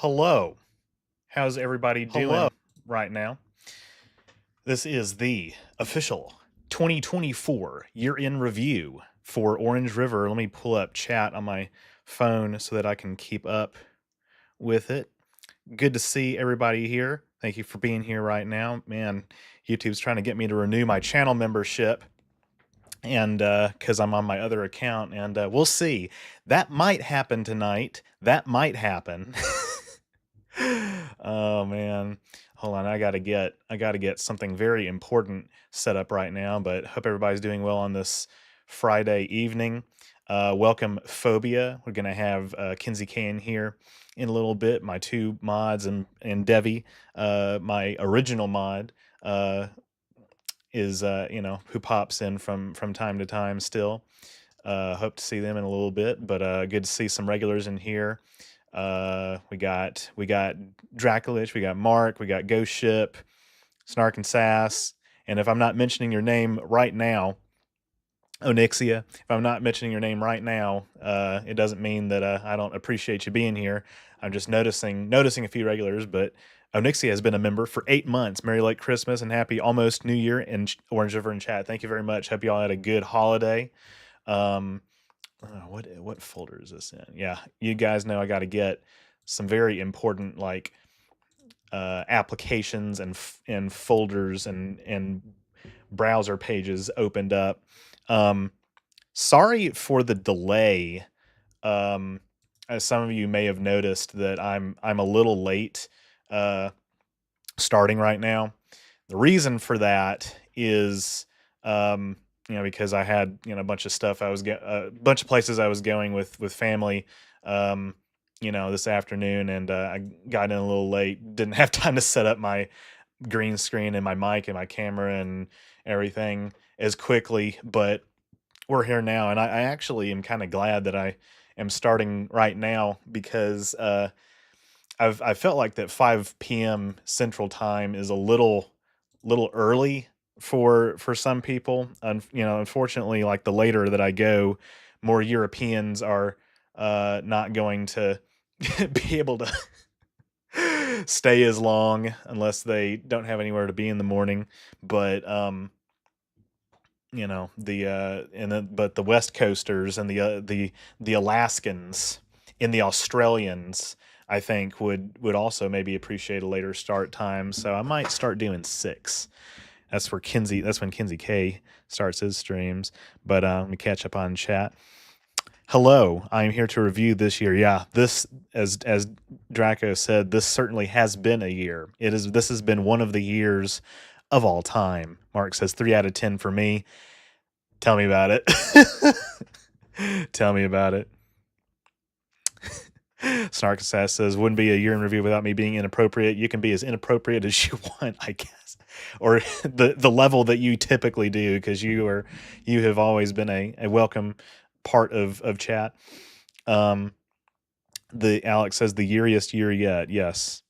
Hello. How's everybody Hello. doing right now? This is the official 2024 year in review for Orange River. Let me pull up chat on my phone so that I can keep up with it. Good to see everybody here. Thank you for being here right now. Man, YouTube's trying to get me to renew my channel membership and because I'm on my other account, and we'll see. That might happen tonight. That might happen. Oh man. Hold on, I gotta get something very important set up right now, but hope everybody's doing well on this Friday evening. Welcome Phobia. We're gonna have Kinsey Kane here in a little bit, my two mods, and Devi, my original mod, uh, is who pops in from time to time still. Hope to see them in a little bit, but good to see some regulars in here. We got Draculich, we got Mark, we got Ghost Ship, Snark and Sass, and if I'm not mentioning your name right now, Onyxia, if I'm not mentioning your name right now, it doesn't mean that I don't appreciate you being here. I'm just noticing a few regulars, but Onyxia has been a member for 8 months. Merry late Christmas and happy almost New Year in Orange River and chat. Thank you very much. Hope you all had a good holiday. Um, what folder is this in? Yeah, you guys know I got to get some very important like applications and folders and browser pages opened up. Um, Sorry for the delay. Um, as some of you may have noticed that I'm a little late uh, starting right now. The reason for that is, because I had a bunch of stuff a bunch of places I was going with family, um, this afternoon, and I got in a little late. Didn't have time to set up my green screen and my mic and my camera and everything as quickly, but we're here now, and I actually am kind of glad that I am starting right now because I felt like that 5 p.m. Central Time is a little early for some people. Unfortunately, like the later that I go, more Europeans are not going to be able to stay as long unless they don't have anywhere to be in the morning. But but the West Coasters and the Alaskans and the Australians, I think would also maybe appreciate a later start time. So I might start doing 6. That's when Kinsey K starts his streams. But let me catch up on chat. Hello, I am here to review this year. Yeah, this, as Draco said, this certainly has been a year. This has been one of the years of all time. Mark says 3 out of 10 for me. Tell me about it. Tell me about it. Snark Sass says, wouldn't be a year in review without me being inappropriate. You can be as inappropriate as you want, I guess. Or the level that you typically do, because you have always been a welcome part of chat. The Alex says the yeariest year yet. Yes.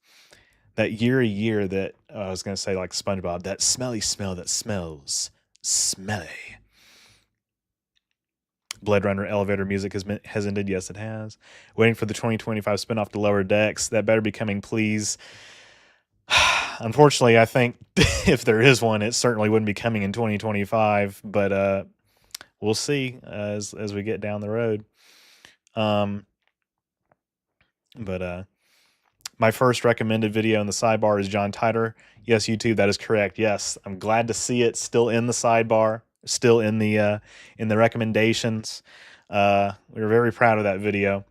That year that I was gonna say like SpongeBob, that smelly smell that smells smelly. Blade Runner elevator music has ended. Yes, it has. Waiting for the 2025 spinoff to Lower Decks. That better be coming, please. Unfortunately, I think if there is one, it certainly wouldn't be coming in 2025. But we'll see as we get down the road. But my first recommended video in the sidebar is John Titor. Yes, YouTube, that is correct. Yes, I'm glad to see it still in the sidebar, still in the recommendations. We were very proud of that video.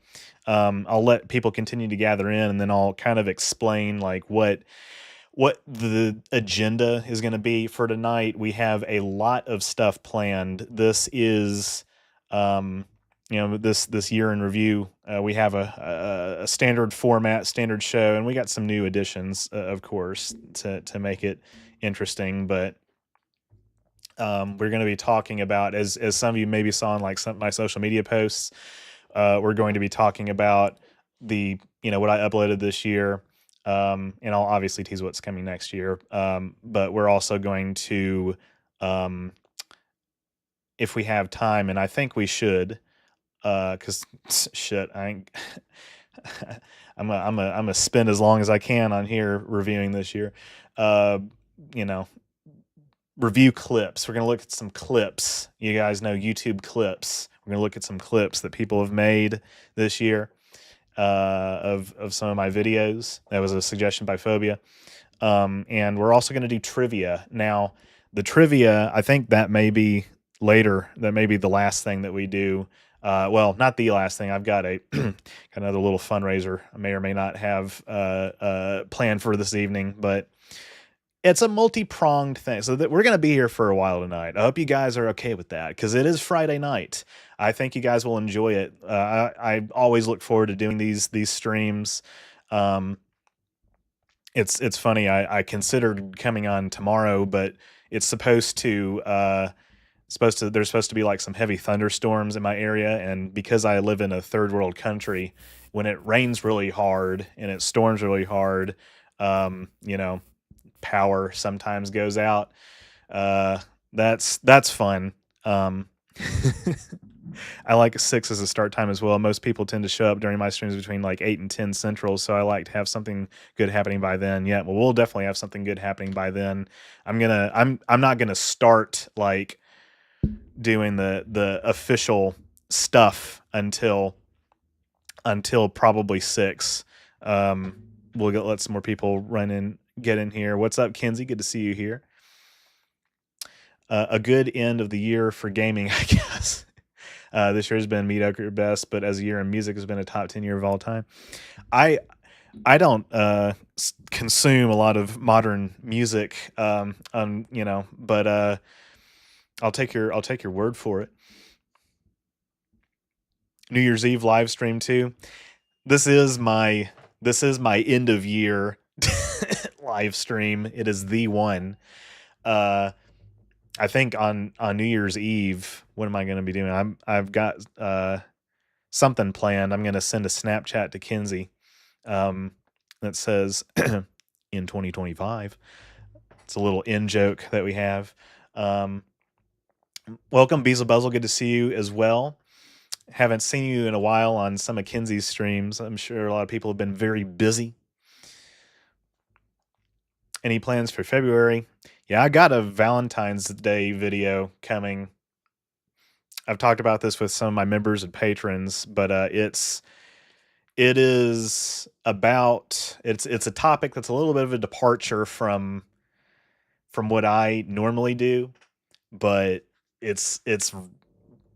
I'll let people continue to gather in, and then I'll kind of explain like what the agenda is going to be for tonight. We have a lot of stuff planned. This is this year in review. We have a standard format, standard show, and we got some new additions, of course, to make it interesting. But we're going to be talking about, as some of you maybe saw in like some of my social media posts, we're going to be talking about the what I uploaded this year. And I'll obviously tease what's coming next year. But we're also going to, if we have time, and I think we should, because shit, I'm a spend as long as I can on here reviewing this year. Uh, you know, review clips. We're gonna look at some clips. You guys know YouTube clips. We're gonna look at some clips that people have made this year of some of my videos. That was a suggestion by Phobia. And we're also gonna do trivia. Now, the trivia, I think that may be later. That may be the last thing that we do. Well, not the last thing. I've got a got another little fundraiser I may or may not have planned for this evening, but it's a multi-pronged thing. So that we're going to be here for a while tonight. I hope you guys are okay with that because it is Friday night. I think you guys will enjoy it. I always look forward to doing these streams. Um, it's funny. I considered coming on tomorrow, but it's supposed to there's supposed to be like some heavy thunderstorms in my area, and because I live in a third world country, when it rains really hard and it storms really hard, you know, power sometimes goes out. Uh, that's fun. Um, I like 6 as a start time as well. Most people tend to show up during my streams between like 8 and 10 central, so I like to have something good happening by then. Yeah, well, we'll definitely have something good happening by then. I'm not gonna start like doing the official stuff until probably 6. We'll let some more people get in here. What's up, Kenzie? Good to see you here. A good end of the year for gaming, I guess. This year has been mediocre at best, but as a year in music has been a top 10 year of all time. I don't consume a lot of modern music, but I'll take your word for it. New Year's Eve live stream too. This is my end of year live stream. It is the one. I think on New Year's Eve, what am I going to be doing? I've got something planned. I'm going to send a Snapchat to Kinsey that says in 2025. It's a little in joke that we have. Welcome, Beezle Buzzle. Good to see you as well. Haven't seen you in a while on some of Kinsey's streams. I'm sure a lot of people have been very busy. Any plans for February? Yeah, I got a Valentine's Day video coming. I've talked about this with some of my members and patrons, but it's a topic that's a little bit of a departure from what I normally do, but it's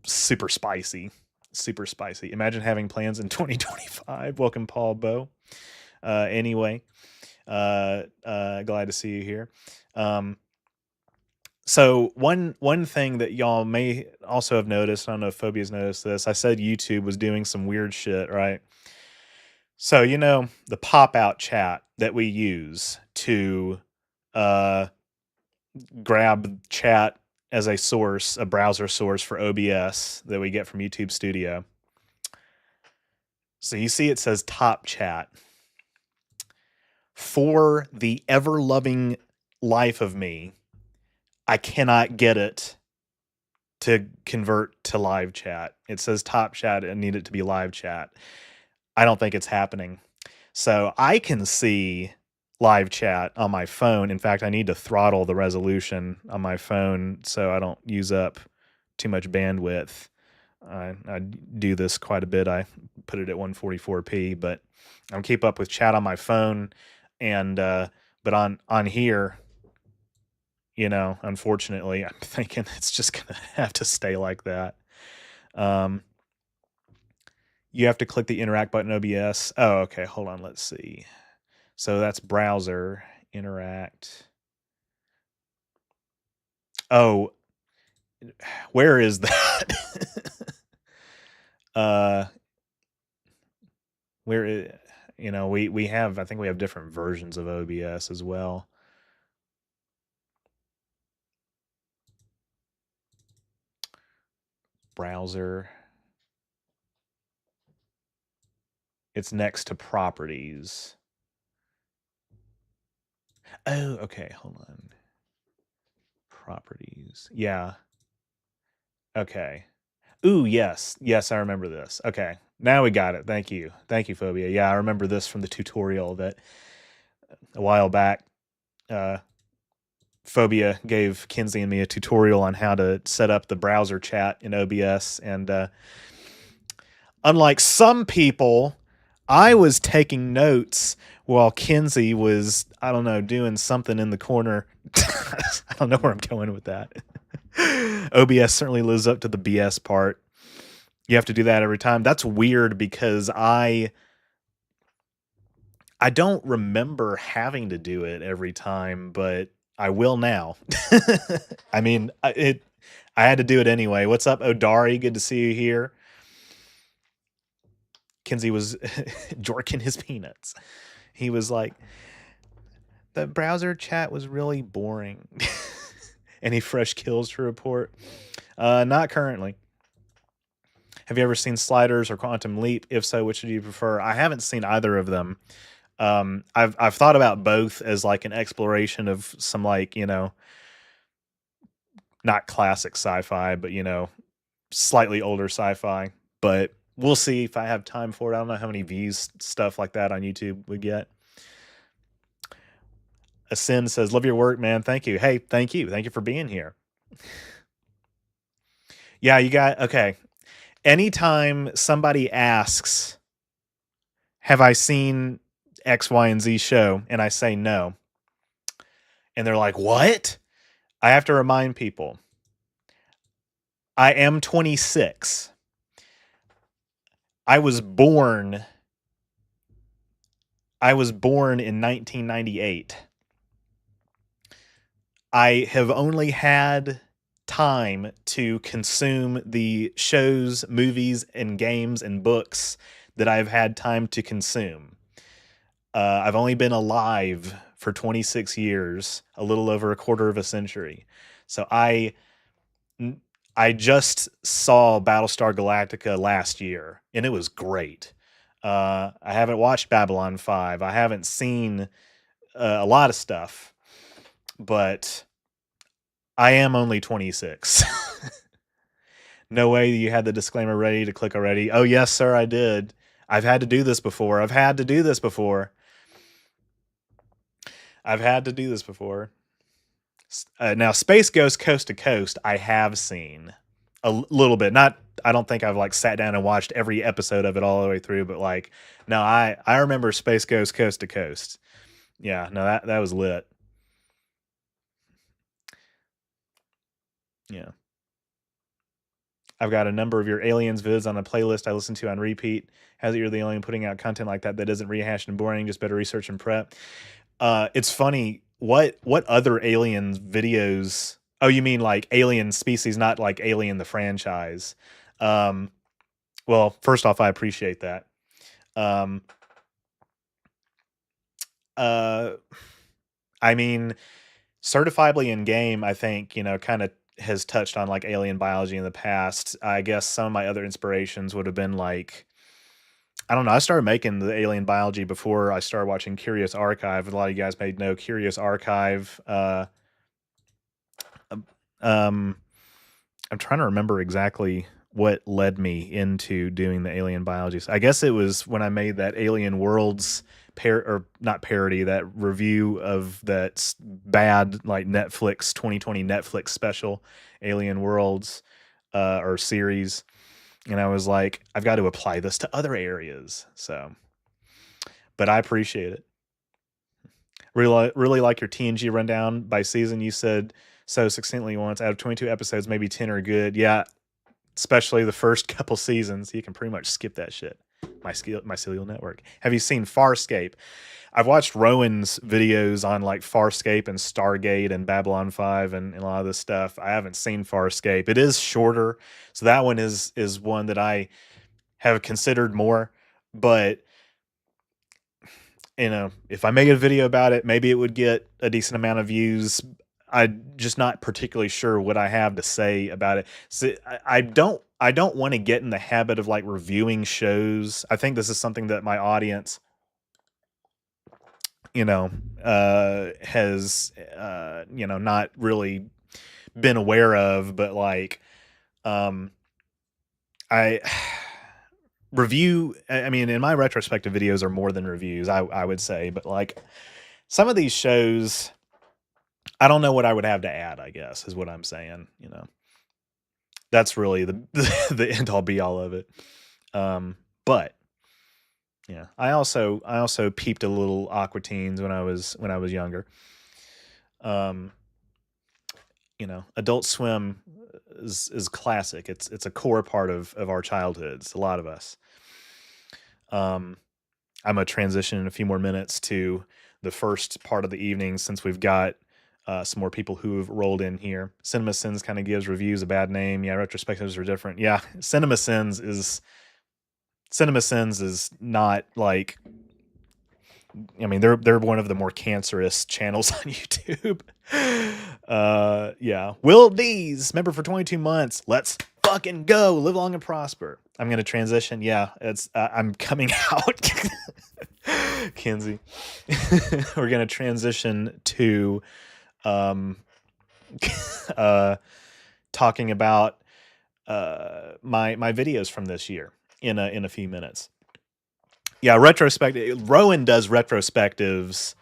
super spicy. Super spicy. Imagine having plans in 2025. Welcome, Paul Bow. Anyway, glad to see you here. So one thing that y'all may also have noticed, I don't know if Phobia's noticed this, I said YouTube was doing some weird shit, right? So, the pop-out chat that we use to grab chat as a source, a browser source for OBS that we get from YouTube Studio. So you see it says top chat. For the ever-loving life of me, I cannot get it to convert to live chat. It says top chat and need it to be live chat. I don't think it's happening. So I can see live chat on my phone. In fact, I need to throttle the resolution on my phone so I don't use up too much bandwidth. I do this quite a bit. I put it at 144p, but I'll keep up with chat on my phone. And but on here, unfortunately, I'm thinking it's just gonna have to stay like that. You have to click the interact button OBS. Oh, okay. Hold on. Let's see. So that's browser interact. Oh, where is that? Where is, we have, I think we have different versions of OBS as well. Browser. It's next to properties. Oh, okay. Hold on. Properties. Yeah. Okay. Ooh, yes. Yes, I remember this. Okay. Now we got it. Thank you. Thank you, Phobia. Yeah, I remember this from the tutorial that a while back. Uh, Phobia gave Kinsey and me a tutorial on how to set up the browser chat in OBS. And unlike some people, I was taking notes while Kinsey was, I don't know, doing something in the corner. I don't know where I'm going with that. OBS certainly lives up to the BS part. You have to do that every time. That's weird because I don't remember having to do it every time, but I will now. I mean, I had to do it anyway. What's up, Odari? Good to see you here. Kinsey was jorking his peanuts. He was like, the browser chat was really boring. Any fresh kills to report? Not currently. Have you ever seen Sliders or Quantum Leap? If so, which do you prefer? I haven't seen either of them. I've thought about both as like an exploration of some, like, you know, not classic sci-fi, but, you know, slightly older sci-fi. But we'll see if I have time for it. I don't know how many views stuff like that on YouTube would get. Ascend says, love your work, man. Thank you. Hey, thank you. Thank you for being here. Yeah, you got, okay. Anytime somebody asks, have I seen X, Y, and Z show? And I say no. And they're like, what? I have to remind people, I am 26. I was born in 1998. I have only had time to consume the shows, movies, and games and books that I've had time to consume. I've only been alive for 26 years, a little over a quarter of a century. So I just saw Battlestar Galactica last year, and it was great. I haven't watched Babylon 5. I haven't seen a lot of stuff, but I am only 26. No way you had the disclaimer ready to click already. Oh, yes, sir, I did. I've had to do this before. Now, Space Ghost Coast to Coast, I have seen a little bit. Not, I don't think I've like sat down and watched every episode of it all the way through, but like, no, I remember Space Ghost Coast to Coast. Yeah, no, that was lit. Yeah. I've got a number of your Aliens vids on a playlist I listen to on repeat. Has it you're the only one putting out content like that isn't rehashed and boring, just better research and prep. It's funny, what other Alien videos? Oh, you mean like Alien species, not like Alien the franchise. Well, first off, I appreciate that. I mean, certifiably in game, I think, you know, kind of has touched on like alien biology in the past. I guess some of my other inspirations would have been like, I don't know. I started making the alien biology before I started watching Curious Archive. A lot of you guys may know Curious Archive. I'm trying to remember exactly what led me into doing the alien biology. I guess it was when I made that Alien Worlds not parody, that review of that bad like Netflix 2020 Netflix special Alien Worlds or series. And I was like, I've got to apply this to other areas. So, but I appreciate it. Really like your TNG rundown by season. You said so succinctly once, out of 22 episodes, maybe 10 are good. Yeah, especially the first couple seasons. You can pretty much skip that shit. Mycelial Network. Have you seen Farscape? I've watched Rowan's videos on like Farscape and Stargate and Babylon 5 and a lot of this stuff. I haven't seen Farscape. It is shorter, so that one is one that I have considered more. But, you know, if I make a video about it, maybe it would get a decent amount of views. I'm just not particularly sure what I have to say about it. So I don't want to get in the habit of like reviewing shows. I think this is something that my audience, you know, has, you know, not really been aware of, but like, I review. I mean, in my retrospective videos are more than reviews, I would say, but like some of these shows, I don't know what I would have to add, I guess, is what I'm saying. That's really the the end all be all of it. But yeah, I also peeped a little Aqua Teens when I was younger. Um, Adult Swim is classic. It's a core part of our childhoods. A lot of us. Um, I'm gonna transition in a few more minutes to the first part of the evening since we've got some more people who have rolled in here. Cinema Sins kind of gives reviews a bad name. Yeah, retrospectives are different. Yeah, Cinema Sins is not like. I mean, they're one of the more cancerous channels on YouTube. Yeah. Will D's, member for 22 months. Let's fucking go. Live long and prosper. I'm gonna transition. Yeah, I'm coming out, Kenzie. We're gonna transition to um, talking about my videos from this year in a few minutes. Yeah, retrospective. Rowan does retrospectives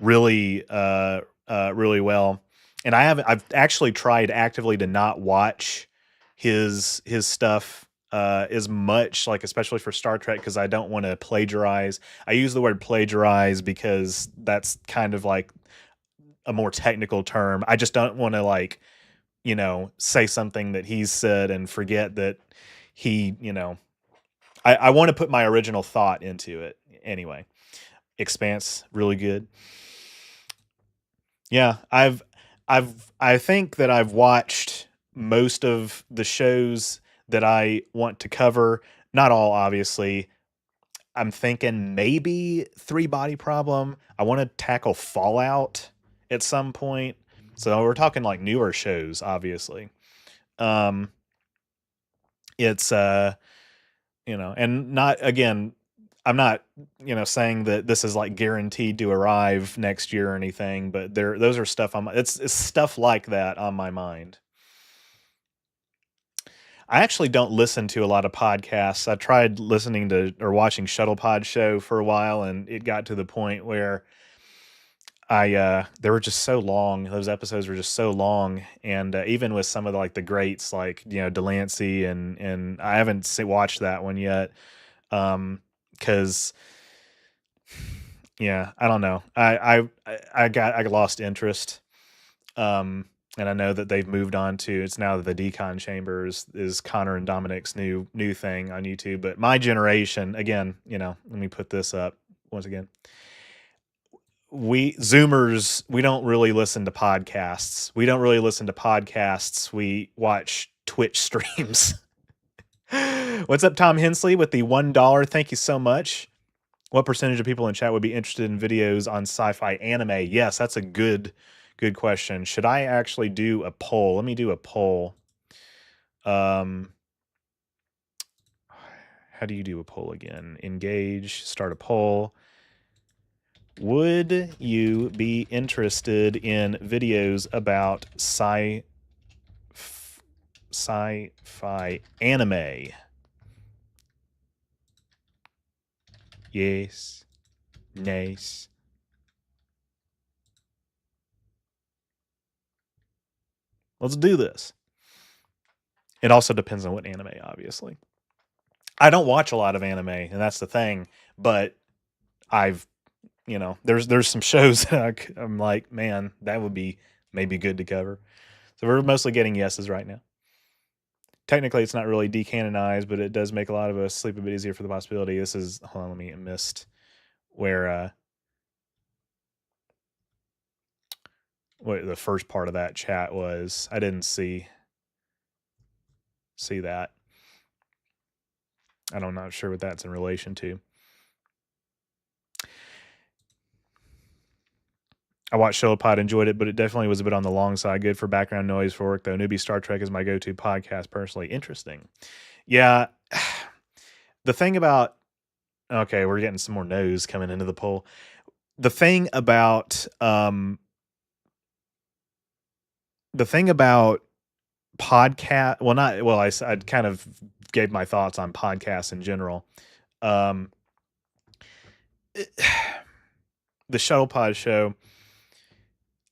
really really well, and I've actually tried actively to not watch his stuff as much, like especially for Star Trek, because I don't want to plagiarize. I use the word plagiarize because that's kind of like a more technical term. I just don't want to like say something that he's said and forget that he I want to put my original thought into it anyway. Expanse, really good. Yeah, I think that I've watched most of the shows that I want to cover. Not all, obviously. I'm thinking maybe Three Body Problem. I want to tackle Fallout at some point. So we're talking like newer shows, obviously. Um, it's and not again, I'm not saying that this is like guaranteed to arrive next year or anything, but those are stuff it's stuff like that on my mind. I actually don't listen to a lot of podcasts. I tried listening to or watching Shuttlepod show for a while, and it got to the point where they were just so long. Those episodes were just so long, and even with some of like the greats like Delancey and I haven't watched that one yet. Because yeah, I don't know. I lost interest. And I know that they've moved on to it's now the Decon Chambers is Connor and Dominic's new thing on YouTube. But my generation, again, let me put this up once again. We Zoomers, we don't really listen to podcasts. We don't really listen to podcasts. We watch Twitch streams. What's up, Tom Hensley, with the $1? Thank you so much. What percentage of people in chat would be interested in videos on sci-fi anime? Yes, that's a good question. Should I actually do a poll? Let me do a poll. How do you do a poll again? Engage, start a poll. Would you be interested in videos about sci-fi anime? Yes. Nice. Let's do this. It also depends on what anime, obviously. I don't watch a lot of anime, and that's the thing. But I've, there's some shows that I'm like, man, that would be maybe good to cover. So we're mostly getting yeses right now. Technically, it's not really decanonized, but it does make a lot of us sleep a bit easier for the possibility. This is, hold on, let me missed where what the first part of that chat was. I didn't see that. I'm not sure what that's in relation to. I watched Shuttlepod, enjoyed it, but it definitely was a bit on the long side. Good for background noise for work, though. Newbie Star Trek is my go-to podcast, personally. Interesting. Yeah. The thing about... Okay, we're getting some more no's coming into the poll. The thing about podcast. Well, not well. I kind of gave my thoughts on podcasts in general. Um, the Shuttle Pod show.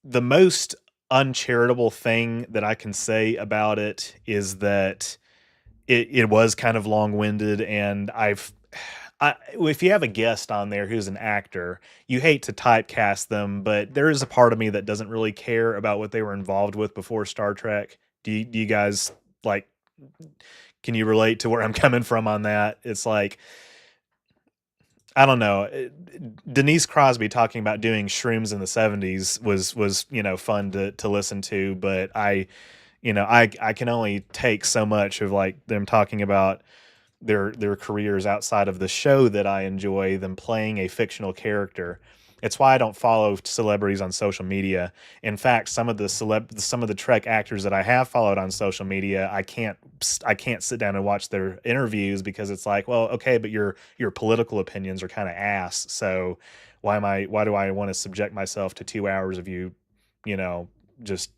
The most uncharitable thing that I can say about it is that it was kind of long-winded, and if you have a guest on there who's an actor, you hate to typecast them, but there is a part of me that doesn't really care about what they were involved with before Star Trek. Do you guys like? Can you relate to where I'm coming from on that? It's like I don't know. Denise Crosby talking about doing shrooms in the '70s was fun to listen to, but I can only take so much of like them talking about their careers outside of the show that I enjoy them playing a fictional character. It's why I don't follow celebrities on social media. In fact, some of the Trek actors that I have followed on social media, I can't sit down and watch their interviews because it's like, well, okay, but your political opinions are kind of ass. So why do I want to subject myself to 2 hours of you, you know, just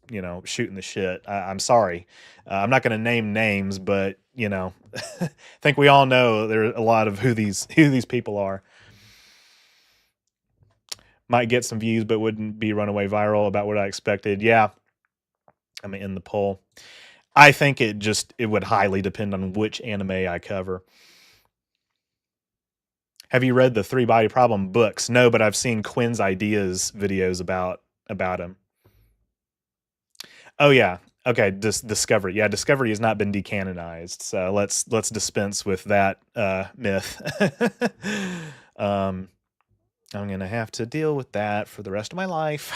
shooting the shit? I'm sorry. I'm not going to name names, but I think we all know there are a lot of who these people are. Might get some views, but wouldn't be runaway viral about what I expected. Yeah, I'm in the poll. I think it would highly depend on which anime I cover. Have you read the Three Body Problem books? No, but I've seen Quinn's ideas videos about him. Oh yeah. Okay, Discovery. Yeah, Discovery has not been decanonized, so let's dispense with that myth. um, I'm gonna have to deal with that for the rest of my life.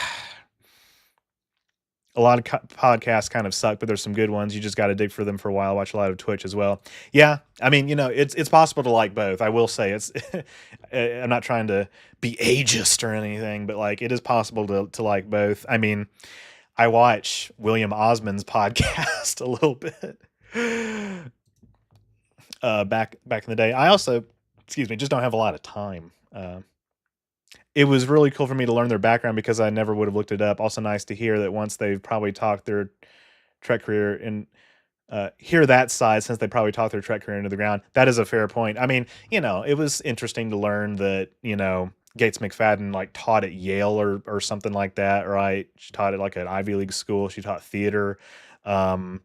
A lot of podcasts kind of suck, but there's some good ones. You just got to dig for them for a while. Watch a lot of Twitch as well. Yeah, I mean, it's possible to like both. I will say it's. I'm not trying to be ageist or anything, but like it is possible to like both. I mean, I watch William Osmond's podcast a little bit. Back in the day. I also, excuse me, just don't have a lot of time. It was really cool for me to learn their background because I never would have looked it up. Also, nice to hear that once they've probably talked their Trek career and hear that side since they probably talked their Trek career into the ground. That is a fair point. I mean, it was interesting to learn that Gates McFadden like taught at Yale or something like that. Right? She taught at like an Ivy League school. She taught theater. Andrew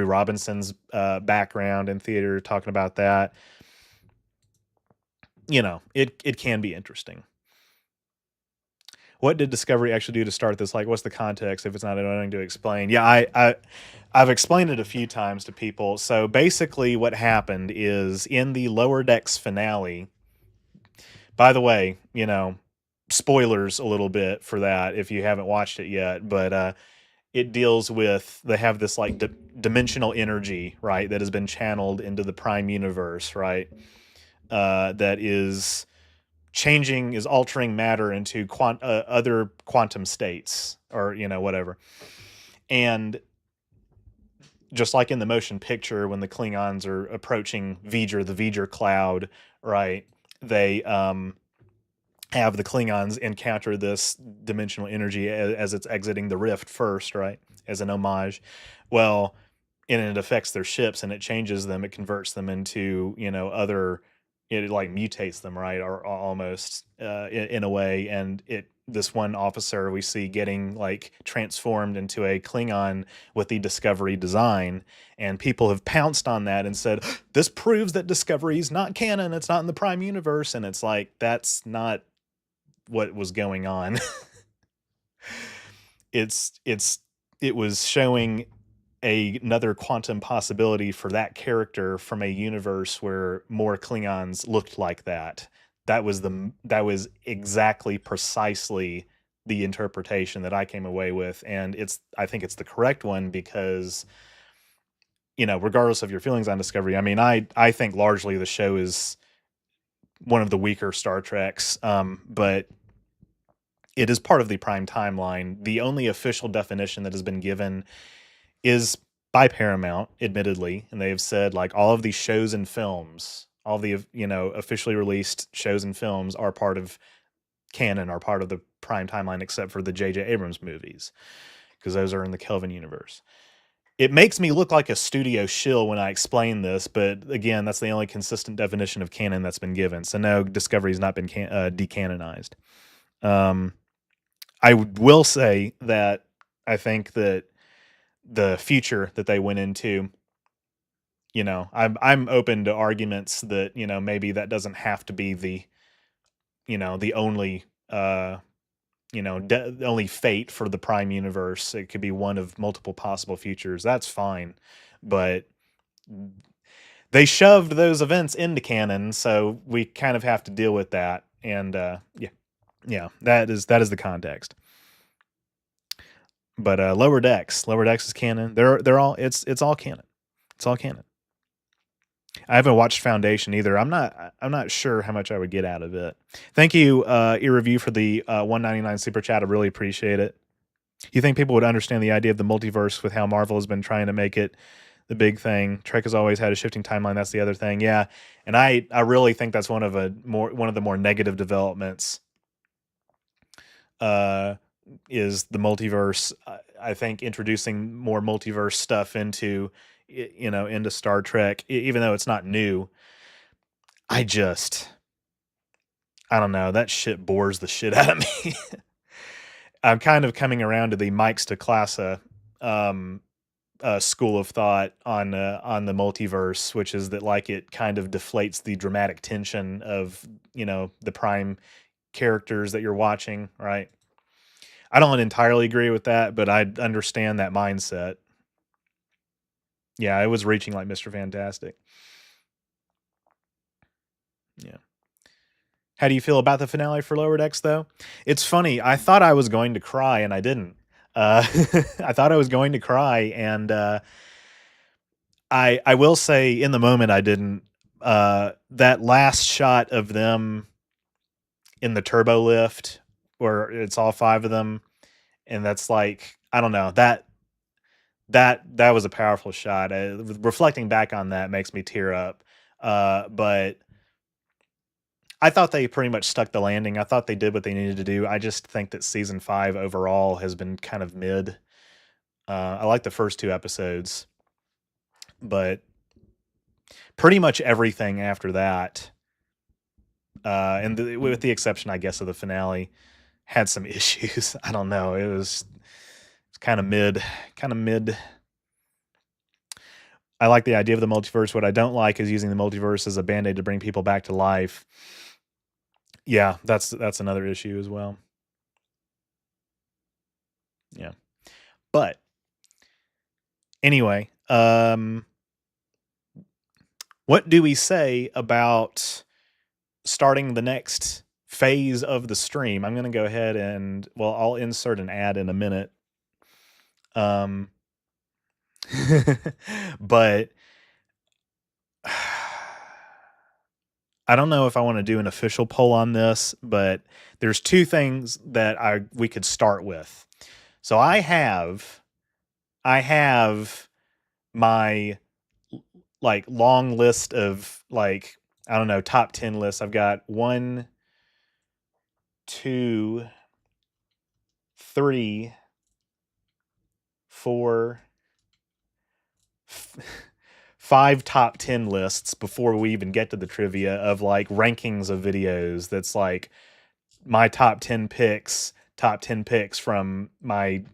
Robinson's background in theater, talking about that. It can be interesting. What did Discovery actually do to start this? Like, what's the context if it's not annoying to explain? Yeah, I've explained it a few times to people. So basically, what happened is in the Lower Decks finale. By the way, spoilers a little bit for that if you haven't watched it yet, but it deals with they have this like dimensional energy, right, that has been channeled into the Prime universe, right, that is altering matter into other quantum states or whatever. And just like in the motion picture when the Klingons are approaching V'ger, the V'ger cloud, right, they have the Klingons encounter this dimensional energy as it's exiting the rift first, right, as an homage. Well, and it affects their ships and it changes them, it converts them into other, it like mutates them, right, or almost in a way. And this one officer we see getting like transformed into a Klingon with the Discovery design, and people have pounced on that and said this proves that Discovery is not canon, it's not in the Prime universe. And it's like, that's not what was going on. It was showing another quantum possibility for that character from a universe where more Klingons looked like that. That was exactly precisely the interpretation that I came away with, and I think it's the correct one because regardless of your feelings on Discovery, I mean, I think largely the show is one of the weaker Star Treks, but it is part of the Prime timeline. The only official definition that has been given is by Paramount, admittedly, and they've said like all of these shows and films, all the officially released shows and films are part of canon, are part of the Prime timeline, except for the J.J. Abrams movies. because those are in the Kelvin universe. It makes me look like a studio shill when I explain this, but again, that's the only consistent definition of canon that's been given. So no, Discovery has not been decanonized. I will say that I think that the future that they went into, I'm open to arguments that maybe that doesn't have to be the only the only fate for the Prime universe. It could be one of multiple possible futures. That's fine, but they shoved those events into canon, so we kind of have to deal with that. And yeah, that is the context. But Lower Decks is canon. They're all it's all canon. It's all canon. I haven't watched Foundation either. I'm not sure how much I would get out of it. Thank you, eReview, for the 199 super chat. I really appreciate it. You think people would understand the idea of the multiverse with how Marvel has been trying to make it the big thing? Trek has always had a shifting timeline. That's the other thing. Yeah, and I really think that's one of the more negative developments. Is the multiverse. I think introducing more multiverse stuff into Star Trek, even though it's not new. I don't know. That shit bores the shit out of me. I'm kind of coming around to the Mike's to Classa school of thought on the multiverse, which is that like it kind of deflates the dramatic tension of the Prime characters that you're watching, right? I don't entirely agree with that, but I understand that mindset. Yeah, it was reaching like Mr. Fantastic. Yeah. How do you feel about the finale for Lower Decks, though? It's funny. I thought I was going to cry, and I didn't. I thought I was going to cry, and I will say in the moment I didn't. That last shot of them in the turbo lift, where it's all 5 of them, and that's like, I don't know, that was a powerful shot. Reflecting back on that makes me tear up. But I thought they pretty much stuck the landing. I thought they did what they needed to do. I just think that season 5 overall has been kind of mid. I like the first 2 episodes, but pretty much everything after that, and with the exception, I guess, of the finale, had some issues. I don't know. It's kind of mid. I like the idea of the multiverse. What I don't like is using the multiverse as a band-aid to bring people back to life. Yeah, that's another issue as well. Yeah. But anyway, what do we say about starting the next phase of the stream? I'm going to go ahead and, well, I'll insert an ad in a minute. But I don't know if I want to do an official poll on this, but there's 2 things that we could start with. So I have my like long list of like, I don't know, top 10 lists. I've got 1, 2, 3, 4, 5 top 10 lists before we even get to the trivia of like rankings of videos. That's like my top 10 picks from my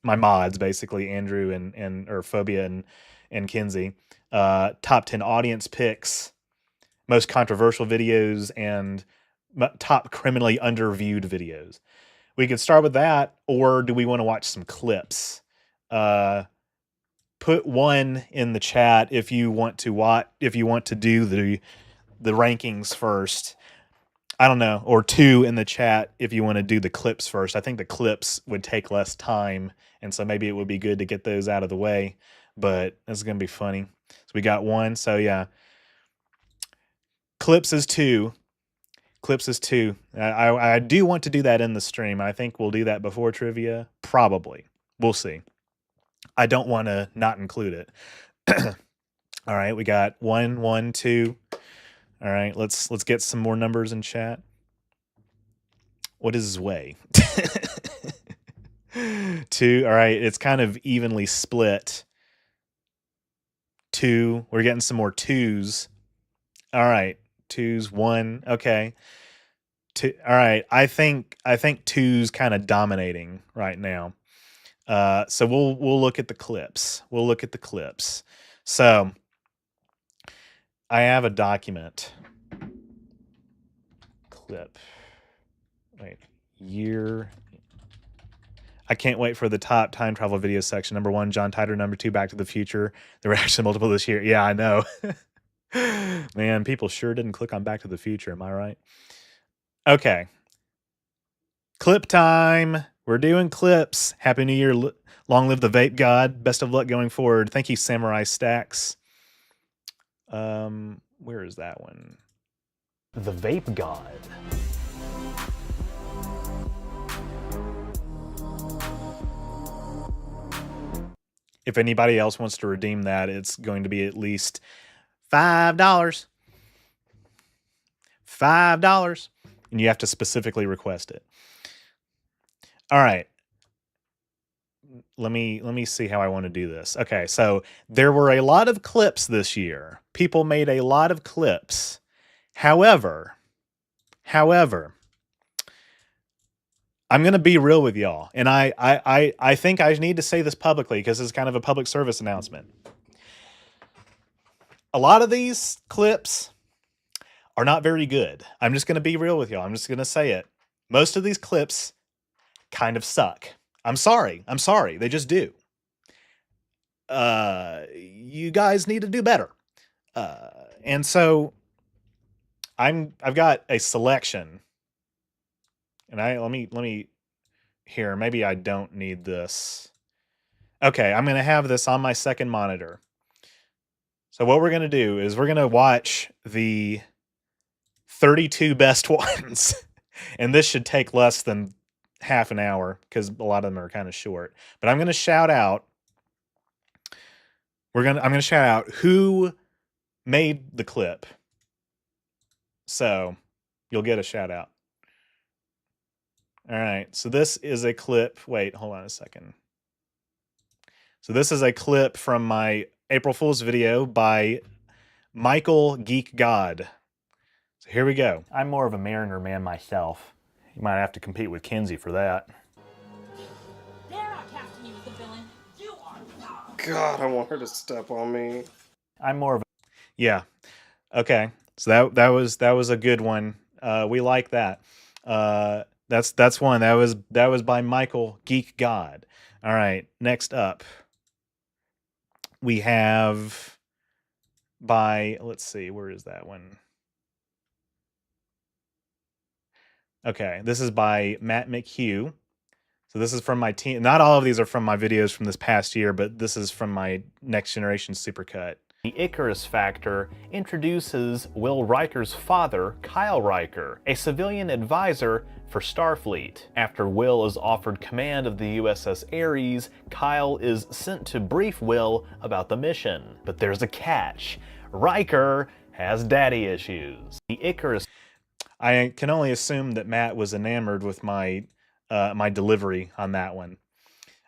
my mods, basically Andrew and or Phobia and Kinsey. Top 10 audience picks, most controversial videos, and top criminally underviewed videos. We could start with that, or do we want to watch some clips? Put 1 in the chat if you want to do the rankings first. I don't know, or 2 in the chat if you want to do the clips first. I think the clips would take less time, and so maybe it would be good to get those out of the way, but it's going to be funny. So we got 1, so yeah. Clips is 2. I do want to do that in the stream. I think we'll do that before trivia. Probably. We'll see. I don't want to not include it. All right, we got 1, 1, 2. All right, let's get some more numbers in chat. What is Zway? 2. All right, it's kind of evenly split. 2. We're getting some more 2s. All right, 2s, 1. Okay. 2. All right, I think 2's kind of dominating right now. So we'll look at the clips. We'll look at the clips. So I have a document. Clip. Wait, year. I can't wait for the top time travel video section. Number 1, John Titor. Number 2, Back to the Future. There were actually multiple this year. Yeah, I know. Man, people sure didn't click on Back to the Future. Am I right? Okay. Clip time. We're doing clips. Happy New Year. Long live the vape god. Best of luck going forward. Thank you, Samurai Stacks. Where is that one? The vape god. If anybody else wants to redeem that, it's going to be at least $5. $5. And you have to specifically request it. All right. Let me see how I want to do this. Okay, so there were a lot of clips this year. People made a lot of clips. However, I'm going to be real with y'all. And I think I need to say this publicly because it's kind of a public service announcement. A lot of these clips are not very good. I'm just going to be real with y'all. I'm just going to say it. Most of these clips kind of suck. I'm sorry. They just do. You guys need to do better. And so I've got a selection. And let me here, maybe I don't need this. Okay, I'm going to have this on my second monitor. So what we're going to do is we're going to watch the 32 best ones. And this should take less than half an hour because a lot of them are kind of short. But I'm going to shout out. I'm going to shout out who made the clip. So you'll get a shout out. All right. So this is a clip. Wait, hold on a second. So this is a clip from my April Fool's video by Michael Geek God. So here we go. I'm more of a Mariner man myself. You might have to compete with Kinsey for that. They're not casting you as the villain. You are. God, I want her to step on me. I'm more of a... Yeah. Okay. So that was a good one. We like that. That's one. That was by Michael Geek God. All right. Next up, we have by, let's see, where is that one? Okay, this is by Matt McHugh. So this is from my team. Not all of these are from my videos from this past year, but this is from my Next Generation Supercut. The Icarus Factor introduces Will Riker's father, Kyle Riker, a civilian advisor for Starfleet. After Will is offered command of the USS Ares, Kyle is sent to brief Will about the mission. But there's a catch. Riker has daddy issues. The Icarus... I can only assume that Matt was enamored with my my delivery on that one.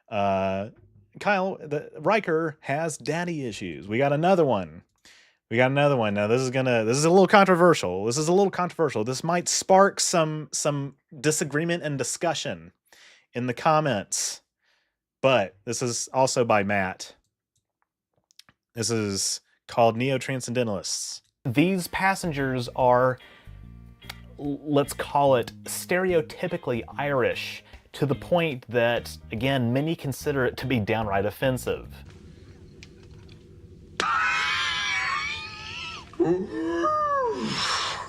Kyle, Riker has daddy issues. We got another one. Now this is a little controversial. This might spark some disagreement and discussion in the comments. But this is also by Matt. This is called Neo-Transcendentalists. These passengers are, let's call it, stereotypically Irish, to the point that, again, many consider it to be downright offensive.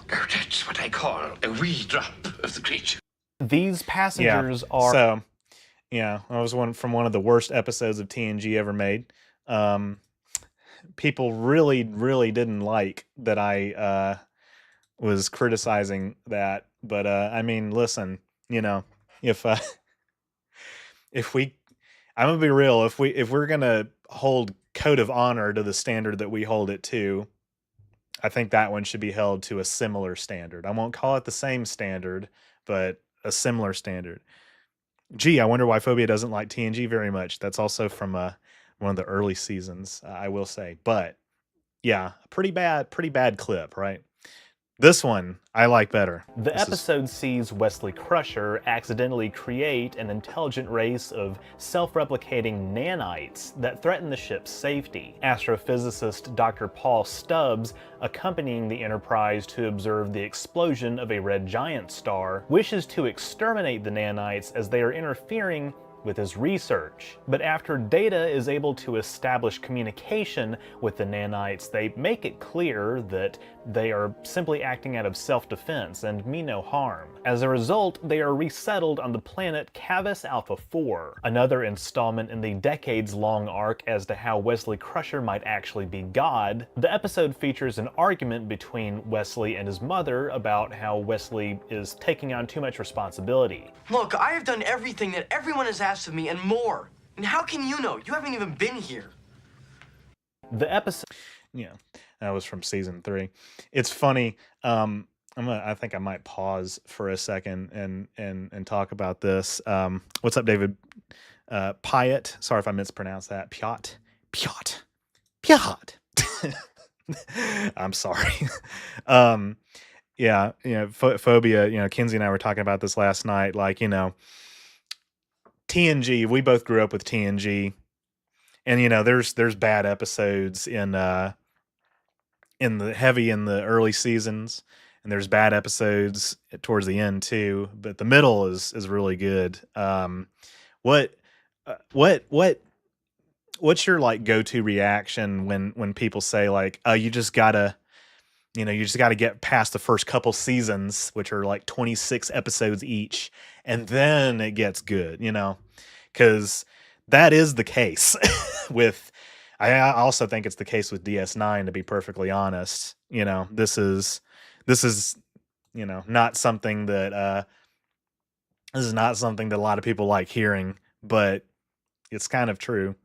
That's what I call a wee drop of the creature. These passengers are... So, yeah, that was one of the worst episodes of TNG ever made. People really, really didn't like that I was criticizing that. But, I mean, listen, you know, if we... I'm going to be real. If we're going to hold code of honor to the standard that we hold it to, I think that one should be held to a similar standard. I won't call it the same standard, but a similar standard. Gee, I wonder why Phobia doesn't like TNG very much. That's also from one of the early seasons, I will say. But yeah, pretty bad clip, right? This one I like better. The episode sees Wesley Crusher accidentally create an intelligent race of self-replicating nanites that threaten the ship's safety. Astrophysicist Dr. Paul Stubbs, accompanying the Enterprise to observe the explosion of a red giant star, wishes to exterminate the nanites as they are interfering with his research. But after Data is able to establish communication with the nanites, they make it clear that they are simply acting out of self-defense and mean no harm. As a result, they are resettled on the planet Cavus Alpha 4, another installment in the decades-long arc as to how Wesley Crusher might actually be God. The episode features an argument between Wesley and his mother about how Wesley is taking on too much responsibility. Look, I have done everything that everyone has asked of me and more. And how can you know? You haven't even been here. The episode, yeah, that was from season 3. It's funny. I think I might pause for a second and talk about this. What's up, David? Piot. Sorry if I mispronounced that. Piot. I'm sorry. Yeah, Phobia. Kinsey and I were talking about this last night. Like, TNG. We both grew up with TNG. And there's bad episodes in the early seasons, and there's bad episodes towards the end too. But the middle is really good. What's your like go-to reaction when people say like, oh, you just gotta get past the first couple seasons, which are like 26 episodes each, and then it gets good, because that is the case with, I also think it's the case with DS9, to be perfectly honest. This is not something that a lot of people like hearing, but it's kind of true.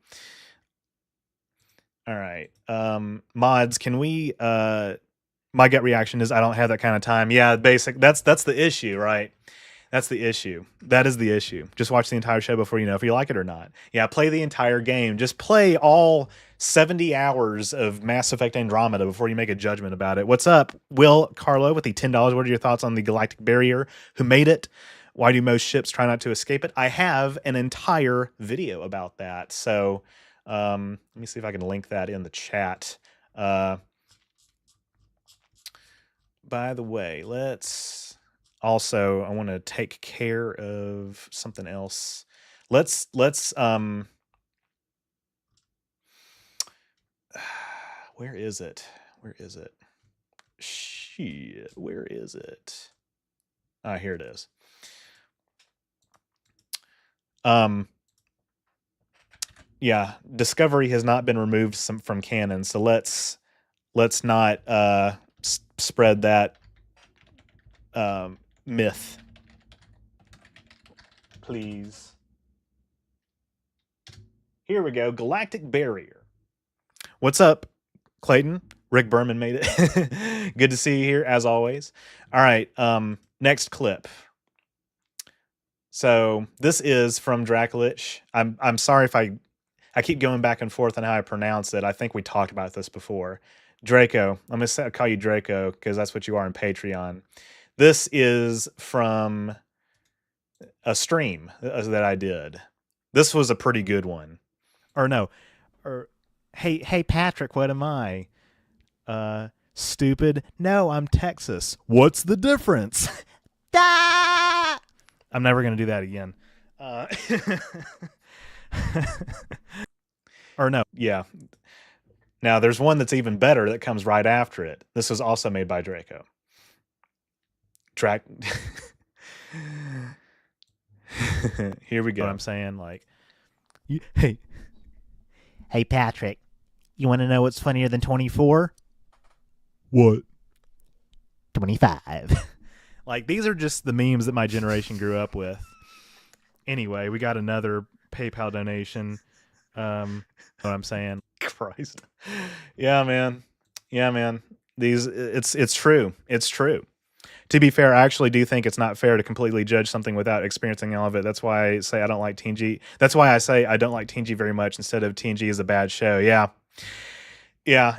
All right. Mods, can we my gut reaction is I don't have that kind of time. Yeah, that's the issue, right? That's the issue. That is the issue. Just watch the entire show before you know if you like it or not. Yeah, play the entire game. Just play all 70 hours of Mass Effect Andromeda before you make a judgment about it. What's up, Will Carlo with the $10? What are your thoughts on the galactic barrier? Who made it? Why do most ships try not to escape it? I have an entire video about that. So let me see if I can link that in the chat. By the way, I want to take care of something else. Let's where is it? Shit, where is it? Ah, here it is. Yeah, Discovery has not been removed from canon, so let's not spread that myth, please. Here we go. Galactic barrier. What's up, Clayton? Rick Berman made it. Good to see you here, as always. All right, next clip. So this is from Draculich. I'm sorry if I keep going back and forth on how I pronounce it. I think we talked about this before. Draco. I'm going to call you Draco because that's what you are on Patreon. This is from a stream that I did. This was a pretty good one. Or no. Hey Patrick, what am I? Stupid? No, I'm Texas. What's the difference? I'm never going to do that again. Or no, yeah. Now, there's one that's even better that comes right after it. This was also made by Draco. Here we go. What I'm saying, like, hey Patrick, you want to know what's funnier than 24? What? 25. Like, these are just the memes that my generation grew up with. Anyway, we got another PayPal donation. What I'm saying, Christ. Yeah, man. It's true. To be fair, I actually do think it's not fair to completely judge something without experiencing all of it. That's why I say I don't like TNG. That's why I say I don't like TNG very much instead of TNG is a bad show. Yeah. Yeah,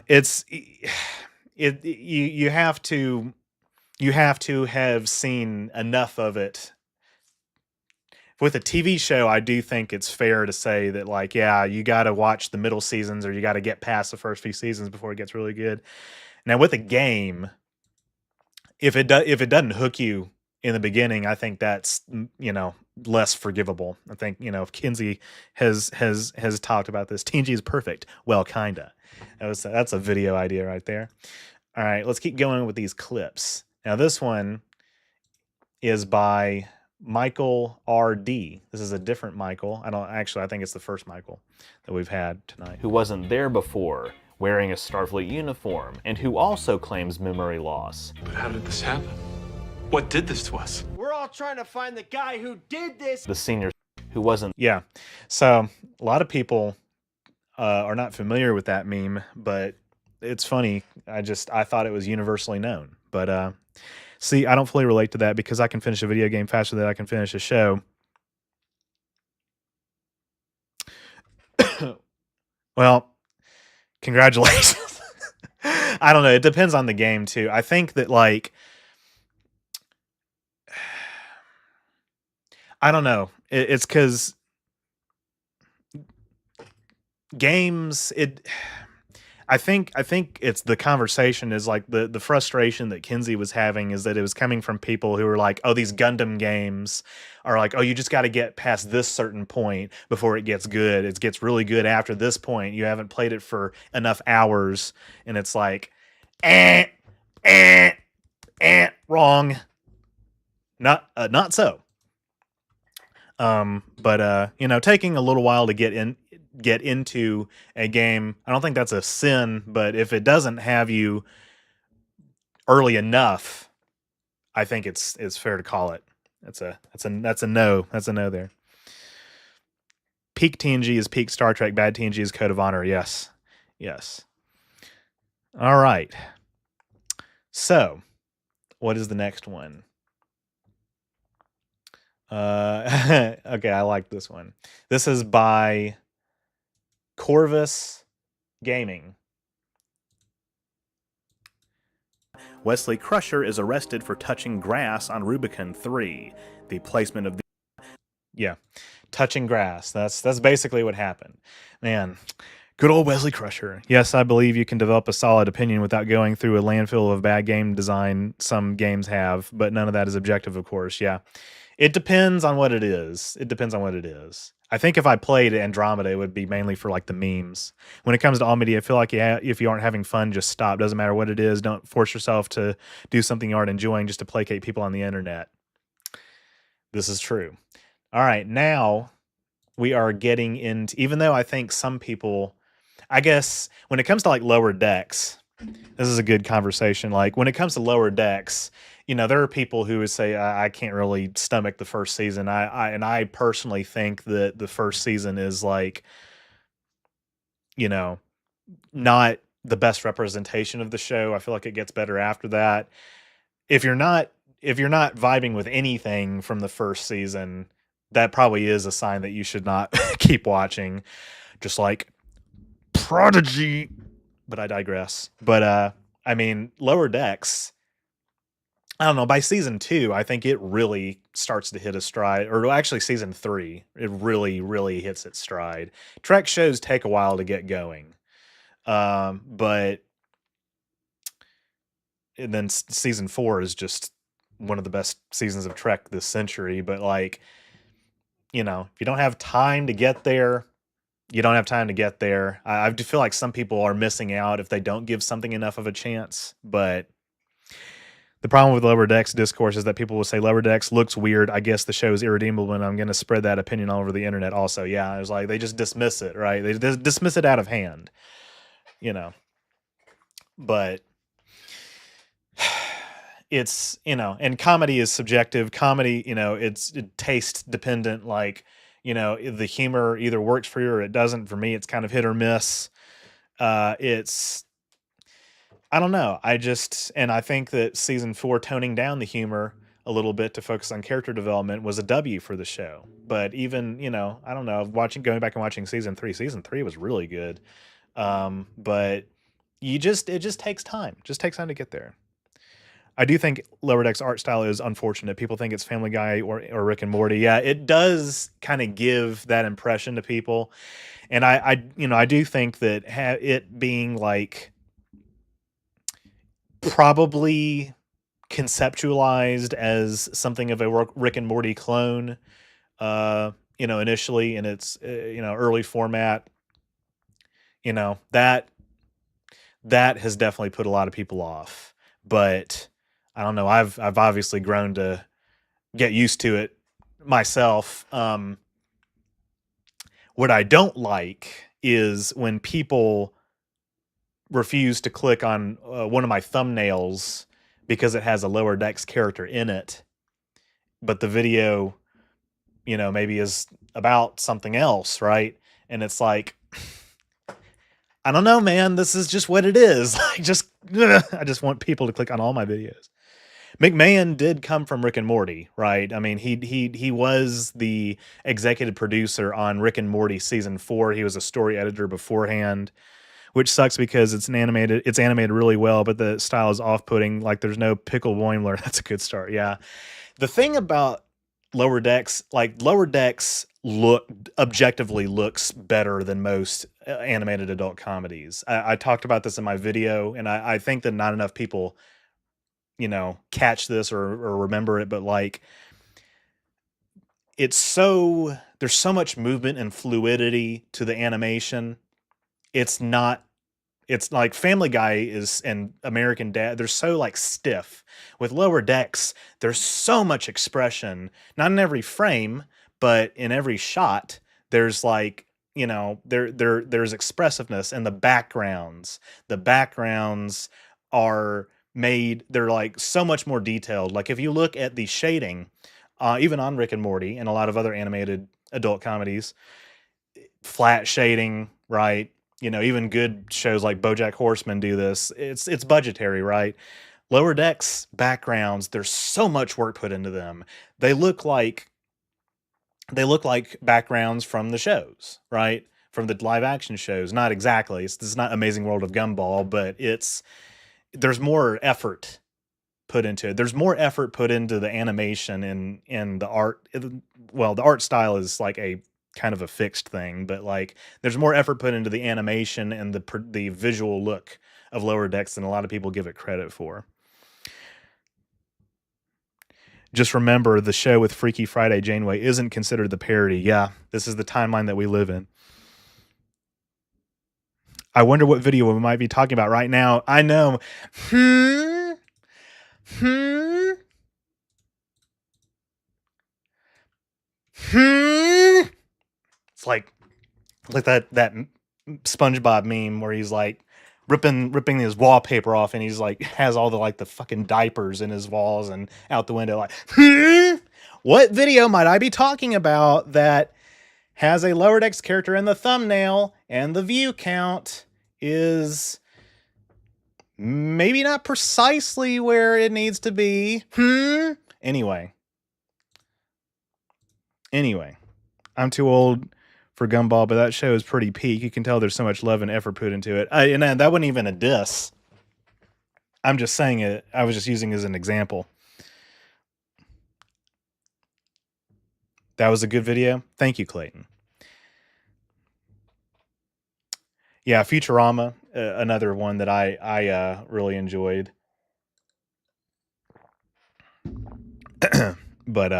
you have to have seen enough of it. With a TV show, I do think it's fair to say that, like, yeah, you got to watch the middle seasons or you got to get past the first few seasons before it gets really good. Now, with a game, if it doesn't hook you in the beginning, I think that's less forgivable. I think if Kinsey has talked about this, TNG is perfect. Well, kinda. That's a video idea right there. All right, let's keep going with these clips. Now, this one is by Michael R.D. This is a different Michael. I think it's the first Michael that we've had tonight. Who wasn't there before, wearing a Starfleet uniform, and who also claims memory loss. But how did this happen? What did this to us? We're all trying to find the guy who did this. The senior who wasn't. Yeah. So a lot of people are not familiar with that meme, but it's funny. I thought it was universally known. But see, I don't fully relate to that because I can finish a video game faster than I can finish a show. Well, congratulations. I don't know. It depends on the game too. I think that, like, I don't know. It's because games. I think it's the conversation is like the frustration that Kinsey was having is that it was coming from people who were like, oh, these Gundam games are like, oh, you just got to get past this certain point before it gets good. It gets really good after this point. You haven't played it for enough hours, and it's like, wrong. Not so. But taking a little while to get into a game, I don't think that's a sin, but if it doesn't have you early enough, I think it's fair to call it. That's a no. That's a no there. Peak TNG is peak Star Trek. Bad TNG is Code of Honor. Yes. All right. So, what is the next one? Okay, I like this one. This is by Corvus Gaming. Wesley Crusher is arrested for touching grass on Rubicon 3. The placement of the... Yeah, touching grass. That's basically what happened. Man, good old Wesley Crusher. Yes, I believe you can develop a solid opinion without going through a landfill of bad game design some games have, but none of that is objective, of course. Yeah. It depends on what it is. I think if I played Andromeda, it would be mainly for like the memes. When it comes to all media, I feel like if you aren't having fun, just stop. Doesn't matter what it is. Don't force yourself to do something you aren't enjoying just to placate people on the internet. This is true. All right, now we are getting into, even though I think some people, I guess when it comes to like Lower Decks, this is a good conversation. Like when it comes to Lower Decks, there are people who would say I can't really stomach the first season. I personally think that the first season is like, not the best representation of the show. I feel like it gets better after that. If you're not vibing with anything from the first season, that probably is a sign that you should not keep watching. Just like Prodigy, but I digress. But I mean, Lower Decks, I don't know, by season 2, I think it really starts to hit a stride, or actually season 3, it really, really hits its stride. Trek shows take a while to get going. But and then season 4 is just one of the best seasons of Trek this century. But like, if you don't have time to get there, you don't have time to get there. I do feel like some people are missing out if they don't give something enough of a chance. But the problem with Lower Decks discourse is that people will say Lower Decks looks weird. I guess the show is irredeemable, and I'm going to spread that opinion all over the internet also. Yeah, it was like they just dismiss it, right? They dismiss it out of hand, But it's, and comedy is subjective. Comedy, it's taste dependent. Like, the humor either works for you or it doesn't. For me, it's kind of hit or miss. I don't know. I think that season 4 toning down the humor a little bit to focus on character development was a W for the show. But even, I don't know, going back and watching season 3 was really good. But it just takes time. Just takes time to get there. I do think Lower Decks art style is unfortunate. People think it's Family Guy or Rick and Morty. Yeah, it does kind of give that impression to people. And I do think that it being like probably conceptualized as something of a Rick and Morty clone, initially in its early format, that has definitely put a lot of people off. But I don't know. I've obviously grown to get used to it myself. What I don't like is when people refuse to click on one of my thumbnails because it has a Lower Decks character in it, but the video, maybe is about something else, right? And it's like, I don't know, man. This is just what it is. I just want people to click on all my videos. McMahon did come from Rick and Morty, right? I mean, he was the executive producer on Rick and Morty season 4. He was a story editor beforehand, which sucks because it's animated really well, but the style is off-putting. Like, there's no Pickle Boimler. That's a good start. Yeah. The thing about Lower Decks objectively looks better than most animated adult comedies. I talked about this in my video, and I think that not enough people, catch this or remember it, but like, there's so much movement and fluidity to the animation. It's like Family Guy and American Dad, they're so like stiff. With Lower Decks, there's so much expression, not in every frame, but in every shot. There's like, there's expressiveness, and the backgrounds are made, they're like so much more detailed. Like, if you look at the shading, even on Rick and Morty and a lot of other animated adult comedies, flat shading, right? Even good shows like BoJack Horseman do this. It's budgetary, right? Lower Decks backgrounds, there's so much work put into them. They look like backgrounds from the shows, right? From the live action shows. Not exactly. This is not Amazing World of Gumball, but there's more effort put into it. There's more effort put into the animation and the art. Well, the art style is like a kind of a fixed thing, but like, there's more effort put into the animation and the visual look of Lower Decks than a lot of people give it credit for. Just remember, the show with Freaky Friday Janeway isn't considered the parody. Yeah, this is the timeline that we live in. I wonder what video we might be talking about right now. I know. It's like that SpongeBob meme where he's like ripping his wallpaper off, and he's like has all the fucking diapers in his walls and out the window. Like, what video might I be talking about that has a Lower Decks character in the thumbnail and the view count is maybe not precisely where it needs to be? Anyway, I'm too old for Gumball, but that show is pretty peak. You can tell there's so much love and effort put into it. And that wasn't even a diss. I'm just saying it. I was just using it as an example. That was a good video. Thank you, Clayton. Yeah, Futurama, another one that I really enjoyed. But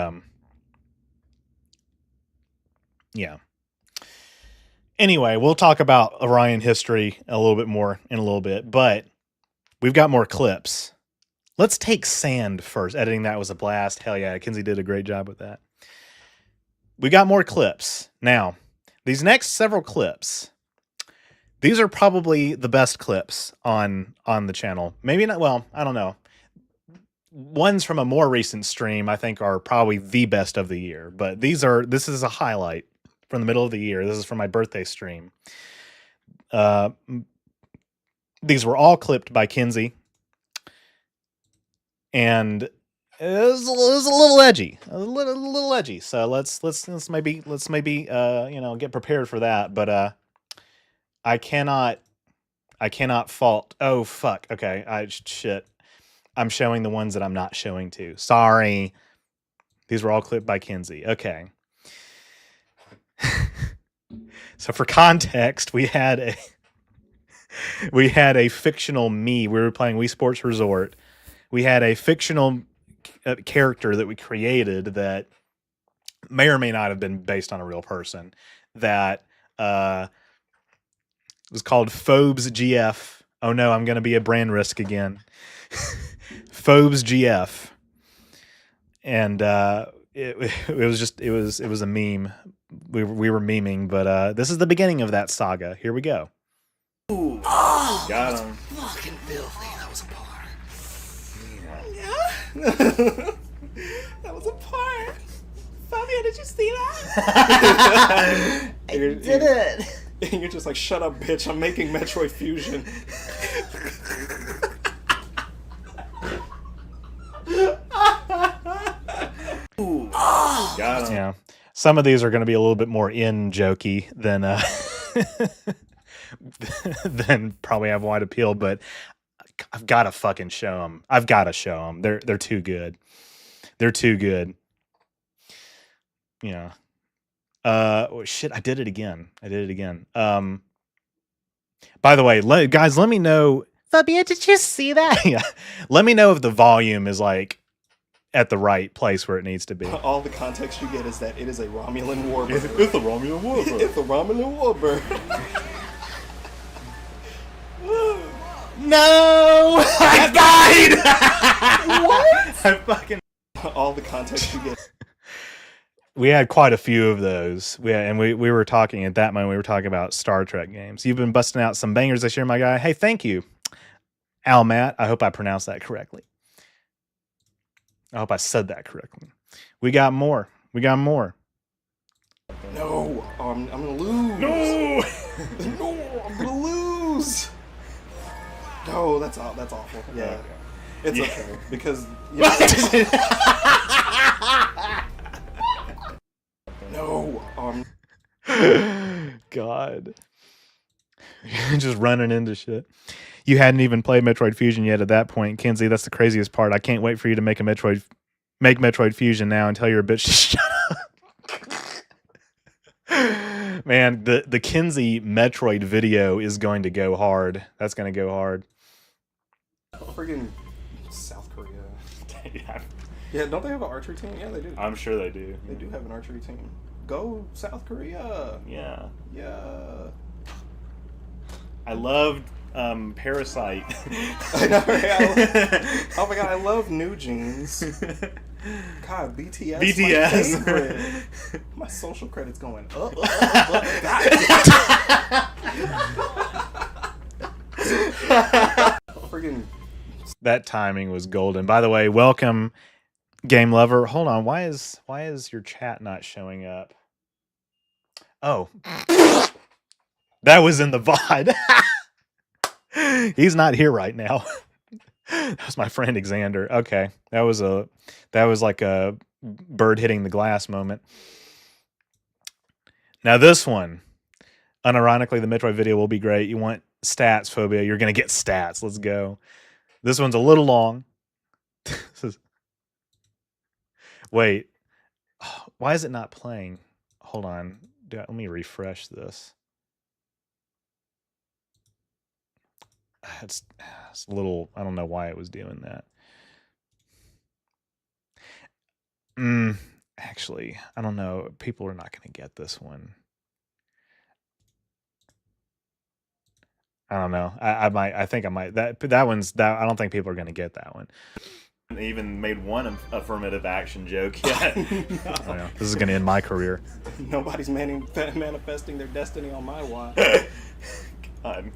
yeah. Anyway, we'll talk about Orion history a little bit more in a little bit, but we've got more clips. Let's take sand first. Editing that was a blast. Hell yeah, Kinsey did a great job with that. We got more clips. Now, these next several clips, these are probably the best clips on the channel. Maybe not, well, I don't know. Ones from a more recent stream, I think, are probably the best of the year, but this is a highlight from the middle of the year. This is from my birthday stream. These were all clipped by Kinsey, and it was a little edgy, a little edgy. So let's maybe get prepared for that. But I cannot fault. Oh fuck. Okay, shit. I'm showing the ones that I'm not showing to. Sorry. These were all clipped by Kinsey. Okay. So for context, we had a fictional me. We were playing Wii Sports Resort. We had a fictional character that we created that may or may not have been based on a real person. That was called Phobes GF. Oh no, I'm going to be a brand risk again. Phobes GF. And it was a meme. We were memeing, but this is the beginning of that saga. Here we go. Ooh, got him. Fucking filthy. That was a par. That was a par. Fabio, did you see that? I did it. And you're just like, shut up, bitch. I'm making Metroid Fusion. Ooh, got him. Yeah. Some of these are going to be a little bit more in-jokey than than probably have wide appeal, but I've got to fucking show them. I've got to show them. They're too good. They're too good. Yeah. Oh, shit, I did it again. By the way, guys, let me know. Fabia, did you see that? Yeah. Let me know if the volume is like at the right place where it needs to be. All the context you get is that it is a Romulan warbird. It's a Romulan warbird. It's a Romulan warbird. No! I died! What? I fucking... All the context you get. We had quite a few of those. We were talking at that moment. We were talking about Star Trek games. You've been busting out some bangers this year, my guy. Hey, thank you, Al Matt. I hope I pronounced that correctly. I hope I said that correctly. We got more. No, I'm gonna lose. No, no, I'm gonna lose. No, that's awful. Yeah, it's okay because. No, God, just running into shit. You hadn't even played Metroid Fusion yet at that point, Kinsey. That's the craziest part. I can't wait for you to make Metroid Fusion now and tell your bitch to shut up. Man, the Kinsey Metroid video is going to go hard. That's going to go hard. Friggin' South Korea. Yeah, don't they have an archery team? Yeah, they do. I'm sure they do. They do have an archery team. Go South Korea. Yeah. Yeah. I loved Parasite. I know, right? Oh my god, I love New Jeans. God, BTS. BTS. My favorite. My social credit's going up. Friggin' that timing was golden. By the way, welcome, Game Lover. Hold on, why is your chat not showing up? Oh, that was in the VOD. He's not here right now. That was my friend Xander. Okay, that was like a bird hitting the glass moment. Now this one, unironically, the Metroid video will be great. You want stats, Phobia? You're gonna get stats. Let's go. This one's a little long. Wait, why is it not playing? Hold on. Let me refresh this. It's a little, I don't know why it was doing that. Actually, I don't know. People are not going to get this one. I don't know. I think I might. I don't think people are going to get that one. They even made one affirmative action joke yet. No. This is going to end my career. Nobody's manifesting their destiny on my watch. God.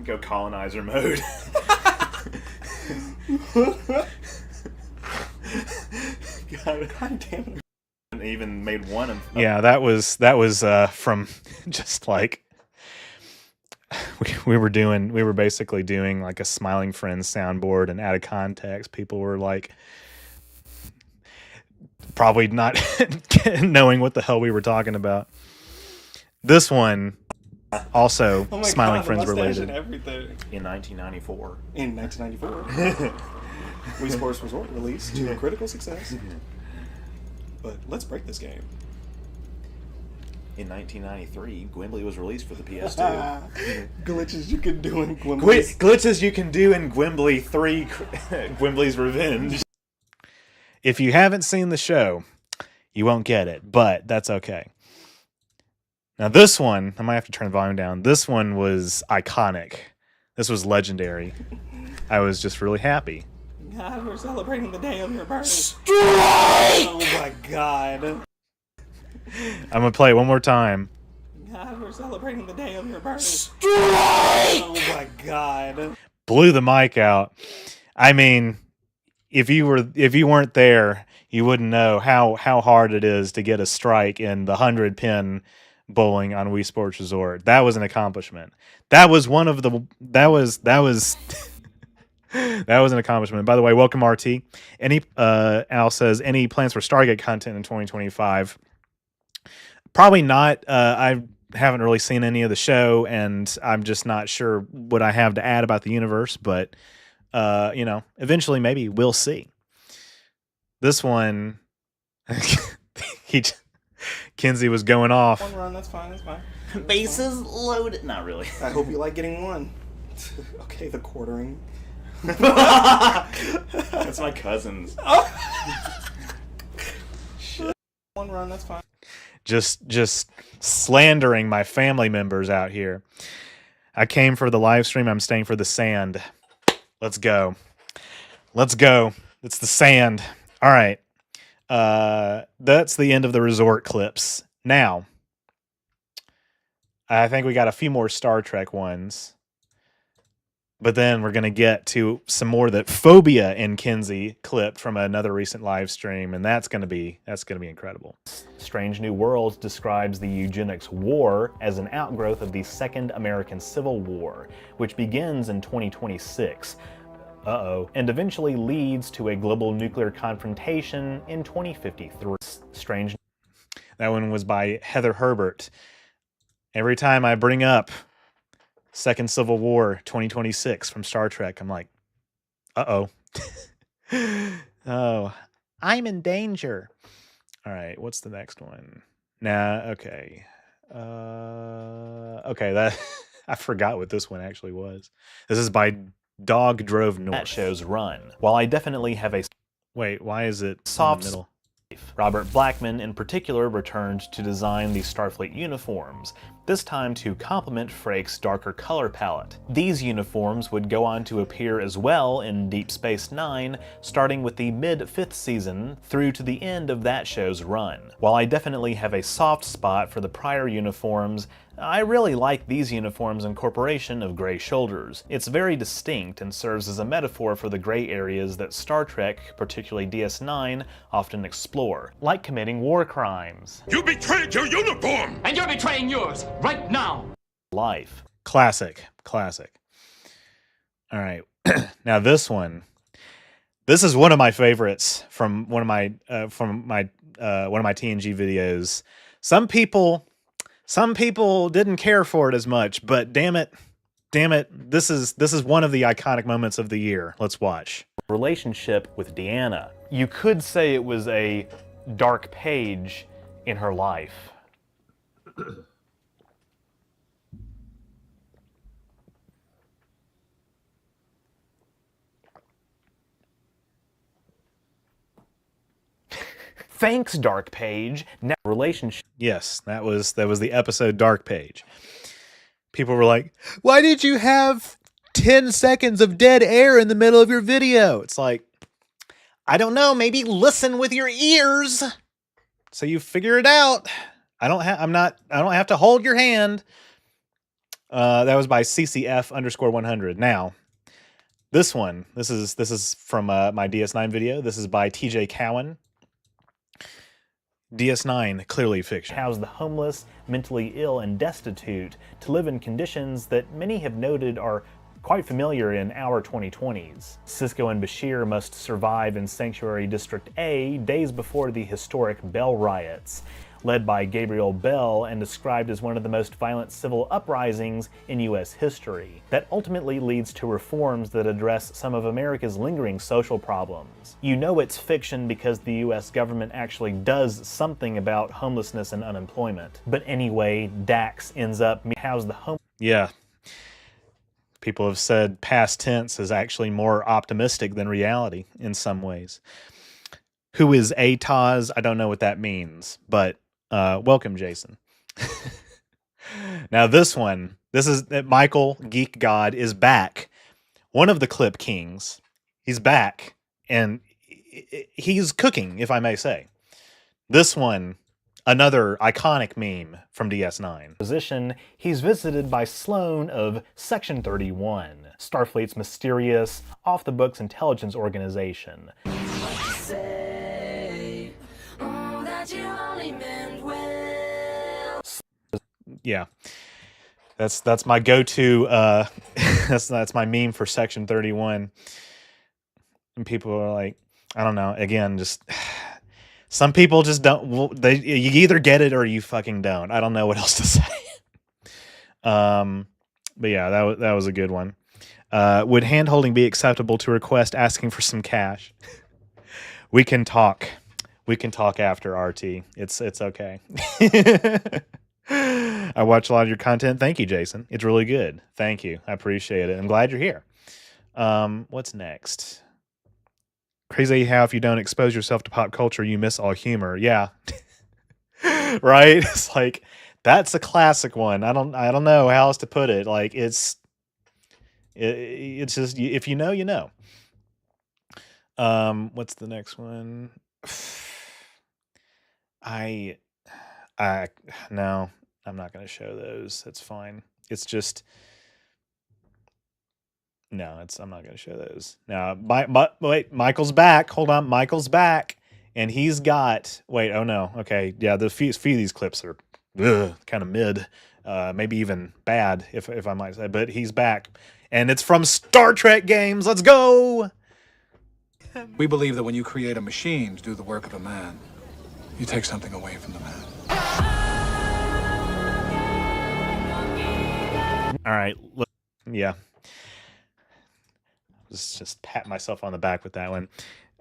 Go colonizer mode. God damn it. Even made one of. Yeah, that was from just like we were basically doing like a Smiling Friends soundboard, and out of context, people were like probably not knowing what the hell we were talking about. This one also Oh my Smiling God, the Friends mustache related. and everything. In 1994. In 1994, Wii Sports Resort released to critical success. But let's break this game. In 1993, Gwimbly was released for the PS2. Glitches you can do in Gwimbly. Glitches you can do in Gwimbly 3 Gwimbly's Revenge. If you haven't seen the show, you won't get it, but that's okay. Now this one, I might have to turn the volume down. This one was iconic. This was legendary. I was just really happy. God, we're celebrating the day of your birth. Strike! Oh my God. I'm gonna play it one more time. God, we're celebrating the day of your birth. Strike! Oh my God. Blew the mic out. I mean, if you weren't there, you wouldn't know how hard it is to get a strike in the 100-pin bowling on Wii Sports Resort. That was an accomplishment. That was one of the that was that was an accomplishment. By the way, welcome RT. Al says any plans for Stargate content in 2025? Probably not. I haven't really seen any of the show, and I'm just not sure what I have to add about the universe, but eventually maybe we'll see. This one Kinsey was going off. One run, that's fine, that's fine. Bases loaded. Not really. I hope you like getting one. Okay, the quartering. That's my cousin's. Shit. One run, that's fine. Just slandering my family members out here. I came for the live stream. I'm staying for the sand. Let's go. Let's go. It's the sand. All right. That's the end of the resort clips. Now, I think we got a few more Star Trek ones. But then we're going to get to some more that Phobia and Kinsey clipped from another recent live stream, and that's going to be incredible. Strange New Worlds describes the eugenics war as an outgrowth of the Second American Civil War, which begins in 2026. And eventually leads to a global nuclear confrontation in 2053. Strange. That one was by Heather Herbert. Every time I bring up Second Civil War 2026 from Star Trek, I'm like, oh, I'm in danger. All right, what's the next one? Okay. That I forgot what this one actually was. This is by Dog Drove North. That shows Run. While I definitely have a Wait, why is it soft in the middle? Robert Blackman in particular returned to design the Starfleet uniforms, this time to complement Frakes' darker color palette. These uniforms would go on to appear as well in Deep Space Nine, starting with the mid-5th season through to the end of that show's run. While I definitely have a soft spot for the prior uniforms, I really like these uniforms' incorporation of gray shoulders. It's very distinct and serves as a metaphor for the gray areas that Star Trek, particularly DS9, often explore, like committing war crimes. You betrayed your uniform! And you're betraying yours right now. Life. Classic. All right. Now this one. This is one of my favorites from one of my TNG videos. Some people didn't care for it as much, but damn it, this is one of the iconic moments of the year. Let's watch. Relationship with Deanna. You could say it was a dark page in her life. Thanks, Dark Page. Now, relationship. Yes, that was the episode Dark Page. People were like, "Why did you have 10 seconds of dead air in the middle of your video?" It's like, I don't know, maybe listen with your ears so you figure it out. I don't have to hold your hand. That was by CCF_100. Now, this is from my DS9 video. This is by TJ Cowan. DS9, clearly fiction. House the homeless, mentally ill, and destitute to live in conditions that many have noted are quite familiar in our 2020s. Cisco and Bashir must survive in Sanctuary District A days before the historic Bell riots, led by Gabriel Bell and described as one of the most violent civil uprisings in U.S. history, that ultimately leads to reforms that address some of America's lingering social problems. You know it's fiction because the U.S. government actually does something about homelessness and unemployment. But anyway, Dax ends up house the home. Yeah. People have said past tense is actually more optimistic than reality in some ways. Who is ATOS? I don't know what that means, but welcome, Jason. Now this is Michael Geek God is back. One of the Clip Kings. He's back, and he's cooking, if I may say. This one, another iconic meme from DS9. Position, he's visited by Sloan of Section 31, Starfleet's mysterious, off-the-books intelligence organization. Yeah, that's my go-to. That's my meme for Section 31. And people are like, I don't know. Again, just some people just don't. Well, you either get it or you fucking don't. I don't know what else to say. But yeah, that was a good one. Would hand-holding be acceptable to request asking for some cash? We can talk. We can talk after RT. It's okay. I watch a lot of your content. Thank you, Jason. It's really good. Thank you. I appreciate it. I'm glad you're here. What's next? Crazy how if you don't expose yourself to pop culture, you miss all humor. Yeah. Right? It's like, that's a classic one. I don't know how else to put it. Like, it's just, if you know, you know. What's the next one? No, I'm not going to show those. That's fine. It's just, no, I'm not going to show those. Now, wait, Michael's back. Hold on. Michael's back. And he's got, wait, oh no. Okay. Yeah. The few of these clips are kind of mid, maybe even bad, if I might say, but he's back. And it's from Star Trek games. Let's go. We believe that when you create a machine to do the work of a man, you take something away from the man. All right. Yeah. Let's just pat myself on the back with that one.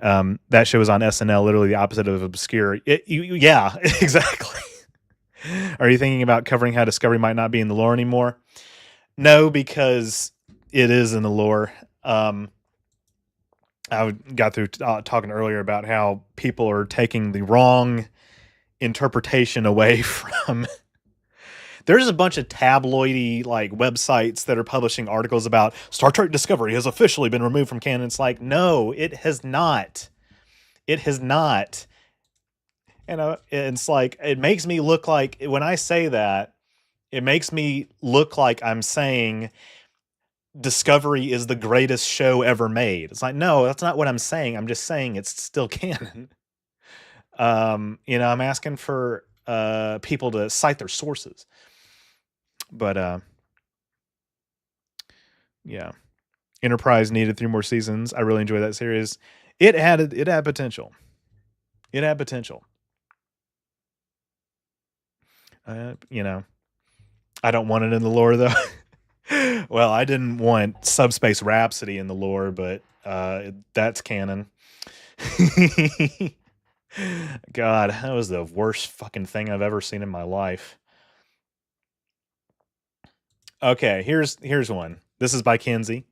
That show was on SNL, literally the opposite of obscure. Yeah, exactly. Are you thinking about covering how Discovery might not be in the lore anymore? No, because it is in the lore. I got through talking earlier about how people are taking the wrong interpretation away from. There's a bunch of tabloidy like websites that are publishing articles about Star Trek Discovery has officially been removed from canon. It's like, no, it has not. It has not. And it's like, it makes me look like, when I say that, it makes me look like I'm saying Discovery is the greatest show ever made. It's like, no, that's not what I'm saying. I'm just saying it's still canon. I'm asking for people to cite their sources. But yeah. Enterprise needed 3 more seasons. I really enjoyed that series. It had potential. It had potential. I don't want it in the lore though. Well, I didn't want Subspace Rhapsody in the lore, but that's canon. God, that was the worst fucking thing I've ever seen in my life. Okay, here's one. This is by Kinsey.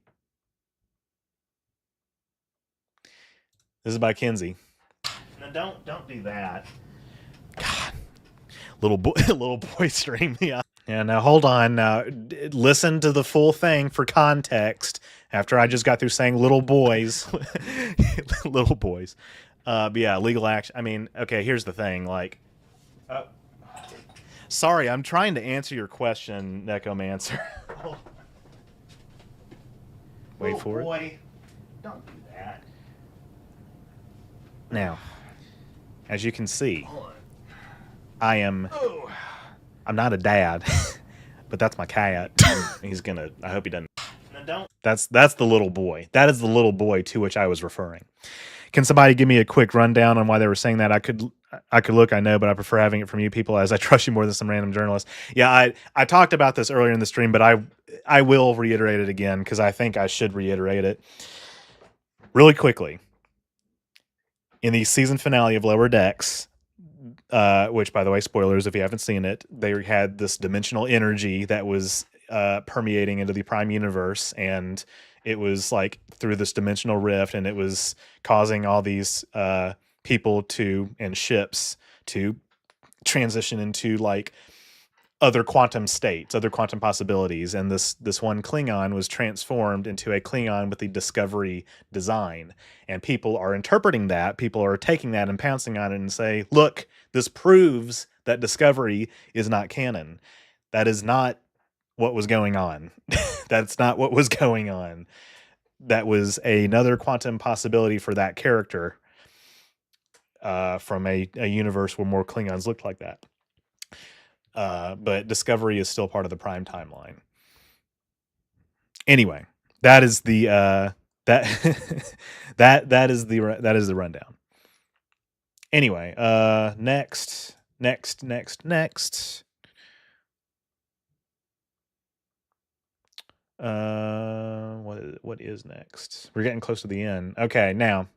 This is by Kinsey. Now don't do that. God, little boy stream. Yeah. Yeah. Now hold on. Now listen to the full thing for context. After I just got through saying little boys, little boys. But yeah, legal action. I mean, okay. Here's the thing. Like, sorry, I'm trying to answer your question, Necromancer. Wait for it. Don't do that. Now, as you can see, I'm not a dad, but that's my cat. He's gonna. I hope he doesn't. That's the little boy. That is the little boy to which I was referring. Can somebody give me a quick rundown on why they were saying that? I could look, I know, but I prefer having it from you people as I trust you more than some random journalist. Yeah, I talked about this earlier in the stream, but I will reiterate it again because I think I should reiterate it really quickly. In the season finale of Lower Decks, which, by the way, spoilers if you haven't seen it, they had this dimensional energy that was permeating into the Prime universe, and it was like through this dimensional rift, and it was causing all these people and ships to transition into like other quantum states, other quantum possibilities, and this one Klingon was transformed into a Klingon with the Discovery design, and people are interpreting that, people are taking that and pouncing on it and say, look, this proves that Discovery is not canon. That is not what was going on. That's not what was going on. That was another quantum possibility for that character from a universe where more Klingons looked like that. But Discovery is still part of the Prime timeline. Anyway, that is the that is the rundown. Anyway, next. What is next? We're getting close to the end. Okay, now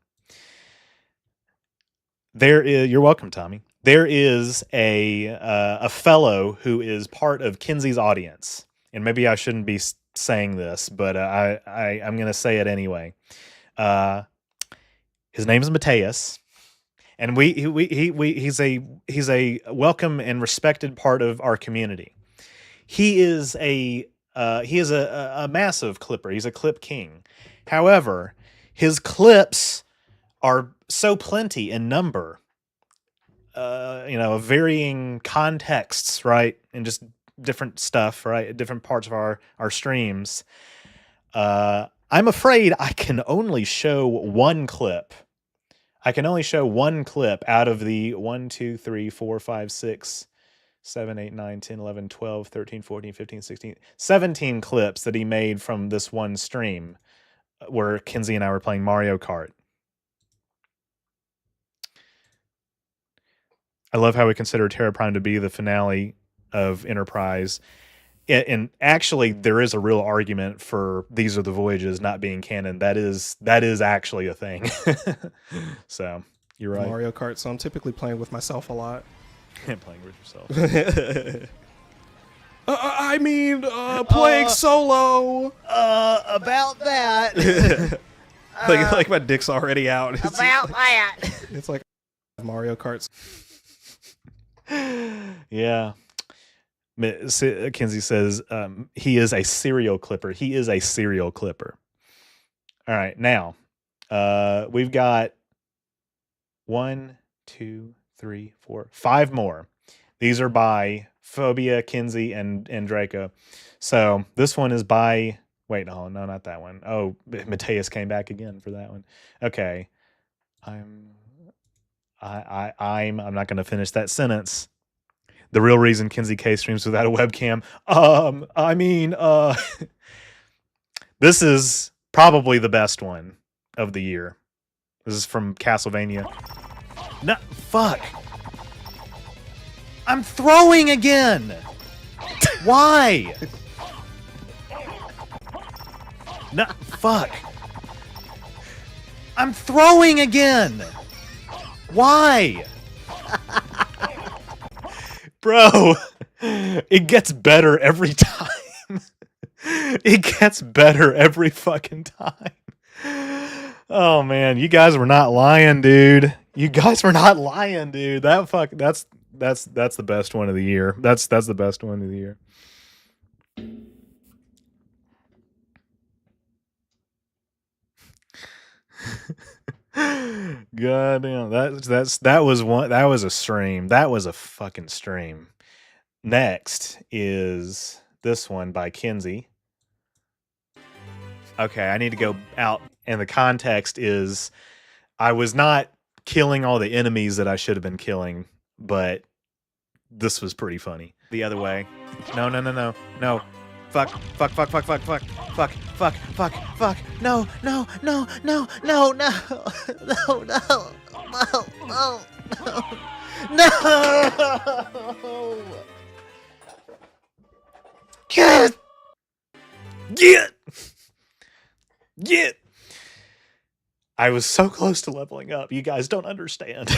you're welcome, Tommy. There is a fellow who is part of Kinsey's audience, and maybe I shouldn't be saying this, but I'm going to say it anyway. His name is Mateus, and he's a welcome and respected part of our community. He is a massive clipper. He's a clip king. However, his clips are so plenty in number, varying contexts, right? And just different stuff, right? Different parts of our streams. I'm afraid I can only show one clip. I can only show one clip out of the 1, 2, 3, 4, 5, 6, 7, 8, 9, 10, 11, 12, 13, 14, 15, 16, 17 clips that he made from this one stream where Kinsey and I were playing Mario Kart. I love how we consider Terra Prime to be the finale of Enterprise. And actually, there is a real argument for These Are the Voyages not being canon. That is actually a thing. So, you're right. Mario Kart, so I'm typically playing with myself a lot. Playing with yourself. Playing solo. About that. like my dick's already out. About that. It's like Mario Karts. Yeah. Kinsey says he is a serial clipper. He is a serial clipper. All right. Now, we've got 1, 2, 3, 4, 5 more. These are by Phobia, Kinsey, and Draco. So this one is by... Wait, no, not that one. Oh, Mateus came back again for that one. Okay. I'm not going to finish that sentence. The real reason Kinsey K streams without a webcam. This is probably the best one of the year. This is from Castlevania. No, fuck. I'm throwing again. Why? No, fuck. I'm throwing again. Why? Bro, it gets better every time. It gets better every fucking time. Oh man, you guys were not lying, dude. You guys were not lying, dude. That's the best one of the year. That's the best one of the year. God damn, that was a stream. That was a fucking stream. Next is this one by Kinsey. Okay, I need to go out, and the context is I was not killing all the enemies that I should have been killing, but this was pretty funny. The other way. No, no, no, no, no. Fuck, fuck, fuck, fuck, fuck, fuck, fuck, fuck, fuck, fuck. No, no, no, no, no, no, no, no, no, no, no. Get! Get! Get! I was so close to leveling up. You guys don't understand.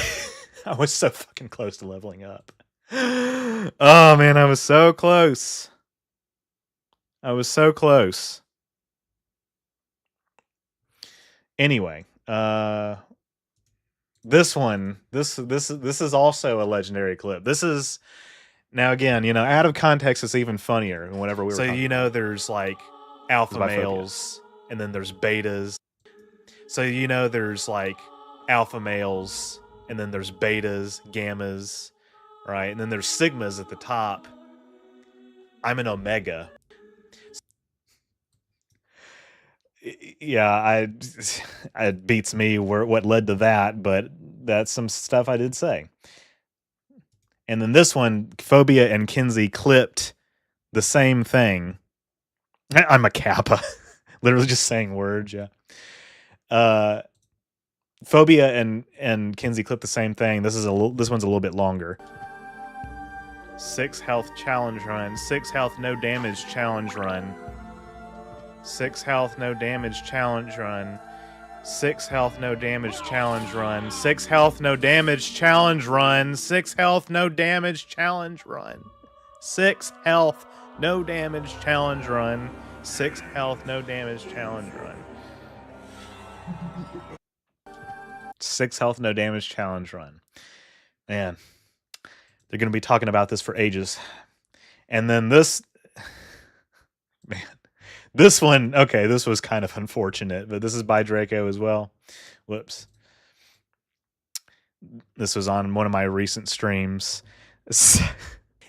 I was so fucking close to leveling up. Oh man, I was so close. I was so close. Anyway, this is also a legendary clip. This is now again, you know, out of context, it's even funnier. Whenever we were you know, there's like alpha males, and then there's betas. So you know, there's like alpha males, and then there's betas, gammas, right? And then there's sigmas at the top. I'm an omega. Yeah, it beats me what led to that, but that's some stuff I did say. And then this one, Phobia and Kinsey clipped the same thing. I'm a Kappa. Literally just saying words, yeah. Phobia and Kinsey clipped the same thing. This one's a little bit longer. 6 health challenge run. 6 health no damage challenge run. 6 health no damage challenge run. 6 health no damage challenge run. 6 health no damage challenge run. 6 health no damage challenge run. 6 health no damage challenge run. 6 health no damage challenge run. 6 health no damage challenge run. Man, they're going to be talking about this for ages. And then this, man, this one, okay, this was kind of unfortunate, but this is by Draco as well. Whoops. This was on one of my recent streams.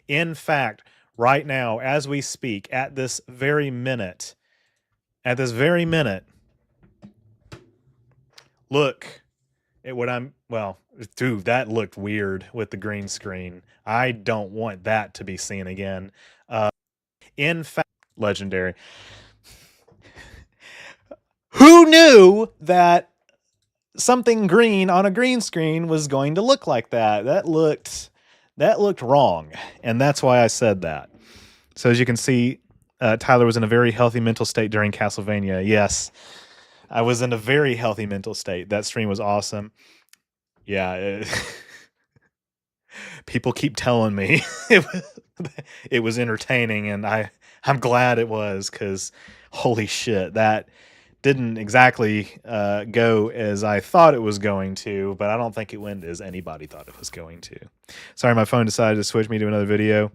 In fact, right now, as we speak, at this very minute, look at what dude, that looked weird with the green screen. I don't want that to be seen again. In fact, legendary. Who knew that something green on a green screen was going to look like that? That looked wrong, and that's why I said that. So as you can see, Tyler was in a very healthy mental state during Castlevania. Yes, I was in a very healthy mental state. That stream was awesome. Yeah, people keep telling me it was entertaining, and I'm glad it was, because holy shit, that didn't exactly go as I thought it was going to, but I don't think it went as anybody thought it was going to. Sorry, my phone decided to switch me to another video.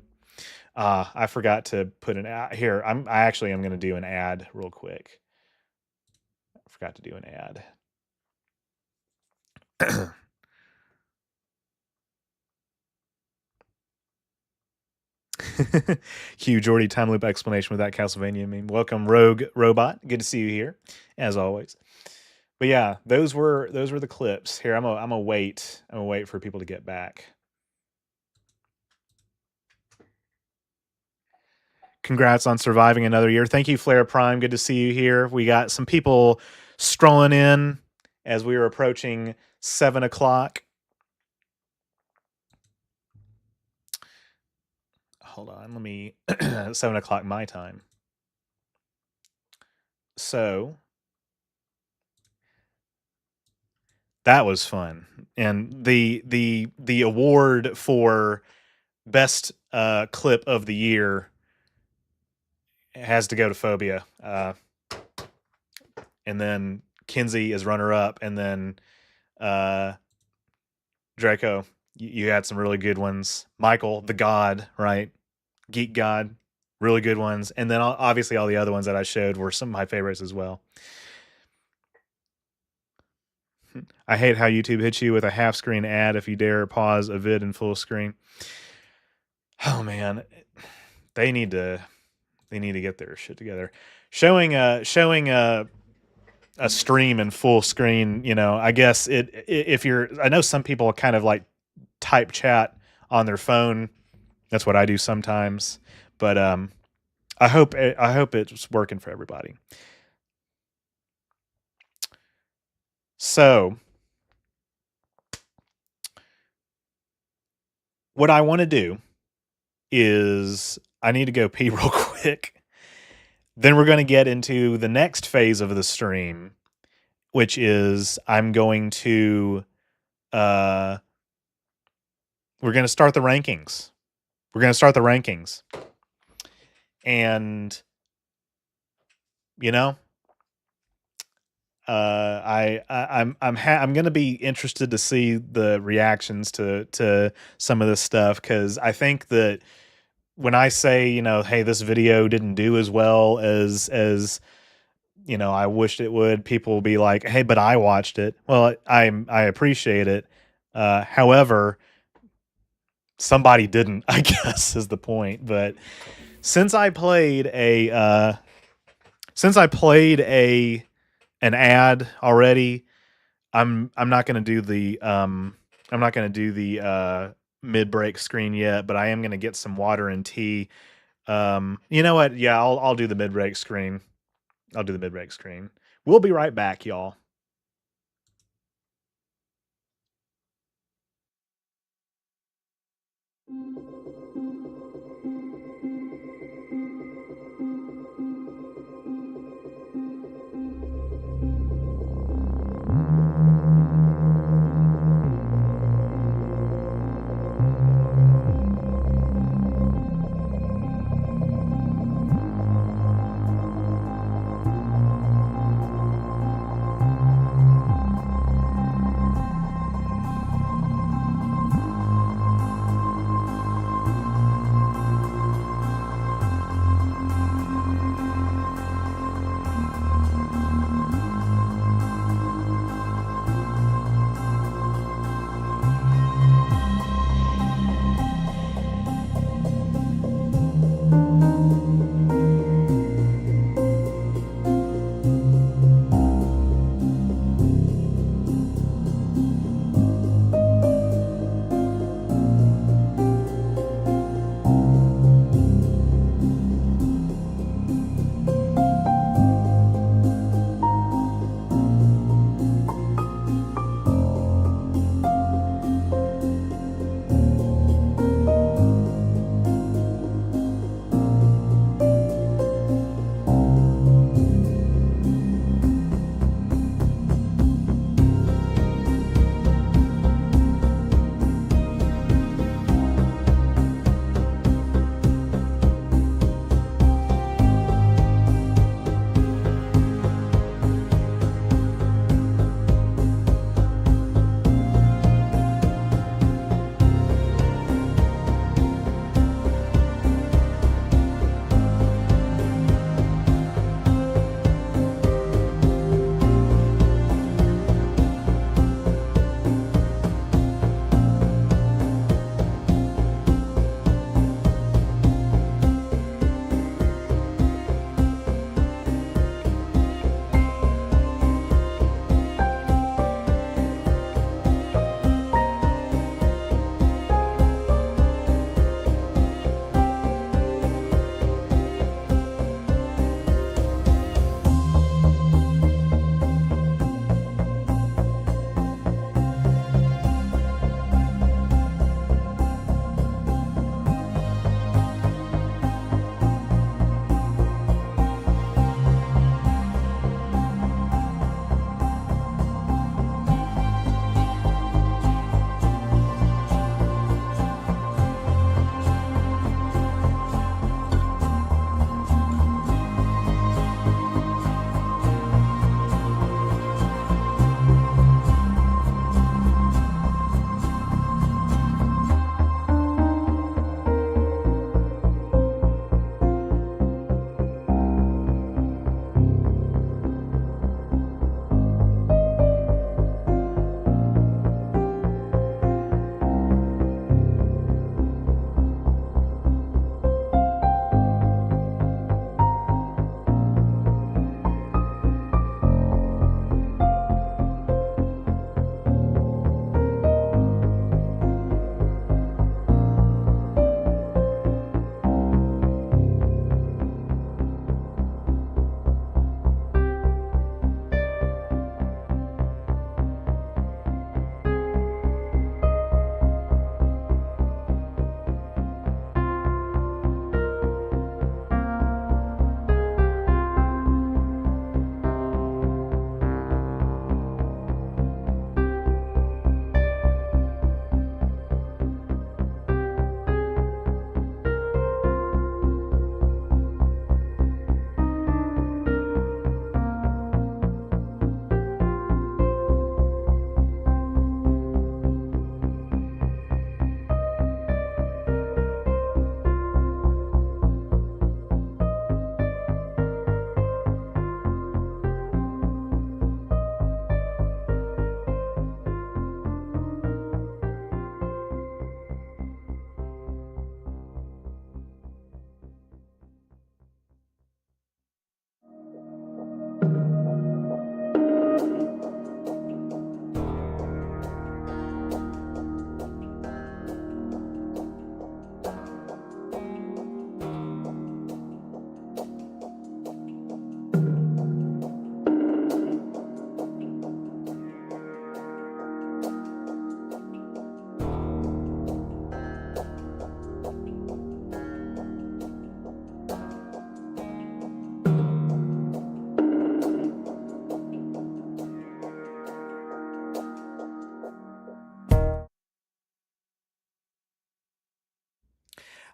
I forgot to put an ad here. I actually am going to do an ad real quick. I forgot to do an ad. Hugh Jordy time loop explanation with that Castlevania meme. Welcome, Rogue Robot. Good to see you here, as always. But yeah, those were the clips. Here, I'm gonna wait for people to get back. Congrats on surviving another year. Thank you, Flare Prime. Good to see you here. We got some people strolling in as we were approaching 7 o'clock. Hold on, let me 7 o'clock my time. So that was fun, and the award for best clip of the year has to go to Phobia, and then Kinsey is runner up, and then Draco, you had some really good ones. Michael, the God, right? Geek God, really good ones. And then obviously all the other ones that I showed were some of my favorites as well. I hate how YouTube hits you with a half screen ad if you dare pause a vid in full screen. Oh man, they need to get their shit together. Showing a stream in full screen, you know, I guess I know some people kind of like type chat on their phone That's what I do sometimes. But I hope it's working for everybody. So what I want to do is I need to go pee real quick. Then we're going to get into the next phase of the stream, which is I'm going to we're going to start the rankings. And you know, I'm going to be interested to see the reactions to some of this stuff, cuz I think that when I say, you know, hey, this video didn't do as well as you know, I wished it would, people will be like, hey, but I watched it. Well, I appreciate it. However, somebody didn't, I guess, is the point. But since I played an ad already, I'm not going to do the mid break screen yet, but I am going to get some water and tea. You know what? Yeah, I'll do the mid break screen. We'll be right back, y'all.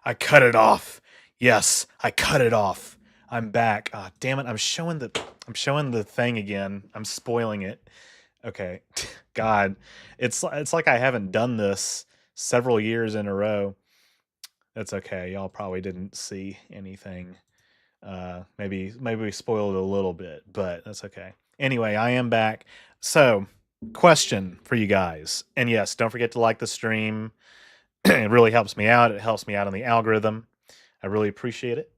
I cut it off. Yes, I cut it off. I'm back. Ah, damn it! I'm showing the thing again. I'm spoiling it. Okay, God, it's like I haven't done this several years in a row. That's okay. Y'all probably didn't see anything. Maybe we spoiled it a little bit, but that's okay. Anyway, I am back. So, question for you guys. And yes, don't forget to like the stream. It really helps me out. It helps me out on the algorithm. I really appreciate it.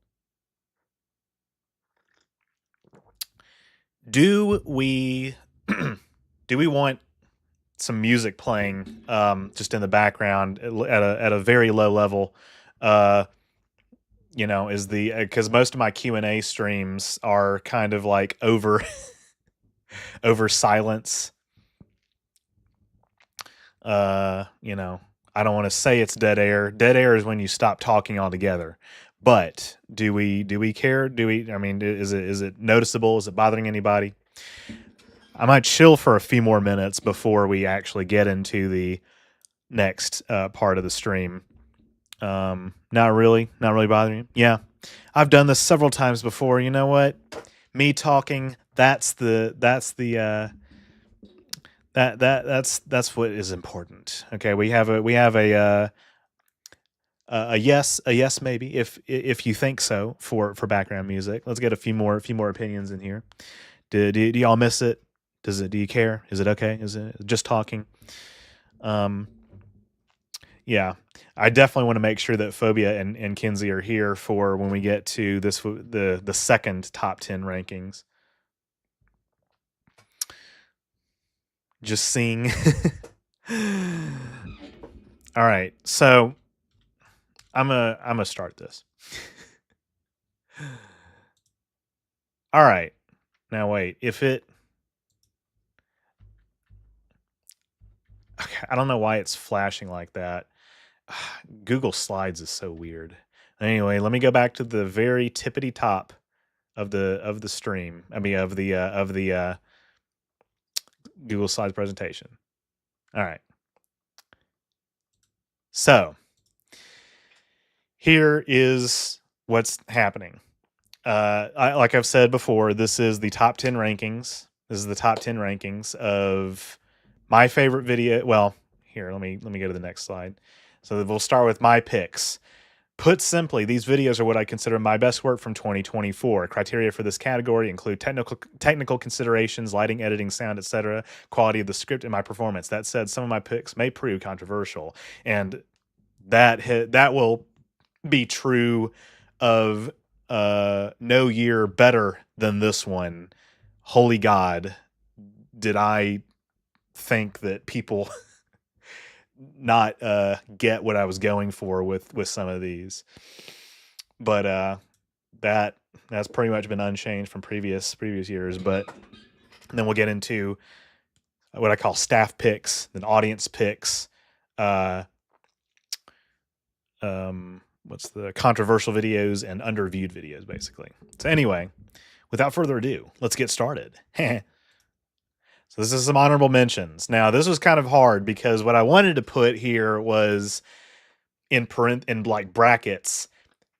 Do we do we want some music playing just in the background at a very low level? Is the because most of my Q&A streams are kind of like over over silence. I don't want to say it's dead air. Dead air is when you stop talking altogether. But do we care? Is it noticeable? Is it bothering anybody? I might chill for a few more minutes before we actually get into the next part of the stream. Not really bothering you. Yeah, I've done this several times before. You know what? Me talking. That's what is important. Okay, we have a yes maybe if you think so for background music. Let's get a few more opinions in here. Do y'all miss it? Do you care? Is it okay? Is it just talking? Yeah, I definitely want to make sure that Phobia and Kinsey are here for when we get to the second top 10 rankings. Just seeing. All right, so I'm gonna start this. All right, now wait. Okay, I don't know why it's flashing like that. Google Slides is so weird. Anyway, let me go back to the very tippity top of the stream. I mean of the Google Slides presentation. All right. So here is what's happening. Like I've said before, this is the top 10 rankings. This is the top 10 rankings of my favorite video. Well, here, let me go to the next slide. So we'll start with my picks. Put simply, these videos are what I consider my best work from 2024. Criteria for this category include technical considerations, lighting, editing, sound, etc., quality of the script, and my performance. That said, some of my picks may prove controversial, and that will be true of no year better than this one. Holy God, did I think that people not get what I was going for with some of these, but that's pretty much been unchanged from previous years. But then we'll get into what I call staff picks, then audience picks, what's the controversial videos and underviewed videos, basically. So anyway, without further ado, let's get started. So this is some honorable mentions. Now, this was kind of hard because what I wanted to put here was in like brackets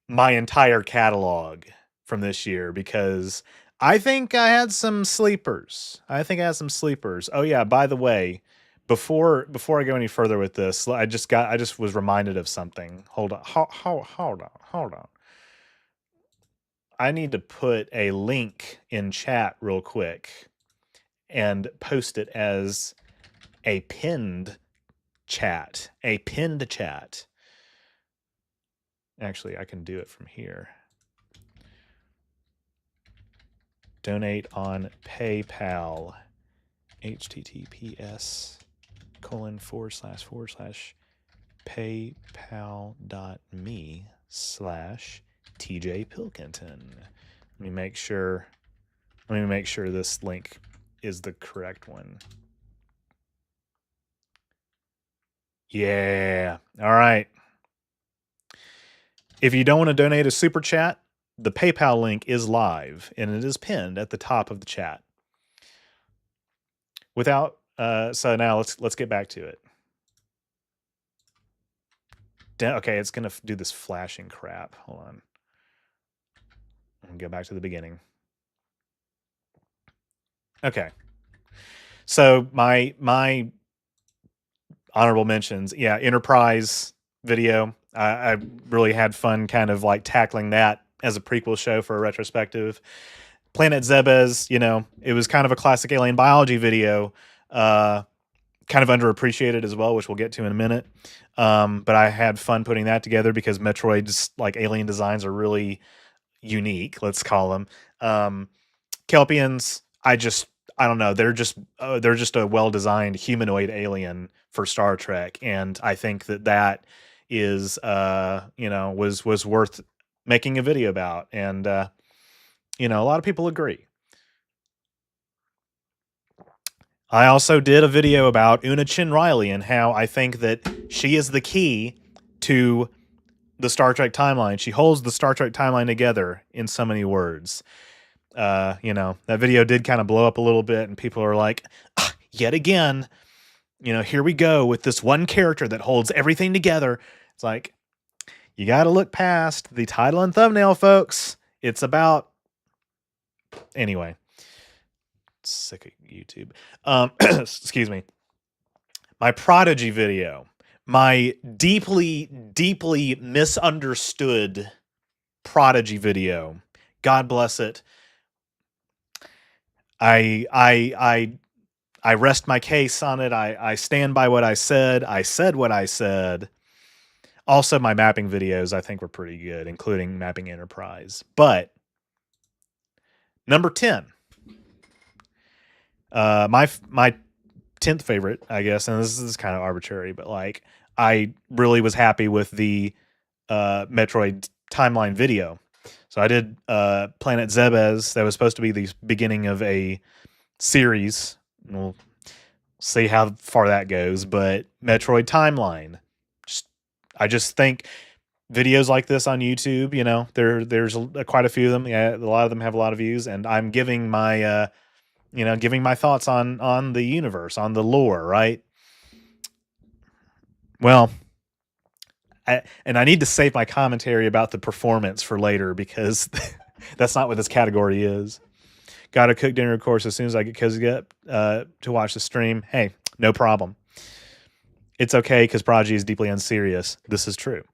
my entire catalog from this year, because I think I had some sleepers. Oh yeah, by the way, before I go any further with this, I just was reminded of something. Hold on. Hold on. I need to put a link in chat real quick and post it as a pinned chat. Actually, I can do it from here. Donate on PayPal. https://paypal.me/TJ Pilkington. Let me make sure this link is the correct one. Yeah. All right. If you don't want to donate a super chat, the PayPal link is live and it is pinned at the top of the chat. So now let's get back to it. Okay, it's gonna do this flashing crap. Hold on. I'm gonna go back to the beginning. Okay. So my honorable mentions, yeah, Enterprise video. I really had fun kind of like tackling that as a prequel show for a retrospective. Planet Zebes, you know, it was kind of a classic alien biology video, kind of underappreciated as well, which we'll get to in a minute. But I had fun putting that together because Metroid's like alien designs are really unique, let's call them. Kelpians, I don't know, they're just a well-designed humanoid alien for Star Trek, and I think that is you know, was worth making a video about, and you know, a lot of people agree. I also did a video about Una Chin Riley and how I think that she is the key to the Star Trek timeline. She holds the Star Trek timeline together in so many words. You know, that video did kind of blow up a little bit, and people are like, yet again, you know, here we go with this one character that holds everything together. It's like, you got to look past the title and thumbnail, folks. It's about, anyway, sick of YouTube. Excuse me. My Prodigy video, my deeply, deeply misunderstood Prodigy video. God bless it. I rest my case on it. I stand by what I said. I said what I said. Also, my mapping videos I think were pretty good, including Mapping Enterprise. But number 10, my 10th favorite, I guess, and this is kind of arbitrary, but like I really was happy with the Metroid timeline video. So I did Planet Zebes. That was supposed to be the beginning of a series. We'll see how far that goes. But Metroid timeline. I just think videos like this on YouTube, you know, there's quite a few of them. Yeah, a lot of them have a lot of views, and I'm giving my you know, giving my thoughts on the universe, on the lore, right? Well, I need to save my commentary about the performance for later because that's not what this category is. Got to cook dinner, of course, as soon as I get cozy up to watch the stream. Hey, no problem. It's okay because Prodigy is deeply unserious. This is true.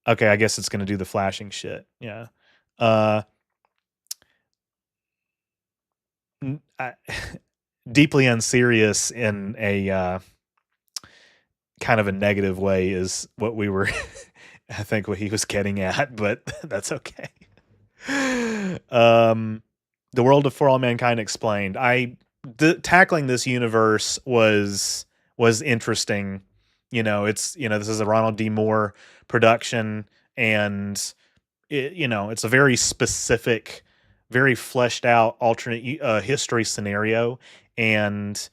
Okay, I guess it's going to do the flashing shit. Yeah. Deeply unserious in a kind of a negative way is what we were I think what he was getting at, but that's okay. The World of For All Mankind Explained. Tackling this universe was interesting. You know, it's, you know, this is a Ronald D. Moore production, and it, you know, it's a very specific, very fleshed out alternate history scenario, and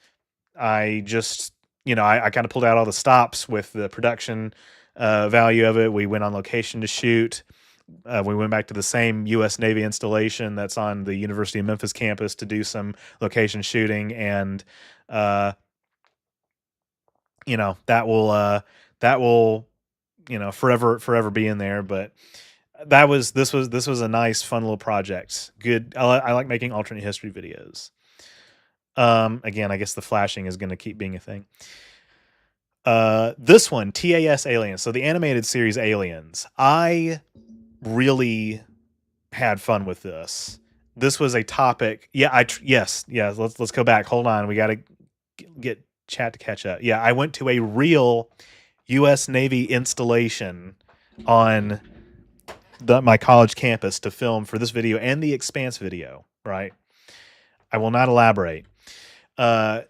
I just, you know, I kind of pulled out all the stops with the production value of it. We went on location to shoot. We went back to the same U.S. Navy installation that's on the University of Memphis campus to do some location shooting, and you know, that will you know, forever be in there. But this was a nice, fun little project. Good. I like making alternate history videos. Again, I guess the flashing is going to keep being a thing. This one, TAS Aliens. So the animated series Aliens. I really had fun with this. This was a topic. Yeah, yes. Let's go back. Hold on. We got to get chat to catch up. Yeah, I went to a real U.S. Navy installation on my college campus to film for this video and the Expanse video. Right. I will not elaborate. The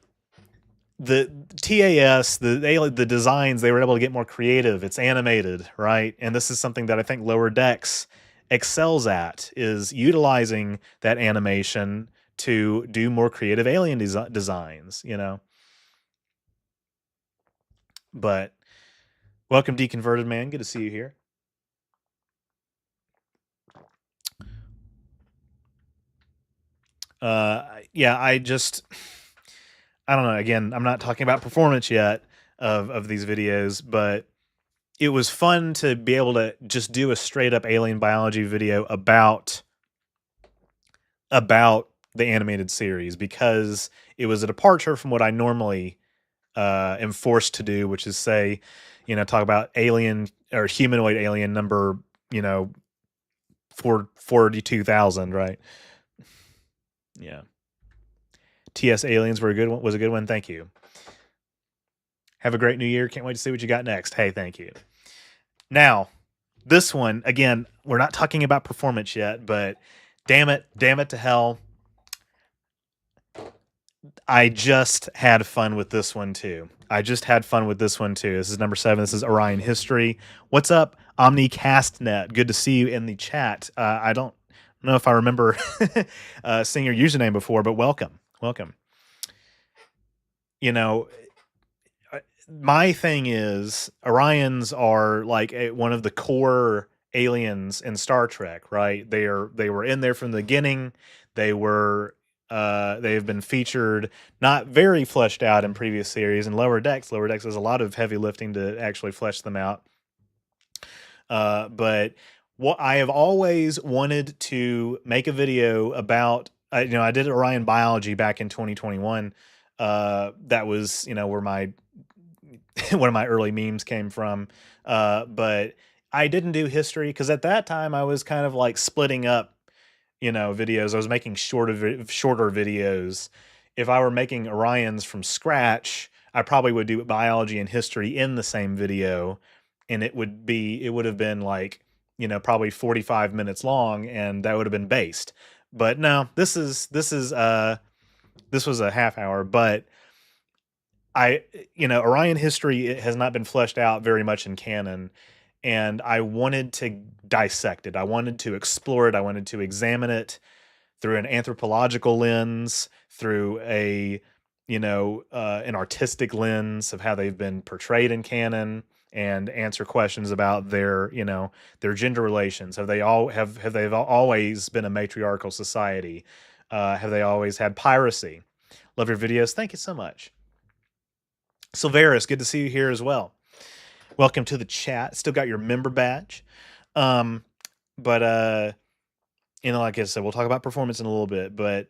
TAS, the designs, they were able to get more creative. It's animated, right? And this is something that I think Lower Decks excels at, is utilizing that animation to do more creative alien designs, you know? But welcome, Deconverted Man. Good to see you here. Yeah, I don't know. Again, I'm not talking about performance yet of these videos, but it was fun to be able to just do a straight up alien biology video about the animated series, because it was a departure from what I normally am forced to do, which is say, talk about alien or humanoid alien number, 42,000, right? Yeah. TS Aliens was a good one. Thank you. Have a great new year. Can't wait to see what you got next. Hey, thank you. Now, this one, again, we're not talking about performance yet, but damn it to hell. I just had fun with this one too. This is number 7. This is Orion History. What's up, OmniCastNet? Good to see you in the chat. I don't know if I remember seeing your username before, but welcome. My thing is, Orions are like one of the core aliens in Star Trek, right? They were in there from the beginning. They have been featured, not very fleshed out in previous series. And Lower Decks has a lot of heavy lifting to actually flesh them out. But what I have always wanted to make a video about, I did Orion Biology back in 2021. That was, where my one of my early memes came from. But I didn't do history because at that time I was kind of like splitting up, videos. I was making shorter videos. If I were making Orions from scratch, I probably would do biology and history in the same video, and it would have been like, probably 45 minutes long, and that would have been based. But no, this was a half hour, but Orion history, it has not been fleshed out very much in canon, and I wanted to dissect it. I wanted to explore it. I wanted to examine it through an anthropological lens, through an artistic lens of how they've been portrayed in canon, and answer questions about their gender relations. Have they always been a matriarchal society? Have they always had piracy? Love your videos. Thank you so much. Silveris, good to see you here as well. Welcome to the chat. Still got your member badge. But like I said, we'll talk about performance in a little bit, but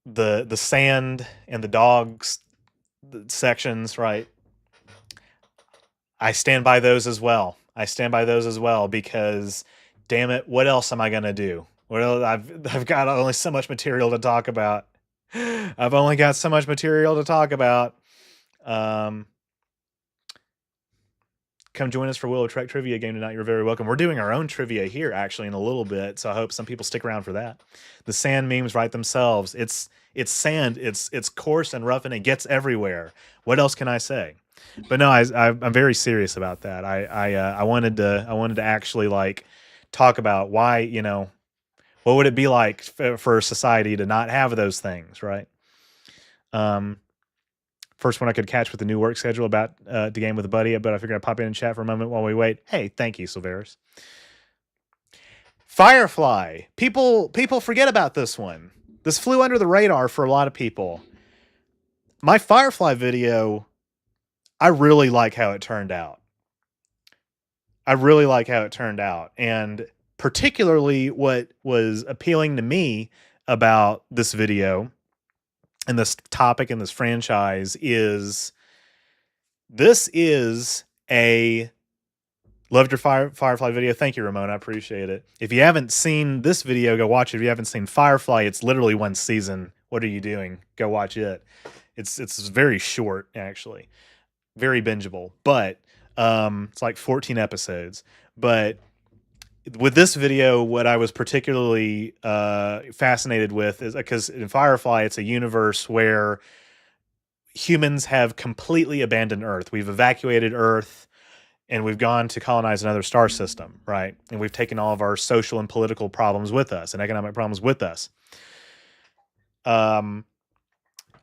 the sand and the dogs sections, right? I stand by those as well. Because damn it, what else am I going to do? Well, I've got only so much material to talk about. Come join us for Willow Trek trivia game tonight. You're very welcome. We're doing our own trivia here actually in a little bit, so I hope some people stick around for that. The sand memes write themselves. It's sand. It's coarse and rough, and it gets everywhere. What else can I say? But no, I'm very serious about that. I wanted to actually like talk about why, what would it be like for society to not have those things, right? First one I could catch with the new work schedule about the game with a buddy, but I figured I'd pop in and chat for a moment while we wait. Hey, thank you, Silveris. Firefly. People forget about this one. This flew under the radar for a lot of people. My Firefly video, I really like how it turned out. And particularly what was appealing to me about this video and this topic and this franchise is a loved your Firefly video. Thank you, Ramon. I appreciate it. If you haven't seen this video, go watch it. If you haven't seen Firefly, it's literally one season. What are you doing? Go watch it. It's very short, actually. Very bingeable, but it's like 14 episodes. But with this video, what I was particularly fascinated with is because in Firefly, it's a universe where humans have completely abandoned Earth. We've evacuated Earth, and we've gone to colonize another star system, right? And we've taken all of our social and political problems with us, and economic problems with us.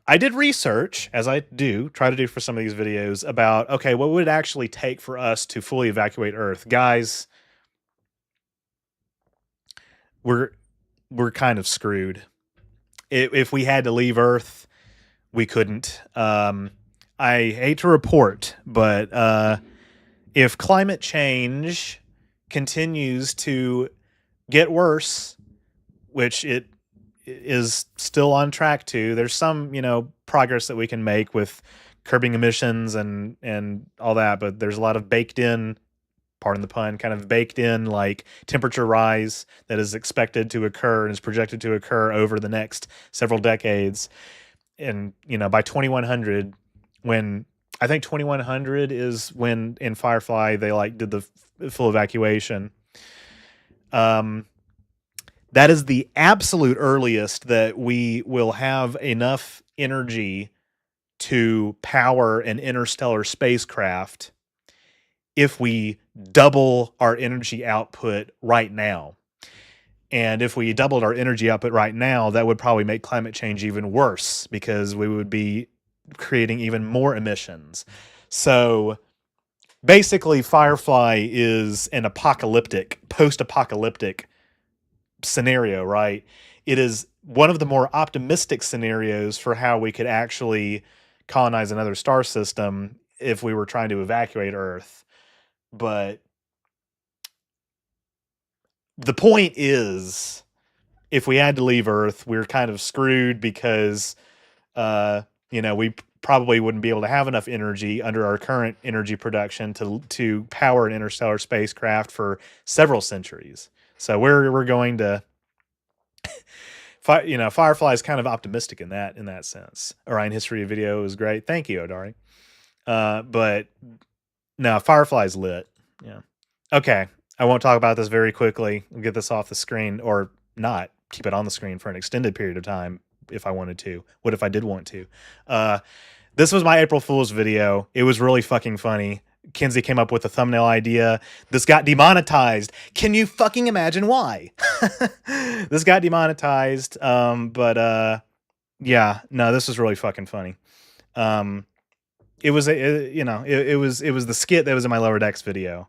I did research, as I try to do for some of these videos, about, okay, what would it actually take for us to fully evacuate Earth? Guys, we're kind of screwed. If we had to leave Earth, we couldn't. I hate to report, but if climate change continues to get worse, which it is still on track to, there's some, progress that we can make with curbing emissions and all that, but there's a lot of baked in, pardon the pun, kind of baked in like temperature rise that is expected to occur and is projected to occur over the next several decades. And by 2100, when I think 2100 is when in Firefly they like did the full evacuation. That is the absolute earliest that we will have enough energy to power an interstellar spacecraft if we double our energy output right now. And if we doubled our energy output right now, that would probably make climate change even worse because we would be creating even more emissions. So basically, Firefly is an post-apocalyptic scenario, right? It is one of the more optimistic scenarios for how we could actually colonize another star system if we were trying to evacuate Earth. But the point is, if we had to leave Earth, we're kind of screwed because, we probably wouldn't be able to have enough energy under our current energy production to power an interstellar spacecraft for several centuries. So we're going to, Firefly is kind of optimistic in that sense. Orion History of Video is great. Thank you, Odari. But no, Firefly's lit. Yeah. Okay. I won't talk about this very quickly. We'll get this off the screen, or not keep it on the screen for an extended period of time if I wanted to. What if I did want to? This was my April Fool's video. It was really fucking funny. Kinsey came up with a thumbnail idea. This got demonetized. Can you fucking imagine why? This got demonetized. Yeah, no, this was really fucking funny. It was it was the skit that was in my Lower Decks video.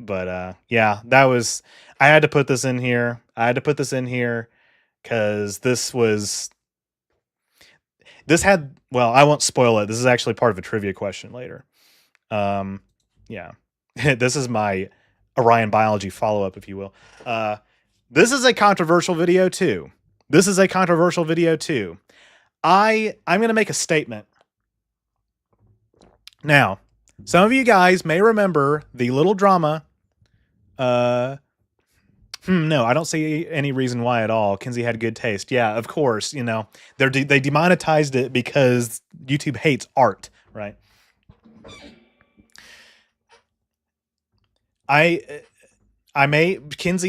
But yeah, I had to put this in here. Because I won't spoil it. This is actually part of a trivia question later. Yeah. This is my Orion biology follow-up, if you will. This is a controversial video too. I'm going to make a statement. Now, some of you guys may remember the little drama. No, I don't see any reason why at all. Kinsey had good taste. Yeah, of course. They demonetized it because YouTube hates art, right? Kinsey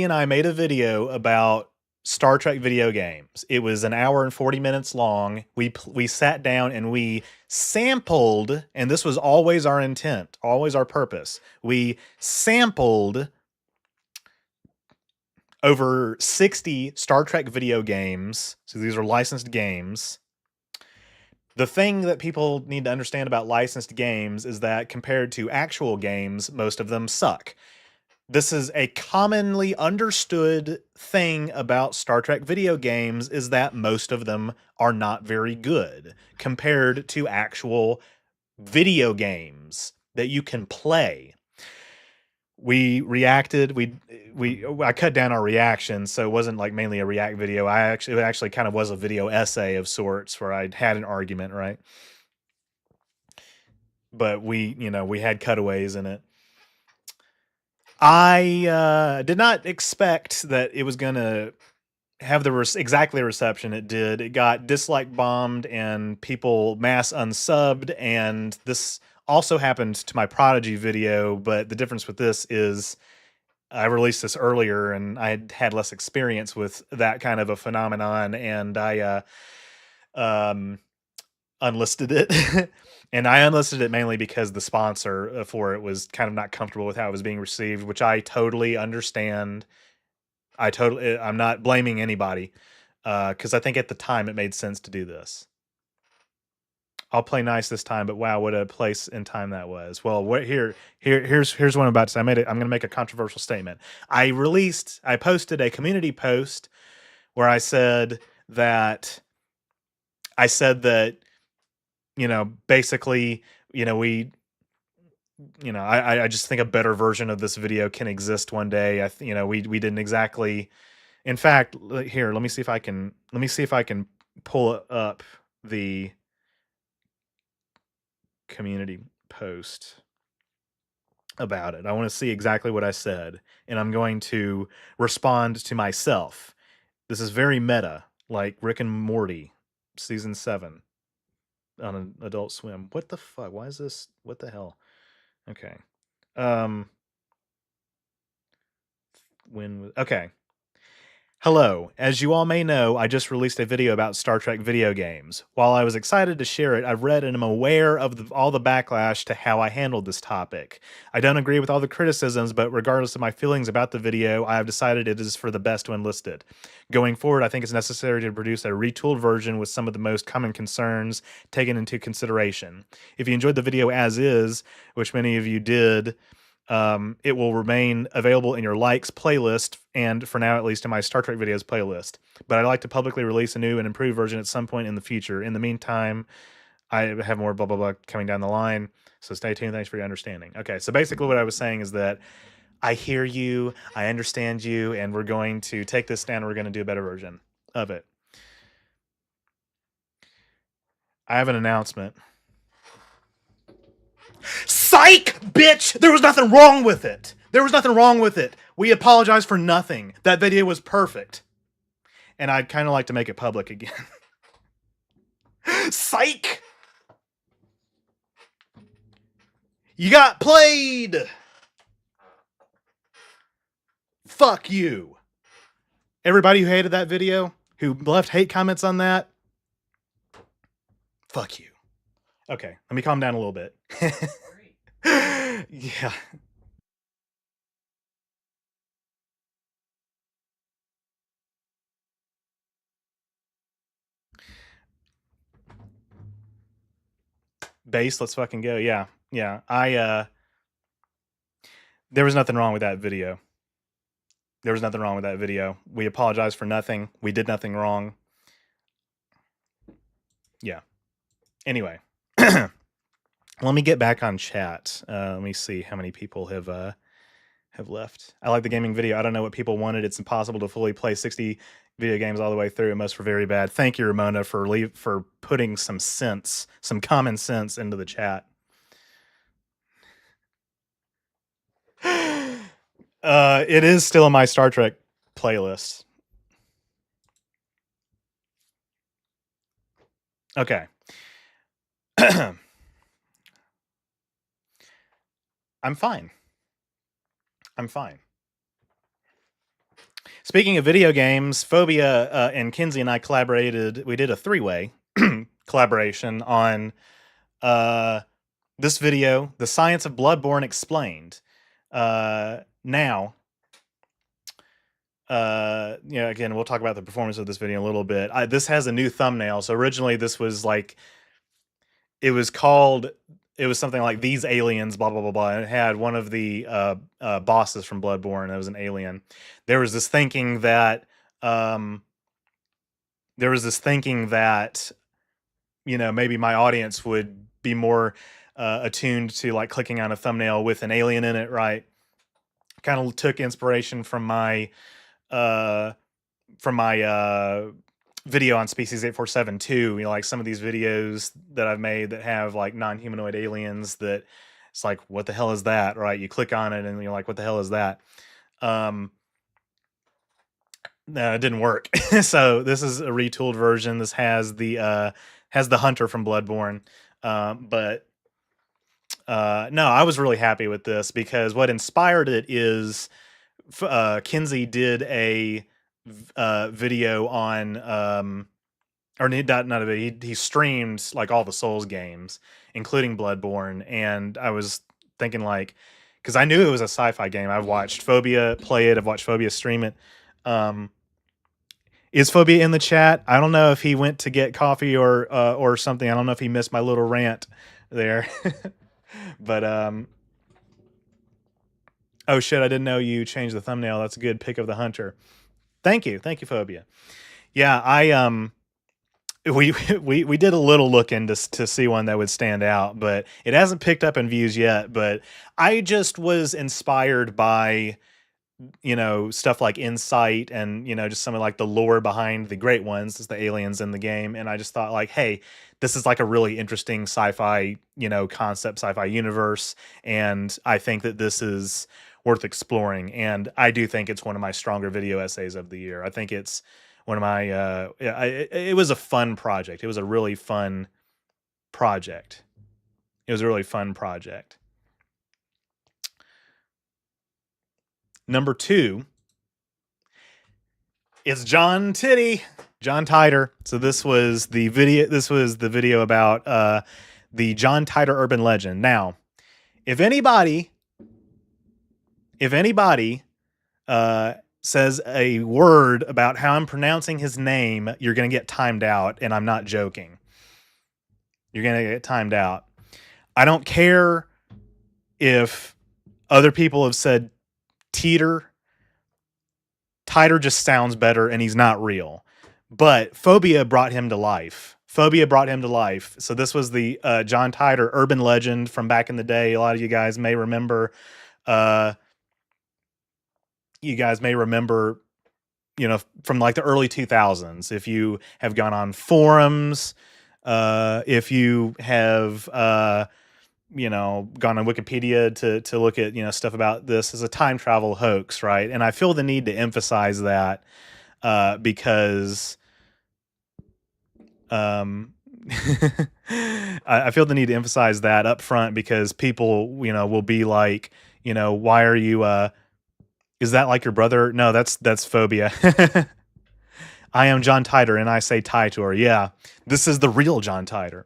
and I made a video about Star Trek video games. It was an hour and 40 minutes long. We sat down and we sampled, and this was always our intent, always our purpose. We sampled over 60 Star Trek video games. So these are licensed games. The thing that people need to understand about licensed games is that compared to actual games, most of them suck. This is a commonly understood thing about Star Trek video games, is that most of them are not very good compared to actual video games that you can play. We reacted. I cut down our reactions, so it wasn't like mainly a react video. It actually kind of was a video essay of sorts where I had an argument, right? But we had cutaways in it. I did not expect that it was going to have exactly the reception it did. It got dislike bombed and people mass unsubbed, and this also happened to my Prodigy video, but the difference with this is I released this earlier and I had less experience with that kind of a phenomenon, and I unlisted it. And I unlisted it mainly because the sponsor for it was kind of not comfortable with how it was being received, which I totally understand. I'm not blaming anybody, because I think at the time it made sense to do this. I'll play nice this time, but wow, what a place and time that was. Well, here's what I'm about to say. I'm going to make a controversial statement. I posted a community post where I said that basically, I just think a better version of this video can exist one day. We didn't exactly. In fact, here, let me see if I can pull up the community post about it. I want to see exactly what I said, and I'm going to respond to myself. This is very meta, like Rick and Morty, season 7 on an Adult Swim. What the fuck? Why is this? What the hell? Okay. Okay. Hello. As you all may know, I just released a video about Star Trek video games. While I was excited to share it, I've read and am aware of all the backlash to how I handled this topic. I don't agree with all the criticisms, but regardless of my feelings about the video, I have decided it is for the best when listed. Going forward, I think it's necessary to produce a retooled version with some of the most common concerns taken into consideration. If you enjoyed the video as is, which many of you did, it will remain available in your likes playlist, and for now at least in my Star Trek videos playlist. But I'd like to publicly release a new and improved version at some point in the future. In the meantime, I have more blah blah blah coming down the line, so stay tuned. Thanks for your understanding. Okay, so basically what I was saying is that I hear you, I understand you, and we're going to take this down and we're going to do a better version of it. I have an announcement. Psych, bitch! There was nothing wrong with it. There was nothing wrong with it. We apologize for nothing. That video was perfect. And I'd kind of like to make it public again. Psych! You got played! Fuck you. Everybody who hated that video, who left hate comments on that, fuck you. Okay, let me calm down a little bit. Yeah. Base, let's fucking go. Yeah. There was nothing wrong with that video. There was nothing wrong with that video. We apologize for nothing. We did nothing wrong. Yeah. Anyway. Let me get back on chat. Let me see how many people have left. I like the gaming video. I don't know what people wanted. It's impossible to fully play 60 video games all the way through. Most were very bad. Thank you, Ramona, for putting some common sense into the chat. It is still in my Star Trek playlist. Okay. I'm fine. Speaking of video games, Phobia and Kinsey and I collaborated. We did a 3-way collaboration on this video, The Science of Bloodborne Explained. Now, again, we'll talk about the performance of this video in a little bit. This has a new thumbnail. So originally this was like, it was something like These Aliens, blah, blah, blah, blah. And it had one of the bosses from Bloodborne. That was an alien. There was this thinking that, maybe my audience would be more attuned to like clicking on a thumbnail with an alien in it, right? Kind of took inspiration from my video on Species 847 like some of these videos that I've made that have like non-humanoid aliens that it's like, what the hell is that? Right? You click on it and you're like, what the hell is that? No, it didn't work. So this is a retooled version. This has the hunter from Bloodborne. No, I was really happy with this because what inspired it is Kinsey did a video on or not a video, he streamed like all the Souls games, including Bloodborne, and I was thinking like, because I knew it was a sci-fi game. I've watched Phobia play it. I've watched Phobia stream it. Is Phobia in the chat? I don't know if he went to get coffee or something. I don't know if he missed my little rant there. But oh shit, I didn't know you changed the thumbnail. That's a good pick of the hunter. Thank you, Phobia. Yeah, we did a little look into to see one that would stand out, but it hasn't picked up in views yet. But I just was inspired by, stuff like Insight and, just some of like the lore behind the great ones, the aliens in the game. And I just thought like, hey, this is like a really interesting sci-fi, concept, sci-fi universe. And I think that this is worth exploring. And I do think it's one of my stronger video essays of the year. I think it's one of my, it was a fun project. It was a really fun project. Number 2 is John Titor. So this was the video about the John Titor urban legend. Now, if anybody says a word about how I'm pronouncing his name, you're going to get timed out, and I'm not joking. You're going to get timed out. I don't care if other people have said Titor just sounds better, and he's not real. But Phobia brought him to life. So this was the John Titor urban legend from back in the day. A lot of you guys may remember. From like the early 2000s. If you have gone on forums, if you have gone on Wikipedia to look at stuff about this as a time travel hoax, right? And I feel the need to emphasize that because I feel the need to emphasize that up front because people will be like, why are you is that like your brother? No, that's Phobia. I am John Titor and I say Titor. Yeah, this is the real John Titor.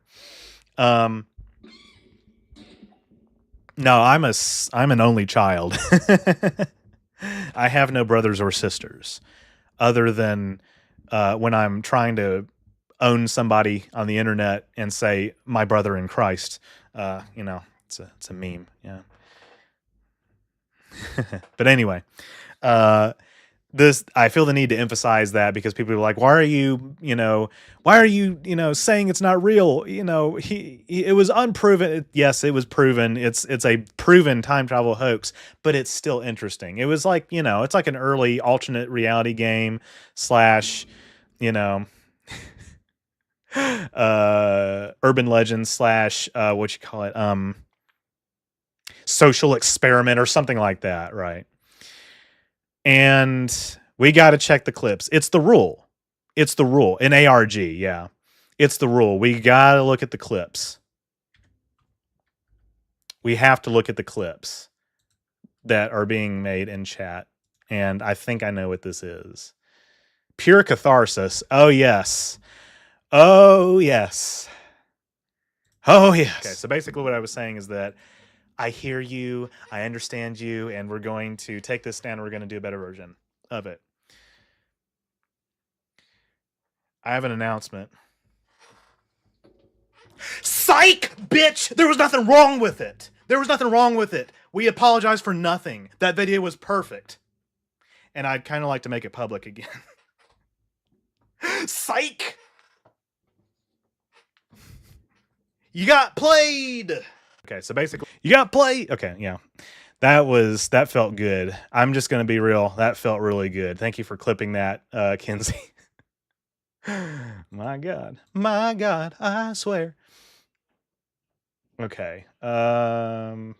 No, I'm an only child. I have no brothers or sisters other than when I'm trying to own somebody on the internet and say my brother in Christ. It's a meme. Yeah. But anyway, I feel the need to emphasize that because people are like, why are you saying it's not real? It was unproven. Yes, it was proven. It's a proven time travel hoax, but it's still interesting. It was like, it's like an early alternate reality game / urban legend / what you call it? Social experiment or something like that, right? And we got to check the clips. It's the rule in ARG. Yeah, it's the rule. We got to look at the clips. We have to look at the clips that are being made in chat. And I think I know what this is. Pure catharsis. Oh yes. Okay, so basically what I was saying is that I hear you, I understand you, and we're going to take this down and we're going to do a better version of it. I have an announcement. Psych, bitch! There was nothing wrong with it. We apologize for nothing. That video was perfect. And I'd kind of like to make it public again. Psych! You got played! Okay, so basically, you got played. Okay, yeah. That felt good. I'm just going to be real. That felt really good. Thank you for clipping that, Kinsey. My God, I swear. Okay. Slideshow.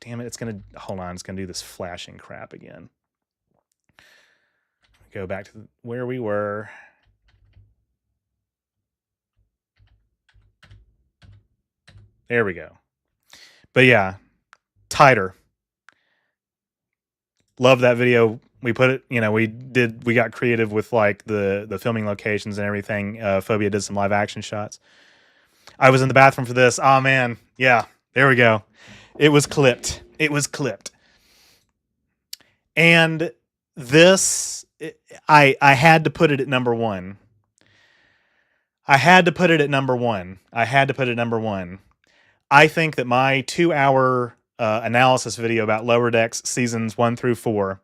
Damn it. It's going to do this flashing crap again. Go back to where we were. There we go. But yeah, Titor. Love that video. We put it, we got creative with like the filming locations and everything. Phobia did some live action shots. I was in the bathroom for this. Oh man. Yeah, there we go. It was clipped. And this, I had to put it at number one. I think that my 2-hour analysis video about Lower Decks seasons 1 through 4,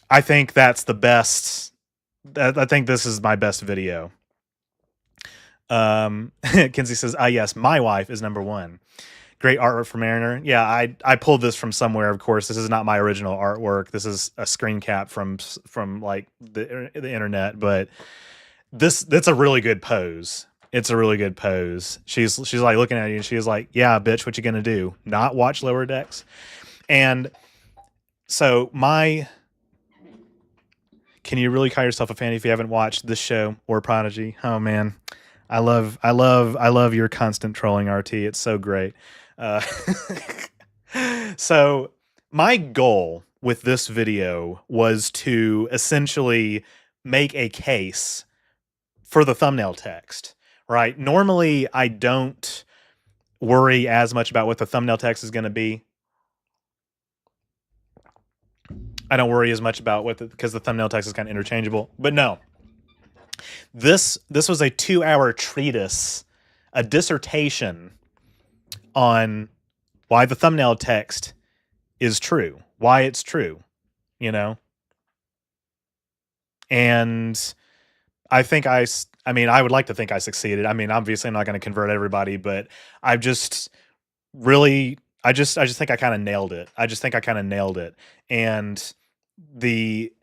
I think that's the best I think this is my best video. Kinsey says, "Ah, yes, my wife is number one. Great artwork for Mariner." Yeah, I pulled this from somewhere. Of course, this is not my original artwork. This is a screen cap from like the internet. But that's a really good pose. It's a really good pose. She's like looking at you, and she's like, "Yeah, bitch, what you gonna do? Not watch Lower Decks?" And so can you really call yourself a fan if you haven't watched this show or Prodigy? Oh man, I love your constant trolling, RT. It's so great. Uh, so my goal with this video was to essentially make a case for the thumbnail text, right? Normally, I don't worry as much about what the thumbnail text is going to be. I don't worry as much about because the thumbnail text is kind of interchangeable. But no, this was a 2-hour treatise, a dissertation on why the thumbnail text is true, why it's true, you know. And I think I mean, I would like to think I succeeded. I mean, obviously, I'm not going to convert everybody, but I've just really, I just think I kind of nailed it. I just think I kind of nailed it, and the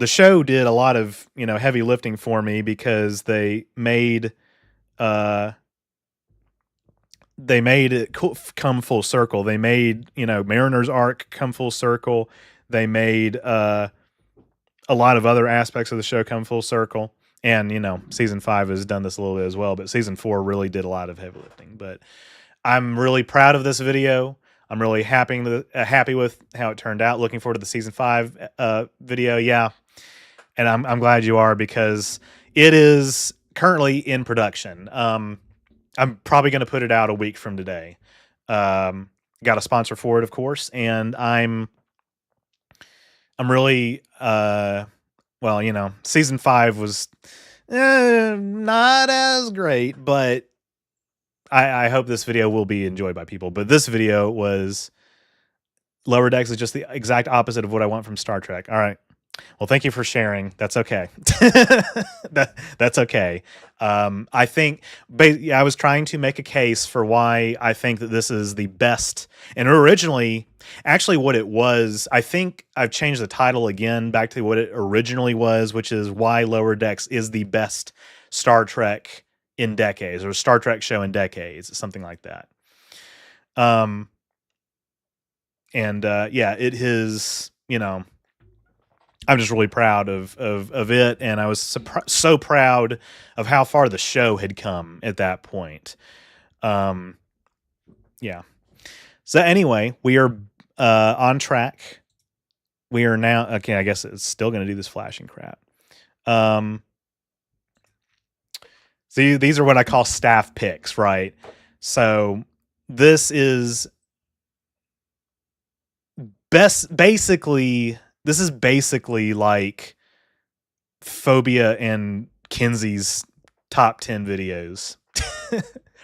show did a lot of, you know, heavy lifting for me because they made it come full circle. They made, you know, Mariner's arc come full circle. They made a lot of other aspects of the show come full circle. And, you know, season 5 has done this a little bit as well, but season 4 really did a lot of heavy lifting. But I'm really proud of this video. I'm really happy with how it turned out. Looking forward to the season 5 video. Yeah. And I'm glad you are, because it is currently in production. I'm probably going to put it out a week from today. Got a sponsor for it, of course. And I'm really, well, you know, season 5 was not as great, but I hope this video will be enjoyed by people. But this video was, Lower Decks is just the exact opposite of what I want from Star Trek. All right. Well, thank you for sharing. That's okay. That's okay. I think I was trying to make a case for why I think that this is the best. And originally, actually what it was, I think I've changed the title again back to what it originally was, which is why Lower Decks is the best Star Trek in decades, or Star Trek show in decades, something like that. Yeah, it is, you know, I'm just really proud of it, and I was so proud of how far the show had come at that point. Yeah. So anyway, we are on track. We are now, okay, I guess it's still going to do this flashing crap. See, these are what I call staff picks, right? So this is basically like Phobia and Kinsey's top 10 videos.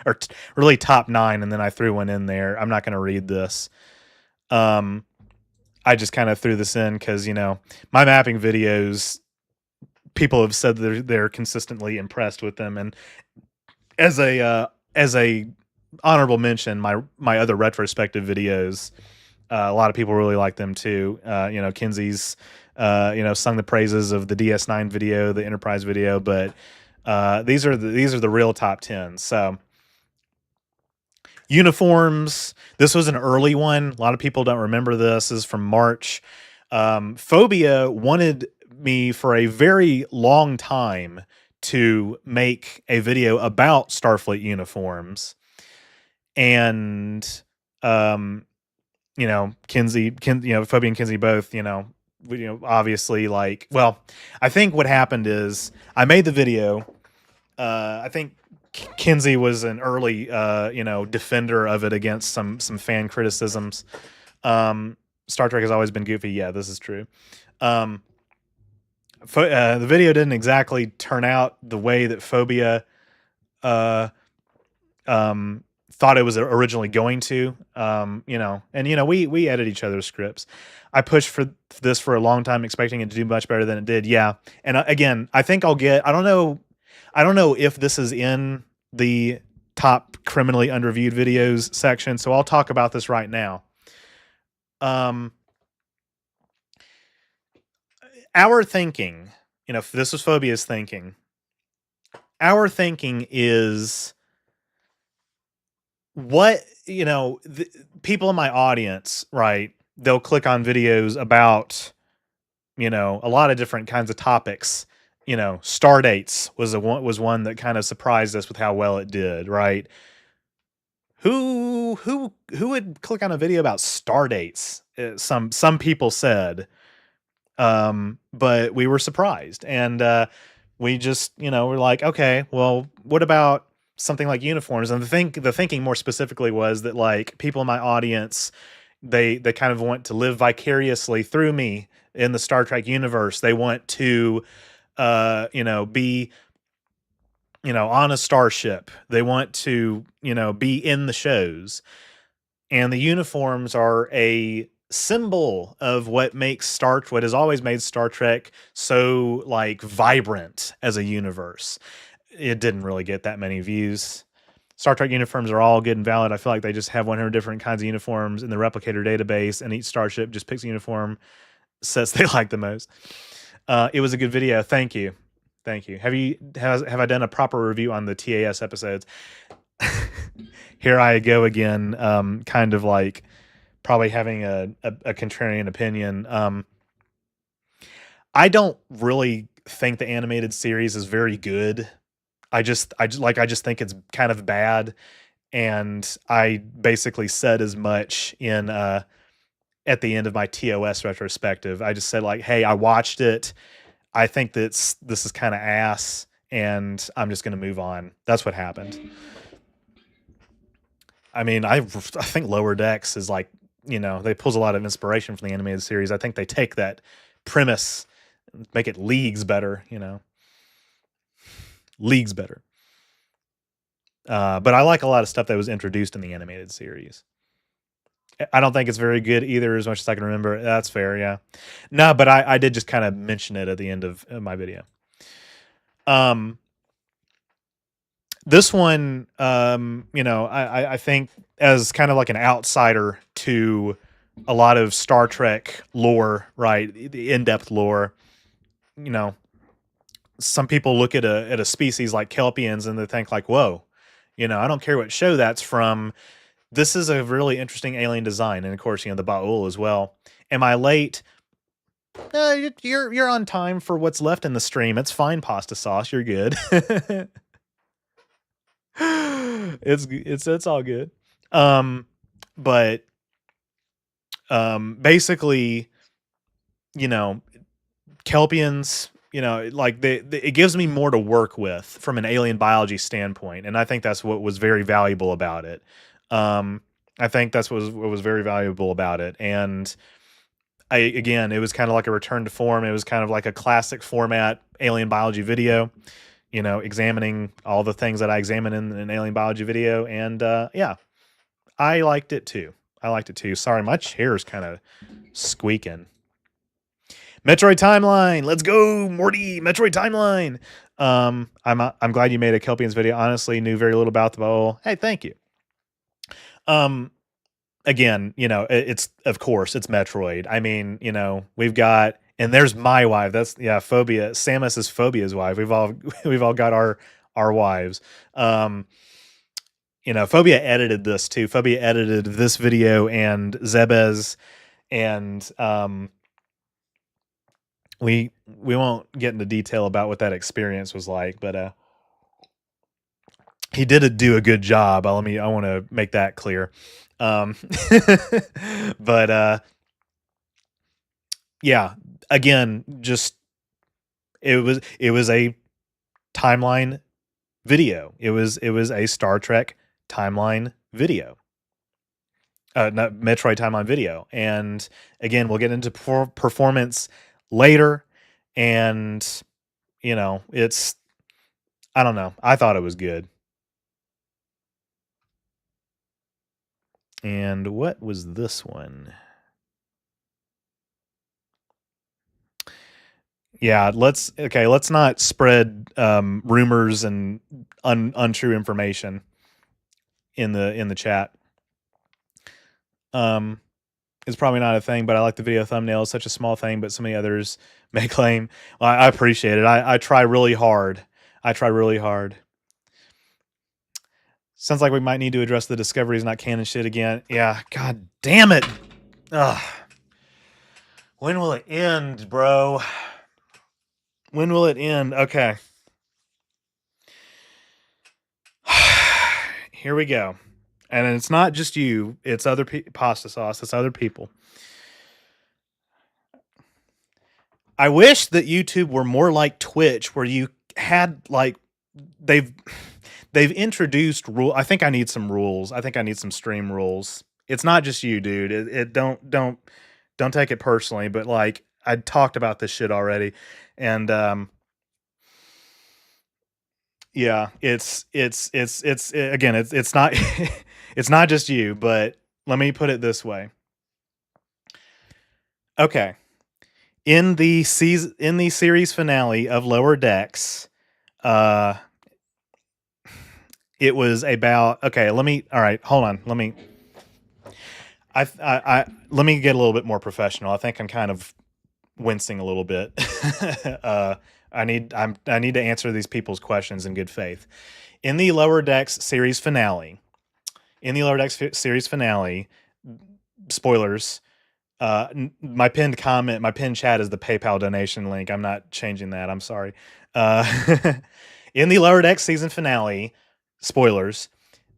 Or really top 9, and then I threw one in there. I'm not going to read this. I just kind of threw this in because, you know, my mapping videos, people have said they're consistently impressed with them, and as a honorable mention, my other retrospective videos, a lot of people really like them too. You know, Kinsey's you know, sung the praises of the DS9 video, the Enterprise video, but these are the real top 10. So uniforms, this was an early one. A lot of people don't remember this. This is from March. Phobia wanted me for a very long time to make a video about Starfleet uniforms, and you know, Phobia and Kinsey both, you know, obviously, like, well, I think what happened is I made the video. I think Kinsey was an early, you know, defender of it against some fan criticisms. Star Trek has always been goofy. Yeah, this is true. The video didn't exactly turn out the way that Phobia thought it was originally going to. We edit each other's scripts. I pushed for this for a long time, expecting it to do much better than it did. Yeah, and again, I think I'll get. I don't know if this is in the top criminally underviewed videos section, so I'll talk about this right now. Our thinking, this was Phobia's thinking. Our thinking is what, people in my audience, right? They'll click on videos about, a lot of different kinds of topics. Star dates was one that kind of surprised us with how well it did, right? Who would click on a video about star dates? Some people said, but we were surprised, and we just, we're like, okay, well, what about something like uniforms? And the thinking more specifically was that, like, people in my audience, they kind of want to live vicariously through me in the Star Trek universe. They want to, be, on a starship. They want to, be in the shows. And the uniforms are a symbol of what has always made Star Trek so, like, vibrant as a universe. It didn't really get that many views. Star Trek uniforms are all good and valid. I feel like they just have 100 different kinds of uniforms in the replicator database, and each starship just picks a uniform sets they like the most. It was a good video. Thank you. Have I done a proper review on the TAS episodes? Here I go again, kind of like probably having a contrarian opinion. I don't really think the animated series is very good. I just think it's kind of bad, and I basically said as much in at the end of my TOS retrospective. I just said, like, hey, I watched it. I think this is kind of ass, and I'm just going to move on. That's what happened. I mean, I think Lower Decks is like, they pulls a lot of inspiration from the animated series. I think they take that premise, make it leagues better, leagues better. But I like a lot of stuff that was introduced in the animated series. I don't think it's very good either, as much as I can remember. That's fair, yeah. No, but I did just kind of mention it at the end of my video. This one, I think as kind of like an outsider to a lot of Star Trek lore, right? The in-depth lore, some people look at a species like Kelpians and they think like, whoa, I don't care what show that's from. This is a really interesting alien design, and of course, the Ba'ul as well. Am I late? You're on time for what's left in the stream. It's fine, pasta sauce. You're good. It's all good. But basically, Kelpians, like it gives me more to work with from an alien biology standpoint, and I think that's what was very valuable about it. I think that's what was very valuable about it, and it was kind of like a return to form. It was kind of like a classic format alien biology video, examining all the things that I examine in an alien biology video, and yeah, I liked it too. Sorry, my chair's kind of squeaking. Metroid Timeline, let's go, Morty. Metroid Timeline. I'm glad you made a Kelpians video. Honestly, knew very little about the bowl. Hey, thank you. Again, it's, of course, it's Metroid. I mean, we've got, and there's my wife. That's, yeah, Phobia. Samus is Phobia's wife. We've all got our wives. Phobia edited this too. Phobia edited this video and Zebez, and we won't get into detail about what that experience was like, but he did do a good job. I want to make that clear. But yeah, again, just it was a timeline video. It was a Star Trek timeline video. Not Metroid timeline video. And again, we'll get into performance later, and it's, I don't know. I thought it was good. And what was this one? Yeah, let's not spread rumors and untrue information in the chat. It's probably not a thing, but I like the video thumbnail. It's such a small thing, but so many others may claim. Well, I appreciate it. I try really hard. Sounds like we might need to address the discoveries not canon shit again. Yeah, god damn it. Ugh. When will it end, bro? When will it end? Okay. Here we go. And it's not just you. It's other pasta sauce. It's other people. I wish that YouTube were more like Twitch, where you had like they've introduced rule. I think I need some rules. I think I need some stream rules. It's not just you, dude. It don't take it personally, but like I talked about this shit already, and yeah, it's again, it's not it's not just you, but let me put it this way. Okay. In the series finale of Lower Decks, it was about let me get a little bit more professional. I think I'm kind of wincing a little bit. I need to answer these people's questions in good faith. In the Lower Decks series finale, spoilers. My pinned chat is the PayPal donation link. I'm not changing that. I'm sorry. In the Lower Decks season finale, spoilers,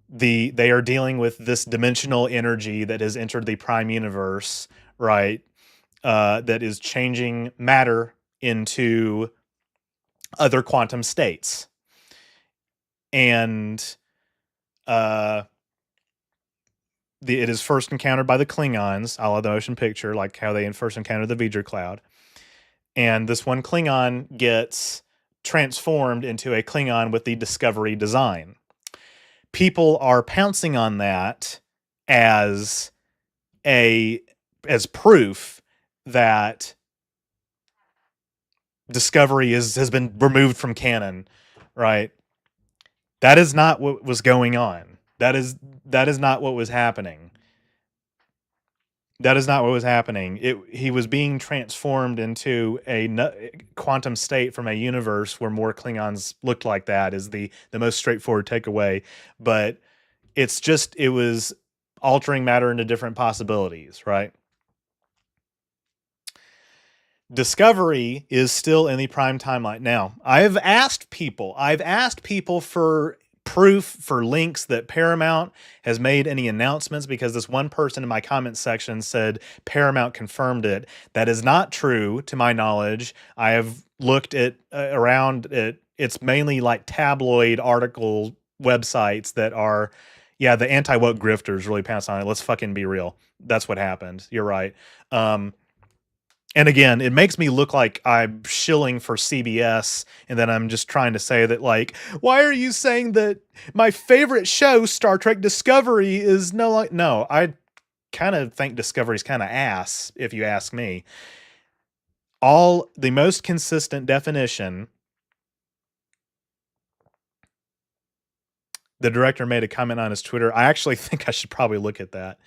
they are dealing with this dimensional energy that has entered the Prime Universe, right? That is changing matter into other quantum states. And it is first encountered by the Klingons, a la the motion picture, like how they first encountered the V'ger cloud. And this one Klingon gets transformed into a Klingon with the Discovery design. People are pouncing on that as proof that Discovery has been removed from canon, right? That is not what was going on. That is not what was happening. That is not what was happening. He was being transformed into a quantum state from a universe where more Klingons looked like that is the most straightforward takeaway. But it was altering matter into different possibilities, right? Discovery is still in the Prime timeline. Now, I've asked people for proof, for links that Paramount has made any announcements, because this one person in my comment section said Paramount confirmed it. That is not true to my knowledge. I have looked at around it. It's mainly like tabloid article websites that are, yeah, the anti-woke grifters really pounced on it. Let's fucking be real. That's what happened. You're right. And again, it makes me look like I'm shilling for CBS, and then I'm just trying to say that, like, why are you saying that my favorite show, Star Trek Discovery, is no, I kind of think Discovery's kind of ass, if you ask me. The most consistent definition, the director made a comment on his Twitter. I actually think I should probably look at that.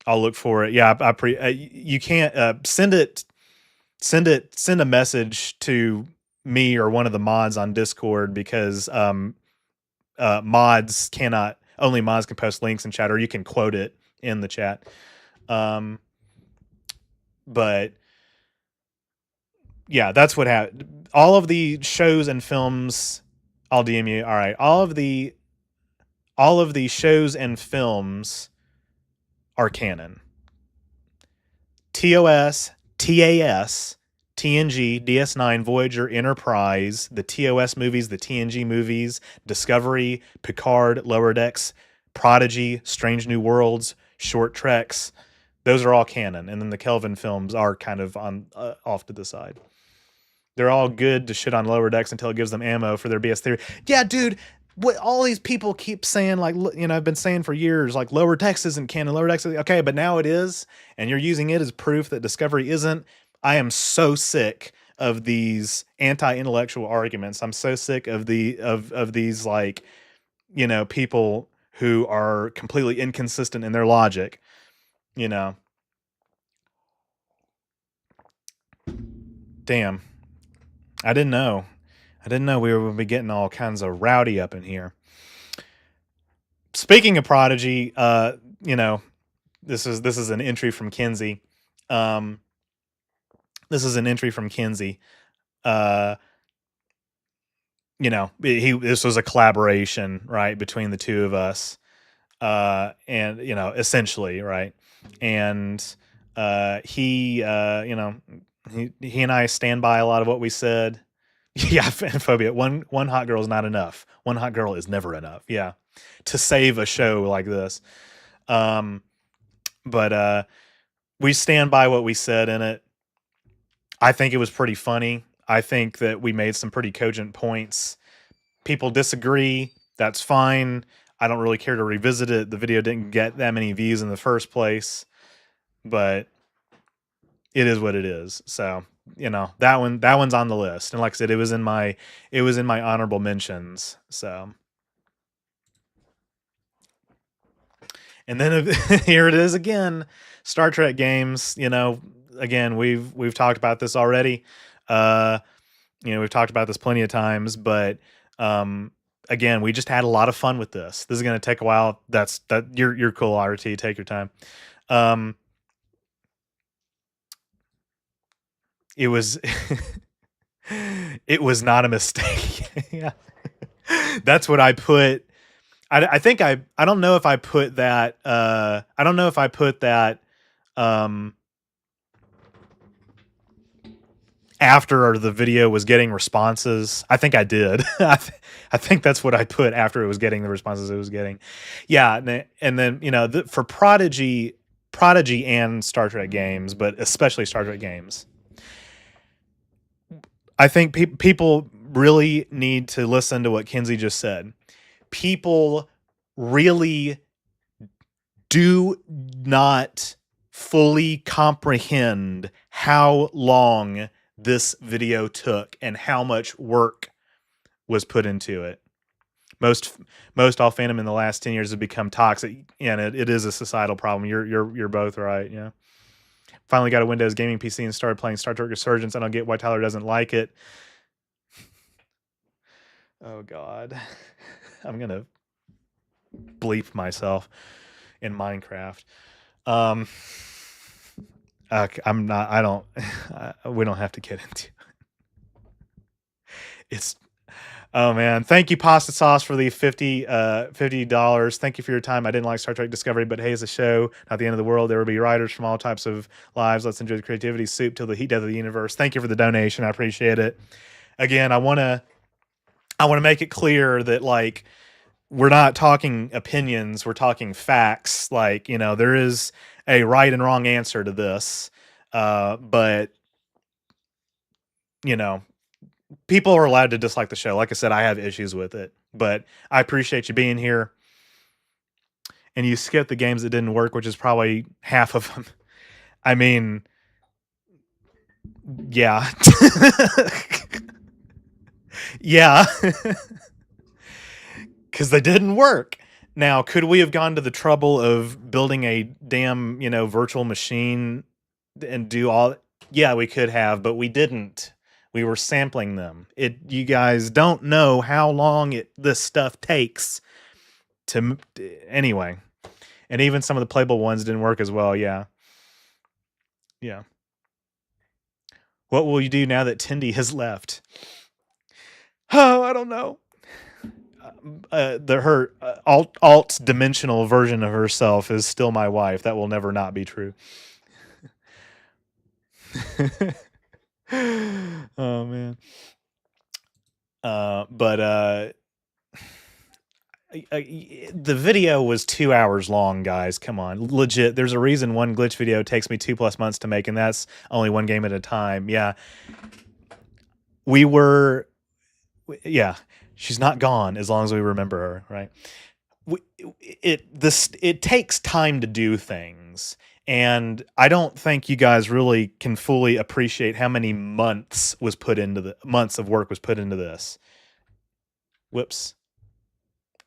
I'll look for it. Yeah, you can't send a message to me or one of the mods on Discord, because only mods can post links in chat, or you can quote it in the chat. But yeah, that's what happened. All of the shows and films, I'll DM you. All right, all of the shows and films are canon. TOS, TAS, TNG, DS9, Voyager, Enterprise, the TOS movies, the TNG movies, Discovery, Picard, Lower Decks, Prodigy, Strange New Worlds, Short Treks. Those are all canon. And then the Kelvin films are kind of on off to the side. They're all good to shit on Lower Decks until it gives them ammo for their BS theory. Yeah, dude, what all these people keep saying, like, I've been saying for years, like, lower decks isn't canon, lower decks, okay, but now it is, and you're using it as proof that Discovery isn't. I am so sick of these anti-intellectual arguments. I'm so sick of these, like, people who are completely inconsistent in their logic, Damn. I didn't know we were going to be getting all kinds of rowdy up in here. Speaking of Prodigy, this is an entry from Kinsey. This was a collaboration, right, between the two of us. And essentially, right. And he and I stand by a lot of what we said. Yeah, phobia. One hot girl is not enough. One hot girl is never enough. Yeah, to save a show like this. But we stand by what we said in it. I think it was pretty funny. I think that we made some pretty cogent points. People disagree. That's fine. I don't really care to revisit it. The video didn't get that many views in the first place, but it is what it is. So, that one's on the list. And like I said, it was in my honorable mentions. So, and then here it is again, Star Trek games. Again, we've talked about this already. We've talked about this plenty of times, but again, we just had a lot of fun with this. This is going to take a while. You're cool, RT. Take your time. It was it was not a mistake. Yeah. That's what I put. I think I don't know if I put that after the video was getting responses. I think I did. I think that's what I put after it was getting the responses it was getting. Yeah, and then for Prodigy and Star Trek games, but especially Star Trek games, I think people really need to listen to what Kinsey just said. People really do not fully comprehend how long this video took and how much work was put into it. Most all fandom in the last 10 years has become toxic, and it is a societal problem. You're both right. Yeah. Finally got a Windows gaming PC and started playing Star Trek Resurgence. I don't get why Tyler doesn't like it. Oh God, I'm gonna bleep myself in Minecraft. I'm not. I don't. We don't have to get into it. It's. Oh man! Thank you, Pasta Sauce, for the $50. Thank you for your time. I didn't like Star Trek Discovery, but hey, it's a show, not the end of the world. There will be writers from all types of lives. Let's enjoy the creativity. Soup till the heat death of the universe. Thank you for the donation. I appreciate it. Again, I want to make it clear that, like, we're not talking opinions. We're talking facts. Like, there is a right and wrong answer to this, but people are allowed to dislike the show. Like I said, I have issues with it, but I appreciate you being here. And you skipped the games that didn't work, which is probably half of them. I mean, yeah. Yeah. Because they didn't work. Now, could we have gone to the trouble of building a damn, virtual machine and do all? Yeah, we could have, but we didn't. We were sampling them. You guys don't know how long this stuff takes to anyway. And even some of the playable ones didn't work as well. Yeah. Yeah. What will you do now that Tindy has left? Oh, I don't know. Her alt dimensional version of herself is still my wife. That will never not be true. Oh man. But the video was 2 hours long, guys. Come on, legit. There's a reason one glitch video takes me 2+ months to make, and that's only one game at a time. Yeah. Yeah. She's not gone as long as we remember her, right? It takes time to do things, and I don't think you guys really can fully appreciate how many months of work was put into this. Whoops.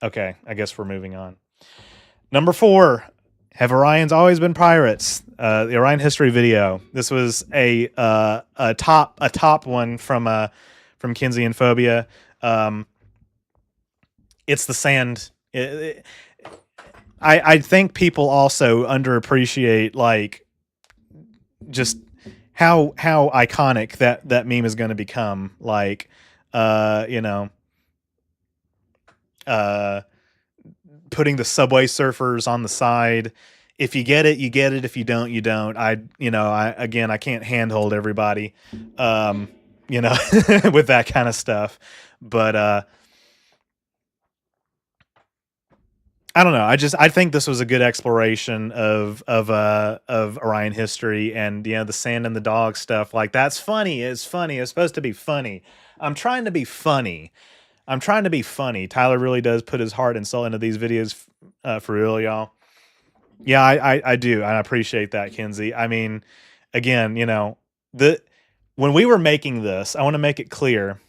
Okay, I guess we're moving on. Number 4. Have Orions always been pirates? The Orion history video. This was a top one from Kinsey and Phobia. It's the sand. I think people also underappreciate like just how iconic that meme is going to become. Like, putting the Subway Surfers on the side. If you get it, you get it. If you don't, you don't. I can't handhold everybody, with that kind of stuff. But I don't know. I think this was a good exploration of Orion history, and the sand and the dog stuff. Like, that's funny. It's funny. It's supposed to be funny. I'm trying to be funny. Tyler really does put his heart and soul into these videos, for real, y'all. Yeah, I do. I appreciate that, Kinsey. I mean, again, when we were making this, I want to make it clear.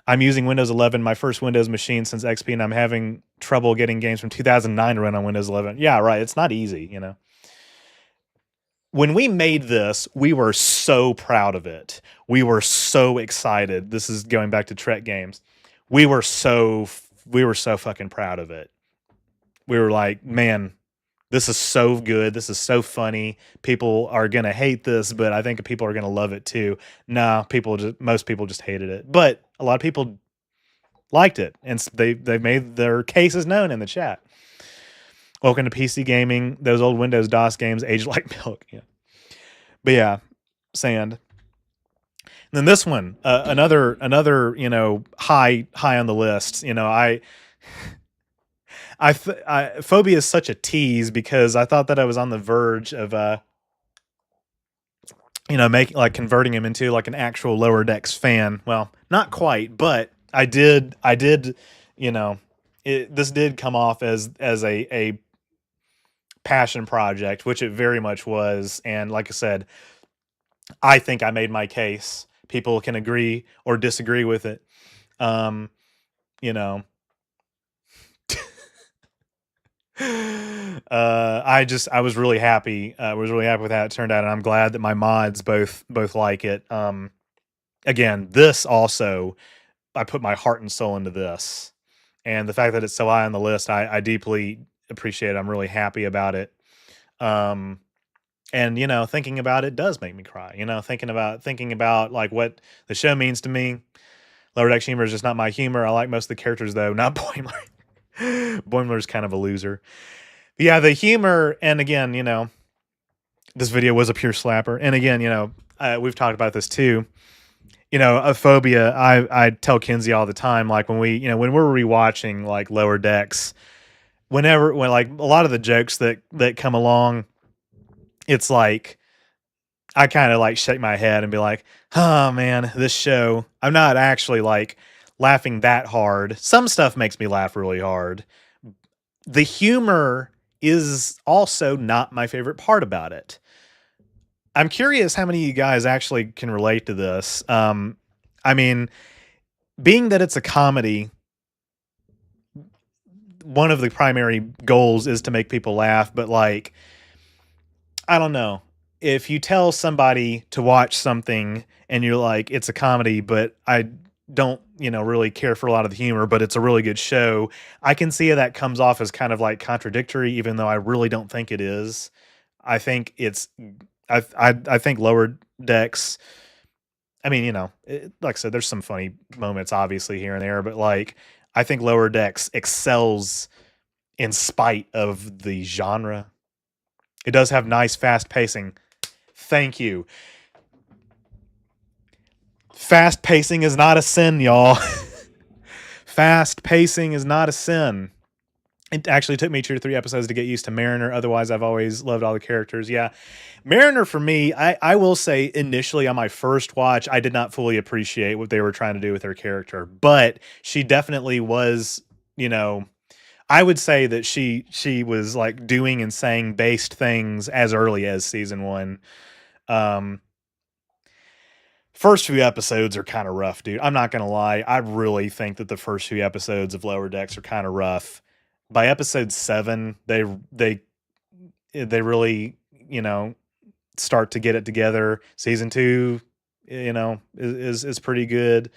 I'm using Windows 11, my first Windows machine since XP, and I'm having trouble getting games from 2009 to run on Windows 11. Yeah, right. It's not easy, When we made this, we were so proud of it. We were so excited. This is going back to Trek games. We were so fucking proud of it. We were like, man, this is so good. This is so funny. People are going to hate this, but I think people are going to love it too. No, most people just hated it. But a lot of people liked it, and they made their cases known in the chat. Welcome to PC gaming. Those old Windows DOS games age like milk. Yeah. But yeah, sand. And then this one, another high on the list. Phobia is such a tease because I thought that I was on the verge of converting him into like an actual Lower Decks fan. Well, not quite, but I did. This did come off as a passion project, which it very much was. And like I said, I think I made my case. People can agree or disagree with it. I was really happy. I was really happy with how it turned out, and I'm glad that my mods both like it. Again, this also, I put my heart and soul into this, and the fact that it's so high on the list, I deeply appreciate it. I'm really happy about it. And thinking about it does make me cry. Thinking about like what the show means to me. Lower Decks humor is just not my humor. I like most of the characters though, not Boimler. Boimler's kind of a loser. But yeah, the humor, and again, this video was a pure slapper. And again, we've talked about this too. A Phobia. I tell Kinsey all the time, like when we're rewatching like Lower Decks, when like a lot of the jokes that come along, it's like I kind of like shake my head and be like, oh man, this show, I'm not actually like laughing that hard. Some stuff makes me laugh really hard. The humor is also not my favorite part about it. I'm curious how many of you guys actually can relate to this. I mean, being that it's a comedy, one of the primary goals is to make people laugh, but like, I don't know. If you tell somebody to watch something and you're like, it's a comedy, but I don't, really care for a lot of the humor, but it's a really good show, I can see how that comes off as kind of like contradictory, even though I really don't think it is. I think I think Lower Decks, I mean, like I said, there's some funny moments obviously here and there, but like, I think Lower Decks excels in spite of the genre. It does have nice fast pacing. Thank you. Fast pacing is not a sin, y'all. Fast pacing is not a sin. It actually took me 2 or 3 episodes to get used to Mariner. Otherwise, I've always loved all the characters. Yeah. Mariner for me, I will say initially on my first watch, I did not fully appreciate what they were trying to do with her character, but she definitely was, you know, I would say that she was like doing and saying based things as early as season 1. First few episodes are kind of rough, dude. I'm not gonna lie. I really think that the first few episodes of Lower Decks are kind of rough. By episode 7, they really, you know, start to get it together. Season 2, you know, is pretty good,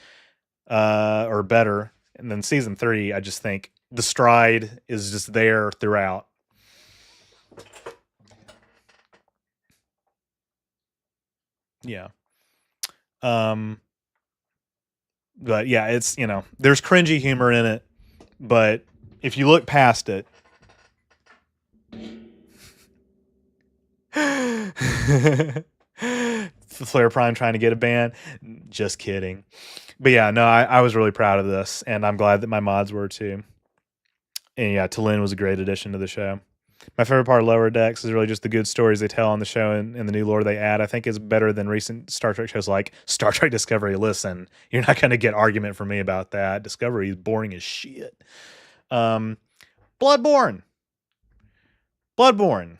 or better. And then season 3, I just think the stride is just there throughout. Yeah. But yeah, it's, you know, there's cringy humor in it, but if you look past it, Flare Prime trying to get a ban. Just kidding. But yeah, no, I was really proud of this, and I'm glad that my mods were too. And yeah, Talin was a great addition to the show. My favorite part of Lower Decks is really just the good stories they tell on the show and the new lore they add. I think is better than recent Star Trek shows like Star Trek Discovery. Listen, you're not going to get argument from me about that. Discovery is boring as shit. Bloodborne. Bloodborne.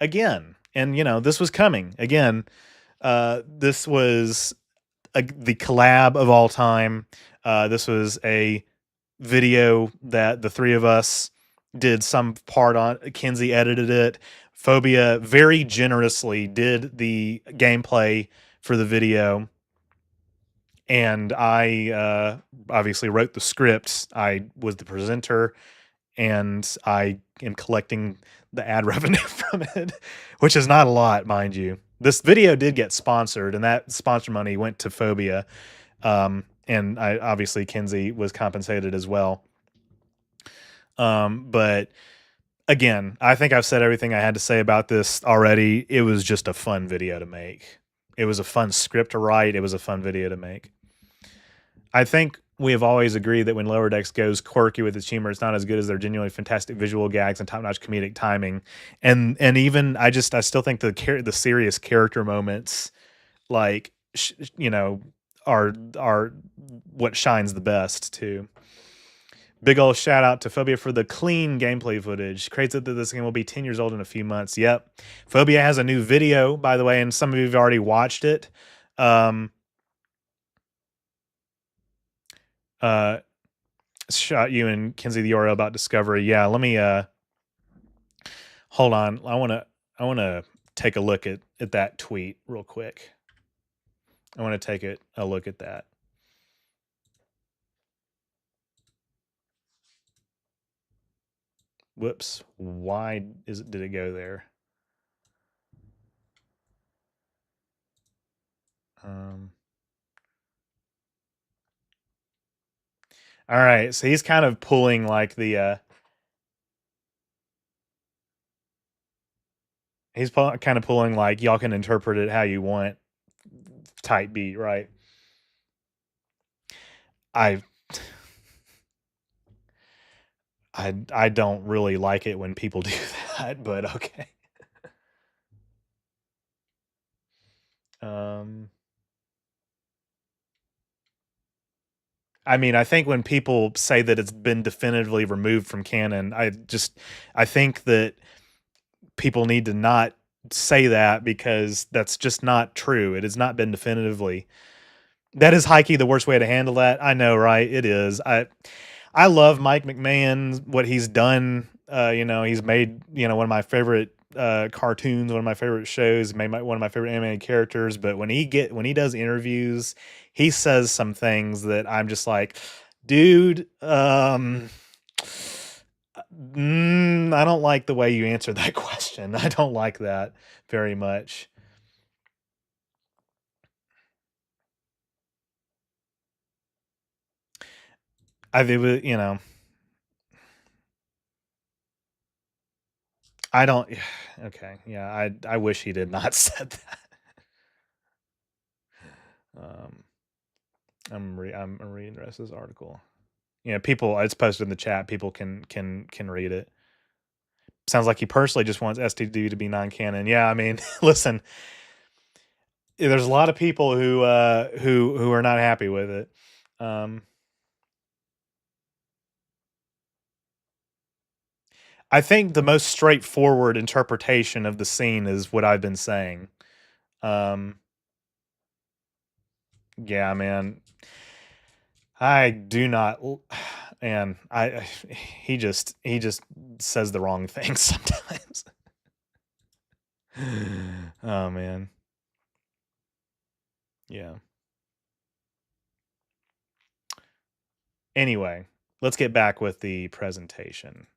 Again. And, you know, this was coming. Again, this was the collab of all time. This was a video that the three of us did some part on. Kinsey edited it. Phobia very generously did the gameplay for the video. And I obviously wrote the scripts. I was the presenter, and I am collecting the ad revenue from it, which is not a lot, mind you. This video did get sponsored, and that sponsor money went to Phobia. And I obviously Kinsey was compensated as well. But again, I think I've said everything I had to say about this already. It was just a fun video to make. It was a fun script to write. It was a fun video to make. I think we have always agreed that when Lower Decks goes quirky with its humor, it's not as good as their genuinely fantastic visual gags and top-notch comedic timing. And even I still think the serious character moments, like you know, are what shines the best too. Big ol' shout out to Phobia for the clean gameplay footage. Crazy that this game will be 10 years old in a few months. Yep. Phobia has a new video, by the way, and some of you have already watched it. Shot you and Kinsey the URL about Discovery. Yeah, let me hold on. I wanna take a look at that tweet real quick. I want to take a look at that. Whoops. Why did it go there? All right, so he's kind of pulling like the he's kind of pulling like y'all can interpret it how you want type beat, right? I don't really like it when people do that, but okay. I mean, I think when people say that it's been definitively removed from canon, I think that people need to not say that because that's just not true. It has not been definitively. That is high-key the worst way to handle that. I know, right? It is. I love Mike McMahon, what he's done. You know, he's made, you know, one of my favorite cartoons, one of my favorite shows, made one of my favorite animated characters. But when he does interviews, he says some things that I'm just like, dude, I don't like the way you answered that question. I don't like that very much. It was, you know, I don't. Okay, yeah, I wish he did not said that. I'm reading the rest of this article. Yeah, people. It's posted in the chat. People can read it. Sounds like he personally just wants STD to be non-canon. Yeah, I mean, listen, there's a lot of people who are not happy with it. I think the most straightforward interpretation of the scene is what I've been saying. Yeah, man. I do not, and he just says the wrong things sometimes. Oh man. Yeah. Anyway, let's get back with the presentation.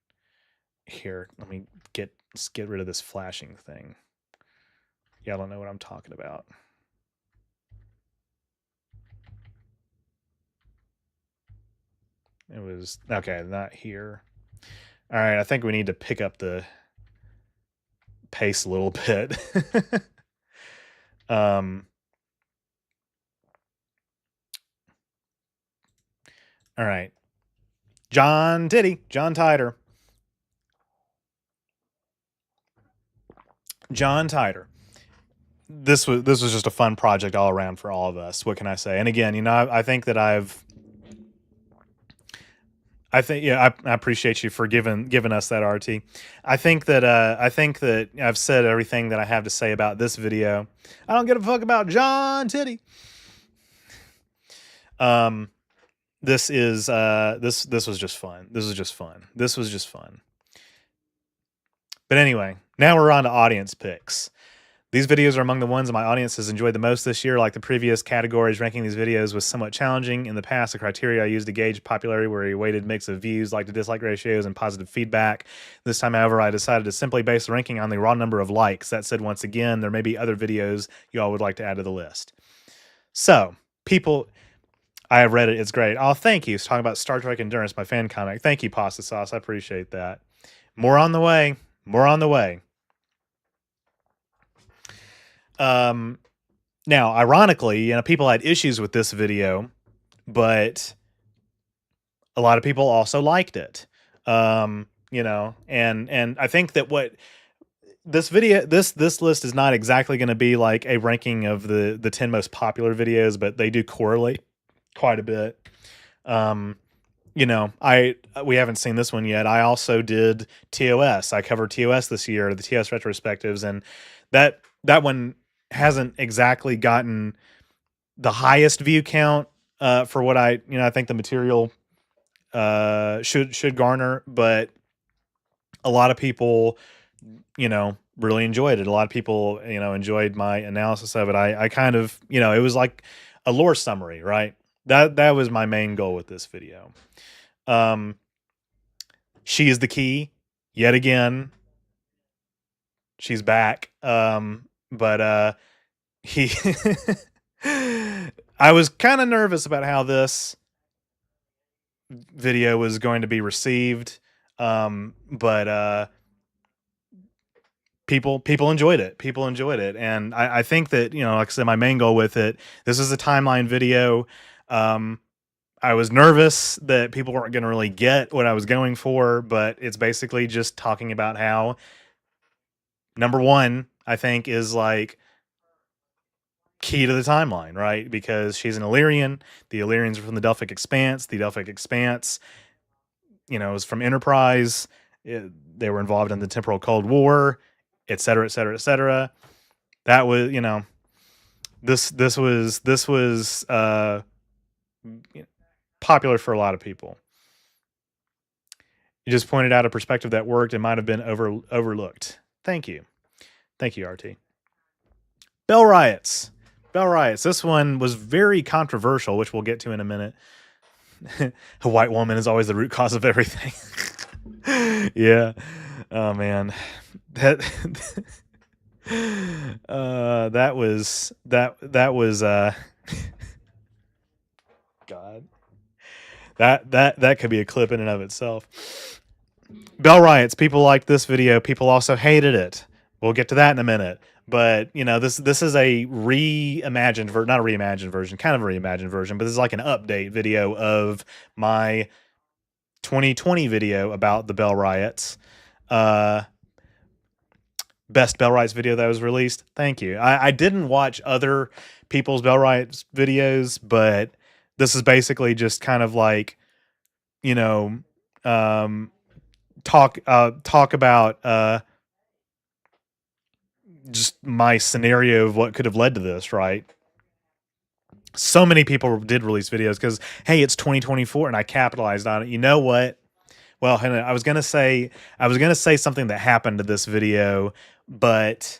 Here, let's get rid of this flashing thing. Y'all don't know what I'm talking about. It was okay, not here. All right, I think we need to pick up the pace a little bit. All right. John Titor. John Titor. This was just a fun project all around for all of us. What can I say? And again, I think that I appreciate you for giving us that, RT. I think that I've said everything that I have to say about this video. I don't give a fuck about John Titty. This was just fun. This was just fun. But anyway, now we're on to audience picks. These videos are among the ones my audience has enjoyed the most this year. Like the previous categories, ranking these videos was somewhat challenging. In the past, the criteria I used to gauge popularity were a weighted mix of views, like to dislike ratios, and positive feedback. This time, however, I decided to simply base the ranking on the raw number of likes. That said, once again, there may be other videos you all would like to add to the list. So, people... I have read it. It's great. Oh, thank you. It's talking about Star Trek Endurance, my fan comic. Thank you, Pasta Sauce. I appreciate that. More on the way. Now, ironically, people had issues with this video, but a lot of people also liked it. And I think that what this list is not exactly going to be like a ranking of the 10 most popular videos, but they do correlate quite a bit. We haven't seen this one yet. I also did TOS. I covered TOS this year, the TOS retrospectives, and that one hasn't exactly gotten the highest view count for what I think the material should garner, but a lot of people really enjoyed it. A lot of people enjoyed my analysis of it. I kind of it was like a lore summary, right? That was my main goal with this video. She is the key yet again. She's back. But he I was kind of nervous about how this video was going to be received. But people enjoyed it. And I think that, like I said, my main goal with it, this is a timeline video. I was nervous that people weren't going to really get what I was going for, but it's basically just talking about how number one, I think, is like key to the timeline, right? Because she's an Illyrian. The Illyrians are from the Delphic Expanse. The Delphic Expanse, is from Enterprise. They were involved in the Temporal Cold War, et cetera, et cetera, et cetera. That was, this was popular for a lot of people. You just pointed out a perspective that worked and might have been overlooked. Thank you, RT. Bell riots. This one was very controversial, which we'll get to in a minute. A white woman is always the root cause of everything. Yeah. Oh man. That was God. That could be a clip in and of itself. Bell riots. People liked this video. People also hated it. We'll get to that in a minute. But this is a reimagined version, not a reimagined version, kind of a reimagined version. But this is like an update video of my 2020 video about the Bell riots. best Bell Rights video that was released. Thank you. I didn't watch other people's Bell Rights videos, but this is basically just kind of like, you know, talk about just my scenario of what could have led to this, right? So many people did release videos because, hey, it's 2024 and I capitalized on it. You know what? Well, I was gonna say something that happened to this video, but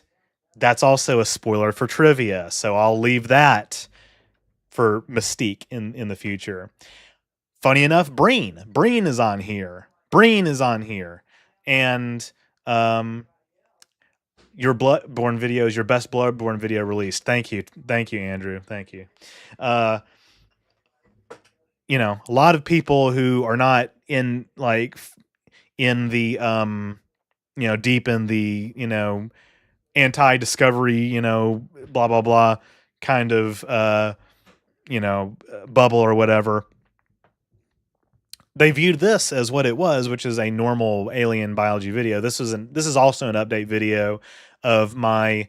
that's also a spoiler for trivia, so I'll leave that for mystique in the future. Funny enough, Breen is on here. And your Bloodborne video is your best Bloodborne video released. Thank you, Andrew. Thank you. A lot of people who are not in in the deep in the anti-discovery blah blah blah kind of bubble or whatever, they viewed this as what it was, which is a normal alien biology video. This is also an update video of my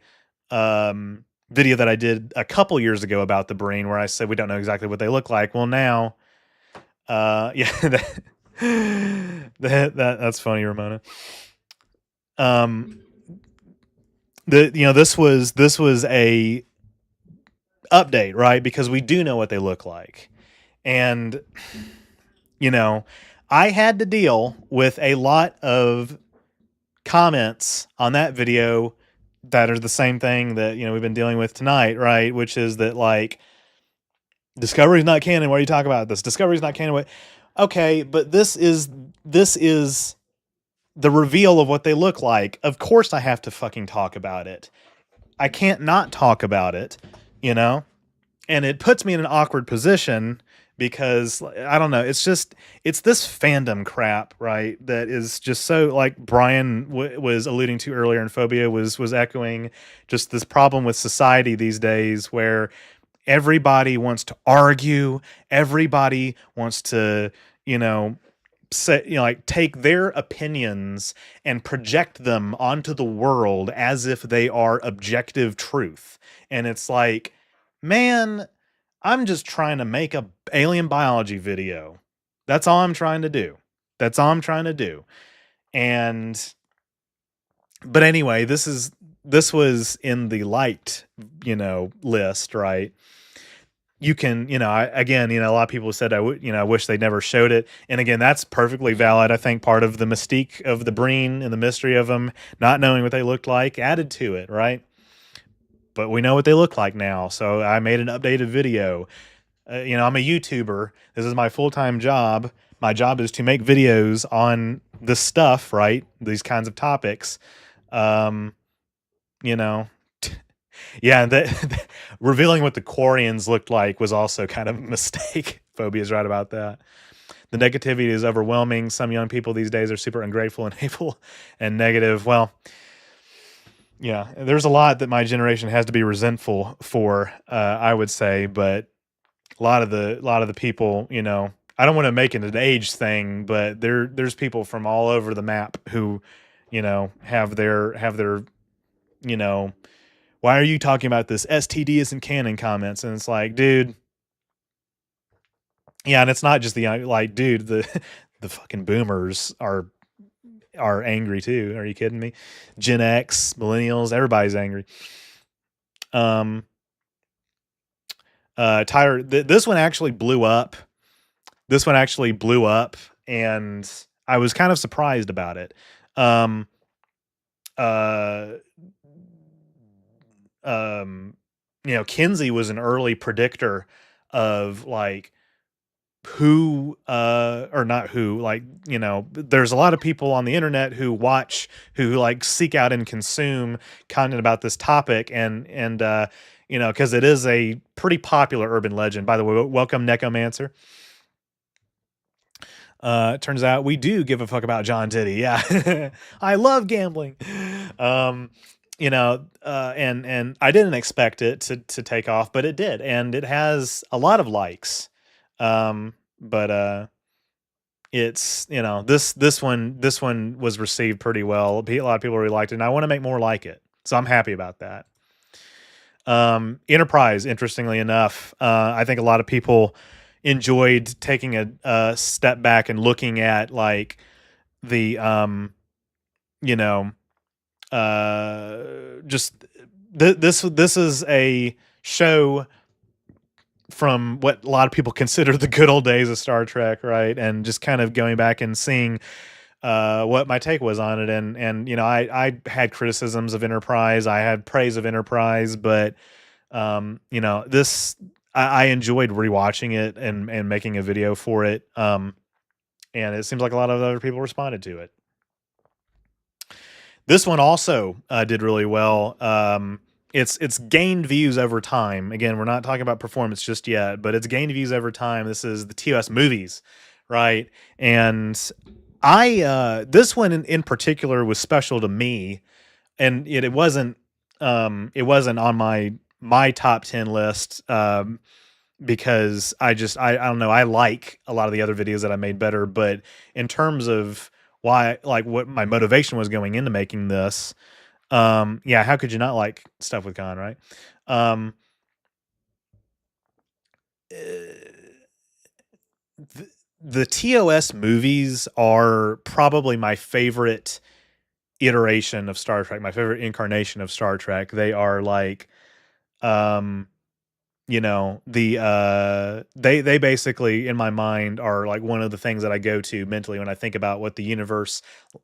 video that I did a couple years ago about the brain, where I said we don't know exactly what they look like. Well, now yeah, that's funny, Ramona. This was a update, right? Because we do know what they look like. And I had to deal with a lot of comments on that video that are the same thing that we've been dealing with tonight, right? Which is that, like, Discovery's not canon. What are you talking about? This Discovery's not canon. What? Okay, but this is the reveal of what they look like. Of course I have to fucking talk about it. I can't not talk about it, and it puts me in an awkward position because I don't know. It's this fandom crap, right? That is just so, like Brian was alluding to earlier, and Phobia was echoing, just this problem with society these days where everybody wants to argue. Everybody wants to, take their opinions and project them onto the world as if they are objective truth. And it's like, man, I'm just trying to make a alien biology video. That's all I'm trying to do. And, but anyway, this was in the liked, list, right? You can, again, a lot of people said, I wish they never showed it. And again, that's perfectly valid. I think part of the mystique of the Breen and the mystery of them not knowing what they looked like added to it, right? But we know what they look like now. So I made an updated video. I'm a YouTuber. This is my full-time job. My job is to make videos on this stuff, right? These kinds of topics. Yeah, revealing what the Quarians looked like was also kind of a mistake. Phobia's right about that. The negativity is overwhelming. Some young people these days are super ungrateful and hateful and negative. Well, yeah, there's a lot that my generation has to be resentful for, I would say, but a lot of the people, I don't want to make it an age thing, but there's people from all over the map who, have their, why are you talking about this? STD isn't canon comments. And it's like, dude. Yeah, and it's not just dude, the fucking boomers are angry too. Are you kidding me? Gen X, millennials, everybody's angry. Tyler, this one actually blew up. And I was kind of surprised about it. Kinsey was an early predictor of who or not who, there's a lot of people on the internet who seek out and consume content about this topic, and because it is a pretty popular urban legend. By the way, welcome Necromancer. Turns out we do give a fuck about John Titty. Yeah. I love gambling. And I didn't expect it to take off, but it did. And it has a lot of likes. But it's, you know, this one was received pretty well. A lot of people really liked it, and I want to make more like it, so I'm happy about that. Enterprise, interestingly enough, I think a lot of people enjoyed taking a step back and looking at like the you know just this is a show from what a lot of people consider the good old days of Star Trek, right? And just kind of going back and seeing what my take was on it. And you know, I had criticisms of Enterprise, I had praise of Enterprise, but you know, this I enjoyed rewatching it and making a video for it. And it seems like a lot of other people responded to it. This one also did really well. It's gained views over time. Again, we're not talking about performance just yet, but it's gained views over time. This is the TOS movies, right? And I this one in particular was special to me, and it wasn't on my top 10 list, because I don't know, I like a lot of the other videos that I made better, but in terms of why, like, what my motivation was going into making this, yeah, how could you not like stuff with Khan, right? Um, the TOS movies are probably my favorite iteration of Star Trek, my favorite incarnation of Star Trek. They are like, you know, they basically in my mind are like one of the things that I go to mentally when I think about what the universe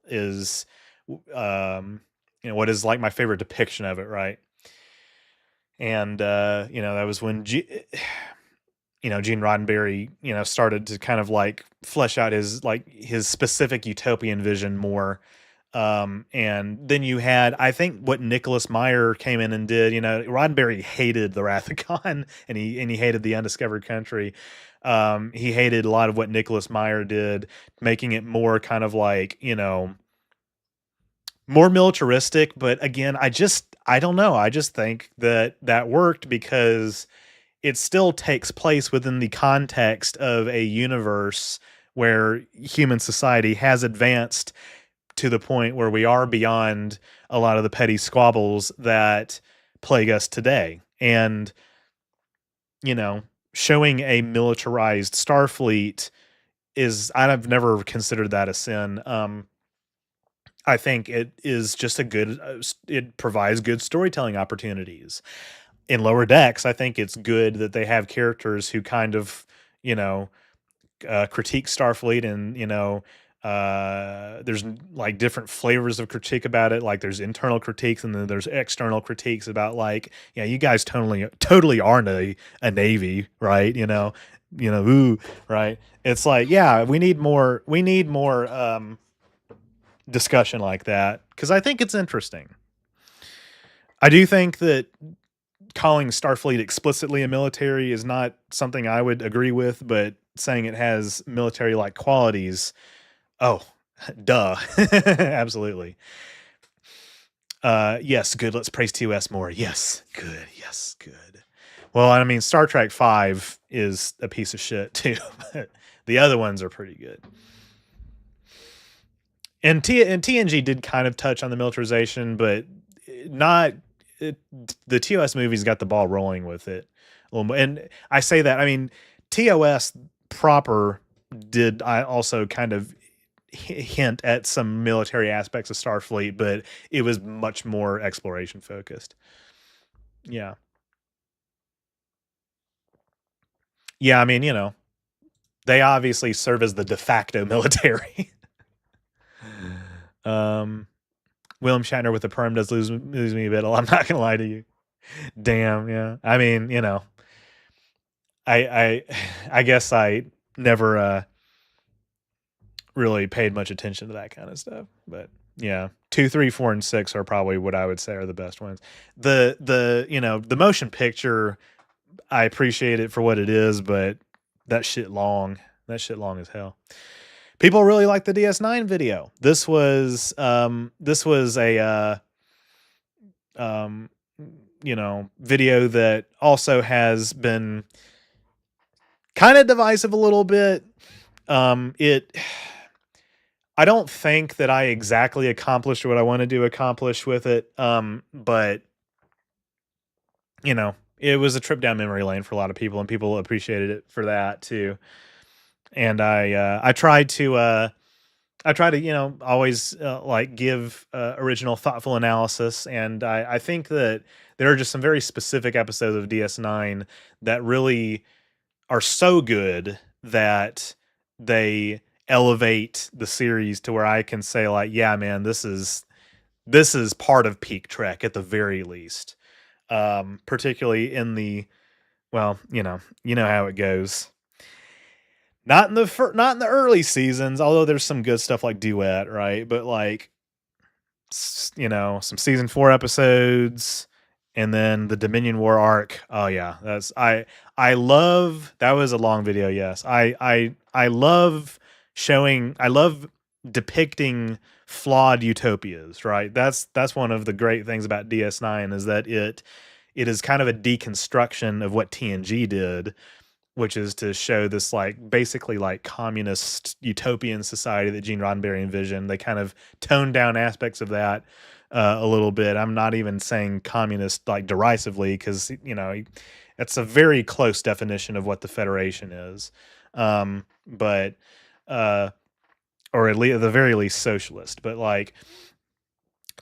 is, you know, what is like my favorite depiction of it, right? And you know, that was when you know, Gene Roddenberry, you know, started to kind of like flesh out his specific utopian vision more. And then you had, I think, what Nicholas Meyer came in and did. You know, Roddenberry hated the Wrath of Khan, and he hated the Undiscovered Country. He hated a lot of what Nicholas Meyer did, making it more kind of like, you know, more militaristic. But again, I don't know. I just think that worked because it still takes place within the context of a universe where human society has advanced to the point where we are beyond a lot of the petty squabbles that plague us today. And, you know, showing a militarized Starfleet I've never considered that a sin. I think it is just a good, it provides good storytelling opportunities. In Lower Decks, I think it's good that they have characters who kind of, you know, critique Starfleet, and you know, there's like different flavors of critique about it. Like there's internal critiques, and then there's external critiques about like, yeah, you guys totally aren't a navy, right? Ooh, right? It's like, yeah, we need more discussion like that, because I think it's interesting. I do think that calling Starfleet explicitly a military is not something I would agree with, but saying it has military-like qualities, oh, duh, absolutely. Yes, good. Let's praise TOS more. Yes, good. Yes, good. Well, I mean, Star Trek 5 is a piece of shit too. The other ones are pretty good. And TNG did kind of touch on the militarization, but not. The TOS movies got the ball rolling with it a little more. And I say that, I mean, TOS proper did, I also kind of hint at some military aspects of Starfleet, but it was much more exploration focused. Yeah. Yeah, I mean, you know, they obviously serve as the de facto military. William Shatner with the perm does lose me a bit. I'm not gonna lie to you. Damn, yeah. I mean, you know, I guess I never really paid much attention to that kind of stuff. But yeah, 2, 3, 4, and 6 are probably what I would say are the best ones. The you know, the motion picture, I appreciate it for what it is, but that shit long as hell. People really like the DS9 video. This was a you know, video that also has been kind of divisive a little bit. It I don't think that I exactly accomplished what I wanted to accomplish with it. But you know, it was a trip down memory lane for a lot of people, and people appreciated it for that too. And I tried to always like give original, thoughtful analysis, and I think that there are just some very specific episodes of DS9 that really are so good that they elevate the series to where I can say like, yeah, man, this is part of peak Trek at the very least. Particularly in the, well, you know how it goes. Not in the early seasons, although there's some good stuff like Duet, right? But like, some season 4 episodes, and then the Dominion War arc. Oh yeah, I love that was a long video. Yes, I love I love depicting flawed utopias. Right, that's one of the great things about DS9 is that it is kind of a deconstruction of what TNG did, which is to show this like basically like communist utopian society that Gene Roddenberry envisioned. They kind of toned down aspects of that a little bit. I'm not even saying communist like derisively, because it's a very close definition of what the Federation is, but or at the very least socialist. But like,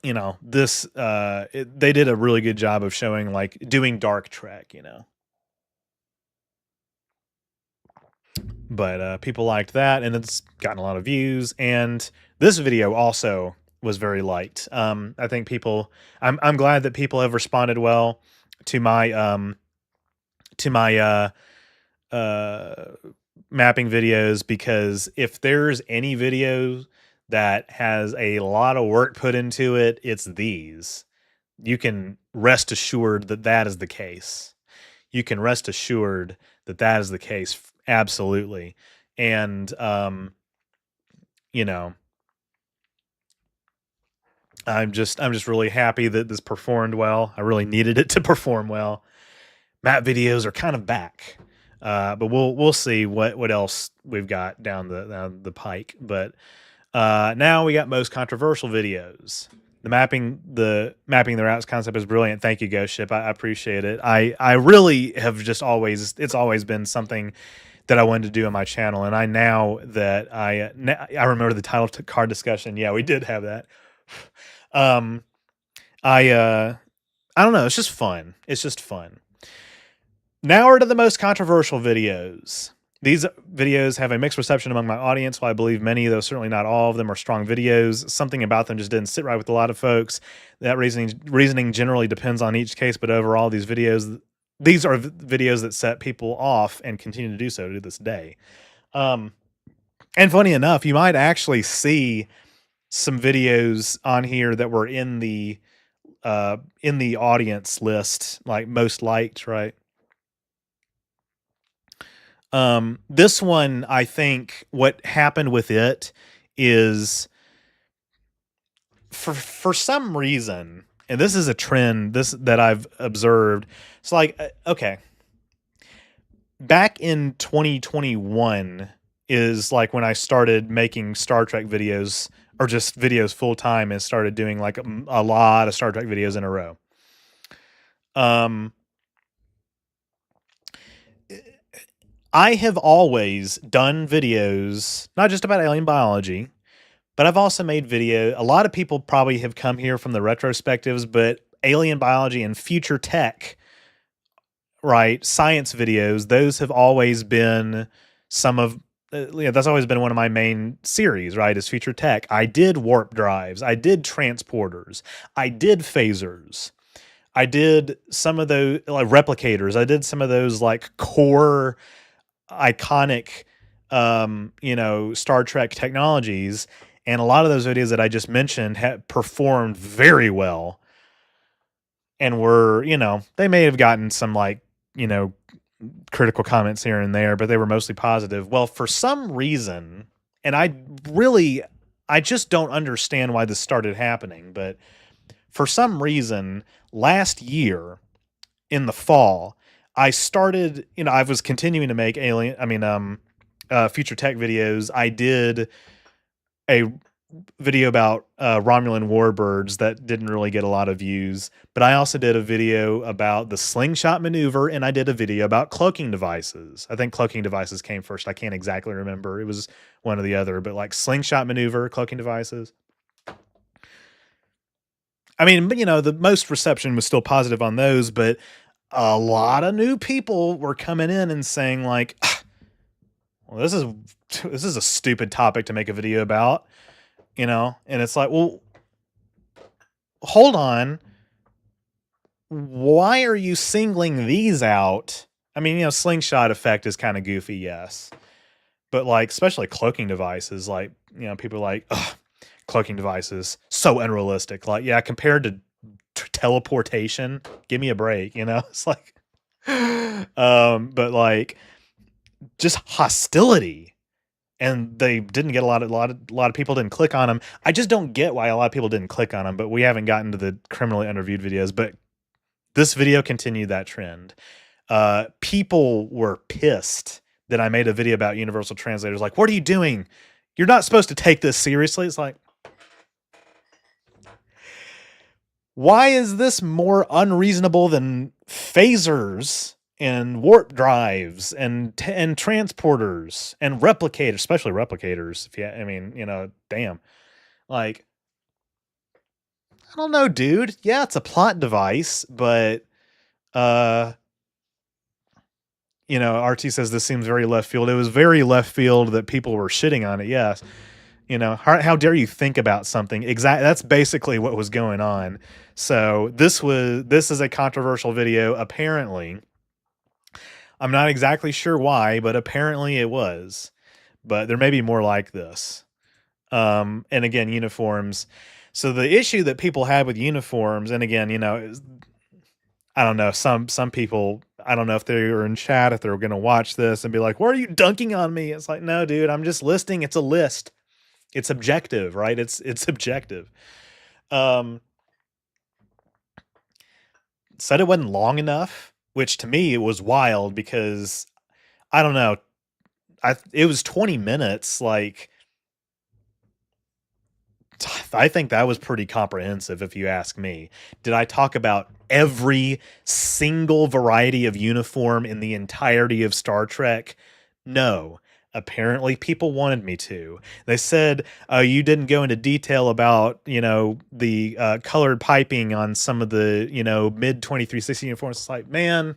this they did a really good job of showing like doing dark Trek. But people liked that, and it's gotten a lot of views. And this video also was very liked. I think I'm glad that people have responded well to my mapping videos, because if there's any video that has a lot of work put into it, it's these. You can rest assured that that is the case. You can rest assured that that is the case. Absolutely. And, I'm just really happy that this performed well. I really needed it to perform well. Map videos are kind of back. But we'll see what else we've got down the pike. But now we got most controversial videos. The mapping the routes concept is brilliant. Thank you, Ghost Ship. I appreciate it. I really have just it's always been something that I wanted to do on my channel, and I remember the title card discussion. Yeah, we did have that. I don't know. It's just fun. It's just fun. Now we're to the most controversial videos. These videos have a mixed reception among my audience. While I believe many, though certainly not all of them, are strong videos, something about them just didn't sit right with a lot of folks. That reasoning generally depends on each case, but overall, these are videos that set people off and continue to do so to this day. And funny enough, you might actually see some videos on here that were in the audience list, like most liked, right? This one, I think what happened with it is for some reason, and this is a trend that I've observed. It's like, okay, back in 2021 is like when I started making Star Trek videos, or just videos full time, and started doing like a lot of Star Trek videos in a row. I have always done videos, not just about alien biology, but I've also made video. A lot of people probably have come here from the retrospectives, but alien biology and future tech, right? Science videos, those have always been that's always been one of my main series, right? Is future tech. I did warp drives. I did transporters. I did phasers. I did some of those like replicators. I did some of those like core iconic Star Trek technologies, and a lot of those videos that I just mentioned have performed very well, and were they may have gotten some like critical comments here and there, but they were mostly positive. Well, for some reason, and I just don't understand why this started happening, but for some reason last year in the fall, I started, I was continuing to make future tech videos, I did a video about Romulan warbirds that didn't really get a lot of views, but I also did a video about the slingshot maneuver, and I did a video about cloaking devices. I think cloaking devices came first. I can't exactly remember. It was one or the other, but like slingshot maneuver, cloaking devices. I mean, the most reception was still positive on those, but a lot of new people were coming in and saying like, well, this is a stupid topic to make a video about. And it's like, well, hold on. Why are you singling these out? I mean, slingshot effect is kind of goofy, yes. But like, especially cloaking devices, like, people are like, ugh, cloaking devices, so unrealistic. Like, yeah, compared to teleportation, give me a break, It's like, but like, just hostility. And they didn't get a lot of people didn't click on them. I just don't get why a lot of people didn't click on them, but we haven't gotten to the criminally underviewed videos. But this video continued that trend. People were pissed that I made a video about universal translators. Like, what are you doing? You're not supposed to take this seriously. It's like, why is this more unreasonable than phasers and warp drives and transporters and replicators, especially replicators? Damn. Like, I don't know, dude. Yeah, it's a plot device, but RT says this seems very left field. It was very left field that people were shitting on it. Yes. How dare you think about something? Exactly. That's basically what was going on. So this is a controversial video. Apparently, I'm not exactly sure why, but apparently it was. But there may be more like this. And again, uniforms. So the issue that people had with uniforms, and again, I don't know, some people, I don't know if they were in chat, if they were going to watch this and be like, why are you dunking on me? It's like, no, dude, I'm just listing. It's a list. It's objective, right? It's objective. Said it wasn't long enough, which to me it was wild because I don't know. It was 20 minutes. Like, I think that was pretty comprehensive, if you ask me. Did I talk about every single variety of uniform in the entirety of Star Trek? No. Apparently, people wanted me to. They said, you didn't go into detail about, the colored piping on some of the, mid 2360 uniforms. It's like, man,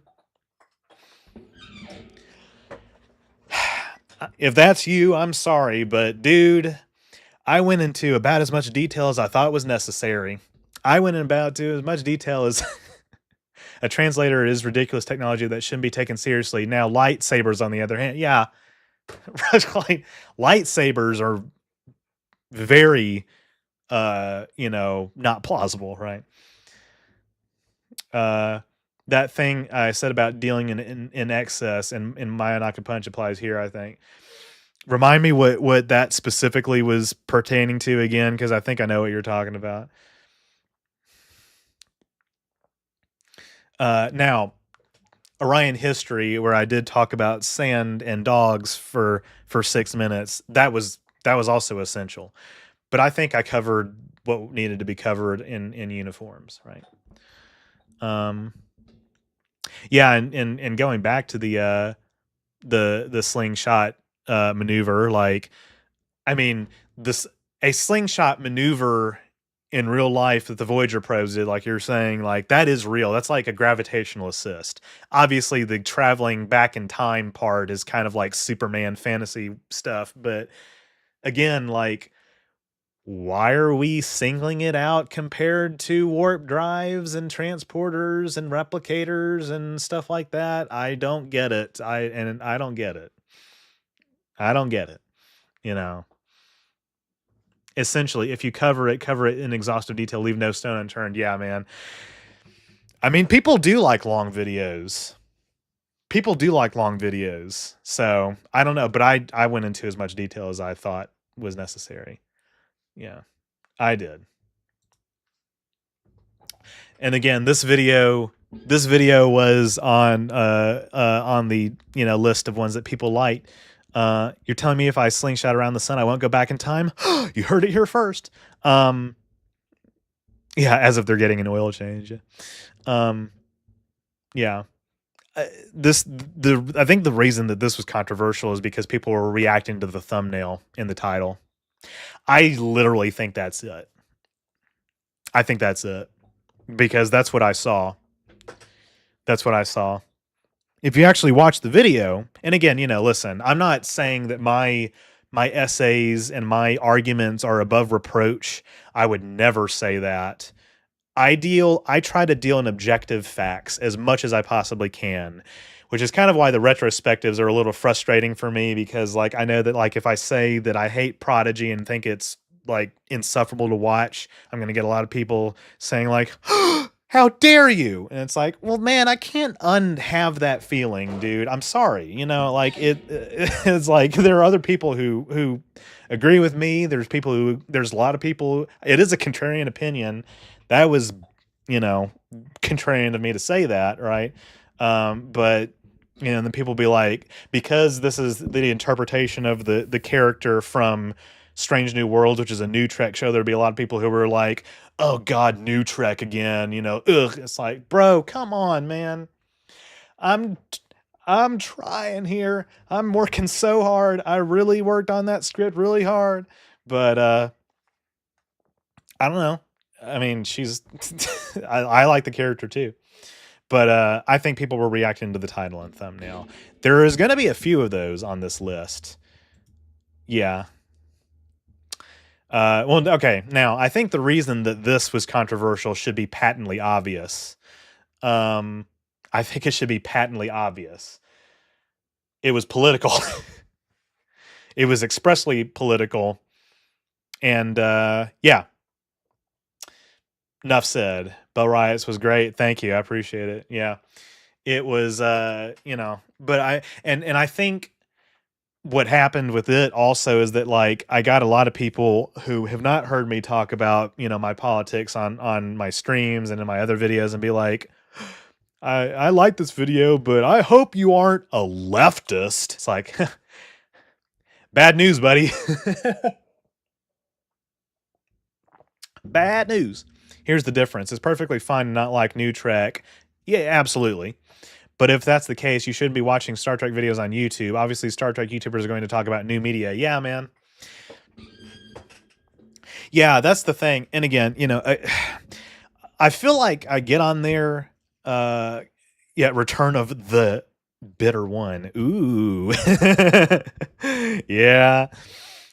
if that's you, I'm sorry, but dude, I went into about as much detail as I thought was necessary. I went into as much detail as a translator is ridiculous technology that shouldn't be taken seriously. Now, lightsabers, on the other hand, yeah, lightsabers are very, not plausible, right? That thing I said about dealing in excess and in Myonoka Punch applies here, I think. Remind me what that specifically was pertaining to again, because I think I know what you're talking about. Now, Orion history, where I did talk about sand and dogs for 6 minutes, that was also essential. But I think I covered what needed to be covered in uniforms, right? Yeah, and going back to the slingshot maneuver, like, I mean, a slingshot maneuver in real life that the Voyager probes did, like you're saying, like, that is real. That's like a gravitational assist. Obviously, the traveling back in time part is kind of like Superman fantasy stuff, but again, like, why are we singling it out compared to warp drives and transporters and replicators and stuff like that? I don't get it. I don't get it. I don't get it. Essentially, if you cover it in exhaustive detail, leave no stone unturned. Yeah, man. I mean, people do like long videos. So I don't know, but I went into as much detail as I thought was necessary. Yeah, I did. And again, this video was on the list of ones that people liked. You're telling me if I slingshot around the sun, I won't go back in time? You heard it here first. Yeah, as if they're getting an oil change. Yeah. I think the reason that this was controversial is because people were reacting to the thumbnail in the title. I literally think that's it. I think that's it. Because that's what I saw. That's what I saw. If you actually watch the video, and again, listen, I'm not saying that my essays and my arguments are above reproach. I would never say that. I try to deal in objective facts as much as I possibly can, which is kind of why the retrospectives are a little frustrating for me, because like I know that like if I say that I hate Prodigy and think it's like insufferable to watch, I'm going to get a lot of people saying like, how dare you? And it's like, well, man, I can't unhave that feeling, dude. I'm sorry. Like it's like there are other people who agree with me. There's a lot of people. It is a contrarian opinion. That was, contrarian to me to say that, right? But and then people be like, because this is the interpretation of the character from Strange New Worlds, which is a new Trek show, there'd be a lot of people who were like, oh God, new Trek again, ugh. It's like, bro, come on, man. I'm trying here. I'm working so hard. I really worked on that script really hard. But I don't know. I mean, she's I like the character too. But I think people were reacting to the title and thumbnail. There is going to be a few of those on this list. Yeah. Well, okay. Now, I think the reason that this was controversial should be patently obvious. I think it should be patently obvious. It was political. It was expressly political. And yeah. Enough said. Bell Riots was great. Thank you. I appreciate it. Yeah. It was but I think what happened with it also is that like I got a lot of people who have not heard me talk about, my politics on my streams and in my other videos and be like, I like this video, but I hope you aren't a leftist. It's like bad news, buddy. Bad news. Here's the difference. It's perfectly fine to not like new Trek. Yeah, absolutely. But if that's the case, you shouldn't be watching Star Trek videos on YouTube. Obviously, Star Trek YouTubers are going to talk about new media. Yeah, man. Yeah, that's the thing. And again, I feel like I get on there. Return of the Bitter One. Ooh. Yeah.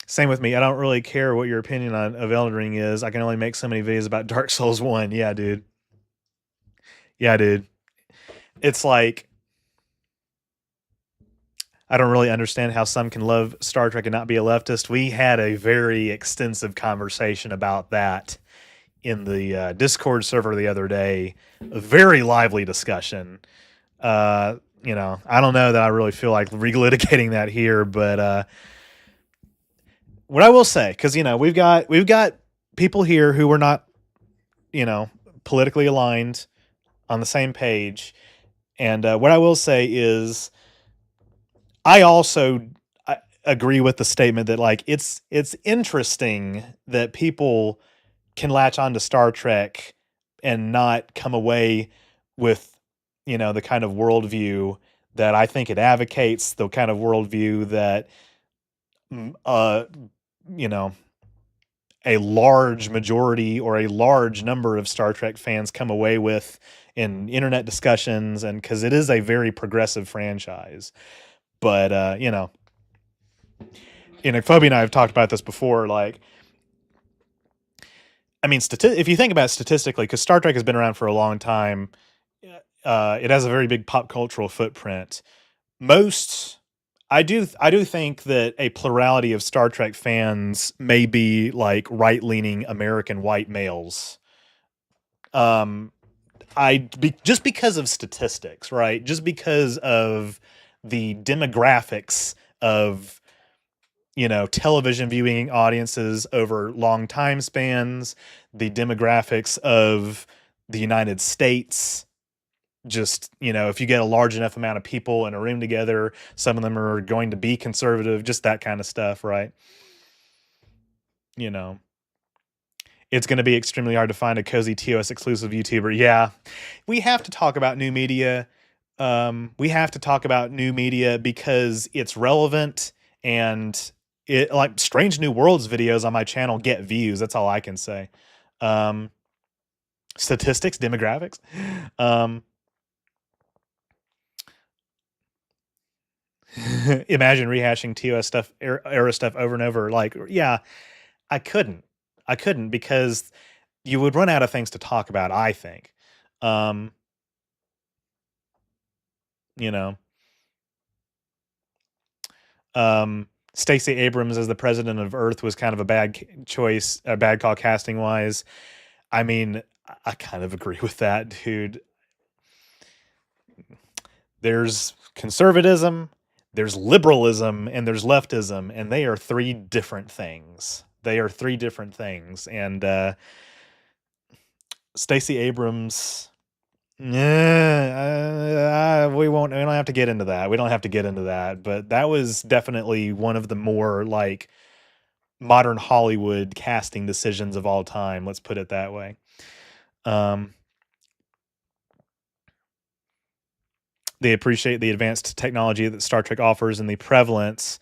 Same with me. I don't really care what your opinion of Elden Ring is. I can only make so many videos about Dark Souls 1. Yeah, dude. Yeah, dude. It's like, I don't really understand how some can love Star Trek and not be a leftist. We had a very extensive conversation about that in the Discord server the other day. A very lively discussion. I don't know that I really feel like relitigating that here, but what I will say, because we've got people here who are not, politically aligned on the same page, and what I will say is, I also agree with the statement that like it's interesting that people can latch on to Star Trek and not come away with the kind of worldview that I think it advocates, the kind of worldview that a large majority or a large number of Star Trek fans come away with in internet discussions, and because it is a very progressive franchise. But Phoebe and I have talked about this before. Like, I mean, if you think about it statistically, because Star Trek has been around for a long time, it has a very big pop cultural footprint. I do think that a plurality of Star Trek fans may be like right-leaning American white males. Just because of statistics, right? Just because of the demographics of television viewing audiences over long time spans, the demographics of the United States, just, if you get a large enough amount of people in a room together, some of them are going to be conservative, just that kind of stuff, right? It's going to be extremely hard to find a cozy TOS exclusive YouTuber. Yeah, we have to talk about new media. We have to talk about new media because it's relevant, and it, like, Strange New Worlds videos on my channel get views. That's all I can say. Statistics, demographics. Imagine rehashing TOS stuff, era stuff over and over. Like, yeah, I couldn't because you would run out of things to talk about, I think. You know, Stacey Abrams as the president of Earth was kind of a bad choice, a bad call casting wise. I mean, I kind of agree with that, dude. There's conservatism, there's liberalism, and there's leftism, and they are three different things. And Stacey Abrams, we don't have to get into that. But that was definitely one of the more, like, modern Hollywood casting decisions of all time. Let's put it that way. They appreciate the advanced technology that Star Trek offers and the prevalence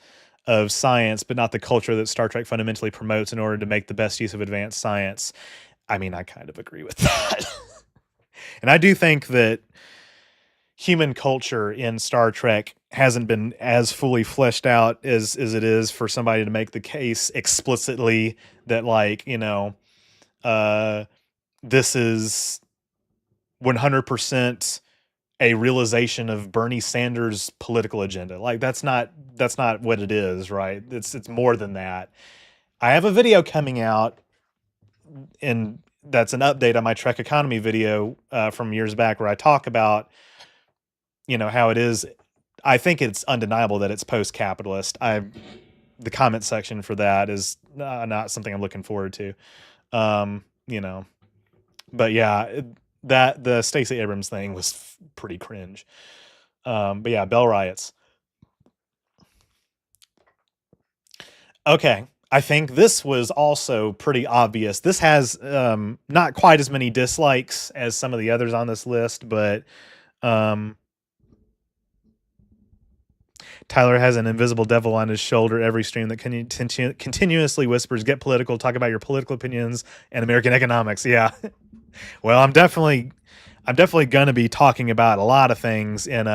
of science, but not the culture that Star Trek fundamentally promotes in order to make the best use of advanced science. I mean, I kind of agree with that. And I do think that human culture in Star Trek hasn't been as fully fleshed out as it is for somebody to make the case explicitly that, like, this is 100% a realization of Bernie Sanders' political agenda. Like, that's not what it is, right? It's more than that. I have a video coming out, and that's an update on my Trek economy video from years back, where I talk about, how it is. I think it's undeniable that it's post-capitalist. The comment section for that is not something I'm looking forward to. But yeah, that the Stacey Abrams thing was pretty cringe. But yeah, Bell riots. Okay, I think this was also pretty obvious. This has not quite as many dislikes as some of the others on this list, but Tyler has an invisible devil on his shoulder every stream that continuously whispers, "Get political, talk about your political opinions and American economics." Yeah. Well, I'm definitely going to be talking about a lot of things in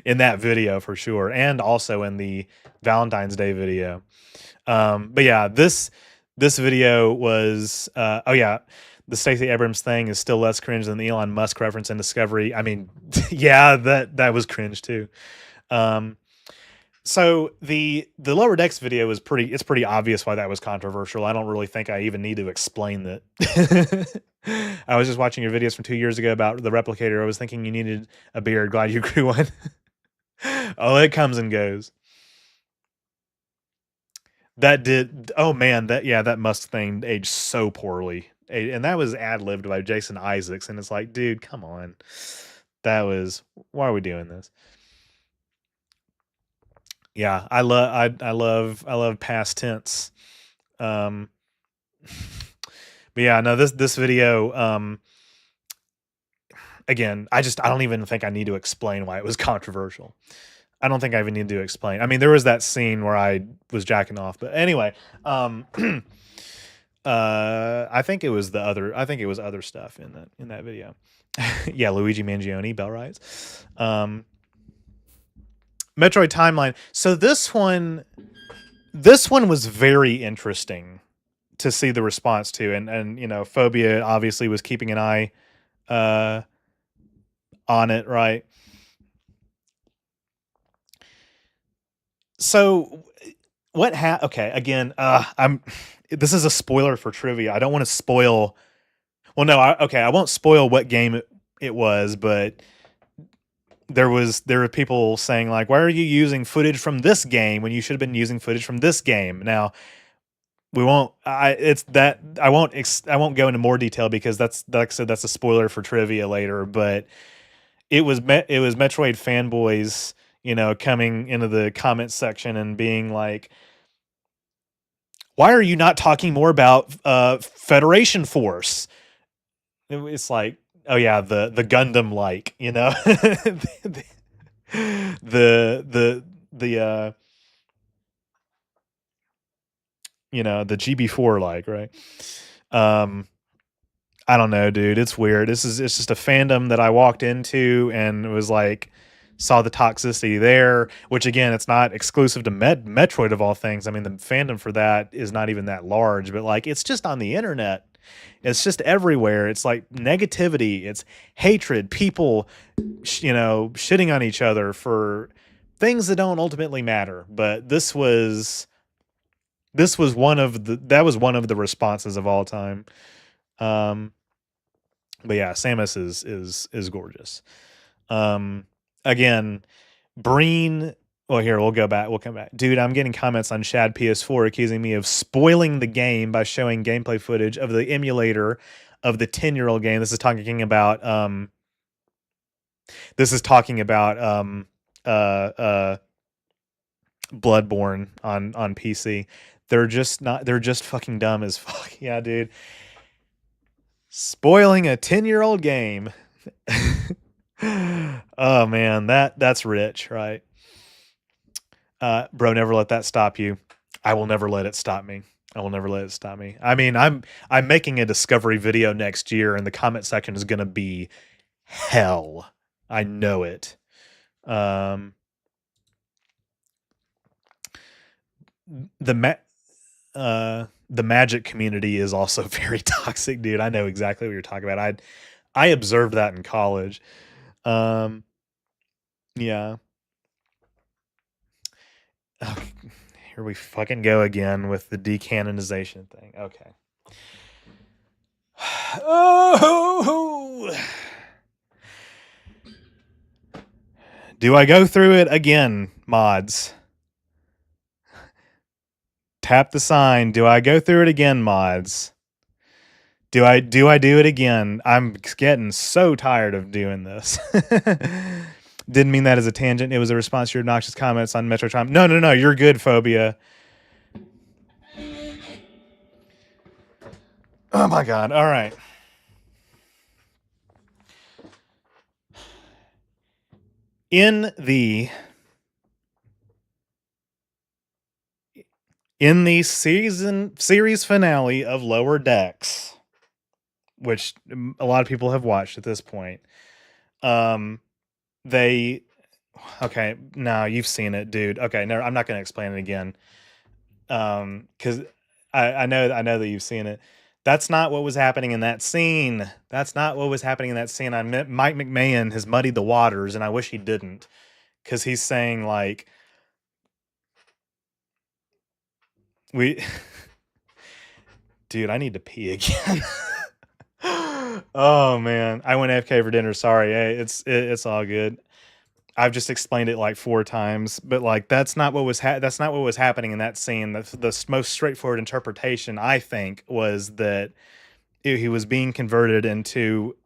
in that video for sure, and also in the Valentine's Day video. But yeah, this video was oh yeah, the Stacey Abrams thing is still less cringe than the Elon Musk reference in Discovery. I mean, yeah, that was cringe too. So the Lower Decks video is pretty obvious why that was controversial. I don't really think I even need to explain that. I was just watching your videos from 2 years ago about the replicator. I was thinking you needed a beard. Glad you grew one. Oh, it comes and goes. Oh man, that Musk thing aged so poorly. And that was ad-libbed by Jason Isaacs, and it's like, dude, come on. Why are we doing this? Yeah, I love past tense. But yeah, no, this video, again, I don't even think I need to explain why it was controversial. I don't think I even need to explain. I mean, there was that scene where I was jacking off, but anyway, I think it was other stuff in that video. Yeah, Luigi Mangione, Bell riots. Metroid Timeline. So this one was very interesting to see the response to, and Phobia obviously was keeping an eye on it, right? So okay, again, this is a spoiler for trivia. I don't want to spoil. Well, no, I won't spoil what game it was, but there were people saying, like, why are you using footage from this game when you should have been using footage from this game? Now, we won't. I won't go into more detail because that's, like I said, that's a spoiler for trivia later. But it was Metroid fanboys, coming into the comments section and being like, "Why are you not talking more about Federation Force?" It's like, oh yeah, the Gundam, like, the the GB4, like, right? I don't know, dude. It's weird. It's just a fandom that I walked into and was like, saw the toxicity there, which again, it's not exclusive to Metroid of all things. I mean, the fandom for that is not even that large, but like, it's just on the internet. It's just everywhere. It's like negativity. It's hatred. People, shitting on each other for things that don't ultimately matter. But that was one of the responses of all time. But yeah, Samus is gorgeous. Again, Breen. Well, here we'll go back. We'll come back, dude. I'm getting comments on Shad PS4 accusing me of spoiling the game by showing gameplay footage of the emulator of the 10-year-old game. This is talking about Bloodborne on PC. They're just fucking dumb as fuck. Yeah, dude. Spoiling a 10-year-old game. Oh man, that's rich, right? Bro, never let that stop you. I will never let it stop me. I will never let it stop me. I mean, I'm making a Discovery video next year, and the comment section is gonna be hell. I know it. The Magic community is also very toxic, dude. I know exactly what you're talking about. I observed that in college. Yeah. Oh, here we fucking go again with the decanonization thing. Okay. Oh, do I go through it again, mods? Tap the sign. Do I go through it again, mods? Do I do it again? I'm getting so tired of doing this. Didn't mean that as a tangent. It was a response to your obnoxious comments on Metrotron. No. You're good, Phobia. Oh my god. All right. In the series finale of Lower Decks, which a lot of people have watched at this point, they okay, no, you've seen it, dude. Okay, no, I'm not going to explain it again, because I know that you've seen it. That's not what was happening in that scene. That's not what was happening in that scene. I meant Mike McMahon has muddied the waters, and I wish he didn't, because he's saying like we. Dude, I need to pee again. Oh man, I went AFK for dinner. Sorry, hey, it's all good. I've just explained it like 4 times, but like that's not what was happening in that scene. The most straightforward interpretation, I think, was that he was being converted into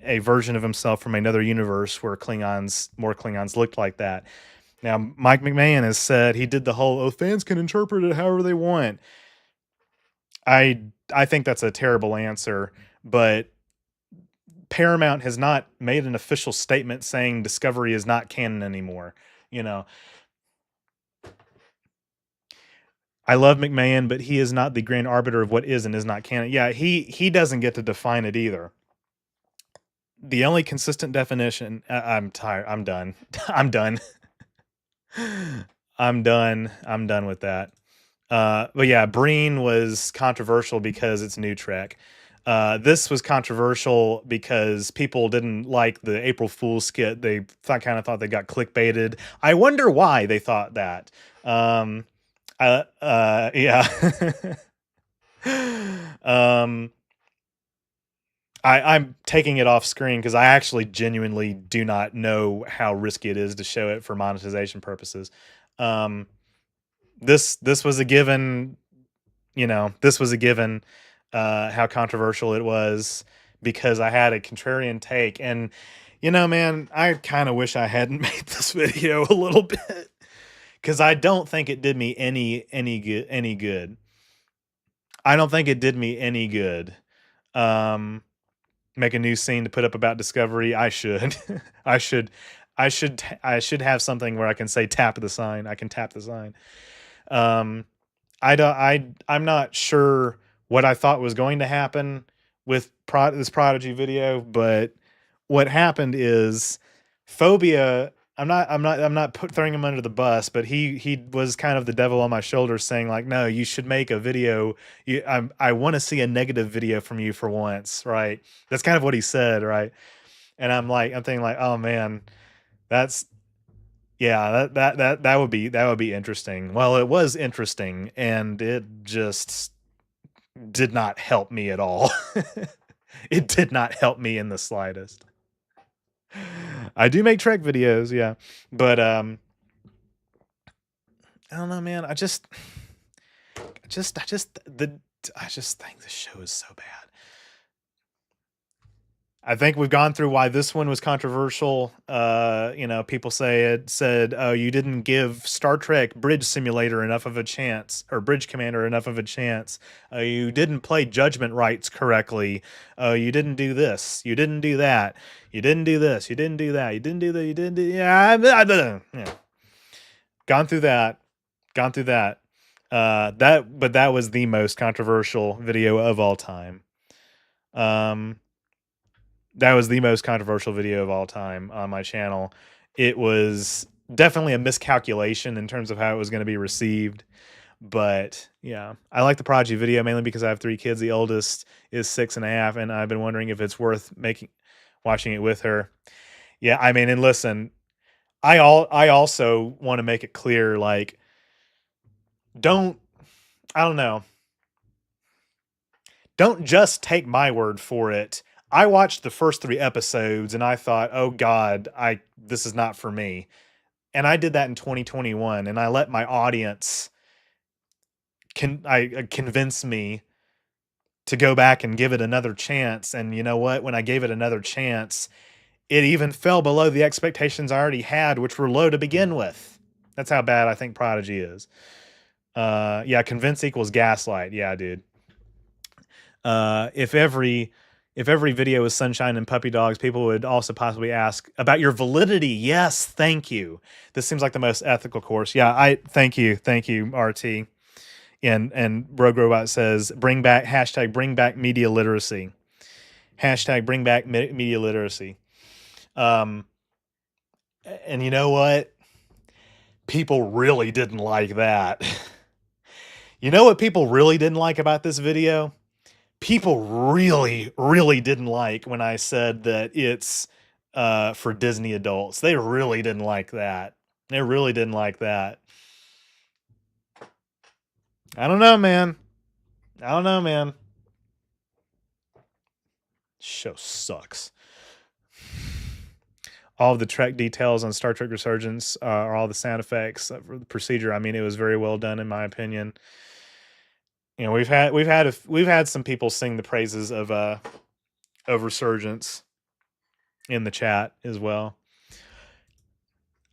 a version of himself from another universe where more Klingons looked like that. Now, Mike McMahon has said he did the whole fans can interpret it however they want. I think that's a terrible answer, but Paramount has not made an official statement saying Discovery is not canon anymore. I love McMahon, but he is not the grand arbiter of what is and is not canon. Yeah, he doesn't get to define it either. The only consistent definition. I'm tired. I'm done. I'm done. I'm done with that. But yeah, Breen was controversial because it's new Trek. This was controversial because people didn't like the April Fool's skit. They kind of thought they got clickbaited. I wonder why they thought that. Yeah. I'm taking it off screen because I actually genuinely do not know how risky it is to show it for monetization purposes. This was a given. you know, this was a given, how controversial it was, because I had a contrarian take. And, you know, man, I kind of wish I hadn't made this video a little bit, because I don't think it did me any good. I don't think it did me any good. Make a new scene to put up about Discovery. I should. I should. I should have something where I can say tap the sign. I can tap the sign. I'm not sure what I thought was going to happen with this Prodigy video, but what happened is Phobia. I'm not throwing him under the bus, but he was kind of the devil on my shoulder, saying like, no, you should make a video. I want to see a negative video from you for once, right? That's kind of what he said, right? And I'm thinking like, oh man, that's, yeah, that would be interesting. Well, it was interesting, and it just did not help me at all. It did not help me in the slightest. I do make Trek videos, yeah, but I don't know, man. I just think the show is so bad. I think we've gone through why this one was controversial. You know, people said, "Oh, you didn't give Star Trek Bridge Simulator enough of a chance, or Bridge Commander enough of a chance. You didn't play Judgment Rights correctly. You didn't do this. You didn't do that. You didn't do this. You didn't do that. You didn't do that. You didn't do yeah." Gone through that. Gone through that. But that was the most controversial video of all time. That was the most controversial video of all time on my channel. It was definitely a miscalculation in terms of how it was going to be received. But yeah, I like the Prodigy video mainly because I have 3 kids. The oldest is 6.5, and I've been wondering if it's worth watching it with her. Yeah, I mean, and listen, I also want to make it clear, like, don't just take my word for it. I watched the first 3 episodes and I thought, "Oh God, this is not for me." And I did that in 2021, and I let my audience convince me to go back and give it another chance. And you know what? When I gave it another chance, it even fell below the expectations I already had, which were low to begin with. That's how bad I think Prodigy is. Yeah, convince equals gaslight. Yeah, dude. If every video was sunshine and puppy dogs, people would also possibly ask about your validity. Yes, thank you. This seems like the most ethical course. Yeah, thank you, RT. And Rogue Robot says, bring back media literacy. Hashtag bring back media literacy. And you know what? People really didn't like that. You know what people really didn't like about this video? People really, really didn't like when I said that it's for Disney adults. They really didn't like that. They really didn't like that. I don't know, man. Show sucks. All of the Trek details on Star Trek Resurgence are all the sound effects for the procedure. I mean, it was very well done, in my opinion. You know, we've had some people sing the praises of Resurgence in the chat as well.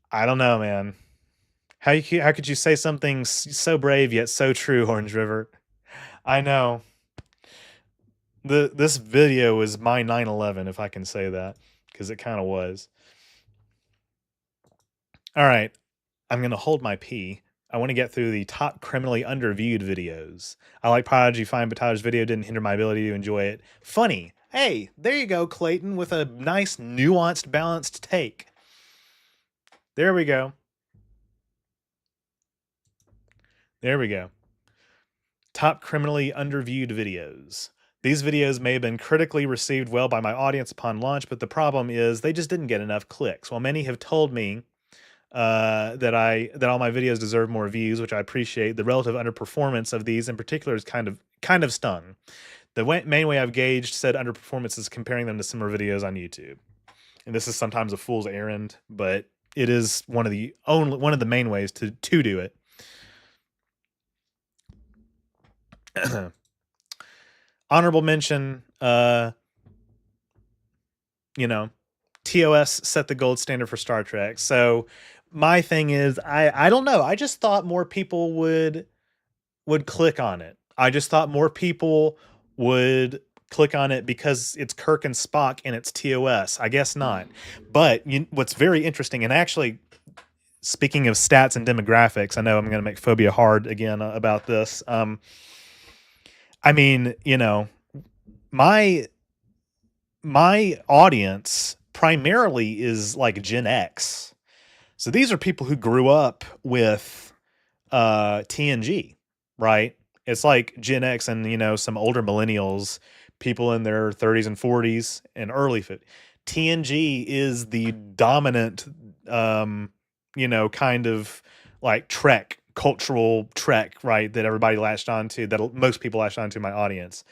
I don't know, man. How could you say something so brave yet so true, OrangeRiver? I know. This video was my 9/11, if I can say that, because it kind of was. All right, I'm gonna hold my pee. I want to get through the top criminally underviewed videos. I like Prodigy fine, but Tyler's video didn't hinder my ability to enjoy it. Funny. Hey, there you go, Clayton, with a nice, nuanced, balanced take. There we go. There we go. Top criminally underviewed videos. These videos may have been critically received well by my audience upon launch, but the problem is they just didn't get enough clicks. While many have told me that all my videos deserve more views, which I appreciate, the relative underperformance of these in particular is kind of stung. The main way I've gauged said underperformance is comparing them to similar videos on YouTube. And this is sometimes a fool's errand, but it is one of the main ways to do it. Honorable mention, TOS set the gold standard for Star Trek. So my thing is, I don't know. I just thought more people would click on it. I just thought more people would click on it because it's Kirk and Spock and it's TOS. I guess not. But what's very interesting, and actually, speaking of stats and demographics, I know I'm going to make Phobia hard again about this. I mean, my audience primarily is like Gen X. So these are people who grew up with TNG, right? It's like Gen X and some older millennials, people in their 30s and 40s and early 50s. TNG is the dominant kind of like Trek, cultural Trek, right, that everybody latched onto, that most people latched onto, my audience.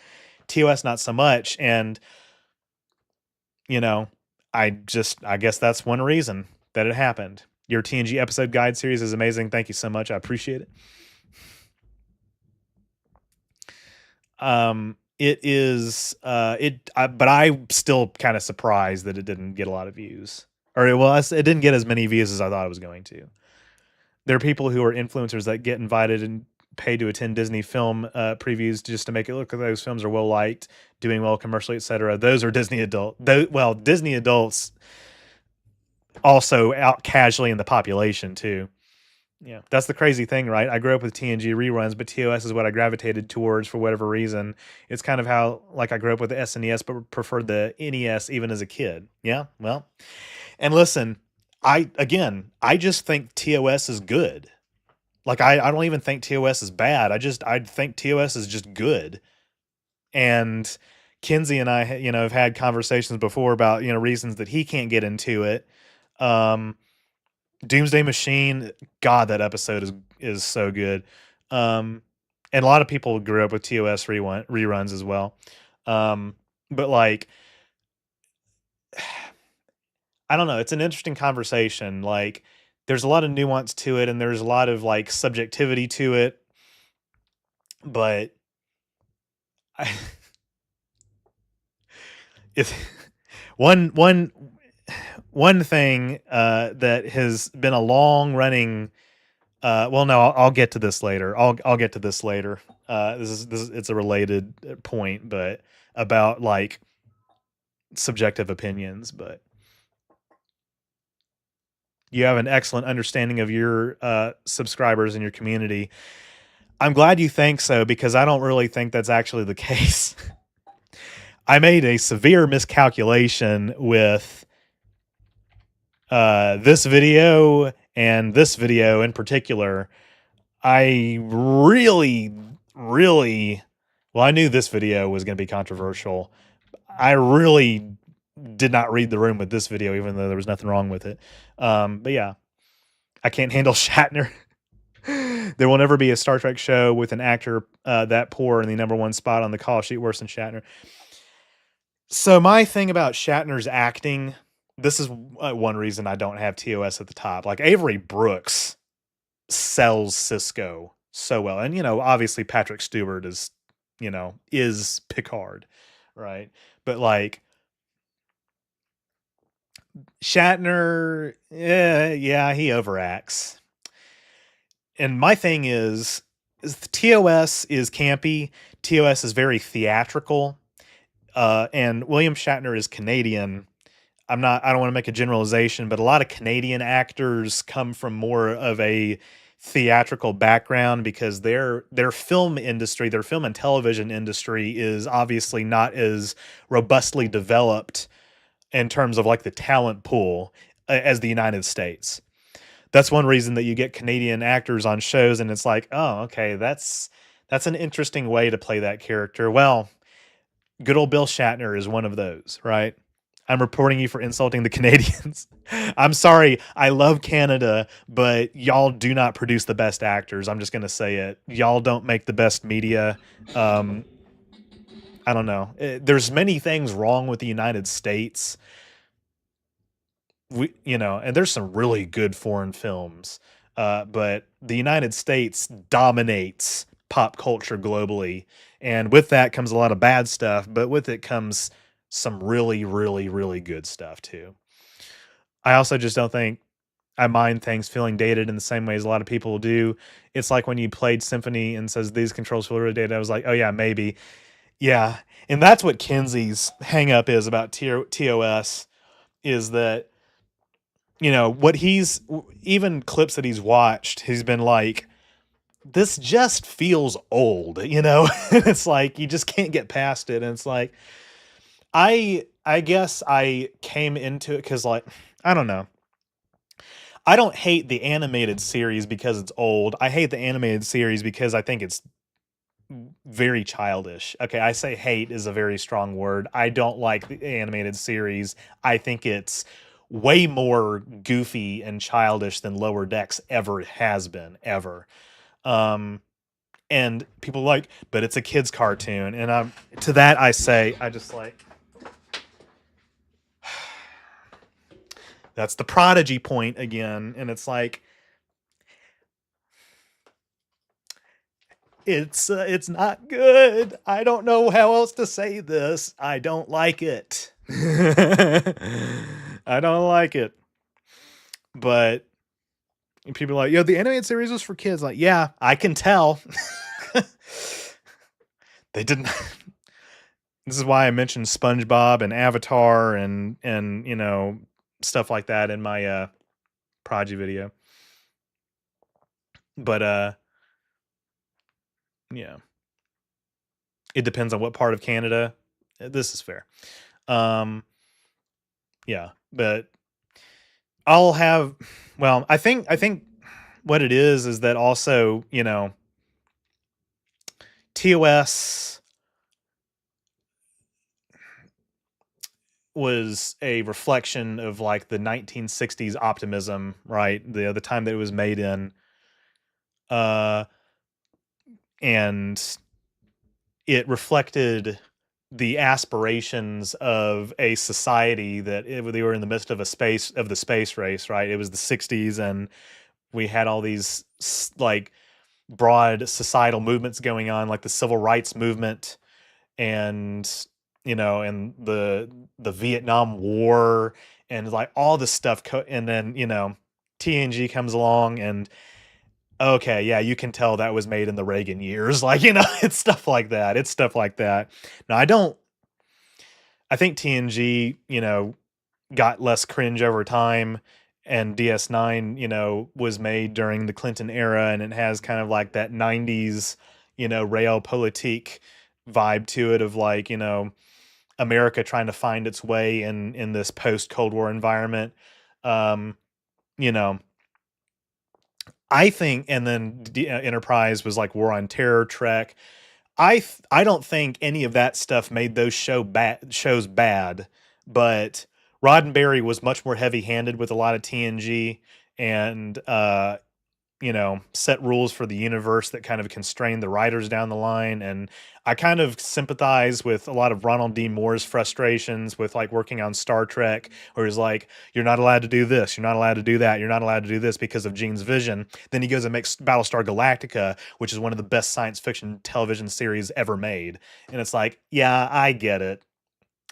TOS not so much, and I guess that's one reason that it happened. Your TNG episode guide series is amazing. Thank you so much. I appreciate it. It is but I'm still kind of surprised that it didn't get a lot of views. Or it didn't get as many views as I thought it was going to. There are people who are influencers that get invited and pay to attend Disney film previews just to make it look like those films are well liked, doing well commercially, etc. Those are Disney Disney adults also out casually in the population too. Yeah, that's the crazy thing, right? I grew up with TNG reruns, but TOS is what I gravitated towards for whatever reason. It's kind of how, like, I grew up with the SNES, but preferred the NES even as a kid. Yeah, well, and listen, I just think TOS is good. Like, I don't even think TOS is bad. I think TOS is just good. And Kinsey and I, have had conversations before about, reasons that he can't get into it. Doomsday Machine, God, that episode is so good. And a lot of people grew up with TOS reruns as well. But like, I don't know. It's an interesting conversation. Like, there's a lot of nuance to it, and there's a lot of like subjectivity to it. But if one thing that has been a long running, well, no, I'll get to this later. I'll get to this later. This is it's a related point, but about like subjective opinions. But you have an excellent understanding of your subscribers and your community. I'm glad you think so, because I don't really think that's actually the case. I made a severe miscalculation with this video and this video in particular. I really, well, I knew this video was going to be controversial. I really did not read the room with this video, even though there was nothing wrong with it. But yeah, I can't handle Shatner. There will never be a Star Trek show with an actor that poor in the #1 spot on the call sheet worse than Shatner. So my thing about Shatner's acting, this is one reason I don't have TOS at the top. Like, Avery Brooks sells Cisco so well. And, obviously Patrick Stewart is Picard, right? But like, Shatner, yeah, he overacts. And my thing is TOS is campy. TOS is very theatrical. And William Shatner is Canadian. I don't want to make a generalization, but a lot of Canadian actors come from more of a theatrical background because their film industry, their film and television industry is obviously not as robustly developed in terms of like the talent pool as the United States. That's one reason that you get Canadian actors on shows and it's like, oh, okay, that's an interesting way to play that character. Well, good old Bill Shatner is one of those, right? I'm reporting you for insulting the Canadians. I'm sorry. I love Canada, but y'all do not produce the best actors. I'm just going to say it. Y'all don't make the best media. I don't know. There's many things wrong with the United States. And there's some really good foreign films. But the United States dominates pop culture globally. And with that comes a lot of bad stuff, but with it comes some really, really, really good stuff too. I also just don't think I mind things feeling dated in the same way as a lot of people do. It's like when you played Symphony and says these controls feel really dated. I was like, oh yeah, maybe. Yeah. And that's what Kenzie's hang up is about TOS, is that, you know, what he's, even clips that he's watched, he's been like, this just feels old, you know? It's like, you just can't get past it. And it's like, I guess I came into it because, like, I don't know. I don't hate the animated series because it's old. I hate the animated series because I think it's very childish. Okay, I say hate is a very strong word. I don't like the animated series. I think it's way more goofy and childish than Lower Decks ever has been, ever. And people like, but it's a kid's cartoon. And to that I say, I just like, that's the Prodigy point again. And it's like, it's not good. I don't know how else to say this. I don't like it. I don't like it. But people are like, yo, the animated series was for kids. Like, yeah, I can tell. They didn't. This is why I mentioned SpongeBob and Avatar and you know, stuff like that in my Prodigy video. But yeah. It depends on what part of Canada. This is fair. Yeah, but I'll have, well, I think what it is that also, you know, TOS was a reflection of like the 1960s optimism, right? The time that it was made in, and it reflected the aspirations of a society that they were in the midst of the space race, right? It was the 60s, and we had all these like broad societal movements going on, like the civil rights movement, and you know, and the Vietnam War, and like all this stuff. And then, you know, TNG comes along, and okay, yeah, you can tell that was made in the Reagan years. Like, you know, it's stuff like that. It's stuff like that. Now, I think TNG, you know, got less cringe over time, and DS9, you know, was made during the Clinton era, and it has kind of like that 90s, you know, realpolitik vibe to it, of like, you know, America trying to find its way in this post Cold War environment. You know, I think, and then Enterprise was like War on Terror, Trek. I don't think any of that stuff made those shows bad, but Roddenberry was much more heavy-handed with a lot of TNG, and you know, set rules for the universe that kind of constrained the writers down the line. And I kind of sympathize with a lot of Ronald D. Moore's frustrations with like working on Star Trek, where he's like, you're not allowed to do this, you're not allowed to do that, you're not allowed to do this because of Gene's vision. Then he goes and makes Battlestar Galactica, which is one of the best science fiction television series ever made. And it's like, yeah, I get it.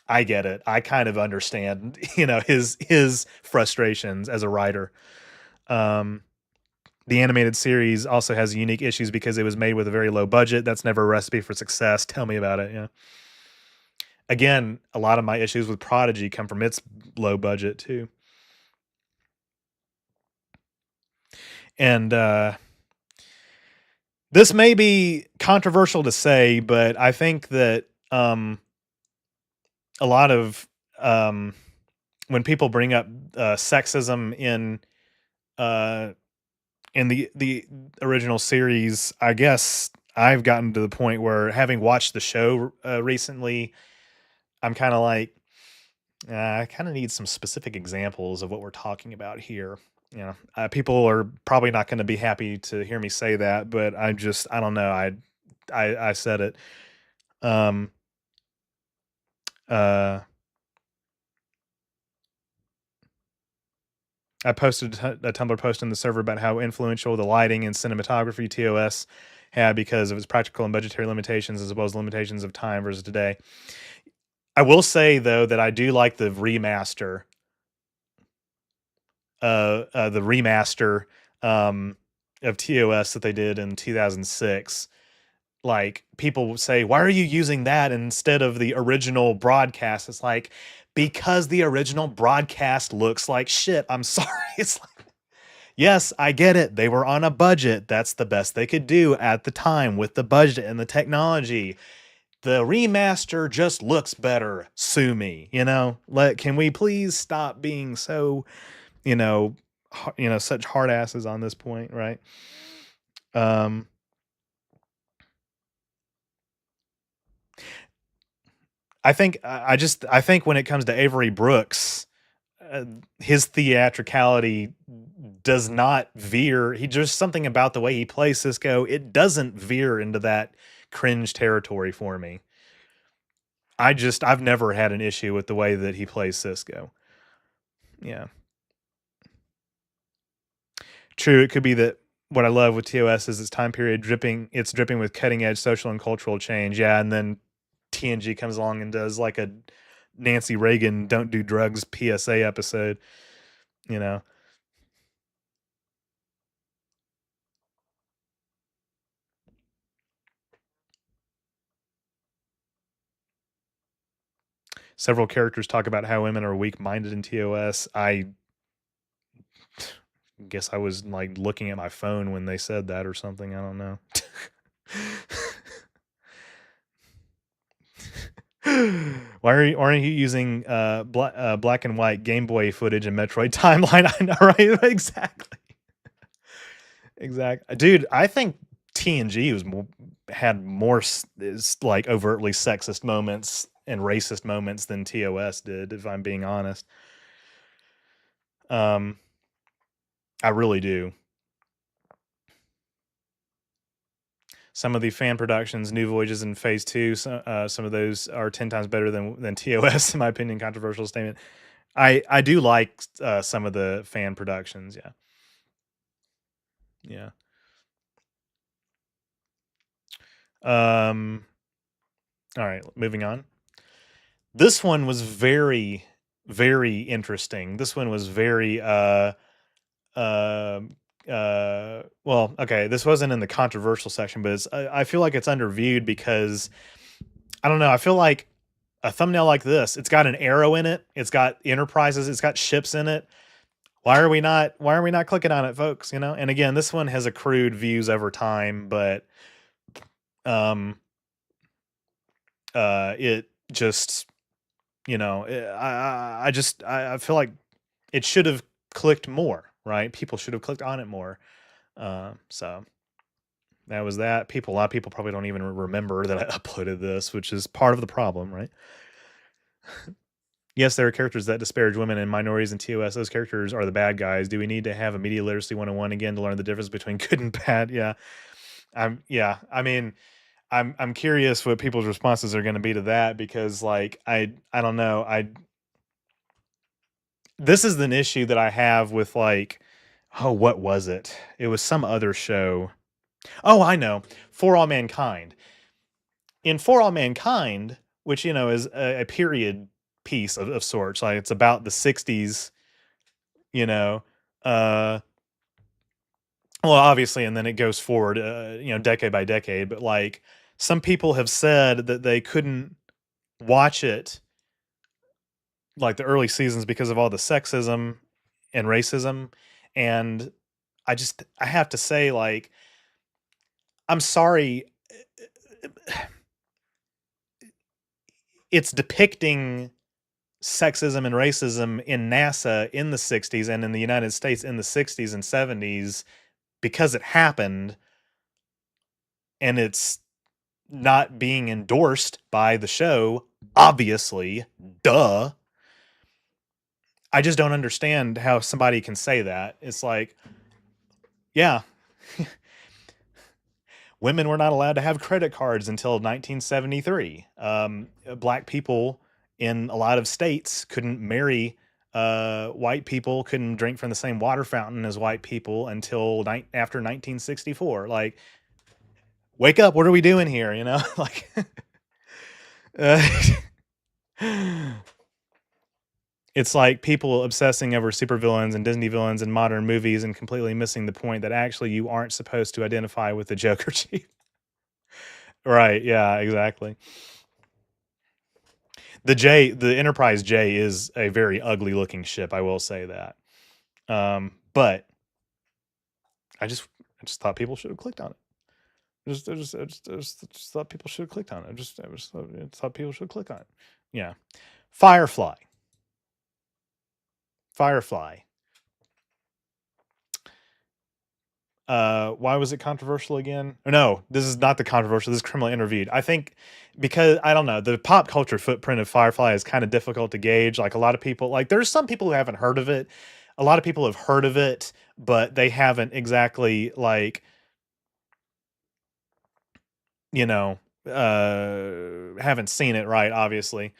I get it. I kind of understand, you know, his frustrations as a writer. The animated series also has unique issues because it was made with a very low budget. That's never a recipe for success. Tell me about it. Yeah. Again, a lot of my issues with Prodigy come from its low budget too. And this may be controversial to say, but I think that a lot of when people bring up sexism in the original series, I guess I've gotten to the point where, having watched the show recently, I'm kind of like, I kind of need some specific examples of what we're talking about here. You know, people are probably not going to be happy to hear me say that, but I don't know. I said it. Um, uh, I posted a Tumblr post in the server about how influential the lighting and cinematography TOS had because of its practical and budgetary limitations, as well as limitations of time versus today. I will say though that I do like the remaster, of TOS that they did in 2006. Like, people say, why are you using that instead of the original broadcast? It's like, because the original broadcast looks like shit. I'm sorry. It's like, yes, I get it. They were on a budget. That's the best they could do at the time with the budget and the technology. The remaster just looks better. Sue me, can we please stop being so, such hard asses on this point, right? I think when it comes to Avery Brooks, his theatricality does not veer. He just something about the way he plays Cisco. It doesn't veer into that cringe territory for me. I've never had an issue with the way that he plays Cisco. Yeah. True. It could be that what I love with TOS is its time period dripping with cutting edge social and cultural change. Yeah. And then TNG comes along and does like a Nancy Reagan "Don't Do Drugs" PSA episode, Several characters talk about how women are weak-minded in TOS. I guess I was like looking at my phone when they said that or something. I don't know. Why aren't you using black and white Game Boy footage and Metroid timeline? I know, right? Exactly. Exactly, dude. I think TNG had more like overtly sexist moments and racist moments than TOS did, if I'm being honest. I really do. Some of the fan productions, New Voyages in Phase 2, some of those are 10 times better than TOS, in my opinion. Controversial statement. I do like some of the fan productions, yeah. Yeah. All right, moving on. This one was very, very interesting. This one was very well, okay, this wasn't in the controversial section, but I feel like it's underviewed because I don't know, I feel like a thumbnail like this, it's got an arrow in it, it's got enterprises, it's got ships in it. Why are we not clicking on it, folks? And again, this one has accrued views over time, but it just, I feel like it should have clicked more, right? People should have clicked on it more. So that was that. A lot of people probably don't even remember that I uploaded this, which is part of the problem, right? Yes, there are characters that disparage women and minorities in TOS. Those characters are the bad guys. Do we need to have a media literacy 101 again to learn the difference between good and bad? Yeah. I mean, I'm curious what people's responses are going to be to that, because like I don't know. This is an issue that I have with like, oh, what was it? It was some other show. Oh, I know. For All Mankind. In For All Mankind, which is a period piece of sorts, like it's about the 60s, well, obviously, and then it goes forward, decade by decade, but like some people have said that they couldn't watch it like the early seasons because of all the sexism and racism. And I have to say, like, I'm sorry, it's depicting sexism and racism in NASA in the 60s and in the United States in the 60s and 70s because it happened, and it's not being endorsed by the show, obviously. Duh. I just don't understand how somebody can say that. It's like, yeah, women were not allowed to have credit cards until 1973. Black people in a lot of states couldn't marry white people couldn't drink from the same water fountain as white people until after 1964. Like, wake up! What are we doing here? You know, like. It's like people obsessing over supervillains and Disney villains in modern movies and completely missing the point that actually you aren't supposed to identify with the Joker chief. Right, yeah, exactly. The Enterprise J is a very ugly looking ship, I will say that. But I just thought people should have clicked on it. I just thought people should have clicked on it. I just thought people should click on it. Yeah. Firefly. Why was it controversial again? No, this is not the controversial. This is criminally interviewed. I think because I don't know, the pop culture footprint of Firefly is kind of difficult to gauge. Like a lot of people, like there's some people who haven't heard of it. A lot of people have heard of it, but they haven't exactly like, you know, haven't seen it, right? Obviously,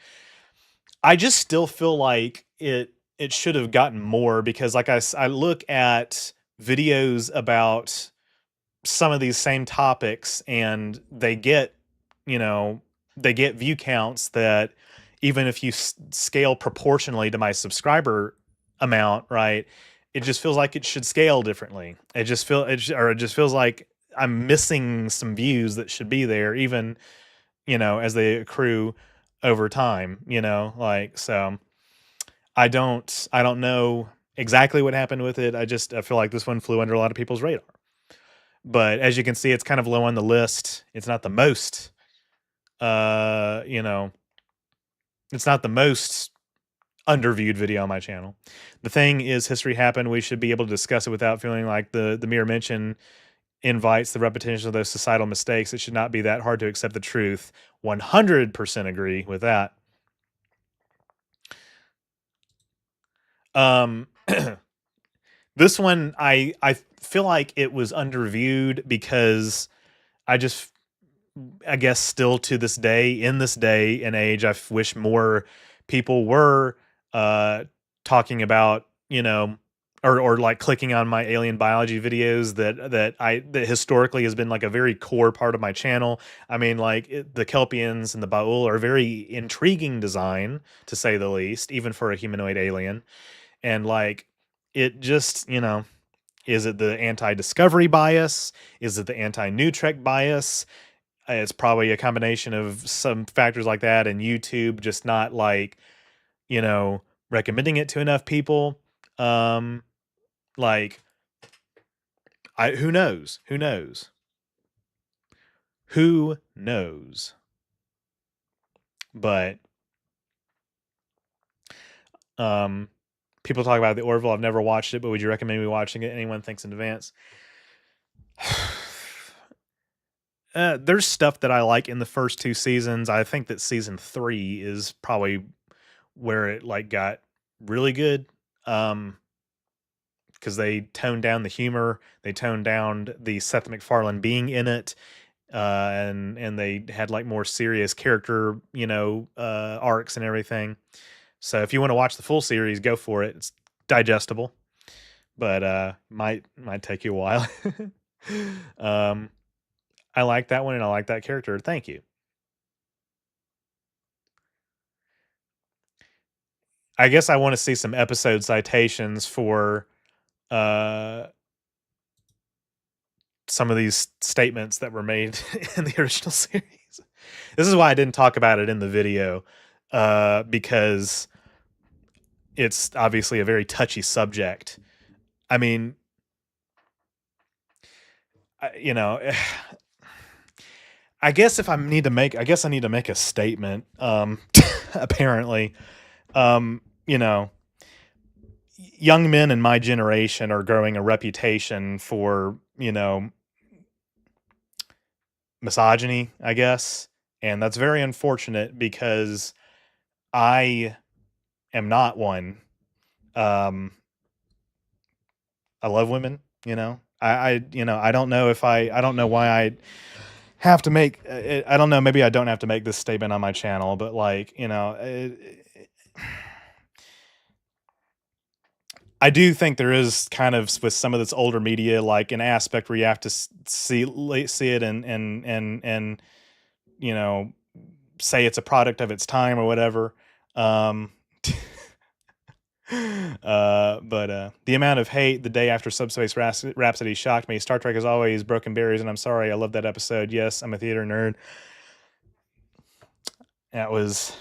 I just still feel like it should have gotten more because like I look at videos about some of these same topics and they get, you know, they get view counts that even if you scale proportionally to my subscriber amount, right, it just feels like it should scale differently. It just feels like I'm missing some views that should be there, even, you know, as they accrue over time, you know, like, so I don't know exactly what happened with it. I feel like this one flew under a lot of people's radar. But as you can see, it's kind of low on the list. It's not the most, you know, it's not the most underviewed video on my channel. The thing is, history happened. We should be able to discuss it without feeling like the mere mention invites the repetition of those societal mistakes. It should not be that hard to accept the truth. 100% agree with that. This one, I feel like it was underviewed because I guess still to this day, in this day and age, I wish more people were talking about, you know, or like clicking on my alien biology videos that historically has been like a very core part of my channel. I mean, like the Kelpians and the Baul are very intriguing design, to say the least, even for a humanoid alien. And like, it just, you know, is it the anti-discovery bias? Is it the anti-New Trek bias? It's probably a combination of some factors like that, and YouTube just not like, you know, recommending it to enough people. Like, who knows? Who knows? Who knows? But people talk about the Orville. I've never watched it, but would you recommend me watching it? Anyone thinks in advance? There's stuff that I like in the first two seasons. I think that season 3 is probably where it like got really good. Because they toned down the humor, they toned down the Seth MacFarlane being in it, and they had like more serious character, you know, arcs and everything. So if you want to watch the full series, go for it. It's digestible, but might take you a while. I like that one, and I like that character. Thank you. I guess I want to see some episode citations for some of these statements that were made in the original series. This is why I didn't talk about it in the video, because it's obviously a very touchy subject. I mean, you know, I guess I need to make a statement. Apparently, you know, young men in my generation are growing a reputation for, you know, misogyny, I guess. And that's very unfortunate because I am not one. I love women, you know. I don't know if I don't know why I have to make I don't know, maybe I don't have to make this statement on my channel, but like, you know, I do think there is kind of with some of this older media, like an aspect where you have to see it and you know, say it's a product of its time or whatever. Um, but the amount of hate the day after Subspace Rhapsody shocked me. Star Trek is always broken barriers, and I'm sorry. I love that episode. Yes, I'm a theater nerd. That was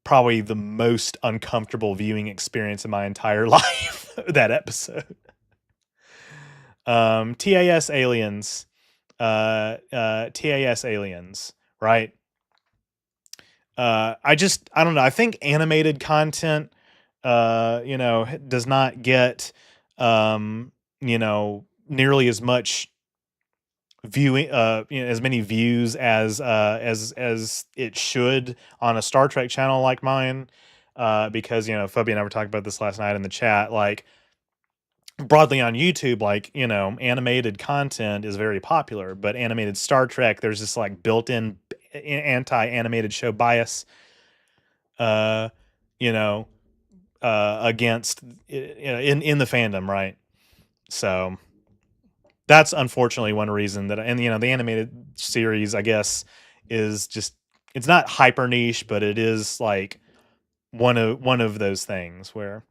probably the most uncomfortable viewing experience in my entire life. That episode. TAS aliens. TAS aliens. Right. I don't know. I think animated content, does not get, nearly as much viewing, as many views as it should on a Star Trek channel like mine. Because, Phobia and I were talking about this last night in the chat, like broadly on YouTube, like, animated content is very popular, but animated Star Trek, there's this like built-in anti-animated show bias, uh, you know, against, in the fandom, right? So that's unfortunately one reason that, and the animated series, I guess, is just, it's not hyper niche, but it is like one of those things where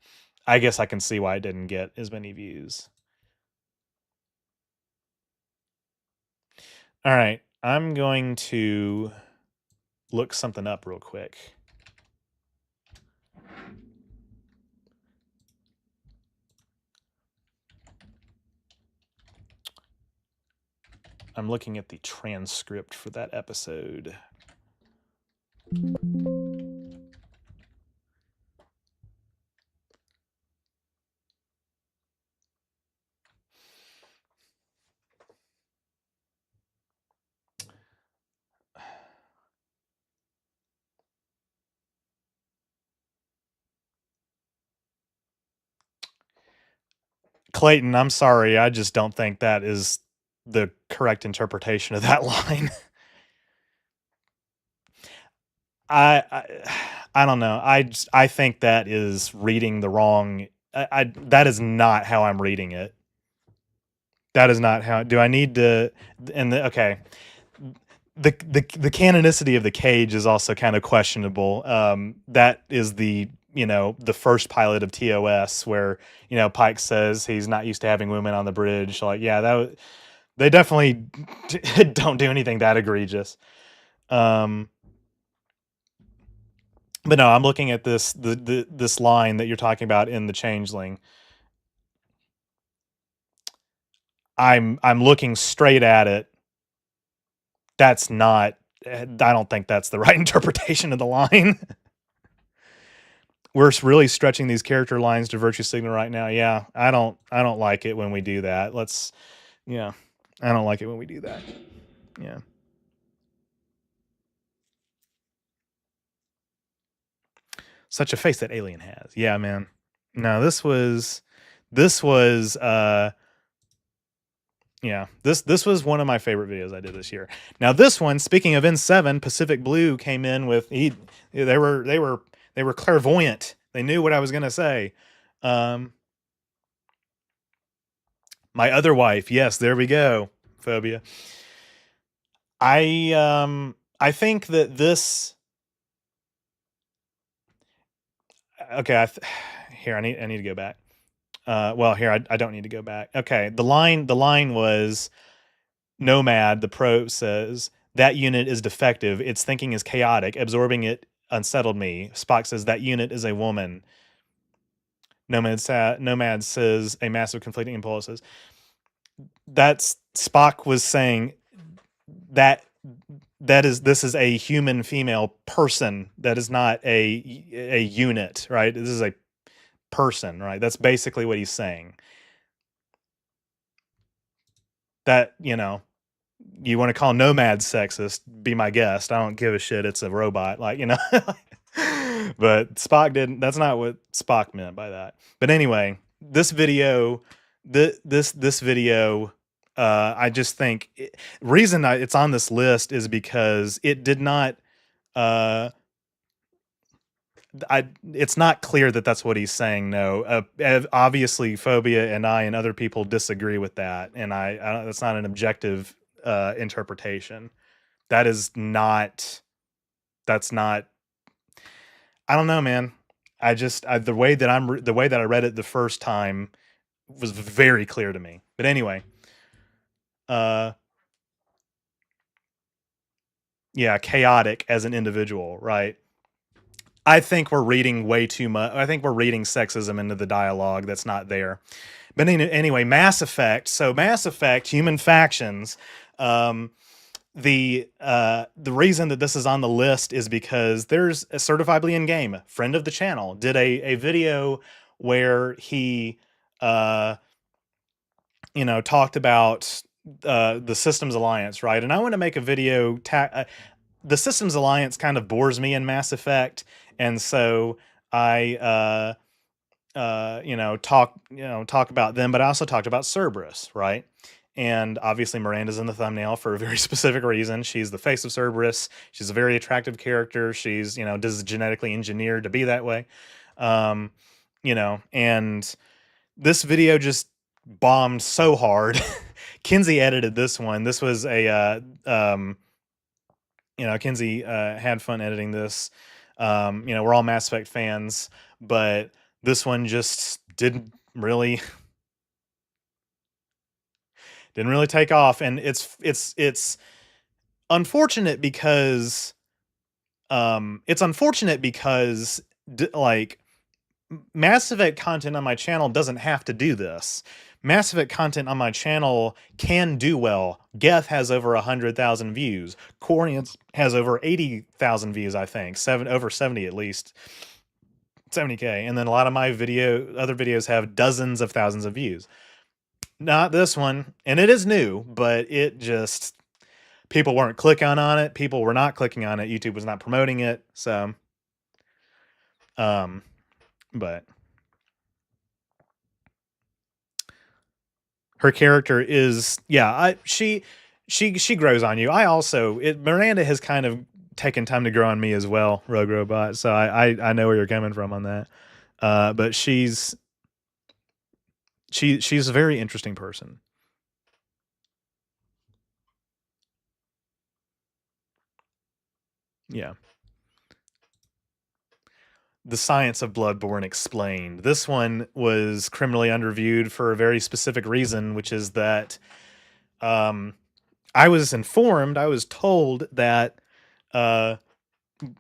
I guess I can see why it didn't get as many views. All right, I'm going to look something up real quick. I'm looking at the transcript for that episode. Clayton, I'm sorry. I just don't think that is the correct interpretation of that line. I don't know. I think that is reading the wrong. That is not how I'm reading it. That is not how. Do I need to? Okay. The canonicity of the cage is also kind of questionable. That is the first pilot of TOS where Pike says he's not used to having women on the bridge. Like, yeah, they definitely don't do anything that egregious. But no, I'm looking at this line that you're talking about in the Changeling. I'm looking straight at it. That's not. I don't think that's the right interpretation of the line. We're really stretching these character lines to virtue signal right now. Yeah, I don't like it when we do that. I don't like it when we do that. Yeah. Such a face that alien has. Yeah, man. No, this was this was one of my favorite videos I did this year. Now this one, speaking of N7, Pacific Blue came in with they were clairvoyant. They knew what I was going to say. My other wife. Yes, there we go. Phobia. I think that this. Okay, here I need to go back. Well, here I don't need to go back. Okay, the line was Nomad. The pro says that unit is defective. Its thinking is chaotic. Absorbing it unsettled me. Spock says that unit is a woman. Nomad says a massive conflicting impulses. That's Spock was saying that this is a human female person. That is not a unit, right? This is a person, right? That's basically what he's saying. That, you want to call Nomad sexist, be my guest. I don't give a shit. It's a robot, but Spock didn't. That's not what Spock meant by that. But anyway, this video, this video, I just think reason it's on this list is because it did not. it's not clear that that's what he's saying. No, obviously, Phobia and I and other people disagree with that, and I that's not an objective interpretation. That is not. That's not. I don't know, man. The way that I read it the first time was very clear to me. But anyway, yeah, chaotic as an individual, right? I think we're reading way too much. I think we're reading sexism into the dialogue that's not there. But anyway, Mass Effect. So Mass Effect, Human Factions. The reason that this is on the list is because there's a Certifiably in Game friend of the channel did a video where he talked about the Systems Alliance, right? And I want to make a video. The Systems Alliance kind of bores me in Mass Effect, and so I talk about them, but I also talked about Cerberus, right? And obviously Miranda's in the thumbnail for a very specific reason. She's the face of Cerberus. She's a very attractive character. She's, genetically engineered to be that way. And this video just bombed so hard. Kinsey edited this one. This was Kinsey had fun editing this. We're all Mass Effect fans, but this one just didn't really take off, and it's unfortunate because like Mass Effect content on my channel doesn't have to do this. Mass Effect content on my channel can do well. Geth has over 100,000 views. Corians has over 80,000 views, I think. Over 70 at least. 70K. And then a lot of my other videos have dozens of thousands of views. Not this one. And it is new, but it just, people weren't clicking on it. People were not clicking on it. YouTube was not promoting it. So, but her character is, she grows on you. Miranda has kind of taken time to grow on me as well, Rogue Robot. So I know where you're coming from on that. But she's a very interesting person. Yeah. The Science of Bloodborne Explained. This one was criminally underviewed for a very specific reason, which is that I was told that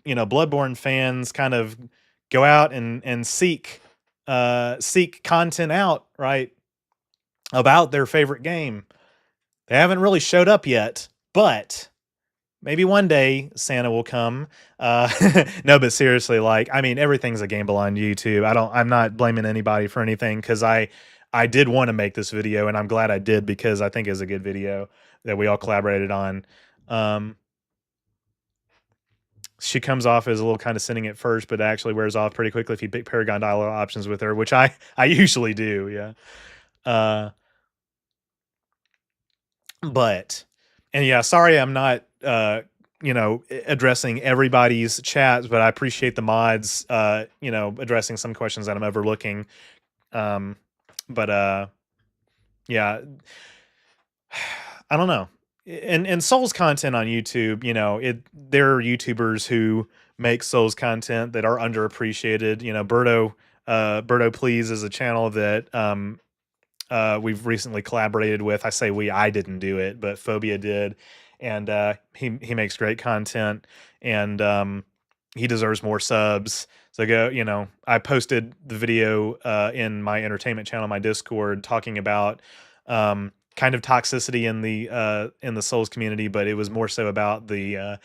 Bloodborne fans kind of go out and seek content out, right, about their favorite game. They haven't really showed up yet, but maybe one day Santa will come. No, but seriously, everything's a gamble on YouTube. I'm not blaming anybody for anything, because I did want to make this video, and I'm glad I did, because I think it's a good video that we all collaborated on. She comes off as a little condescending at first, but actually wears off pretty quickly if you pick Paragon dialogue options with her, which I usually do. Yeah. Sorry I'm not addressing everybody's chats, but I appreciate the mods addressing some questions that I'm overlooking. Yeah, I don't know. And Souls content on YouTube, there are YouTubers who make Souls content that are underappreciated. Birdo Please is a channel that we've recently collaborated with. I say I didn't do it, but Phobia did, and he makes great content, and he deserves more subs. So go, I posted the video in my entertainment channel, my Discord, talking about kind of toxicity in the Souls community, but it was more so about the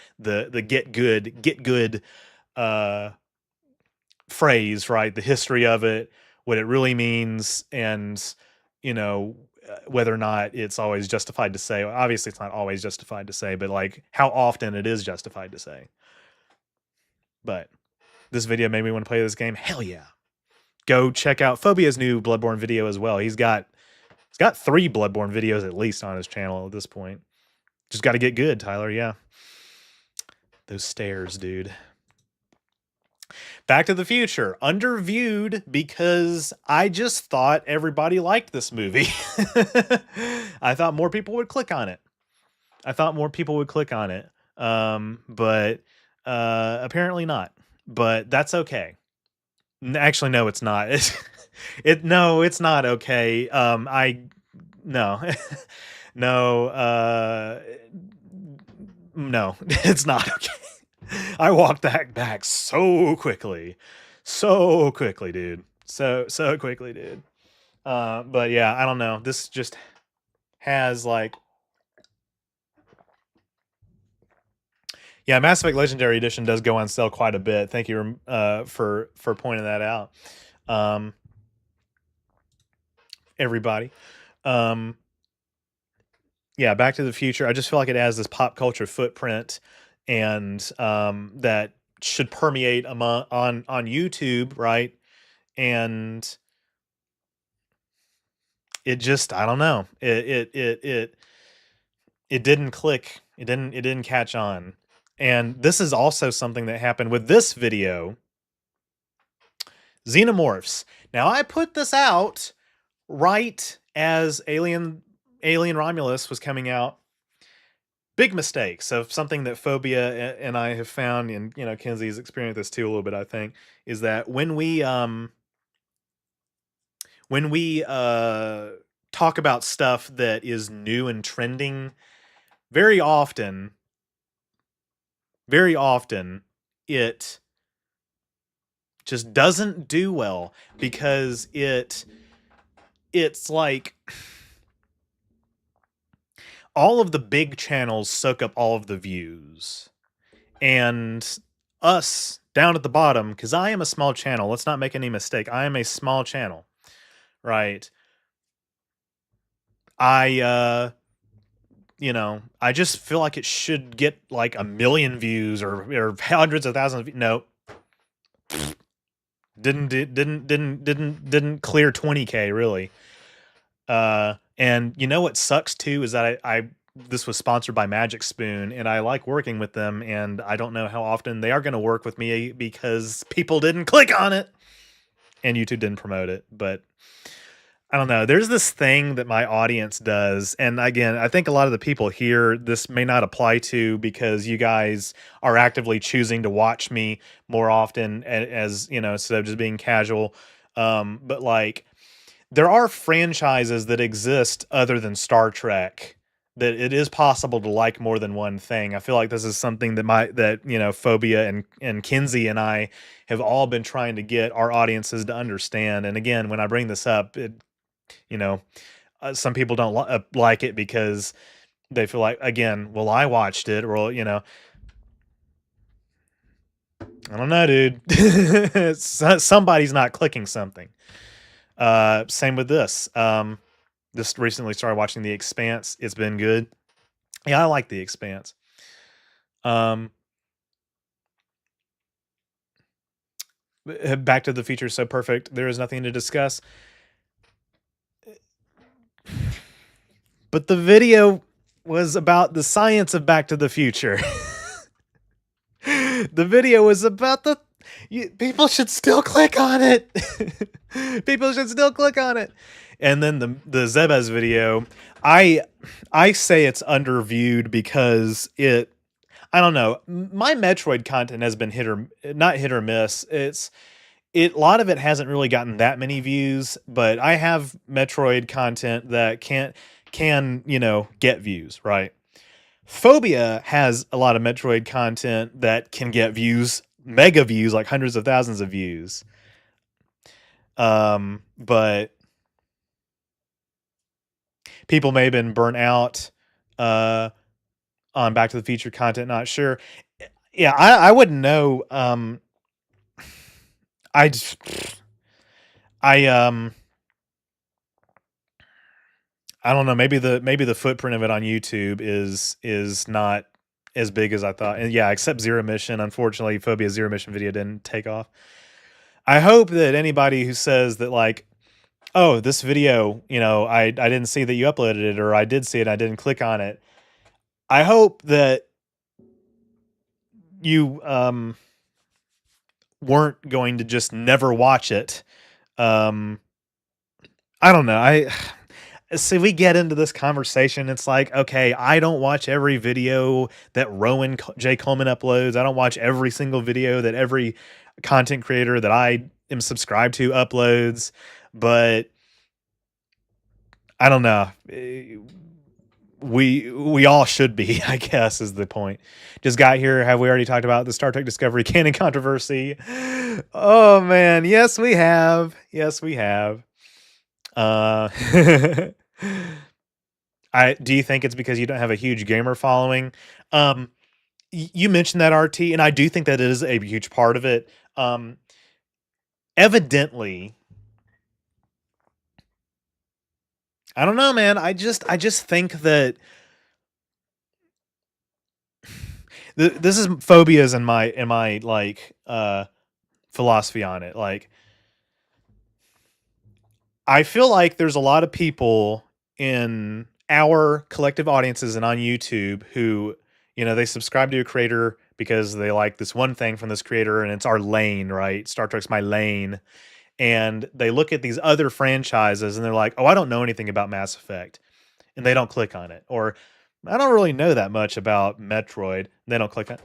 get good phrase, right? The history of it, what it really means, and whether or not it's always justified to say. Obviously, it's not always justified to say, but like how often it is justified to say. But this video made me want to play this game. Hell yeah! Go check out Phobia's new Bloodborne video as well. He's got 3 Bloodborne videos at least on his channel at this point. Just got to get good, Tyler. Yeah. Those stairs, dude. Back to the Future, underviewed because I just thought everybody liked this movie. I thought more people would click on it. But apparently not. But that's okay. Actually, no, it's not. It's not okay. No, no, no, it's not okay. I walked that back so quickly, dude. So quickly, dude. But yeah, I don't know. This just has like, yeah, Mass Effect Legendary Edition does go on sale quite a bit. Thank you for pointing that out, everybody. Yeah, Back to the Future. I just feel like it has this pop culture footprint, and that should permeate on YouTube, right? And it just, I don't know. It didn't click. It didn't catch on. And this is also something that happened with this video. Xenomorphs. Now I put this out right as Alien Romulus was coming out. Big mistakes of something that Phobia and I have found, and Kenzie's experienced this too a little bit, I think, is that when we talk about stuff that is new and trending, very often it just doesn't do well because it's like all of the big channels soak up all of the views, and us down at the bottom, because I am a small channel, let's not make any mistake, I am a small channel, right? I I just feel like it should get like 1 million views or hundreds of thousands of no. Didn't clear 20K really. And you know what sucks too is that I this was sponsored by Magic Spoon, and I like working with them, and I don't know how often they are going to work with me because people didn't click on it and YouTube didn't promote it. But I don't know. There's this thing that my audience does, and again, I think a lot of the people here this may not apply to because you guys are actively choosing to watch me more often as instead of just being casual. But like, there are franchises that exist other than Star Trek that it is possible to like more than one thing. I feel like this is something that Phobia and Kinsey and I have all been trying to get our audiences to understand. And again, when I bring this up, some people don't like it because they feel like, again, well, I watched it, or I don't know, dude. Somebody's not clicking something. Same with this. Just recently started watching The Expanse. It's been good. Yeah, I like The Expanse. Back to the Future is so perfect. There is nothing to discuss. But the video was about the science of Back to the Future. The video was about people should still click on it. People should still click on it. And then the Zebes video, I say it's underviewed because I don't know. My Metroid content has been not hit or miss. A lot of it hasn't really gotten that many views, but I have Metroid content that can get views, right? Phobia has a lot of Metroid content that can get views, mega views, like hundreds of thousands of views. But people may have been burnt out on Back to the Future content, not sure. Yeah, I wouldn't know. I don't know. Maybe the footprint of it on YouTube is not as big as I thought. And yeah, except Zero Mission. Unfortunately, Phobia Zero Mission video didn't take off. I hope that anybody who says that like, oh, this video, I didn't see that you uploaded it, or I did see it, I didn't click on it. I hope that you weren't going to just never watch it. I don't know. I see we get into this conversation. It's like, okay, I don't watch every video that J. Coleman uploads. I don't watch every single video that every content creator that I am subscribed to uploads. But I don't know. We all should be, I guess, is the point. Just got here. Have we already talked about the Star Trek Discovery canon controversy? Oh man, yes we have. Yes we have. Do you think it's because you don't have a huge gamer following? You mentioned that, RT, and I do think that it is a huge part of it. Evidently, I don't know, man. I just think that this is phobias in my like philosophy on it. Like, I feel like there's a lot of people in our collective audiences and on YouTube who, they subscribe to a creator because they like this one thing from this creator and it's our lane, right? Star Trek's my lane. And they look at these other franchises and they're like, oh, I don't know anything about Mass Effect. And they don't click on it. Or I don't really know that much about Metroid. And they don't click on it.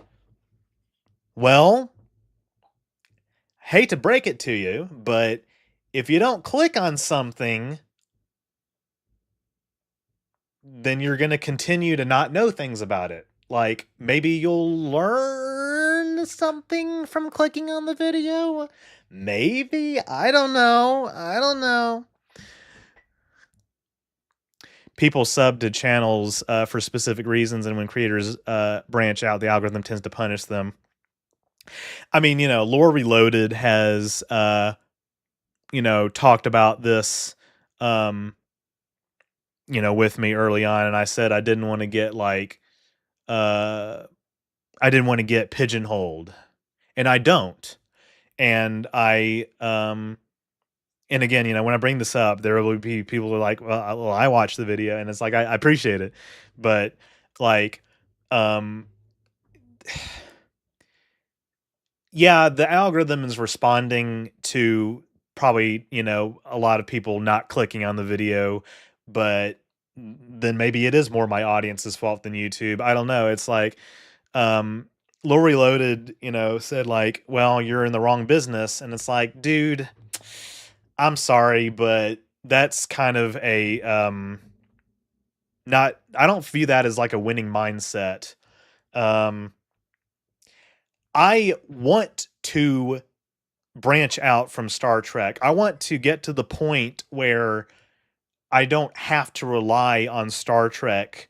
Well, hate to break it to you, but if you don't click on something, then you're going to continue to not know things about it. Like, maybe you'll learn something from clicking on the video. Maybe. I don't know. People sub to channels for specific reasons, and when creators branch out, the algorithm tends to punish them. I mean, Lore Reloaded has, talked about this, with me early on, and I said I didn't want to get pigeonholed, and I don't. And and again, when I bring this up, there will be people who are like, well, I watched the video, and it's like, I appreciate it. But like, yeah, the algorithm is responding to probably, a lot of people not clicking on the video, but then maybe it is more my audience's fault than YouTube. I don't know. It's like, Lore Reloaded, said like, well, you're in the wrong business. And it's like, dude, I'm sorry, but that's kind of a, I don't view that as like a winning mindset. I want to branch out from Star Trek. I want to get to the point where I don't have to rely on Star Trek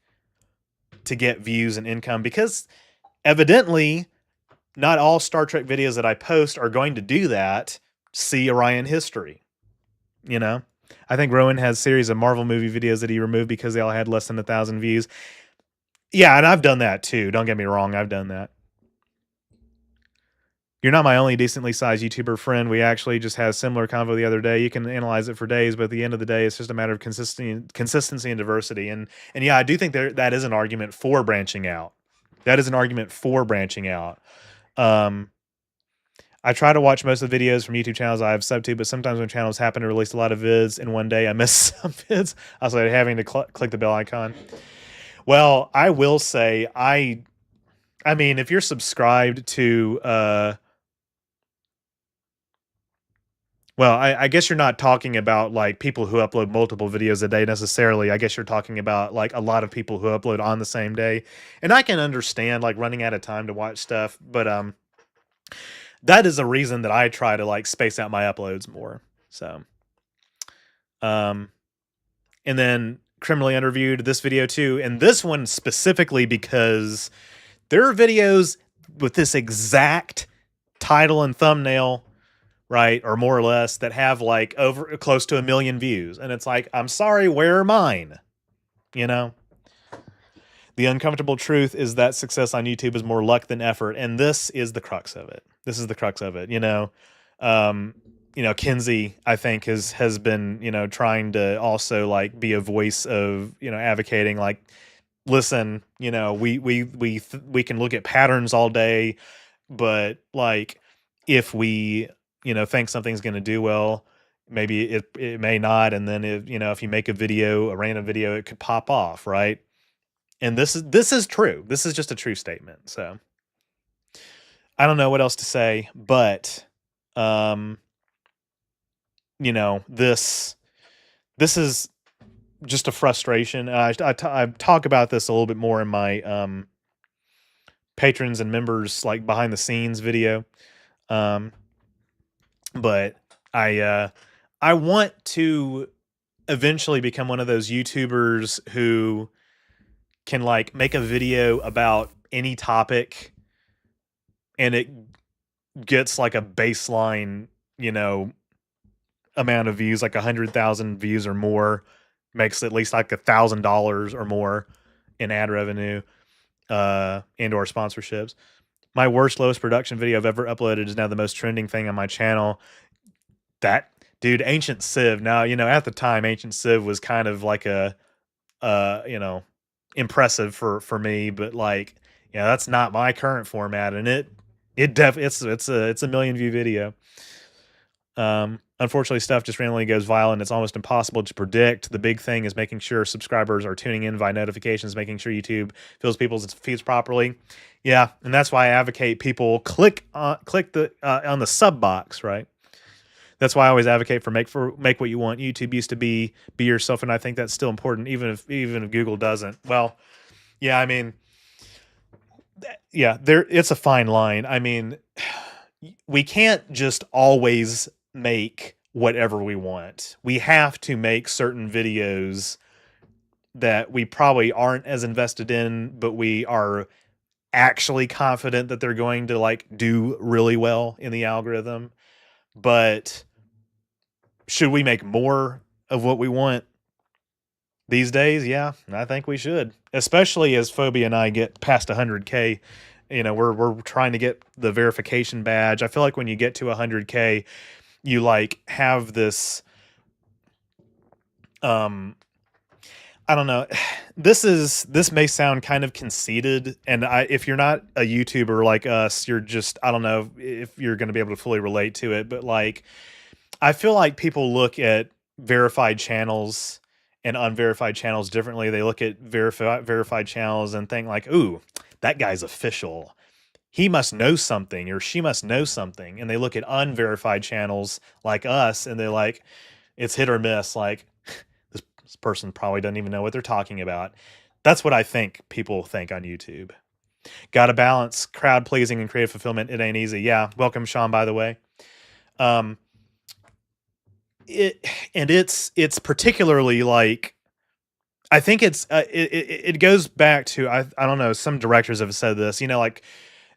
to get views and income, because evidently not all Star Trek videos that I post are going to do that. See Orion History. I think Rowan has a series of Marvel movie videos that he removed because they all had less than 1,000 views. Yeah, and I've done that too. Don't get me wrong. I've done that. You're not my only decently sized YouTuber friend. We actually just had a similar convo the other day. You can analyze it for days, but at the end of the day, it's just a matter of consistency and diversity. And yeah, I do think that is an argument for branching out. That is an argument for branching out. I try to watch most of the videos from YouTube channels I have subbed to, but sometimes when channels happen to release a lot of vids in one day, I miss some vids. I was like having to click the bell icon. Well, I will say, I mean, if you're subscribed to, well, I guess you're not talking about like people who upload multiple videos a day necessarily. I guess you're talking about like a lot of people who upload on the same day. And I can understand like running out of time to watch stuff, but that is a reason that I try to like space out my uploads more. So and then Criminally Underviewed this video too, and this one specifically because there are videos with this exact title and thumbnail, right, or more or less, that have like over close to 1 million views, and it's like, I'm sorry, where are mine? The uncomfortable truth is that success on YouTube is more luck than effort, and this is the crux of it. Kinsey, I think, has been, trying to also like be a voice of, advocating like, listen, we can look at patterns all day, but like, if we, think something's going to do well, maybe it may not. And then if you make a random video, it could pop off, right? And this is true. This is just a true statement. So I don't know what else to say, but this is just a frustration. I talk about this a little bit more in my patrons and members like behind the scenes video. But I want to eventually become one of those YouTubers who can like make a video about any topic and it gets like a baseline, amount of views, like 100,000 views or more, makes at least like $1,000 or more in ad revenue, and or sponsorships. My lowest production video I've ever uploaded is now the most trending thing on my channel. That dude, Ancient Civ. Now, at the time, Ancient Civ was kind of like a, impressive for me, but like, that's not my current format, and it's a million view video. Unfortunately, stuff just randomly goes viral, and it's almost impossible to predict. The big thing is making sure subscribers are tuning in via notifications, making sure YouTube fills people's feeds properly. Yeah, and that's why I advocate people click on the sub box, right? That's why I always advocate for make what you want. YouTube used to be yourself, and I think that's still important, even if Google doesn't. Well, yeah, I mean, yeah, it's a fine line. I mean, we can't just always make whatever we want. We have to make certain videos that we probably aren't as invested in, but we are actually confident that they're going to like do really well in the algorithm. But should we make more of what we want these days? Yeah, I think we should, especially as Phobia and I get past 100K. We're trying to get the verification badge. I feel like when you get to 100K, you like have this, I don't know. This may sound kind of conceited, and if you're not a YouTuber like us, you're just, I don't know if you're going to be able to fully relate to it, but like, I feel like people look at verified channels and unverified channels differently. They look at verified channels and think like, ooh, that guy's official. He must know something, or she must know something. And they look at unverified channels like us, and they're like, it's hit or miss. Like, this person probably doesn't even know what they're talking about. That's what I think people think on YouTube. Got to balance crowd pleasing and creative fulfillment. It ain't easy. Yeah. Welcome, Sean, by the way. It's particularly like, I think it goes back to, I don't know, some directors have said this, like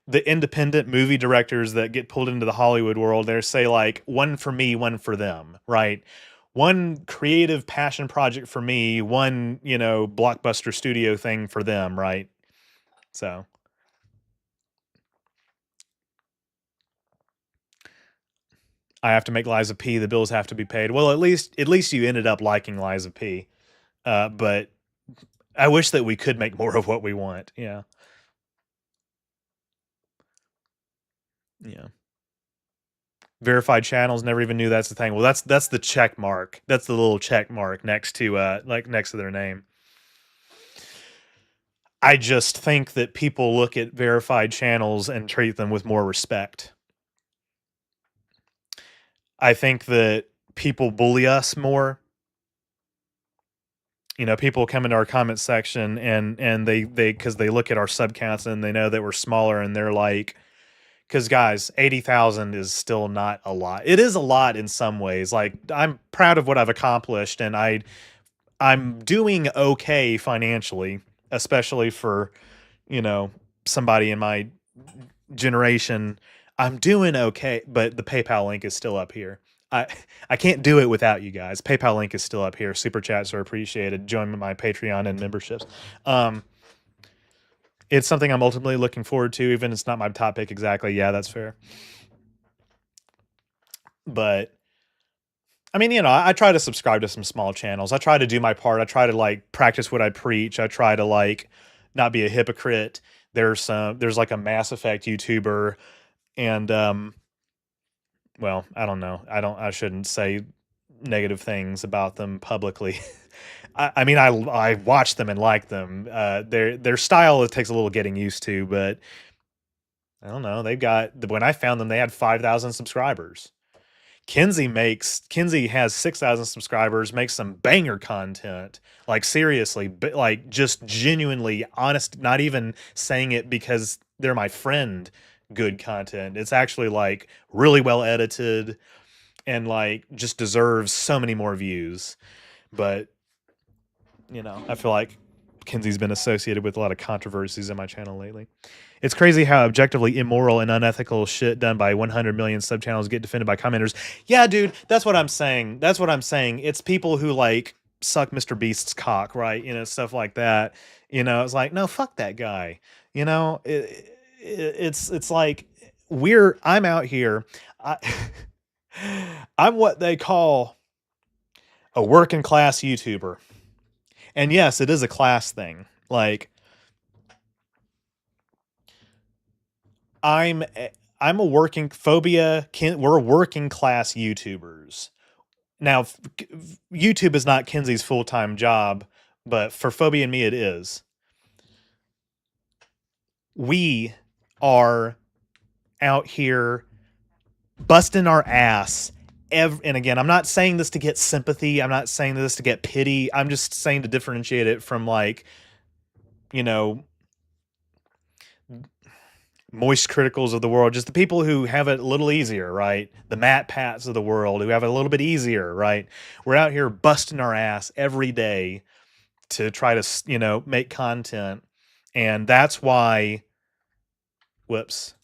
the independent movie directors that get pulled into the Hollywood world, they say like, one for me, one for them, right? One creative passion project for me, one, blockbuster studio thing for them, right? So I have to make Liza P. The bills have to be paid. Well, at least you ended up liking Liza P. But I wish that we could make more of what we want. Yeah. Yeah. Verified channels, never even knew that's the thing. Well, that's the check mark. That's the little check mark next to next to their name. I just think that people look at verified channels and treat them with more respect. I think that people bully us more. People come into our comment section and they because they look at our sub counts and they know that we're smaller, and they're like, because guys, 80,000 is still not a lot. It is a lot in some ways. Like, I'm proud of what I've accomplished, and I'm doing okay financially, especially for, somebody in my generation. I'm doing okay, but the PayPal link is still up here. I can't do it without you guys. PayPal link is still up here. Super chats are appreciated. Join my Patreon and memberships. It's something I'm ultimately looking forward to, even if it's not my top pick exactly. Yeah, that's fair. But I mean, I try to subscribe to some small channels. I try to do my part. I try to like practice what I preach. I try to like not be a hypocrite. There's like a Mass Effect YouTuber, and well, I don't know. I shouldn't say negative things about them publicly. I mean, I watch them and like them. Their style, it takes a little getting used to, but I don't know. When I found them, they had 5,000 subscribers. Kinsey has 6,000 subscribers, makes some banger content. Like seriously, but like just genuinely honest, not even saying it because they're my friend, good content. It's actually like really well edited and like just deserves so many more views. But I feel like Kinsey's been associated with a lot of controversies in my channel lately. It's crazy how objectively immoral and unethical shit done by 100 million sub channels get defended by commenters. Yeah, dude, that's what I'm saying. That's what I'm saying. It's people who like suck Mr. Beast's cock, right? Stuff like that. It's like, no, fuck that guy. It's like I'm out here. I, I'm what they call a working class YouTuber. And yes, it is a class thing. Like, I'm a working phobia. We're working class YouTubers. Now, YouTube is not Kinsey's full-time job, but for Phobia and me, it is. We are out here busting our ass. And again, I'm not saying this to get sympathy. I'm not saying this to get pity. I'm just saying to differentiate it from like, moist criticals of the world, just the people who have it a little easier, right? The Matt Pats of the world who have it a little bit easier, right? We're out here busting our ass every day to try to, make content. And that's why, that's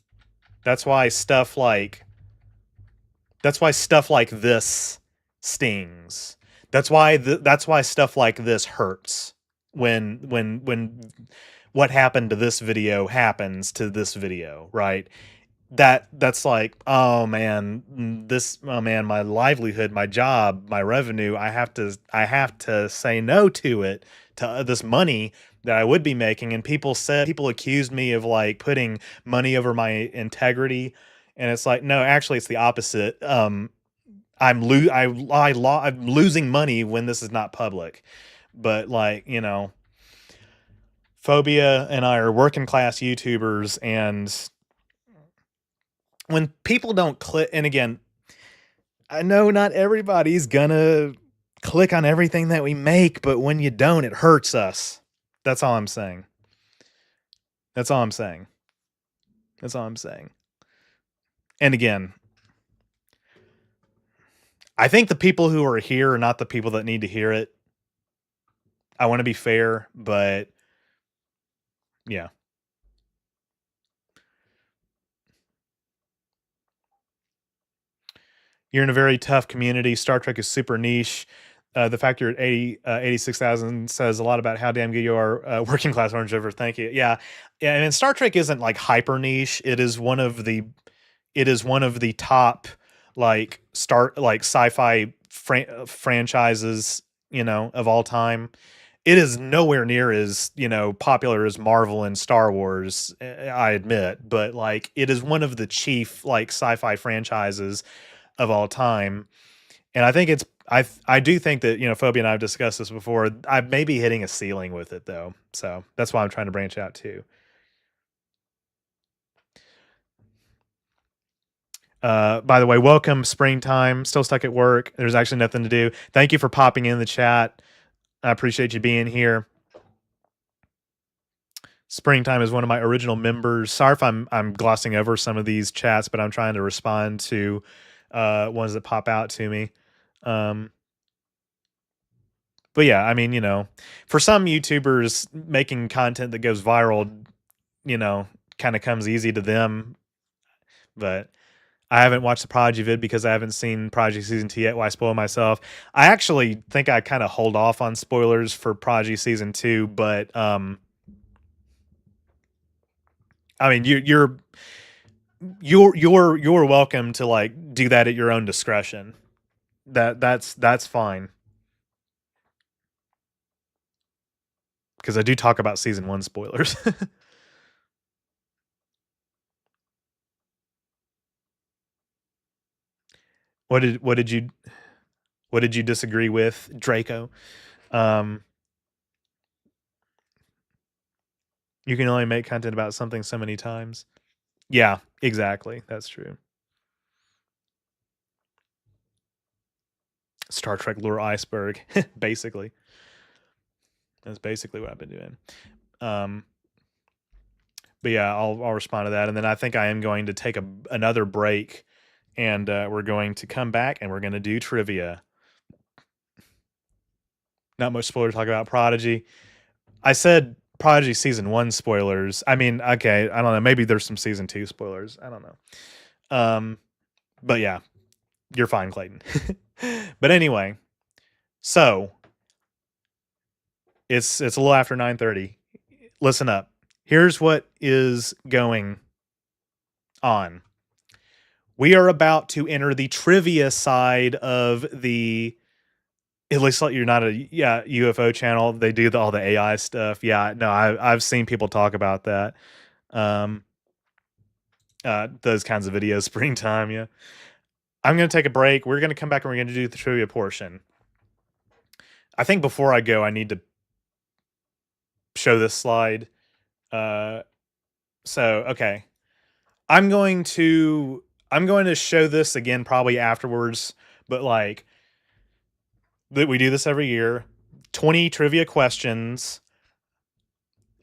why stuff like this stings. That's why stuff like this hurts when what happened to this video happens to this video, right? That's like, oh man, my livelihood, my job, my revenue, I have to say no to it, to this money that I would be making. And people accused me of like putting money over my integrity, and it's like, no, actually it's the opposite. I'm losing money when this is not public. But like, Phobia and I are working class YouTubers, and when people don't click, and again, I know not everybody's gonna click on everything that we make, but when you don't, it hurts us. That's all I'm saying. That's all I'm saying. That's all I'm saying. And again, I think the people who are here are not the people that need to hear it. I want to be fair, but yeah. You're in a very tough community. Star Trek is super niche. The fact you're at 86,000 says a lot about how damn good you are. Working class OrangeRiver, thank you. Yeah. And Star Trek isn't like hyper niche. It is one of the top like sci-fi franchises, of all time. It is nowhere near as, popular as Marvel and Star Wars, I admit, but like it is one of the chief like sci-fi franchises of all time. And I think I do think that, Phobia and I have discussed this before. I may be hitting a ceiling with it though. So that's why I'm trying to branch out too. By the way, welcome springtime. Still stuck at work. There's actually nothing to do. Thank you for popping in the chat. I appreciate you being here. Springtime is one of my original members. Sorry if I'm glossing over some of these chats, but I'm trying to respond to ones that pop out to me. But yeah, I mean, for some YouTubers, making content that goes viral, kind of comes easy to them. But I haven't watched the Prodigy vid because I haven't seen Prodigy Season 2 yet. Why spoil myself? I actually think I kind of hold off on spoilers for Prodigy Season 2, but I mean, you're welcome to like do that at your own discretion. That's fine. Because I do talk about Season 1 spoilers. What did you disagree with, Draco? You can only make content about something so many times. Yeah, exactly. That's true. Star Trek lure iceberg, basically. That's basically what I've been doing. But yeah, I'll respond to that, and then I think I am going to take another break, and we're going to come back and we're going to do trivia. Not much spoiler talk about Prodigy. I said Prodigy season 1 spoilers. I mean, okay, I don't know. Maybe there's some season 2 spoilers. I don't know. But yeah, you're fine, Clayton. But anyway, so it's a little after 9:30. Listen up. Here's what is going on. We are about to enter the trivia side of the. At least like you're not a UFO channel. They do all the AI stuff. Yeah, no, I've seen people talk about that. Those kinds of videos, springtime. Yeah, I'm gonna take a break. We're gonna come back and we're gonna do the trivia portion. I think before I go, I need to show this slide. Okay, I'm going to show this again probably afterwards, but like that we do this every year. 20 trivia questions.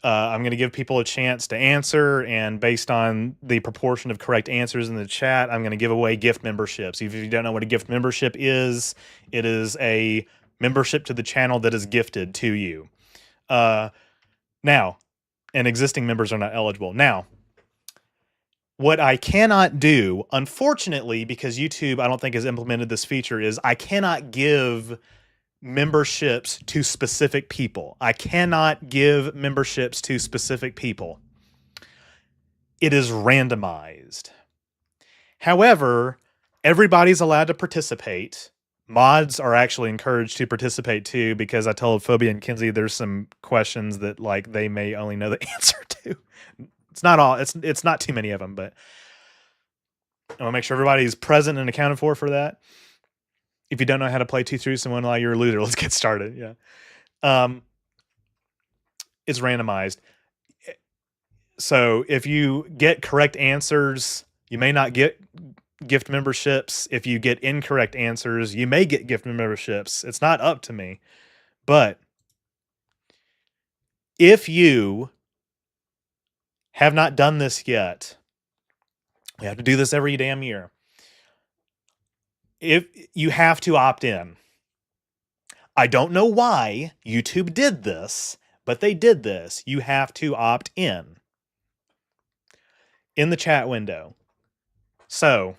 I'm going to give people a chance to answer, and based on the proportion of correct answers in the chat, I'm going to give away gift memberships. If you don't know what a gift membership is, it is a membership to the channel that is gifted to you. Now, and existing members are not eligible. Now, what I cannot do, unfortunately, because YouTube, I don't think, has implemented this feature, is I cannot give memberships to specific people. I cannot give memberships to specific people. It is randomized. However, everybody's allowed to participate. Mods are actually encouraged to participate too, because I told Phobia and Kinsey there's some questions that like they may only know the answer to. It's not all. It's not too many of them, but I want to make sure everybody's present and accounted for that. If you don't know how to play 2 through someone while you're a loser, let's get started. Yeah. It's randomized. So if you get correct answers, you may not get gift memberships. If you get incorrect answers, you may get gift memberships. It's not up to me. But if you have not done this yet, we have to do this every damn year. If you have to opt in. I don't know why YouTube did this, but they did this. You have to opt in the chat window. So,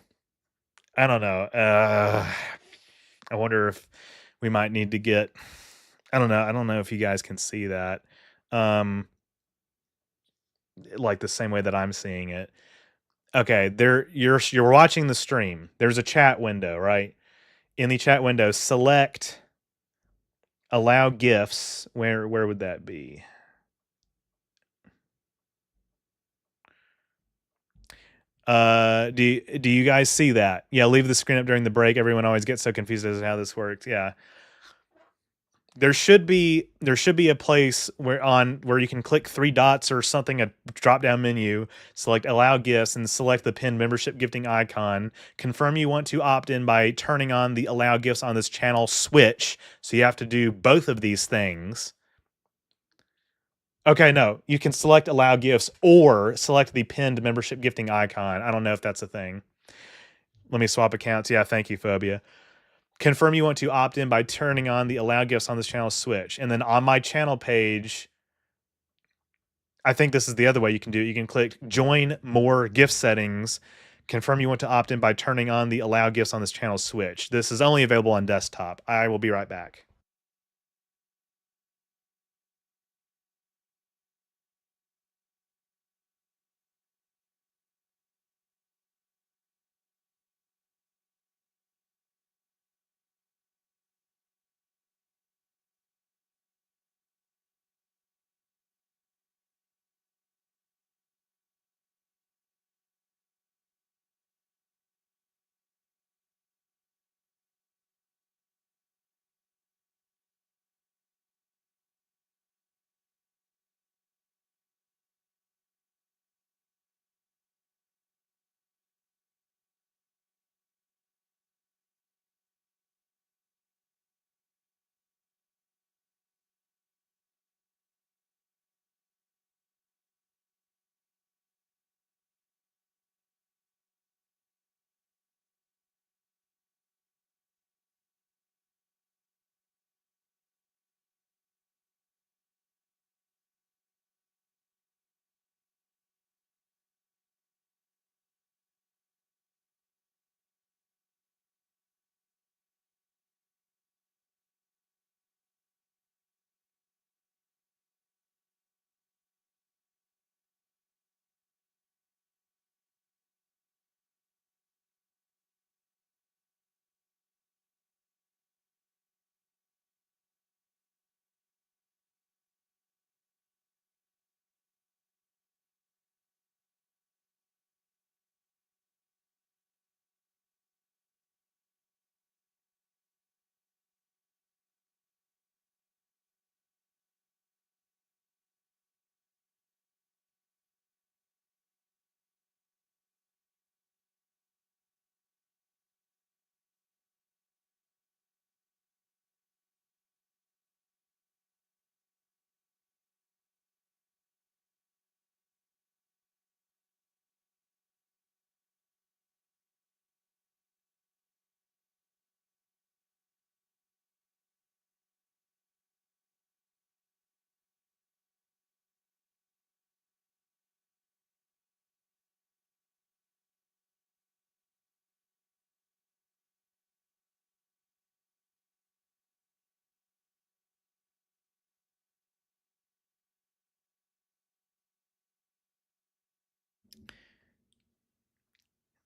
I don't know. I wonder if we might need to get. I don't know. I don't know if you guys can see that, like the same way that I'm seeing it. Okay, you're watching the stream. There's a chat window, right? In the chat window, select allow gifts. Where would that be? Do you guys see that? Yeah, leave the screen up during the break. Everyone always gets so confused as to how this works. Yeah. There should be a place where you can click 3 dots or something, a drop down menu, select allow gifts and select the pinned membership gifting icon. Confirm you want to opt in by turning on the allow gifts on this channel switch. So you have to do both of these things. Okay, no, you can select allow gifts or select the pinned membership gifting icon. I don't know if that's a thing. Let me swap accounts. Yeah, thank you, Phobia. Confirm you want to opt in by turning on the allow gifts on this channel switch. And then on my channel page, I think this is the other way you can do it. You can click join more gift settings. Confirm you want to opt in by turning on the allow gifts on this channel switch. This is only available on desktop. I will be right back.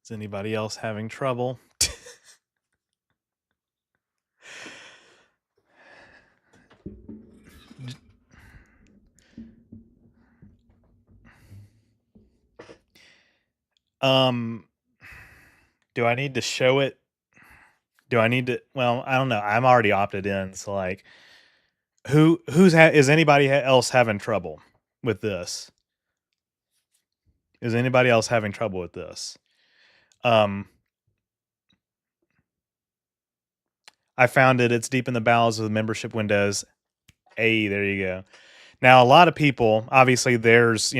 Is anybody else having trouble? Do I need to show it? Do I need to? Well, I don't know. I'm already opted in, so like, is anybody else having trouble with this? Is anybody else having trouble with this? I found it. It's deep in the bowels of the membership windows. Hey, there you go. Now, a lot of people, obviously, there's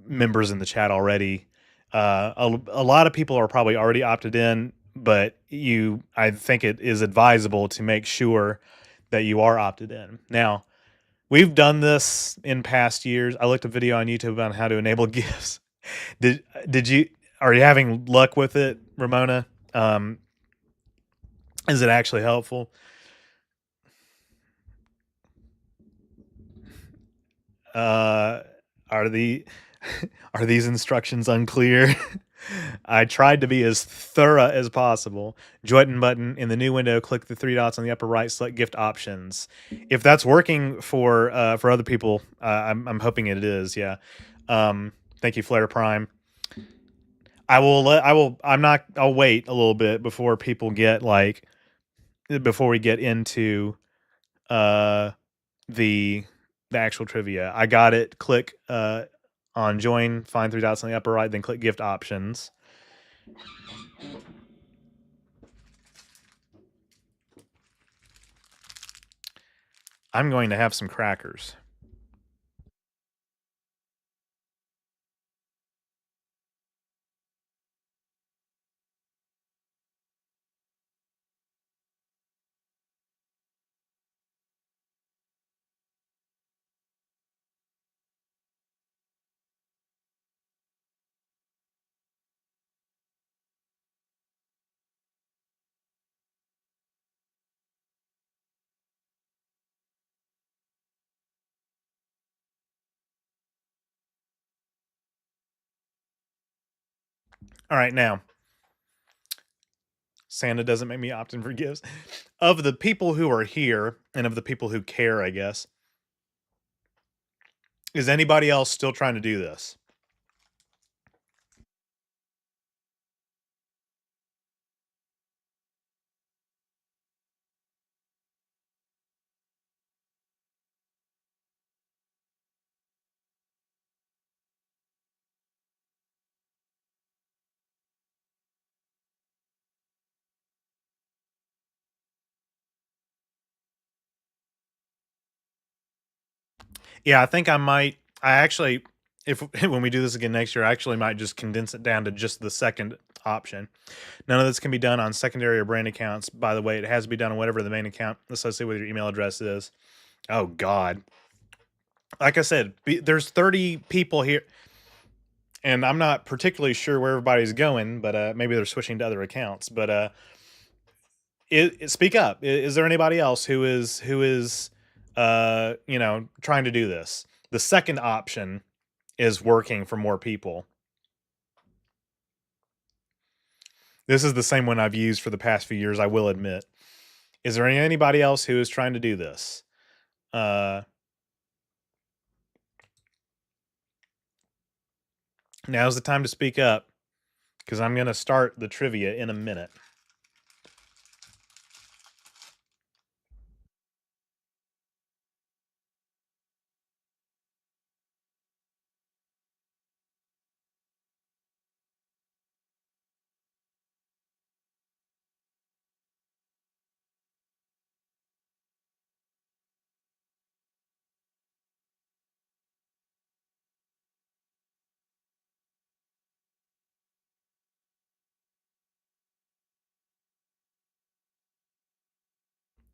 members in the chat already. A lot of people are probably already opted in, but I think it is advisable to make sure that you are opted in. Now, we've done this in past years. I looked at a video on YouTube on how to enable gifts. Are you having luck with it, Ramona? Is it actually helpful? Are these instructions unclear? I tried to be as thorough as possible. Join button in the new window. Click the three dots on the upper right. Select gift options. If that's working for other people, I'm hoping it is. Yeah. Thank you, Flare Prime. I'll wait a little bit before people get before we get into the actual trivia. I got it. Click on join, find three dots on the upper right, then click gift options. I'm going to have some crackers. All right, now, Santa doesn't make me opt in for gifts. Of the people who are here and of the people who care, I guess, is anybody else still trying to do this? Yeah, I think I might. I actually, if when we do this again next year, I actually might just condense it down to just the second option. None of this can be done on secondary or brand accounts. By the way, it has to be done on whatever the main account associated with your email address is. Oh God! Like I said, there's 30 people here, and I'm not particularly sure where everybody's going, but maybe they're switching to other accounts. But speak up. Is there anybody else who is trying to do this? The second option is working for more people. This is the same one I've used for the past few years, I will admit. Is there anybody else who is trying to do this? Now's the time to speak up, because I'm going to start the trivia in a minute.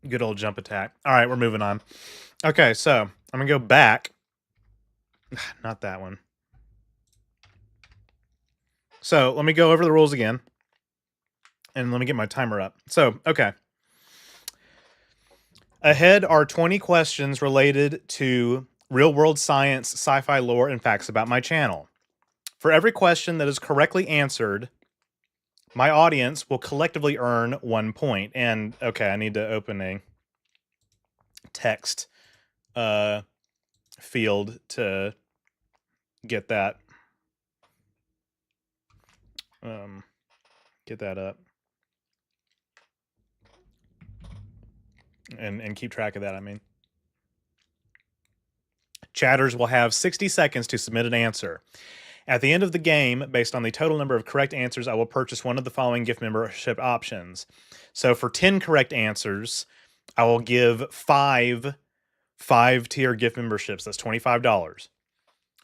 Good old jump attack. All right, we're moving on. Okay, so I'm going to go back. Not that one. So let me go over the rules again. And let me get my timer up. So, okay. Ahead are 20 questions related to real-world science, sci-fi lore, and facts about my channel. For every question that is correctly answered, my audience will collectively earn 1 point. And okay, I need to open a text field to get that up and keep track of that. I mean, chatters will have 60 seconds to submit an answer. At the end of the game, based on the total number of correct answers, I will purchase one of the following gift membership options. So for 10 correct answers, I will give 5 tier gift memberships. That's $25.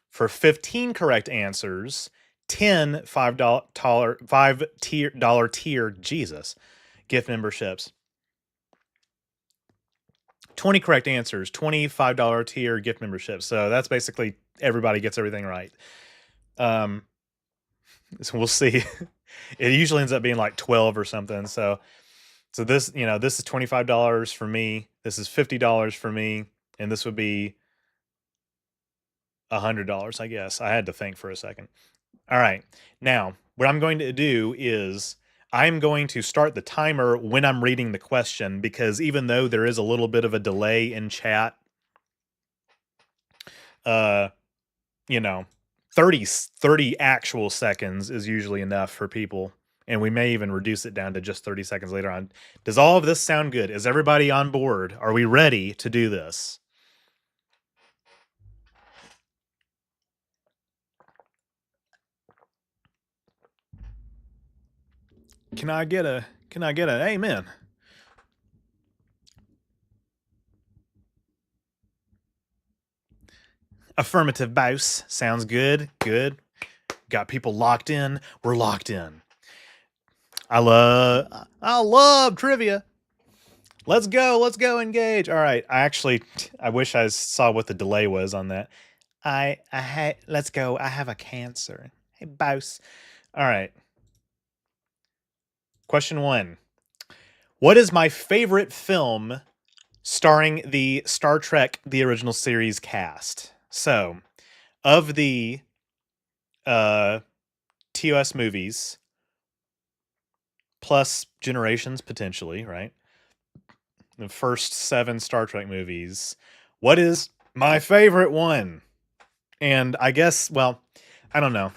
For 15 correct answers, 10 $5 tier gift memberships. 20 correct answers, $25 tier gift memberships. So that's basically everybody gets everything right. So we'll see. It usually ends up being like 12 or something. So this, this is $25 for me. This is $50 for me, and this would be $100, I guess. I had to think for a second. All right. Now, what I'm going to do is I'm going to start the timer when I'm reading the question, because even though there is a little bit of a delay in chat, 30 actual seconds is usually enough for people. And we may even reduce it down to just 30 seconds later on. Does all of this sound good? Is everybody on board? Are we ready to do this? Can I get an amen? Affirmative bouse. Sounds good. Good. Got people locked in. We're locked in. I love trivia. Let's go engage. All right. I wish I saw what the delay was on that. Let's go. I have a cancer. Hey, bouse. All right. Question 1. What is my favorite film starring the Star Trek The Original Series cast? So, of the TOS movies, plus Generations potentially, right? The first 7 Star Trek movies. What is my favorite one? And I guess, well, I don't know.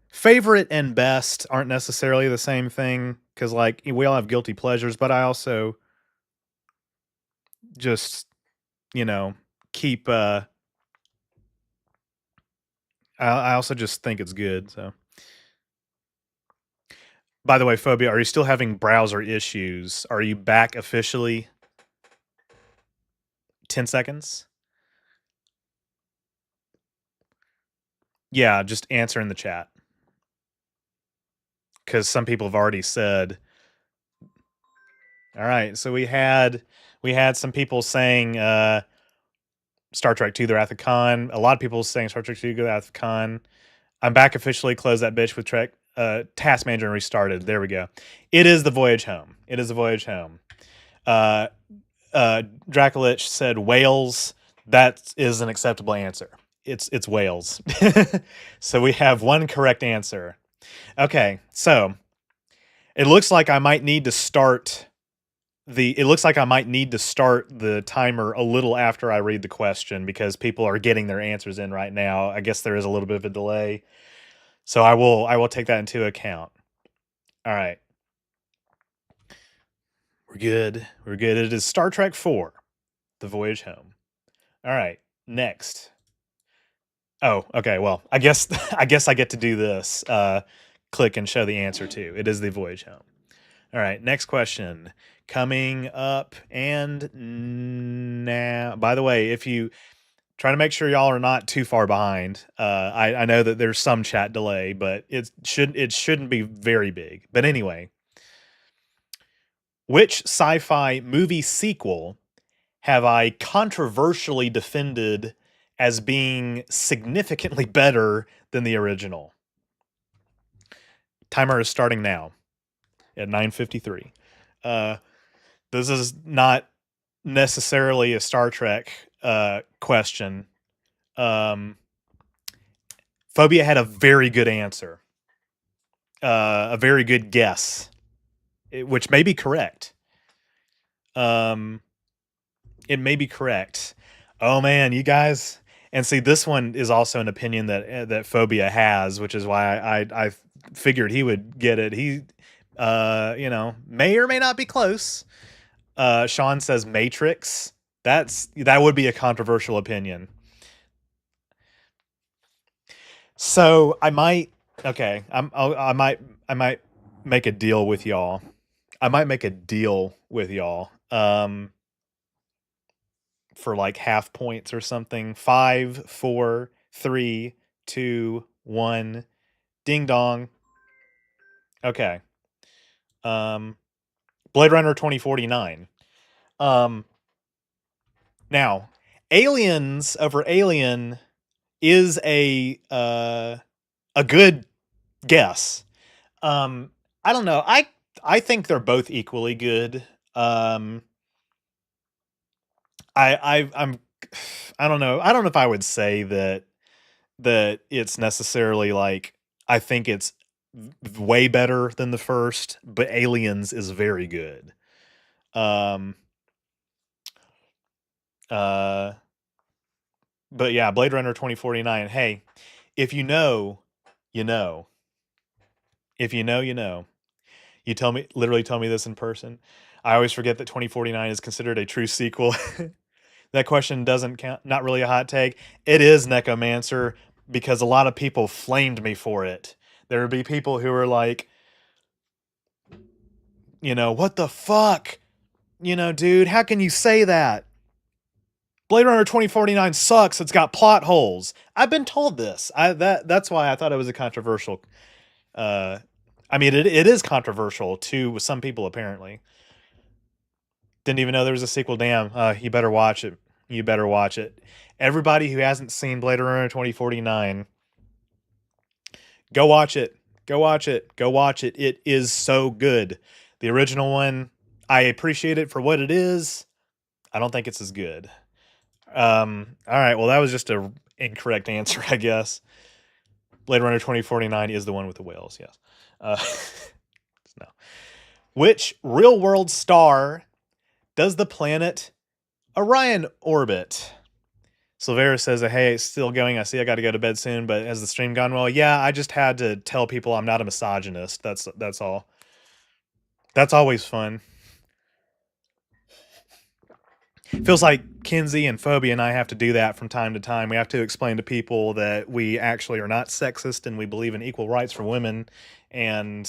Favorite and best aren't necessarily the same thing, because like we all have guilty pleasures, but I also just keep I also just think it's good. So, by the way, Phobia, are you still having browser issues? Are you back officially? 10 seconds. Yeah, just answer in the chat, because some people have already said. All right, so we had some people saying Star Trek II: The Wrath of Khan. A lot of people saying Star Trek II: The Wrath of Khan. I'm back officially. Close that bitch with Trek Task Manager and restarted. There we go. It is the Voyage Home. It is the Voyage Home. Dracolich said Wales. That is an acceptable answer. It's Wales. So we have one correct answer. Okay, so it looks like I might need to start the timer a little after I read the question, because people are getting their answers in right now. I guess there is a little bit of a delay. So I will take that into account. All right. We're good. It is Star Trek IV, The Voyage Home. All right. Next. Oh, okay. Well, I guess I get to do this. Click and show the answer too. It is The Voyage Home. All right. Next question coming up. And now, by the way, if you try to make sure y'all are not too far behind. I know that there's some chat delay, but it shouldn't be very big. But anyway, which sci-fi movie sequel have I controversially defended as being significantly better than the original? Timer is starting now at 9:53. This is not necessarily a Star Trek question. Phobia had a very good answer. A very good guess, which may be correct. It may be correct. Oh man, you guys. And see, this one is also an opinion that Phobia has, which is why I figured he would get it. He, may or may not be close. Sean says Matrix. That would be a controversial opinion. So I might make a deal with y'all. For like half points or something. 5, 4, 3, 2, 1. Ding dong. Okay. Blade Runner 2049. Now, Aliens over Alien is a good guess. I don't know. I think they're both equally good. I don't know. I don't know if I would say that it's necessarily like I think it's way better than the first, but Aliens is very good. But yeah, Blade Runner 2049. Hey, if you know, you know. If you know, you know. You literally tell me this in person. I always forget that 2049 is considered a true sequel. That question doesn't count. Not really a hot take. It is, Necromancer, because a lot of people flamed me for it. There would be people who were like, what the fuck? Dude, how can you say that? Blade Runner 2049 sucks. It's got plot holes. I've been told this. That's why I thought it was a controversial. It is controversial to some people apparently. Didn't even know there was a sequel. Damn, you better watch it. You better watch it. Everybody who hasn't seen Blade Runner 2049, go watch it. Go watch it. Go watch it. It is so good. The original one, I appreciate it for what it is. I don't think it's as good. All right. Well, that was just an incorrect answer, I guess. Blade Runner 2049 is the one with the whales. Yes. No. Which real-world star does the planet Orion orbit? Silvera says, hey, it's still going. I see I got to go to bed soon, but has the stream gone well? Yeah, I just had to tell people I'm not a misogynist. That's all. That's always fun. Feels like Kinsey and Phobia and I have to do that from time to time. We have to explain to people that we actually are not sexist and we believe in equal rights for women. And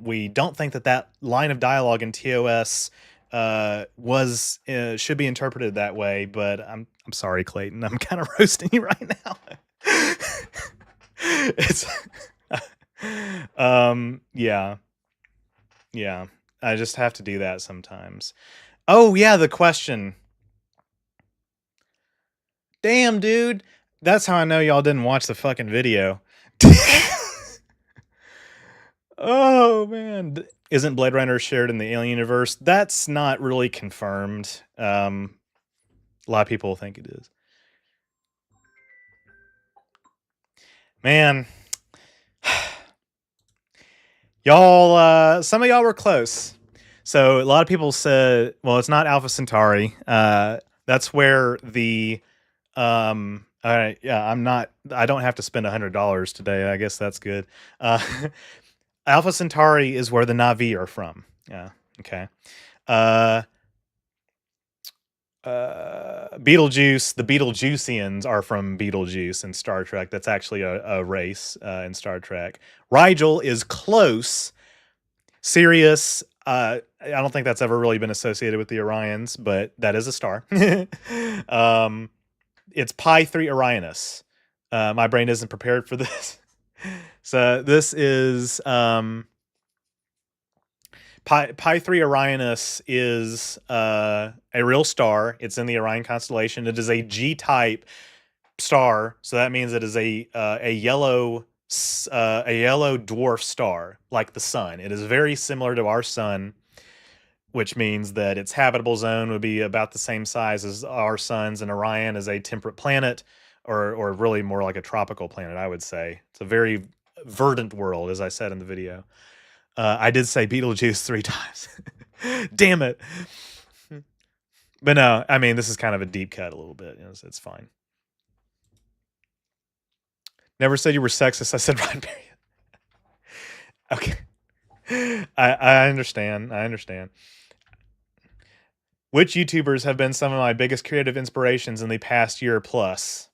we don't think that line of dialogue in TOS should be interpreted that way. But I'm sorry, Clayton. I'm kind of roasting you right now. It's yeah. I just have to do that sometimes. Oh, yeah, the question. Damn, dude. That's how I know y'all didn't watch the fucking video. Oh, man. Isn't Blade Runner shared in the Alien universe? That's not really confirmed. A lot of people think it is. Man. Y'all, some of y'all were close. So a lot of people said, well, it's not Alpha Centauri. That's where the, I don't have to spend $100 today. I guess that's good. Alpha Centauri is where the Na'vi are from. Yeah. Okay. Beetlejuice, the Beetlejuicians are from Beetlejuice in Star Trek. That's actually a race in Star Trek. Rigel is close. Sirius, I don't think that's ever really been associated with the Orions, but that is a star. It's Pi 3 Orionis. My brain isn't prepared for this. So this is Pi 3 Orionis is a real star. It's in the Orion constellation. It is a G-type star, so that means it is a yellow dwarf star like the sun. It is very similar to our sun, which means that its habitable zone would be about the same size as our sun's, and Orion is a temperate planet. or really more like a tropical planet, I would say. It's a very verdant world, as I said in the video. I did say Beetlejuice 3 times. Damn it. But no, I mean, this is kind of a deep cut a little bit. So it's fine. Never said you were sexist. I said Ryan Perry. Okay. I understand. I understand. Which YouTubers have been some of my biggest creative inspirations in the past year plus?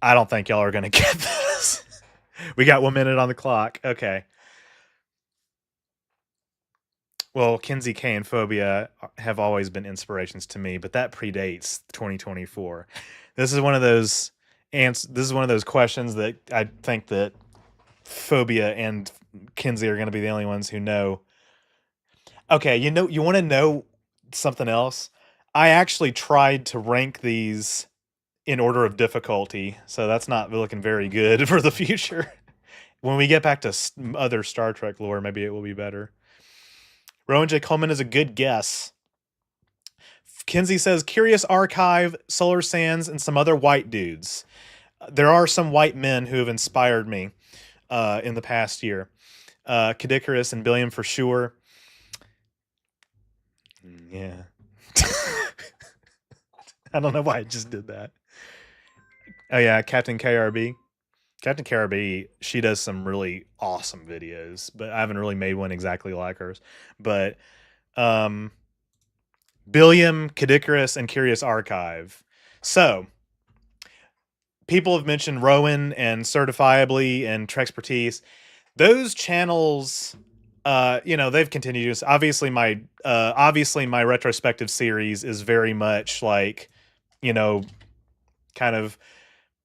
I don't think y'all are going to get this. We got 1 minute on the clock. Okay. Well, Kinsey K and Phobia have always been inspirations to me, but that predates 2024. This is one of those questions that I think that Phobia and Kinsey are going to be the only ones who know. Okay, you want to know something else? I actually tried to rank these in order of difficulty, so that's not looking very good for the future. When we get back to other Star Trek lore, maybe it will be better. Rowan J. Coleman is a good guess. Kinsey says, Curious Archive, Solar Sands, and some other white dudes. There are some white men who have inspired me in the past year. Kadikarus and Billiam for sure. Yeah. I don't know why I just did that. Oh yeah, Captain KRB. Captain KRB, she does some really awesome videos, but I haven't really made one exactly like hers. But Billiam, Kadikarus, and Curious Archive. So, people have mentioned Rowan and Certifiably and Trexpertise. Those channels, they've continued. Obviously, my retrospective series is very much like, kind of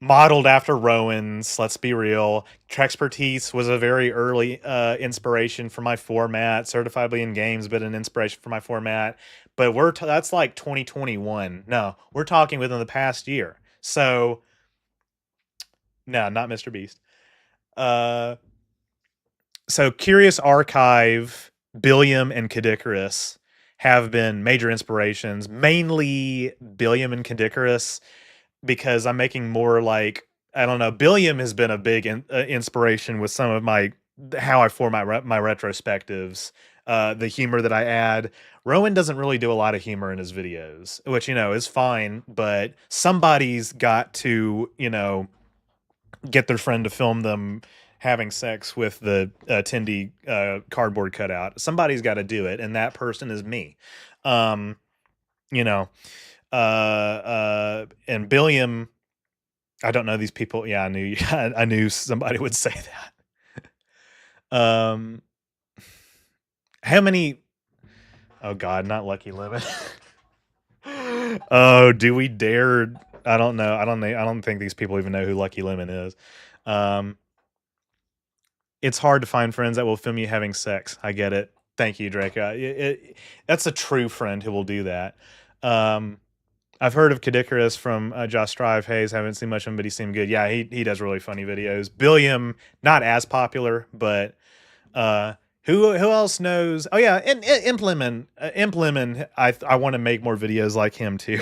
modeled after Rowan's. Let's be real. Trexpertise was a very early inspiration for my format. Certifiably in Games, but an inspiration for my format. But that's like 2021. No, we're talking within the past year. So, no, not Mr. Beast. So Curious Archive, Billiam, and Kadikarus have been major inspirations. Mainly Billiam and Kadikarus, because I'm making more like, I don't know, Billiam has been a big inspiration with some of how I format my retrospectives, the humor that I add. Rowan doesn't really do a lot of humor in his videos, which, is fine, but somebody's got to, get their friend to film them having sex with the Tindy cardboard cutout. Somebody's got to do it, and that person is me. And Billiam, I don't know these people. Yeah, I knew somebody would say that. How many? Oh God, not Lucky Lemon. Oh, do we dare? I don't know. I don't think these people even know who Lucky Lemon is. It's hard to find friends that will film you having sex. I get it. Thank you, Drake. That's a true friend who will do that. I've heard of Kadikarus from Josh Strive Hayes. Haven't seen much of him, but he seemed good. Yeah, he does really funny videos. Billiam, not as popular, but who else knows? Oh yeah, and Implement. I want to make more videos like him too.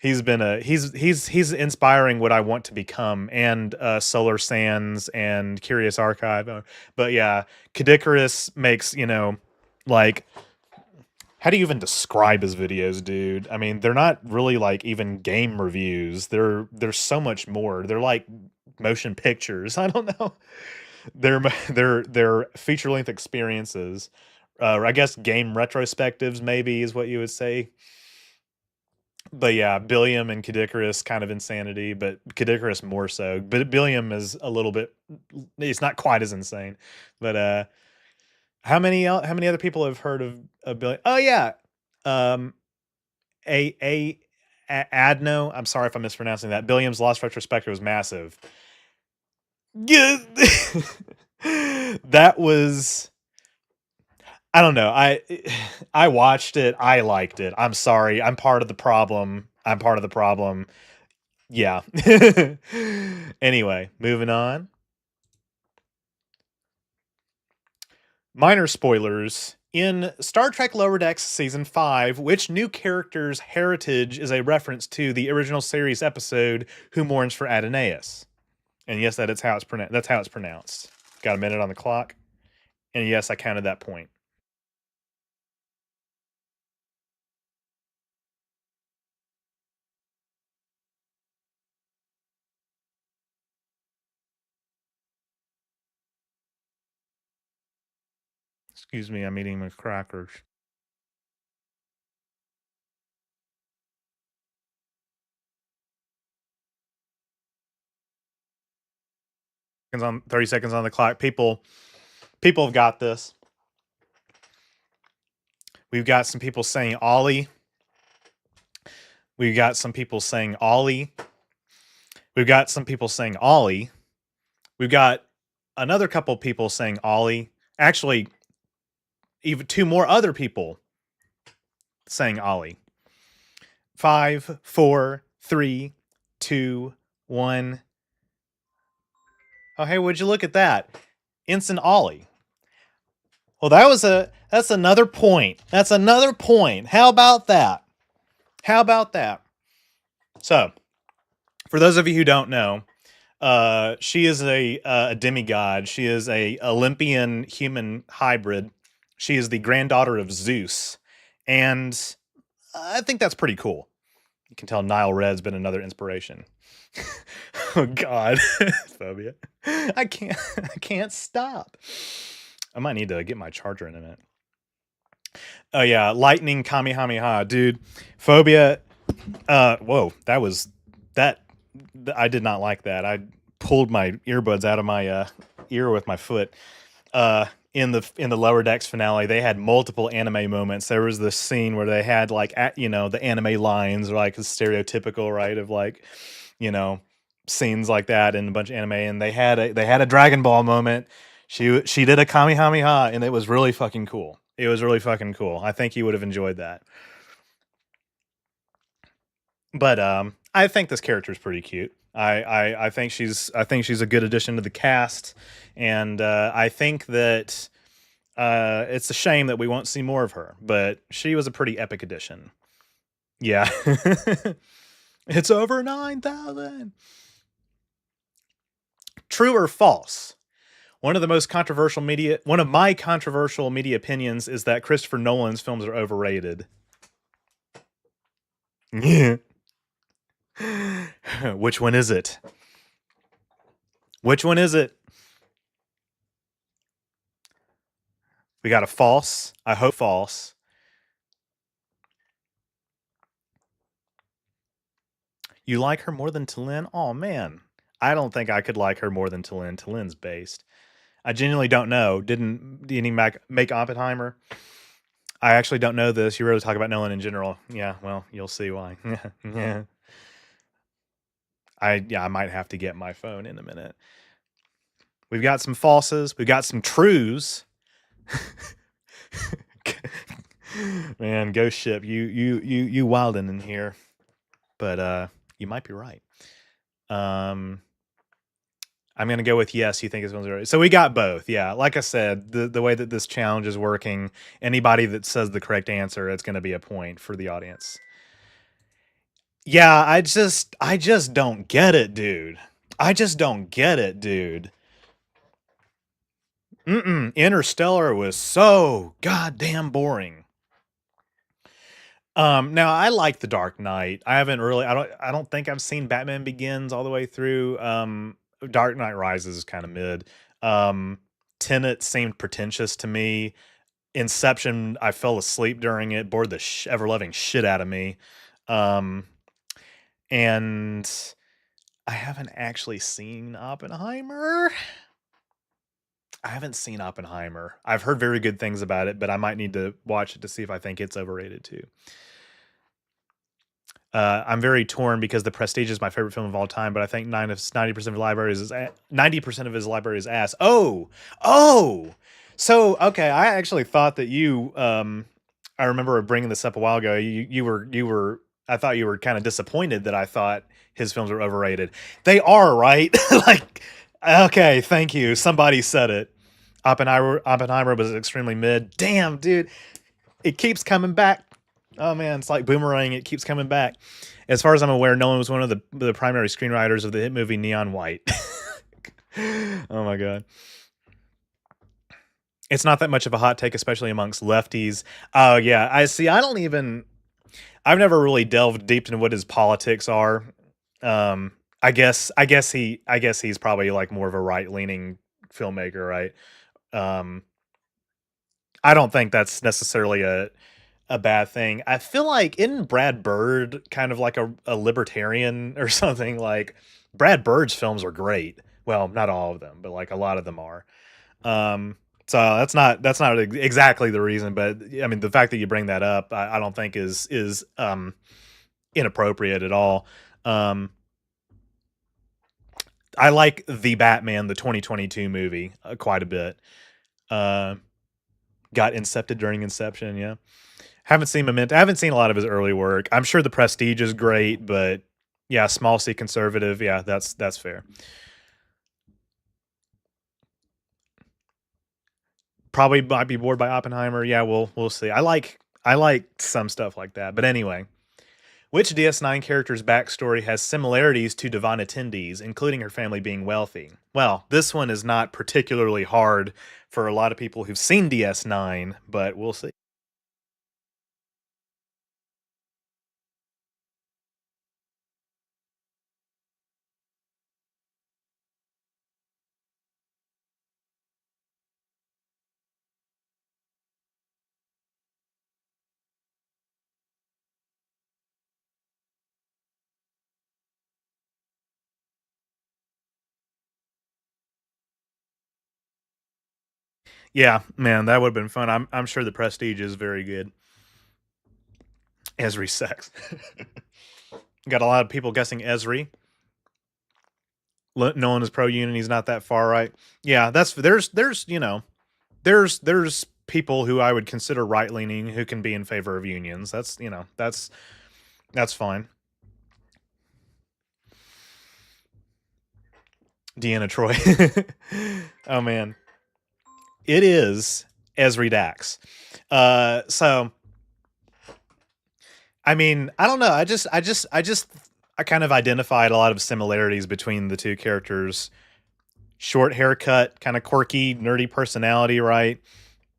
He's inspiring what I want to become, and Solar Sands and Curious Archive. But yeah, Kadikarus makes, like, how do you even describe his videos, dude? I mean, they're not really like even game reviews. They're so much more. They're like motion pictures. I don't know. They're feature length experiences. I guess game retrospectives maybe is what you would say. But yeah, Billiam and Kadikarus kind of insanity, but Kadikarus more so. But Billiam is a little bit. It's not quite as insane. But how many other people have heard of Billiam? Oh yeah, Adno. I'm sorry if I'm mispronouncing that. Billiam's Lost Retrospective was massive. Yeah, that was. I don't know. I watched it. I liked it. I'm sorry. I'm part of the problem. Yeah. Anyway, moving on. Minor spoilers. In Star Trek Lower Decks Season 5, which new character's heritage is a reference to the original series episode Who Mourns for Adonais? And yes, that's how it's pronounced. Got a minute on the clock. And yes, I counted that point. Excuse me, I'm eating my crackers. On 30 seconds on the clock. People have got this. We've got some people saying Ollie. We've got some people saying Ollie. We've got some people saying Ollie. We've got another couple people saying Ollie. Actually, even 2 more other people saying Ollie. 5, 4, 3, 2, 1. Oh, hey, would you look at that? Instant Ollie. Well, that's another point. That's another point. How about that? How about that? So, for those of you who don't know, she is a demigod. She is a Olympian human hybrid. She is the granddaughter of Zeus. And I think that's pretty cool. You can tell Nile Red's been another inspiration. Oh God, phobia. I can't stop. I might need to get my charger in a minute. Oh yeah, lightning Kamehameha, dude. Phobia. Whoa, that I did not like that. I pulled my earbuds out of my ear with my foot. In the Lower Decks finale, they had multiple anime moments. There was this scene where they had like the anime lines, like stereotypical, right, of like, scenes like that in a bunch of anime, and they had a Dragon Ball moment. She did a Kamehameha, and it was really fucking cool. It was really fucking cool. I think you would have enjoyed that. But I think this character is pretty cute. I think she's a good addition to the cast, and I think that it's a shame that we won't see more of her. But she was a pretty epic addition. Yeah, it's over 9,000. True or false? One of my controversial media opinions is that Christopher Nolan's films are overrated. Yeah. Which one is it? Which one is it? We got a false. I hope false. You like her more than T'Lyn? Oh man. I don't think I could like her more than T'Lyn. T'Lyn's based. I genuinely don't know. Didn't he make Oppenheimer? I actually don't know this. You really talk about Nolan in general. Yeah, well, you'll see why. Yeah. I might have to get my phone in a minute. We've got some falses. We've got some trues. Man, ghost ship, you wildin' in here. But you might be right. I'm gonna go with yes. You think it's one's right. So we got both. Yeah, like I said, the way that this challenge is working, anybody that says the correct answer, it's gonna be a point for the audience. Yeah, I just don't get it, dude. I just don't get it, dude. Interstellar was so goddamn boring. Now I like The Dark Knight. I don't think I've seen Batman Begins all the way through. Dark Knight Rises is kind of mid. Tenet seemed pretentious to me. Inception, I fell asleep during it, bored the ever-loving shit out of me. And I haven't actually seen Oppenheimer. I haven't seen Oppenheimer. I've heard very good things about it, but I might need to watch it to see if I think it's overrated too. I'm very torn because The Prestige is my favorite film of all time, but I think 90% of his library is 90% of his library is ass. Oh. So okay, I actually thought that you. I remember bringing this up a while ago. You were. I thought you were kind of disappointed that I thought his films were overrated. They are, right? Like, okay, thank you. Somebody said it. Oppenheimer was extremely mid. Damn, dude. It keeps coming back. Oh man, it's like boomerang. It keeps coming back. As far as I'm aware, Nolan was one of the primary screenwriters of the hit movie Neon White. Oh my god. It's not that much of a hot take, especially amongst lefties. Oh yeah, I see. I've never really delved deep into what his politics are. I guess he's probably like more of a right leaning filmmaker, right? Um, I don't think that's necessarily a bad thing. I feel like isn't Brad Bird kind of like a libertarian or something? Like Brad Bird's films are great. Well, not all of them, but like a lot of them are. So that's not exactly the reason, but I mean the fact that you bring that up, I don't think is inappropriate at all. Um, I like the Batman, the 2022 movie, quite a bit. Uh, got incepted during Inception, yeah. Haven't seen Memento. I haven't seen a lot of his early work. I'm sure The Prestige is great, but yeah, small C conservative. Yeah, that's fair. Probably might be bored by Oppenheimer. Yeah, we'll see. I like some stuff like that. But anyway, which DS9 character's backstory has similarities to Devon Attendee's, including her family being wealthy? Well, this one is not particularly hard for a lot of people who've seen DS9, but we'll see. Yeah, man, that would have been fun. I'm sure the Prestige is very good. Esri sex. Got a lot of people guessing Esri. Nolan is pro union. He's not that far right. Yeah, there's people who I would consider right leaning who can be in favor of unions. That's fine. Deanna Troy. Oh man, it is Esri Dax. So I mean, I don't know. I kind of identified a lot of similarities between the two characters. Short haircut, kind of quirky, nerdy personality, right?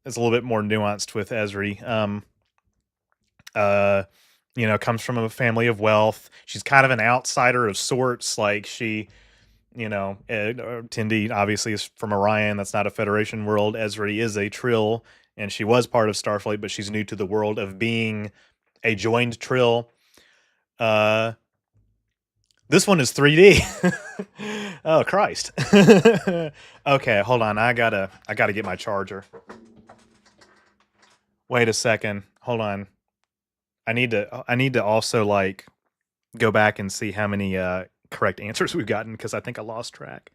It's a little bit more nuanced with Esri. Uh, comes from a family of wealth. She's kind of an outsider of sorts. Like Tindy obviously is from Orion. That's not a Federation world. Esri is a Trill, and she was part of Starfleet, but she's new to the world of being a joined Trill. This one is 3D. Oh Christ. Okay, hold on. I gotta get my charger. Wait a second. Hold on. I need to also like go back and see how many correct answers we've gotten because I think I lost track.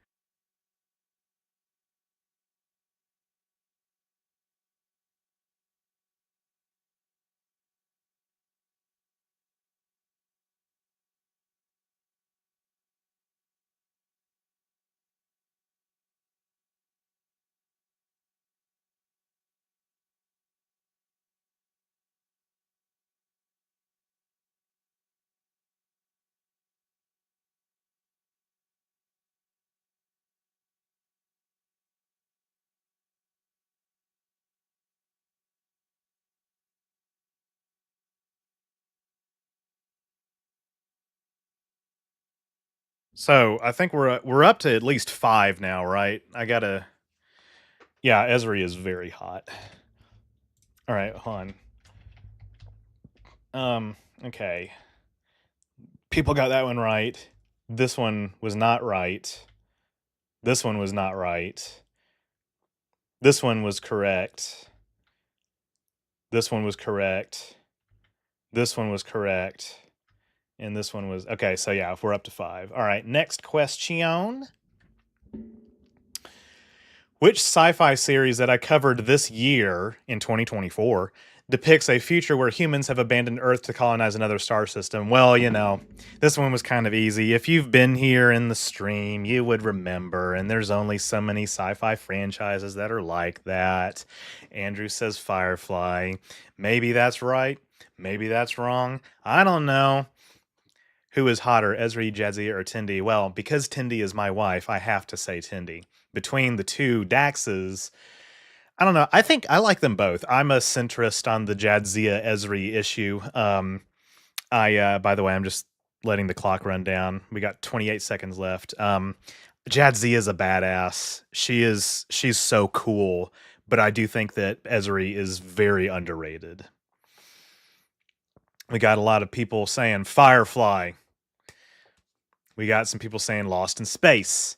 So I think we're up to at least 5 now, right? Yeah, Esri is very hot. All right, hold on. Okay. People got that one right. This one was not right. This one was not right. This one was correct. This one was correct. This one was correct. And this one was okay. So yeah, if we're up to 5. All right, next question. Which sci-fi series that I covered this year in 2024 depicts a future where humans have abandoned Earth to colonize another star system. Well, you know, this one was kind of easy. If you've been here in the stream, you would remember, and there's only so many sci-fi franchises that are like that. Andrew says Firefly. Maybe that's right. Maybe that's wrong. I don't know. Who is hotter, Ezri, Jadzia, or Tindy? Well, because Tindy is my wife, I have to say Tindy. Between the two Daxes, I don't know. I think I like them both. I'm a centrist on the Jadzia Ezri issue. By the way, I'm just letting the clock run down. We got 28 seconds left. Jadzia is a badass. She's so cool, but I do think that Ezri is very underrated. We got a lot of people saying Firefly. We got some people saying Lost in Space.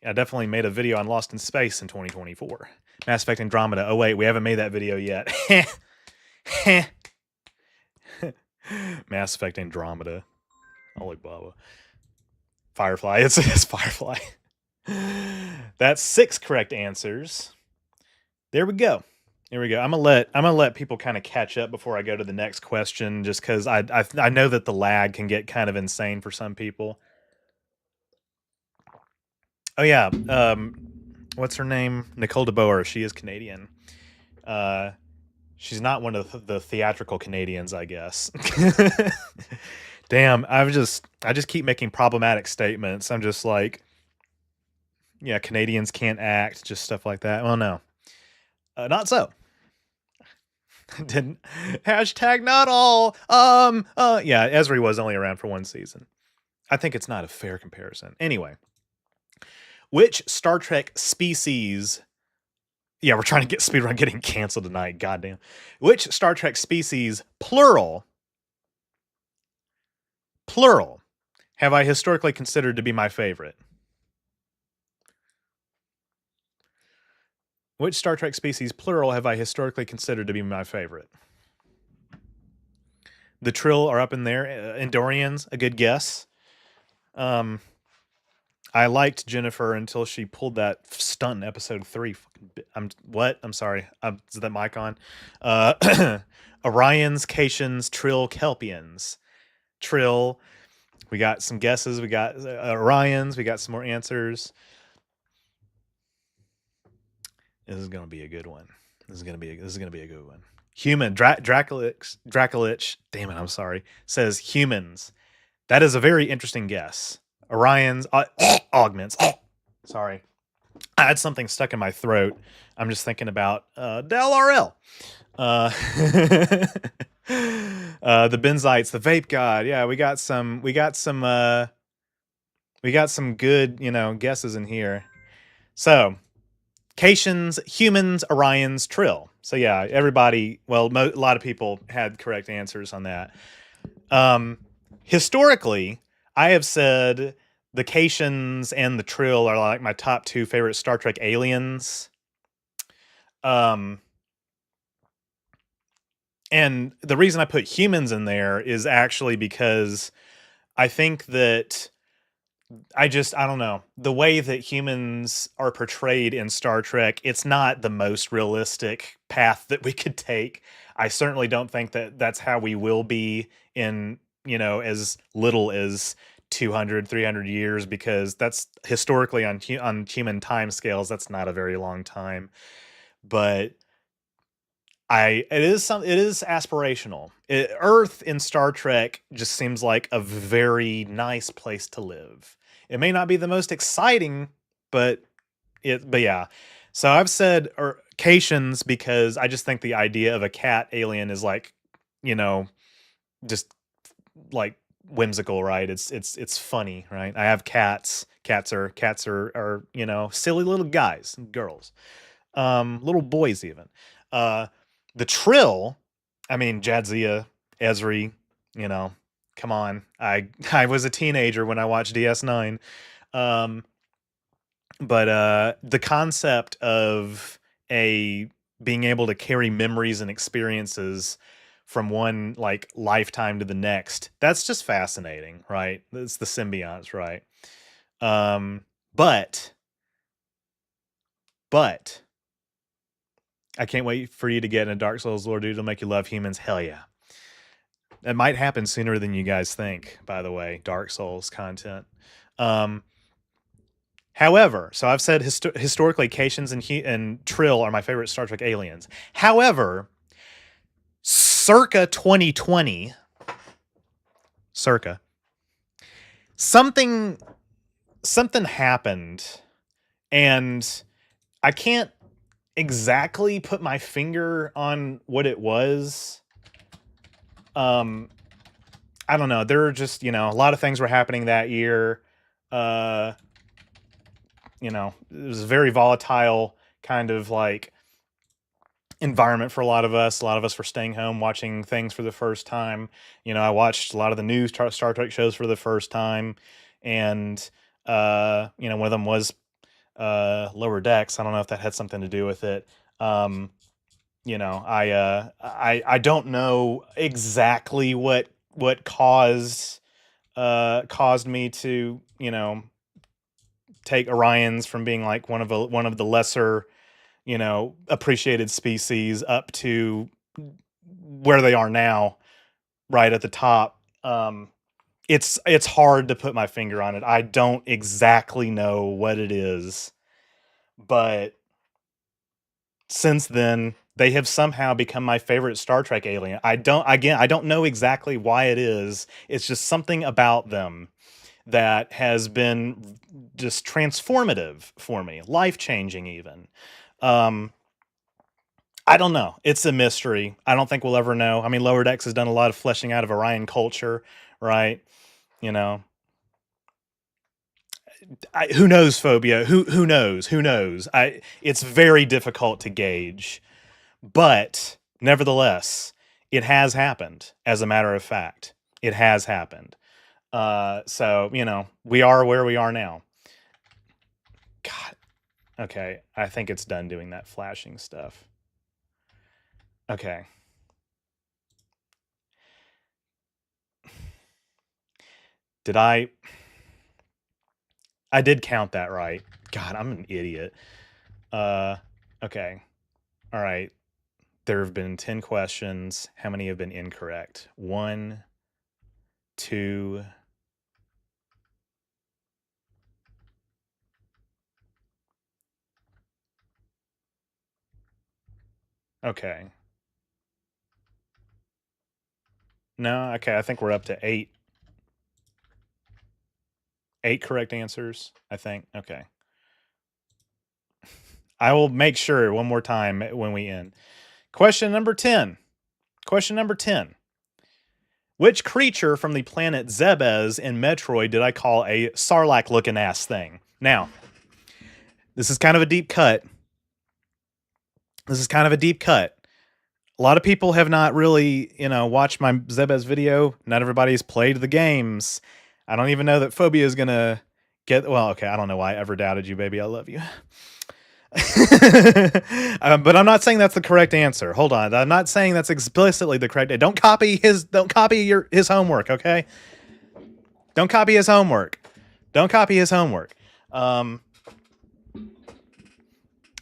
I definitely made a video on Lost in Space in 2024. Mass Effect Andromeda. Oh, wait, we haven't made that video yet. Mass Effect Andromeda. Holy Baba. Firefly. It's Firefly. That's 6 correct answers. There we go. Here we go. I'm gonna let people kind of catch up before I go to the next question, just because I know that the lag can get kind of insane for some people. Oh yeah, what's her name? Nicole DeBoer. She is Canadian. She's not one of the theatrical Canadians, I guess. Damn, I just keep making problematic statements. I'm just like, yeah, Canadians can't act, just stuff like that. Well, no. Not so. Didn't hashtag not all. Yeah, Ezri was only around for 1 season. I think it's not a fair comparison. Anyway, which Star Trek species? Yeah, we're trying to get speedrun getting canceled tonight. Goddamn. Which Star Trek species, plural, have I historically considered to be my favorite? Which Star Trek species, plural, have I historically considered to be my favorite? The Trill are up in there. Endorians, a good guess. I liked Jennifer until she pulled that stunt in episode 3. I'm sorry. Is that mic on? Orions, Cations, Trill, Kelpians. Trill. We got some guesses. We got Orions. We got some more answers. This is gonna be a good one. This is gonna be a good one. Human Dracolich. Damn it, I'm sorry. Says humans. That is a very interesting guess. Orions, augments. Sorry, I had something stuck in my throat. I'm just thinking about Del RL. The Benzites, the Vape God. Yeah, we got some good, guesses in here. So, Cations, humans, Orions, Trill. So yeah, everybody, well, a lot of people had correct answers on that. Historically, I have said the Cations and the Trill are like my top 2 favorite Star Trek aliens. And the reason I put humans in there is actually because I think that I don't know. The way that humans are portrayed in Star Trek, it's not the most realistic path that we could take. I certainly don't think that that's how we will be in, as little as 200, 300 years, because that's historically on human time scales, that's not a very long time. But it is aspirational. Earth in Star Trek just seems like a very nice place to live. It may not be the most exciting, but yeah. So I've said Cations because I just think the idea of a cat alien is like, just like whimsical, right? It's funny, right? I have cats. Cats are silly little guys and girls, little boys even. The Trill, I mean, Jadzia, Ezri, come on. I was a teenager when I watched DS9. But the concept of being able to carry memories and experiences from one like lifetime to the next, that's just fascinating, right? It's the symbionts, right? But I can't wait for you to get in a Dark Souls lore, dude. It'll make you love humans. Hell yeah. That might happen sooner than you guys think, by the way, Dark Souls content. However, so I've said historically, Caitians and Trill are my favorite Star Trek aliens. However, circa 2020, something happened, and I can't exactly put my finger on what it was. I don't know. There were just, a lot of things were happening that year. It was a very volatile kind of like environment for a lot of us. A lot of us were staying home, watching things for the first time. I watched a lot of the new Star Trek shows for the first time. And, one of them was Lower Decks. I don't know if that had something to do with it. I don't know exactly what caused me to, take Orions from being like one of the lesser, appreciated species up to where they are now, right at the top. It's hard to put my finger on it. I don't exactly know what it is, but since then they have somehow become my favorite Star Trek alien. I don't know exactly why it is. It's just something about them that has been just transformative for me, life-changing even. I don't know. It's a mystery. I don't think we'll ever know. I mean, Lower Decks has done a lot of fleshing out of Orion culture, right? Who knows, Phobia? Who knows? Who knows? It's very difficult to gauge. But nevertheless, it has happened. As a matter of fact, it has happened. So, we are where we are now. God. Okay. I think it's done doing that flashing stuff. Okay. I did count that right. God, I'm an idiot. Okay. All right. There have been 10 questions. How many have been incorrect? 1, 2. Okay. No, okay, I think we're up to 8. 8 correct answers, I think. Okay. I will make sure one more time when we end. Question number 10. Which creature from the planet Zebes in Metroid did I call a Sarlacc-looking ass thing? Now, this is kind of a deep cut. A lot of people have not really, watched my Zebes video. Not everybody's played the games. I don't even know that Phobia is going to get... Well, okay, I don't know why I ever doubted you, baby. I love you. But I'm not saying that's the correct answer. Hold on. I'm not saying that's explicitly the correct... Don't copy his homework, okay? Don't copy his homework.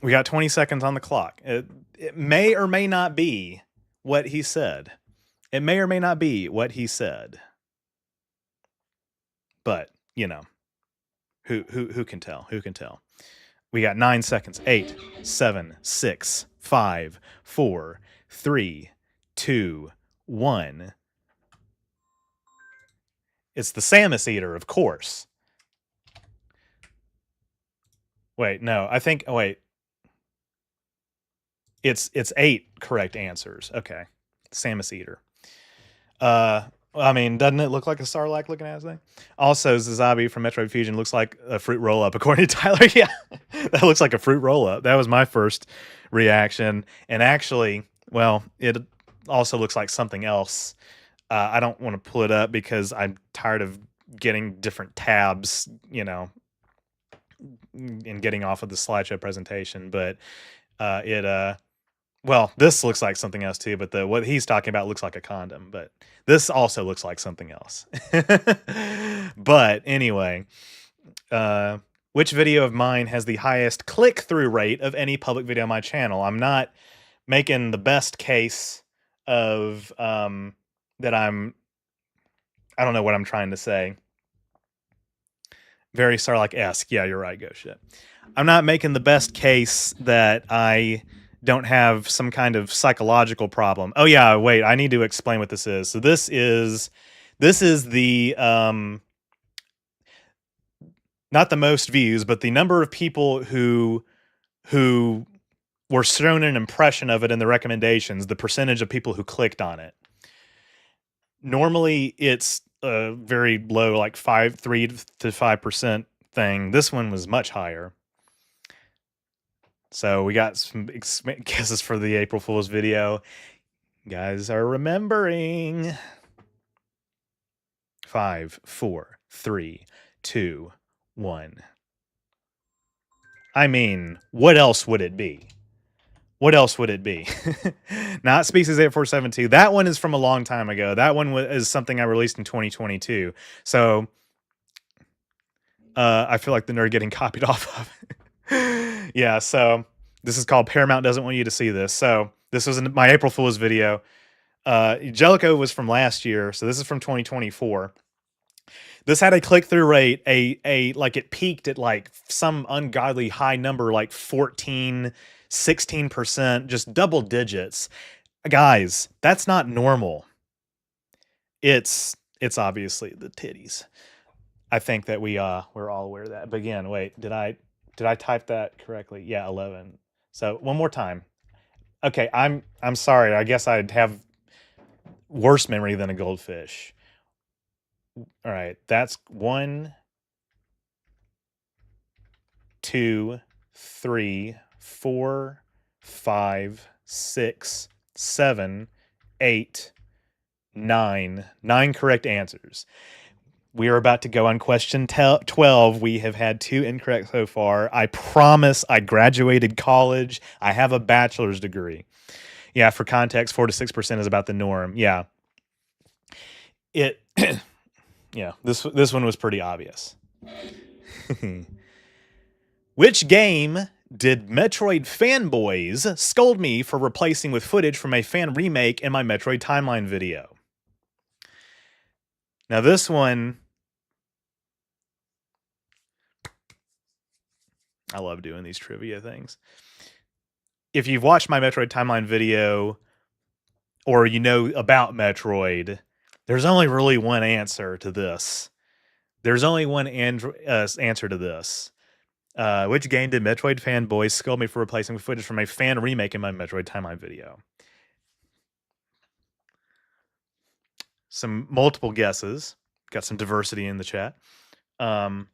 We got 20 seconds on the clock. It may or may not be what he said. But, who can tell? We got 9 seconds. 8, 7, 6, 5, 4, 3, 2, 1. It's the Samus Eater, of course. Wait, no. I think... Oh, wait. It's 8 correct answers. Okay. Samus Eater. I mean, doesn't it look like a Sarlacc looking ass thing? Also, Zazabi from Metroid Fusion looks like a fruit roll-up, according to Tyler. Yeah, that looks like a fruit roll-up. That was my first reaction. And actually, well, it also looks like something else. I don't want to pull it up because I'm tired of getting different tabs, and getting off of the slideshow presentation. But well, this looks like something else too, but what he's talking about looks like a condom, but this also looks like something else. But anyway, which video of mine has the highest click-through rate of any public video on my channel? I'm not making the best case of that I don't know what I'm trying to say. Very Sarlacc-esque. Yeah, you're right, go shit. I'm not making the best case that I don't have some kind of psychological problem. Oh yeah, wait, I need to explain what this is. So this is the not the most views, but the number of people who were shown an impression of it in the recommendations, the percentage of people who clicked on it. Normally it's a very low, like 3 to 5% thing. This one was much higher. So we got some guesses for the April Fool's video. You guys are remembering. 5, 4, 3, 2, 1. I mean, what else would it be? What else would it be? Not Species 8472. That one is from a long time ago. That one is something I released in 2022. So I feel like the nerd getting copied off of. Yeah, so this is called Paramount Doesn't Want You to See This. So this was my April Fool's video. Jellicoe was from last year, so this is from 2024. This had a click-through rate, like it peaked at like some ungodly high number, like 14, 16%, just double digits. Guys, that's not normal. It's obviously the titties. I think that we're all aware of that. But again, wait, did I type that correctly? Yeah, 11. So one more time. Okay, I'm sorry. I guess I'd have worse memory than a goldfish. All right, that's 1, 2, 3, 4, 5, 6, 7, 8, 9. 9 correct answers. We are about to go on question 12. We have had 2 incorrect so far. I promise I graduated college. I have a bachelor's degree. Yeah, for context, 4 to 6% is about the norm. Yeah. Yeah, this one was pretty obvious. Which game did Metroid fanboys scold me for replacing with footage from a fan remake in my Metroid Timeline video? Now this one, I love doing these trivia things. If you've watched my Metroid Timeline video, or you know about Metroid, there's only really one answer to this. There's only one answer to this. Which game did Metroid fanboys scold me for replacing with footage from a fan remake in my Metroid Timeline video? Some multiple guesses. Got some diversity in the chat. Yeah,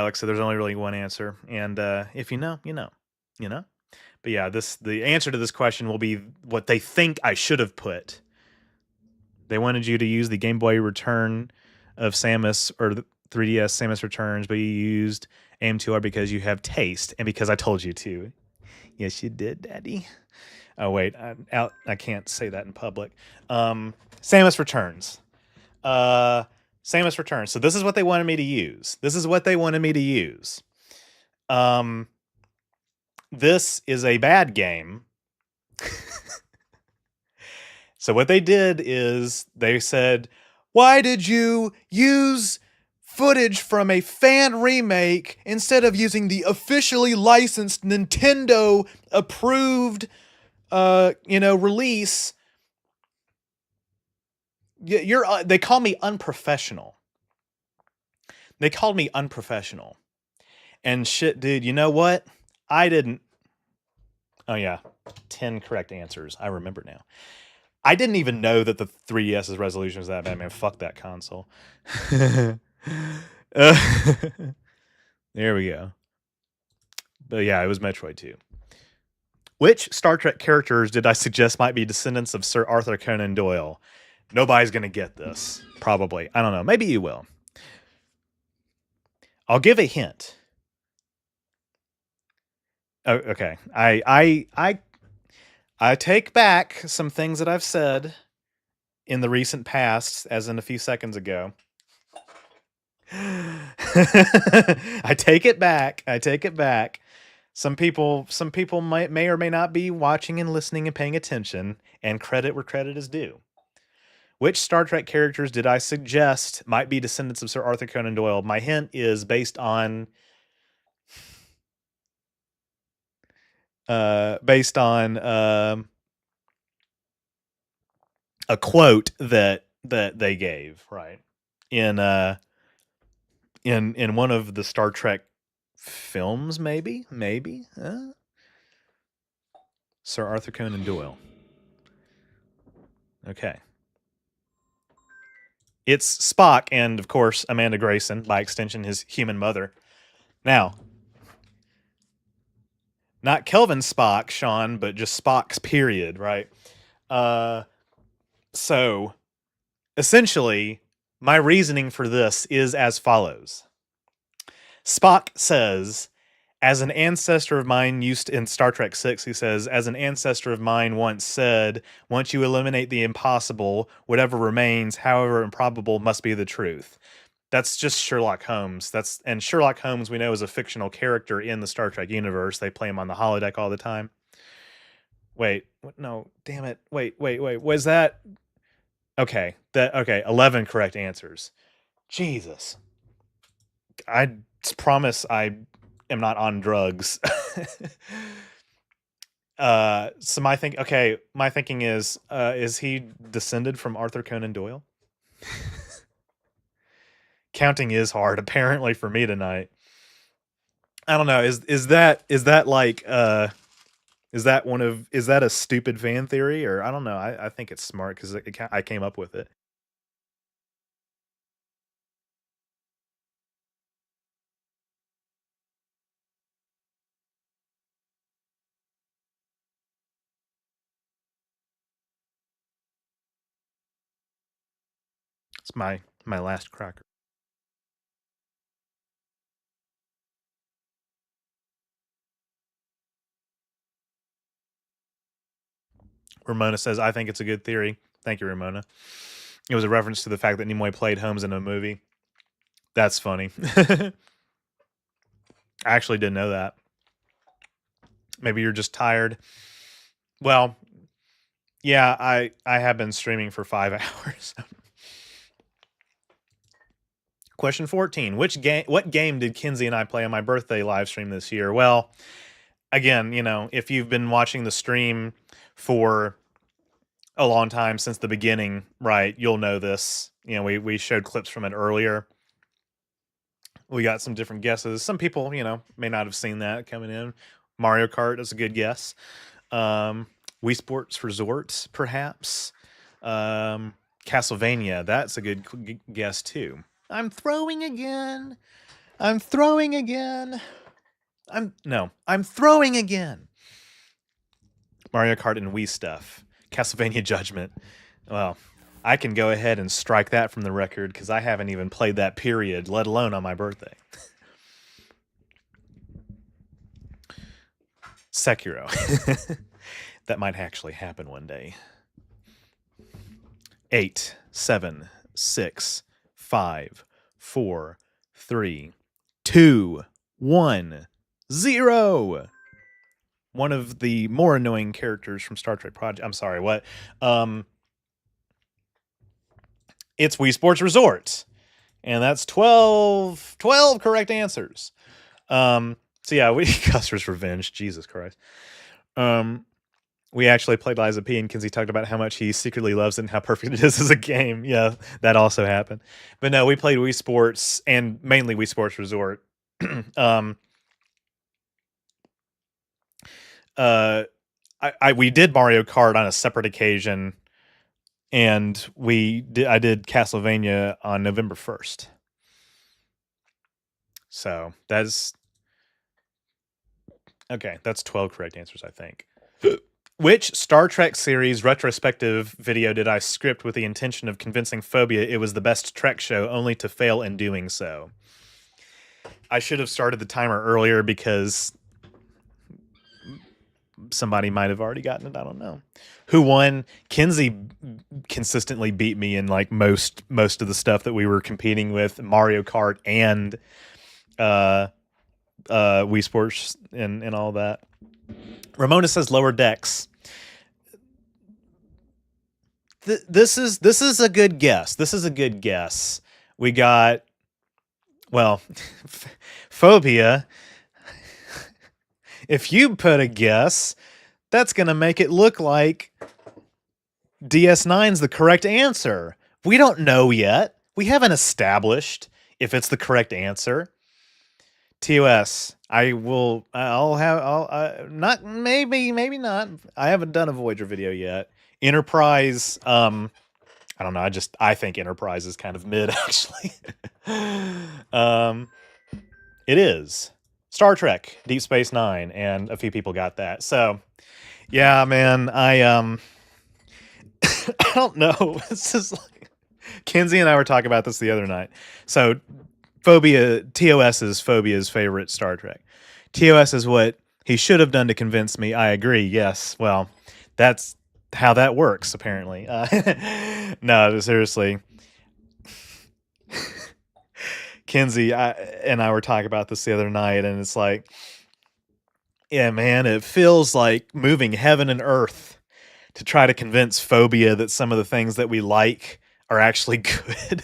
like I said, there's only really one answer. And if you know, you know. You know? But yeah, the answer to this question will be what they think I should have put. They wanted you to use the Game Boy Return of Samus, or the 3DS Samus Returns, but you used AM2R because you have taste and because I told you to. Yes, you did, Daddy. Oh wait, I can't say that in public. Samus Returns. Samus Returns. So this is what they wanted me to use. This is a bad game. So what they did is they said, why did you use footage from a fan remake instead of using the officially licensed Nintendo approved release? They call me unprofessional. They called me unprofessional. And shit, dude, you know what? I didn't. Oh yeah, 10 correct answers. I remember now. I didn't even know that the 3DS's resolution was that bad, man. Fuck that console. There we go. But yeah, it was Metroid 2. Which Star Trek characters did I suggest might be descendants of Sir Arthur Conan Doyle? Nobody's going to get this. Probably. I don't know. Maybe you will. I'll give a hint. Oh, okay. I take back some things that I've said in the recent past, as in a few seconds ago. I take it back. Some people may or may not be watching and listening and paying attention, and credit where credit is due. Which Star Trek characters did I suggest might be descendants of Sir Arthur Conan Doyle? My hint is based on a quote that they gave, right? In one of the Star Trek films, maybe. Sir Arthur Conan Doyle. Okay. It's Spock and, of course, Amanda Grayson, by extension, his human mother. Now, not Kelvin Spock, Sean, but just Spock's period, right? So, essentially, my reasoning for this is as follows. Spock says, as an ancestor of mine used in Star Trek 6, he says, as an ancestor of mine once said, once you eliminate the impossible, whatever remains, however improbable, must be the truth. That's just Sherlock Holmes. And Sherlock Holmes, we know, is a fictional character in the Star Trek universe. They play him on the holodeck all the time. Wait, no, damn it. Wait. Was that... Okay, 11 correct answers. Jesus. I promise I am not on drugs. So my thinking is he descended from Arthur Conan Doyle? Counting is hard, apparently, for me tonight. I don't know. Is that like is that a stupid fan theory, or I don't know. I think it's smart because I came up with it. It's my last cracker. Ramona says, I think it's a good theory. Thank you, Ramona. It was a reference to the fact that Nimoy played Holmes in a movie. That's funny. I actually didn't know that. Maybe you're just tired. Well, yeah, I have been streaming for 5 hours. Question 14. What game did Kinsey and I play on my birthday live stream this year? Well, again, if you've been watching the stream for a long time, since the beginning, right, you'll know this. We showed clips from it earlier. We got some different guesses. Some people, may not have seen that coming in. Mario Kart is a good guess. Wii Sports Resort, perhaps. Castlevania, that's a good guess too. I'm throwing again. I'm throwing again. Mario Kart and Wii stuff. Castlevania Judgment. Well, I can go ahead and strike that from the record because I haven't even played that period, let alone on my birthday. Sekiro. That might actually happen one day. 8, 7, 6, 5, 4, 3, 2, 1, 0. One of the more annoying characters from Star Trek Project. I'm sorry, what? It's Wii Sports Resort. And that's 12 correct answers. So yeah, Custer's Revenge. Jesus Christ. We actually played Liza P, and Kinsey talked about how much he secretly loves it and how perfect it is as a game. Yeah, that also happened. But no, we played Wii Sports, and mainly Wii Sports Resort. We did Mario Kart on a separate occasion, and I did Castlevania on November 1st. So that's 12 correct answers, I think. Which Star Trek series retrospective video did I script with the intention of convincing Phobia it was the best Trek show, only to fail in doing so? I should have started the timer earlier because somebody might have already gotten it. I don't know. Who won? Kinsey consistently beat me in like most of the stuff that we were competing with, Mario Kart and Wii Sports and all that. Ramona says Lower Decks. This is a good guess. This is a good guess. We got, well, Phobia. If you put a guess, that's going to make it look like DS9's the correct answer. We don't know yet. We haven't established if it's the correct answer. TOS. Not, maybe not. I haven't done a Voyager video yet. Enterprise, I don't know. I think Enterprise is kind of mid, actually. It is Star Trek, Deep Space Nine, and a few people got that. So, yeah, man, I don't know. It's just like Kinsey and I were talking about this the other night. So, TOS is Phobia's favorite Star Trek. TOS is what he should have done to convince me. I agree. Yes. Well, that's how that works, apparently. No, seriously. Kinsey and I were talking about this the other night, and it's like, yeah, man, it feels like moving heaven and earth to try to convince Phobia that some of the things that we like are actually good.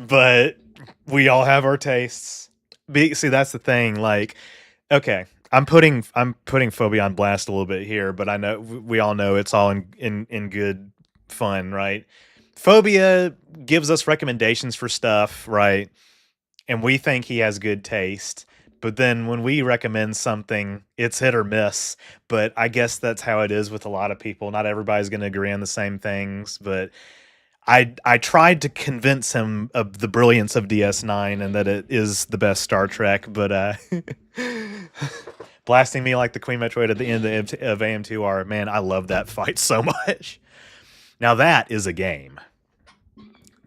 But we all have our tastes. See, that's the thing. Like, okay, I'm putting Phobia on blast a little bit here, but I know we all know it's all in good fun, right? Phobia gives us recommendations for stuff, right? And we think he has good taste. But then when we recommend something, it's hit or miss. But I guess that's how it is with a lot of people. Not everybody's going to agree on the same things, but I tried to convince him of the brilliance of DS9 and that it is the best Star Trek, but blasting me like the Queen Metroid at the end of AM2R, man, I love that fight so much. Now that is a game.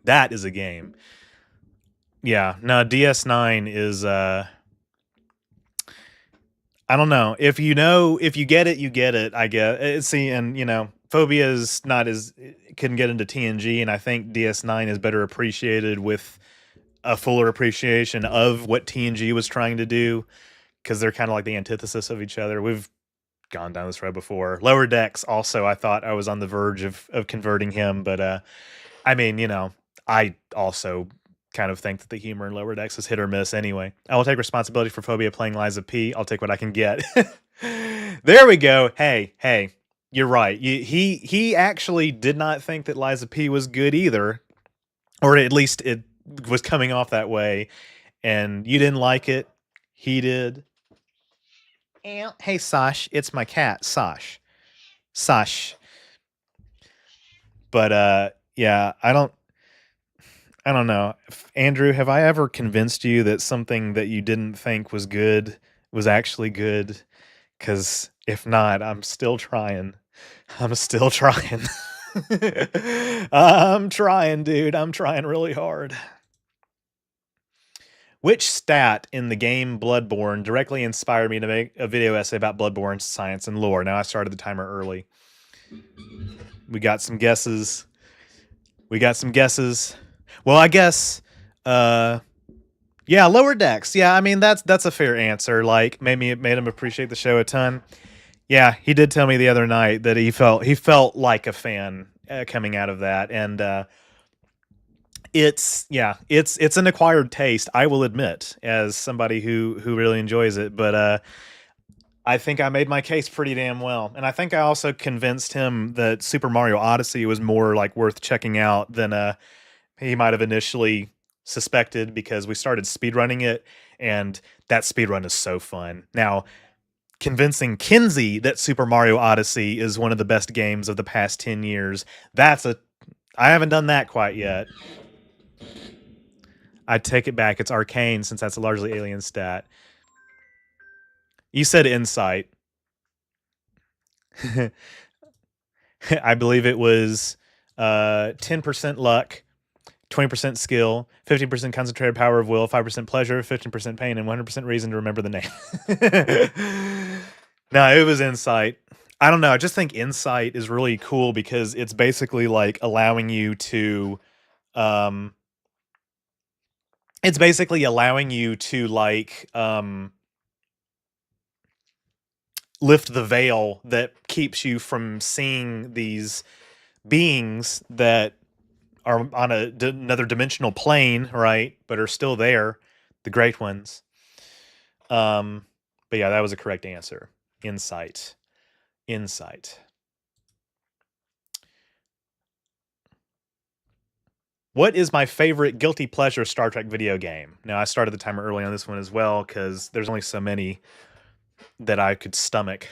That is a game. Yeah, no, DS9 is I don't know. If you get it, you get it, I guess. See, and Phobia is not as couldn't get into TNG, and I think DS9 is better appreciated with a fuller appreciation of what TNG was trying to do, because they're kind of like the antithesis of each other. We've gone down this road before. Lower Decks also, I thought I was on the verge of converting him, but I mean, I also kind of think that the humor in Lower Decks is hit or miss anyway. I will take responsibility for Phobia playing Liza P. I'll take what I can get. There we go. Hey, you're right. He actually did not think that Liza P was good either, or at least it was coming off that way, and you didn't like it. He did. Hey, Sash, it's my cat, Sash. But yeah, I don't know. Andrew, have I ever convinced you that something that you didn't think was good was actually good? Because if not, I'm still trying. I'm trying, dude. I'm trying really hard. Which stat in the game Bloodborne directly inspired me to make a video essay about Bloodborne science and lore? Now I started the timer early. We got some guesses. Well, I guess, yeah, Lower Decks. Yeah, I mean that's a fair answer. Like, maybe it made him appreciate the show a ton. Yeah, he did tell me the other night that he felt like a fan coming out of that, and it's an acquired taste, I will admit, as somebody who really enjoys it. But I think I made my case pretty damn well, and I think I also convinced him that Super Mario Odyssey was more like worth checking out than he might have initially suspected, because we started speedrunning it, and that speedrun is so fun. Now, convincing Kinsey that Super Mario Odyssey is one of the best games of the past 10 years, I haven't done that quite yet. I take it back. It's Arcane, since that's a largely alien stat. You said Insight. I believe it was 10% luck, 20% skill, 15% concentrated power of will, 5% pleasure, 15% pain, and 100% reason to remember the name. No, it was Insight. I don't know. I just think Insight is really cool because it's basically like allowing you to it's basically allowing you to like lift the veil that keeps you from seeing these beings that are on another dimensional plane, right? But are still there, the great ones. But yeah, that was a correct answer. Insight. What is my favorite guilty pleasure Star Trek video game? Now, I started the timer early on this one as well because there's only so many that I could stomach.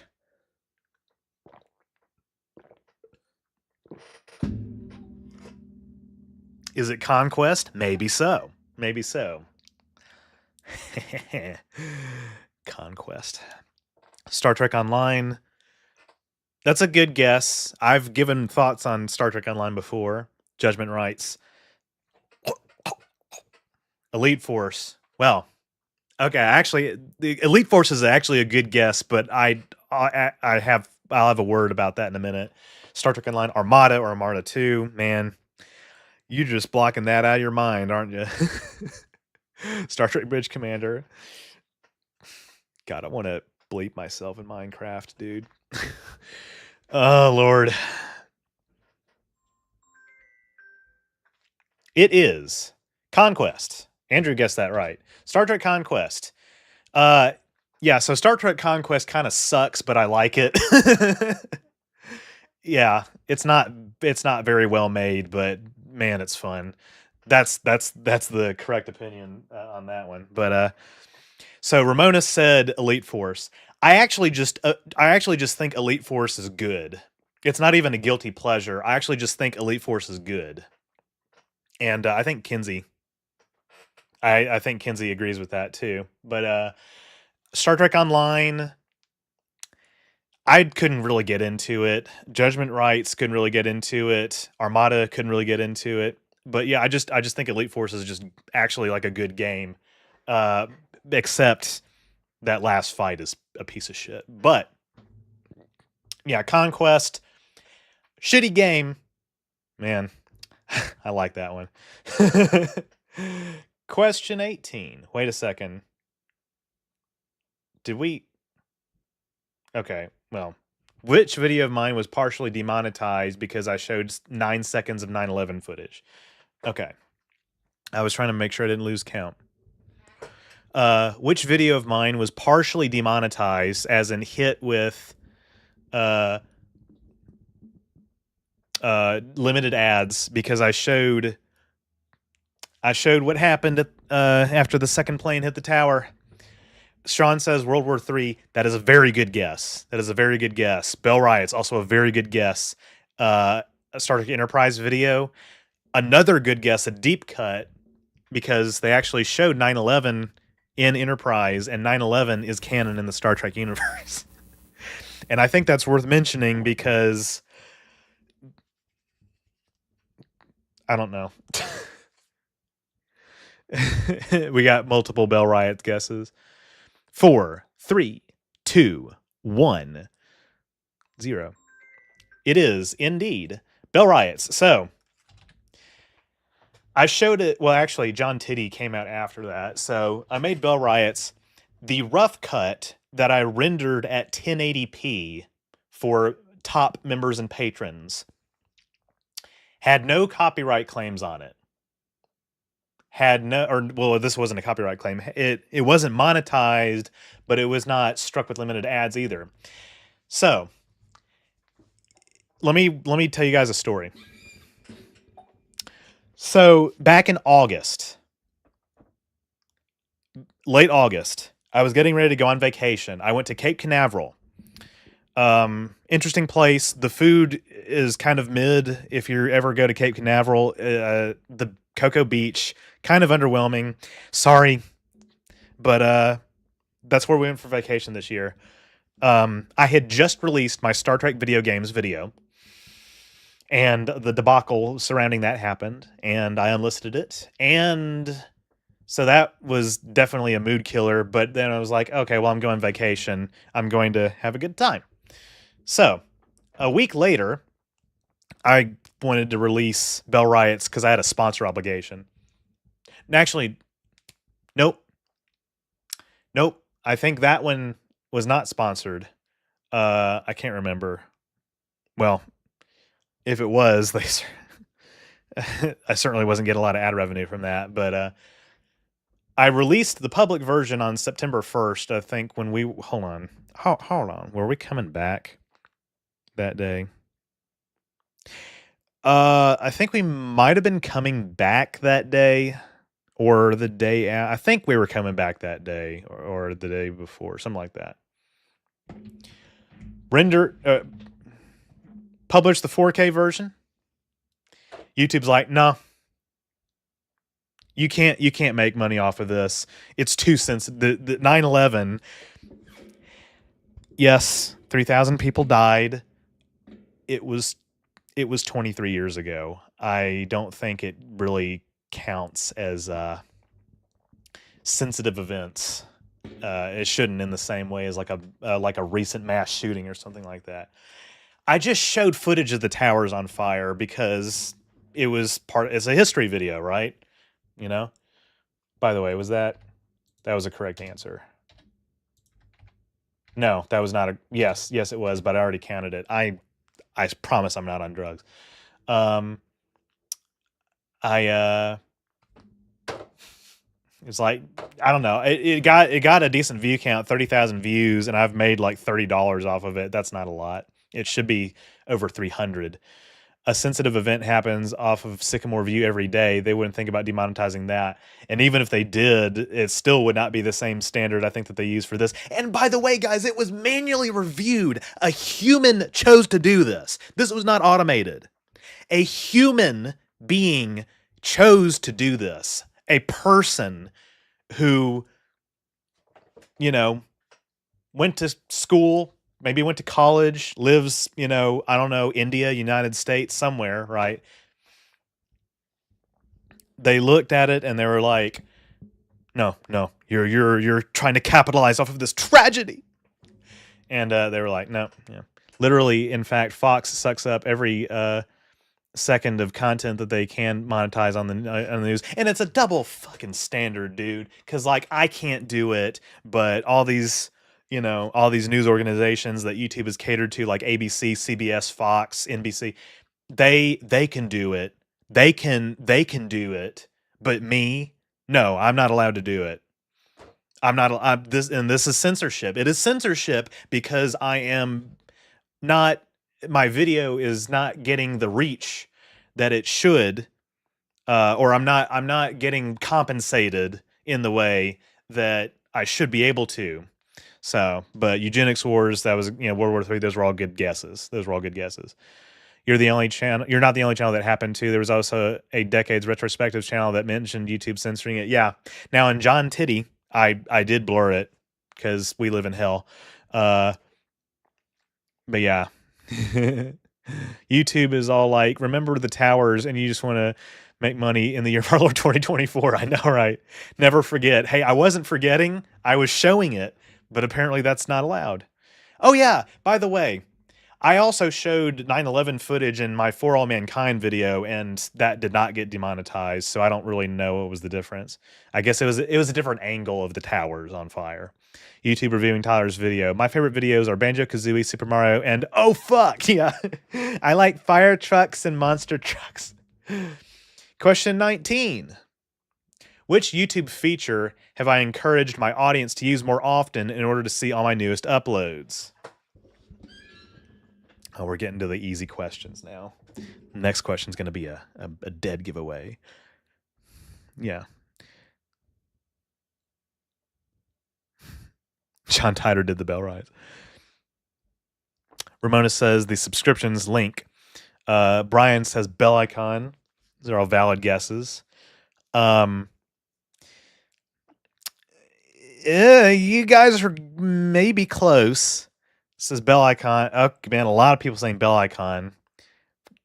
Is it Conquest? Maybe so. Conquest. Star Trek Online. That's a good guess. I've given thoughts on Star Trek Online before. Judgment Rights. Elite Force. Well, okay. Actually, the Elite Force is actually a good guess, but I'll have a word about that in a minute. Star Trek Online, Armada or Armada 2. Man, you're just blocking that out of your mind, aren't you? Star Trek Bridge Commander. God, I want to bleep myself in Minecraft, dude. Oh, Lord. It is Conquest. Andrew guessed that right. Star Trek Conquest. Yeah, so Star Trek Conquest kind of sucks, but I like it. Yeah, it's not very well made, but man, it's fun. That's the correct opinion on that one. But so Ramona said Elite Force. I actually just think Elite Force is good. It's not even a guilty pleasure. I actually just think Elite Force is good. And I think Kinsey agrees with that too. But Star Trek Online, I couldn't really get into it. Judgment Rights couldn't really get into it. Armada couldn't really get into it. But yeah, I just think Elite Force is just actually like a good game. Except that last fight is a piece of shit. But yeah, Conquest, shitty game. Man, I like that one. Question 18. Wait a second. Did we... Okay, well, which video of mine was partially demonetized because I showed 9 seconds of 9/11 footage? Okay. I was trying to make sure I didn't lose count. Which video of mine was partially demonetized, as in hit with limited ads, because I showed what happened after the second plane hit the tower. Sean says World War III. That is a very good guess. Bell Riot's also a very good guess. A Star Trek Enterprise video. Another good guess, a deep cut, because they actually showed 9/11 in Enterprise, and 9/11 is canon in the Star Trek universe. And I think that's worth mentioning because I don't know. We got multiple Bell Riot guesses. 4, 3, 2, 1, 0. It is indeed Bell Riots. So I showed it. Well, actually, John Titty came out after that. So I made Bell Riots. The rough cut that I rendered at 1080p for top members and patrons had no copyright claims on it. This wasn't a copyright claim. It wasn't monetized, but it was not struck with limited ads either. So let me tell you guys a story. So back in August, late August, I was getting ready to go on vacation. I went to Cape Canaveral. Interesting place. The food is kind of mid if you ever go to Cape Canaveral. The Cocoa Beach, kind of underwhelming. Sorry, but that's where we went for vacation this year. I had just released my Star Trek video games video, and the debacle surrounding that happened, and I unlisted it, and so that was definitely a mood killer. But then I was like, okay, well, I'm going on vacation. I'm going to have a good time. So a week later, I wanted to release Bell Riots because I had a sponsor obligation. And actually, Nope. Nope. I think that one was not sponsored. I can't remember. Well, if it was, I certainly wasn't getting a lot of ad revenue from that. But I released the public version on September 1st. I think when we hold on, were we coming back that day? I think we might have been coming back that day. Or the day I think we were coming back that day, or the day before, something like that. Published the 4K version. YouTube's like, no, you can't make money off of this. It's too sensitive. The 9/11. Yes, 3,000 people died. It was 23 years ago. I don't think it really counts as sensitive events. It shouldn't in the same way as like a recent mass shooting or something like that. I just showed footage of the towers on fire because it's a history video, right? You know? By the way, that was a correct answer. No, that was not yes, it was, but I already counted it. I promise I'm not on drugs. It's like, I don't know. It got a decent view count, 30,000 views, and I've made like $30 off of it. That's not a lot. It should be over 300. A sensitive event happens off of Sycamore View every day. They wouldn't think about demonetizing that. And even if they did, it still would not be the same standard I think that they use for this. And by the way, guys, it was manually reviewed. A human chose to do this. This was not automated. A human being chose to do this. A person who, went to school, maybe went to college, lives, I don't know, India, United States, somewhere, right? They looked at it and they were like, no, you're trying to capitalize off of this tragedy. And they were like, no, yeah. Literally, in fact, Fox sucks up every second of content that they can monetize on the news, and it's a double fucking standard, dude, because like I can't do it, but all these news organizations that YouTube has catered to, like ABC, CBS, Fox, NBC, they can do it. They can do it, but me, no, I'm not allowed to do it. This is censorship. It is censorship because my video is not getting the reach that it should, or I'm not getting compensated in the way that I should be able to. So, but eugenics wars, that was, World War III, those were all good guesses. You're not the only channel that happened to. There was also a Decades Retrospectives channel that mentioned YouTube censoring it. Yeah. Now in John Titty, I did blur it because we live in hell. But yeah. YouTube is all like, remember the towers, and you just want to make money in the year of our Lord 2024. I know, right? Never forget. Hey, I wasn't forgetting. I was showing it, but apparently that's not allowed. Oh yeah, by the way, I also showed 9/11 footage in my For All Mankind video, and that did not get demonetized, so I don't really know what was the difference. I guess it was a different angle of the towers on fire. YouTube reviewing Tyler's video. My favorite videos are Banjo-Kazooie, Super Mario, and oh fuck, yeah. I like fire trucks and monster trucks. Question 19. Which YouTube feature have I encouraged my audience to use more often in order to see all my newest uploads? Oh, we're getting to the easy questions now. Next question is going to be a dead giveaway. Yeah. John Titor did the bell rise. Ramona says the subscriptions link. Brian says bell icon. These are all valid guesses. You guys are maybe close. It says bell icon. Oh man, a lot of people saying bell icon.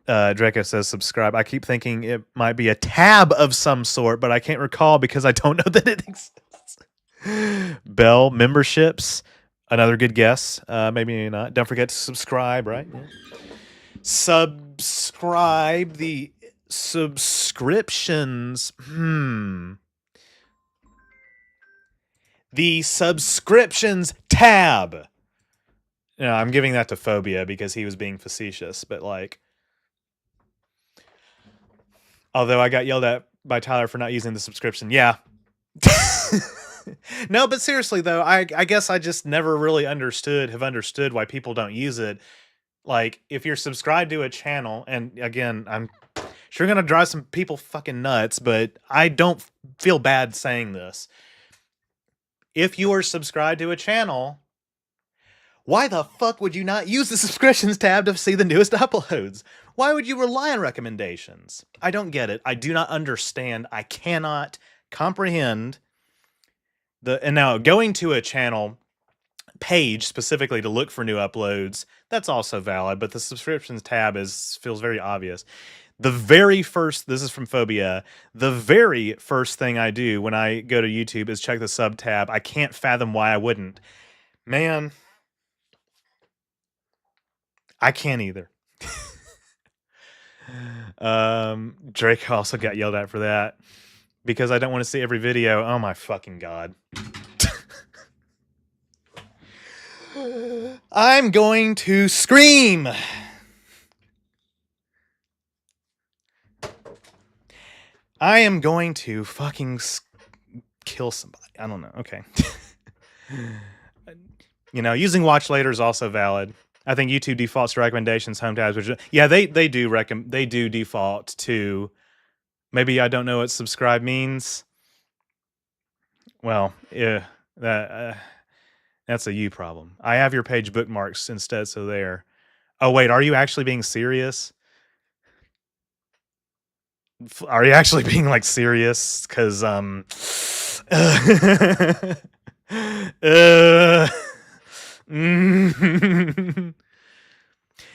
Draco says subscribe. I keep thinking it might be a tab of some sort, but I can't recall because I don't know that it exists. Bell memberships, another good guess. Maybe not. Don't forget to subscribe, right? Yeah. Subscribe. The subscriptions. the subscriptions tab. No, I'm giving that to Phobia because he was being facetious, but like, although I got yelled at by Tyler for not using the subscription. Yeah. No, but seriously though, I guess I just never really have understood why people don't use it. Like, if you're subscribed to a channel, and again, I'm sure gonna drive some people fucking nuts, but I don't feel bad saying this. If you are subscribed to a channel, why the fuck would you not use the subscriptions tab to see the newest uploads? Why would you rely on recommendations? I don't get it. I do not understand. I cannot comprehend and now going to a channel page specifically to look for new uploads, that's also valid, but the subscriptions tab feels very obvious. The very first, this is from Phobia, the very first thing I do when I go to YouTube is check the sub tab. I can't fathom why I wouldn't. Man, I can't either. Drake also got yelled at for that because I don't want to see every video. Oh my fucking god. I'm going to scream. I am going to fucking kill somebody. I don't know. Okay. You know, using watch later is also valid. I think YouTube defaults to recommendations, home tabs, which yeah, they do default to. Maybe I don't know what subscribe means. Well, yeah, that's a you problem. I have your page bookmarks instead, so there. Oh wait, are you actually being serious? Are you actually being like serious? Because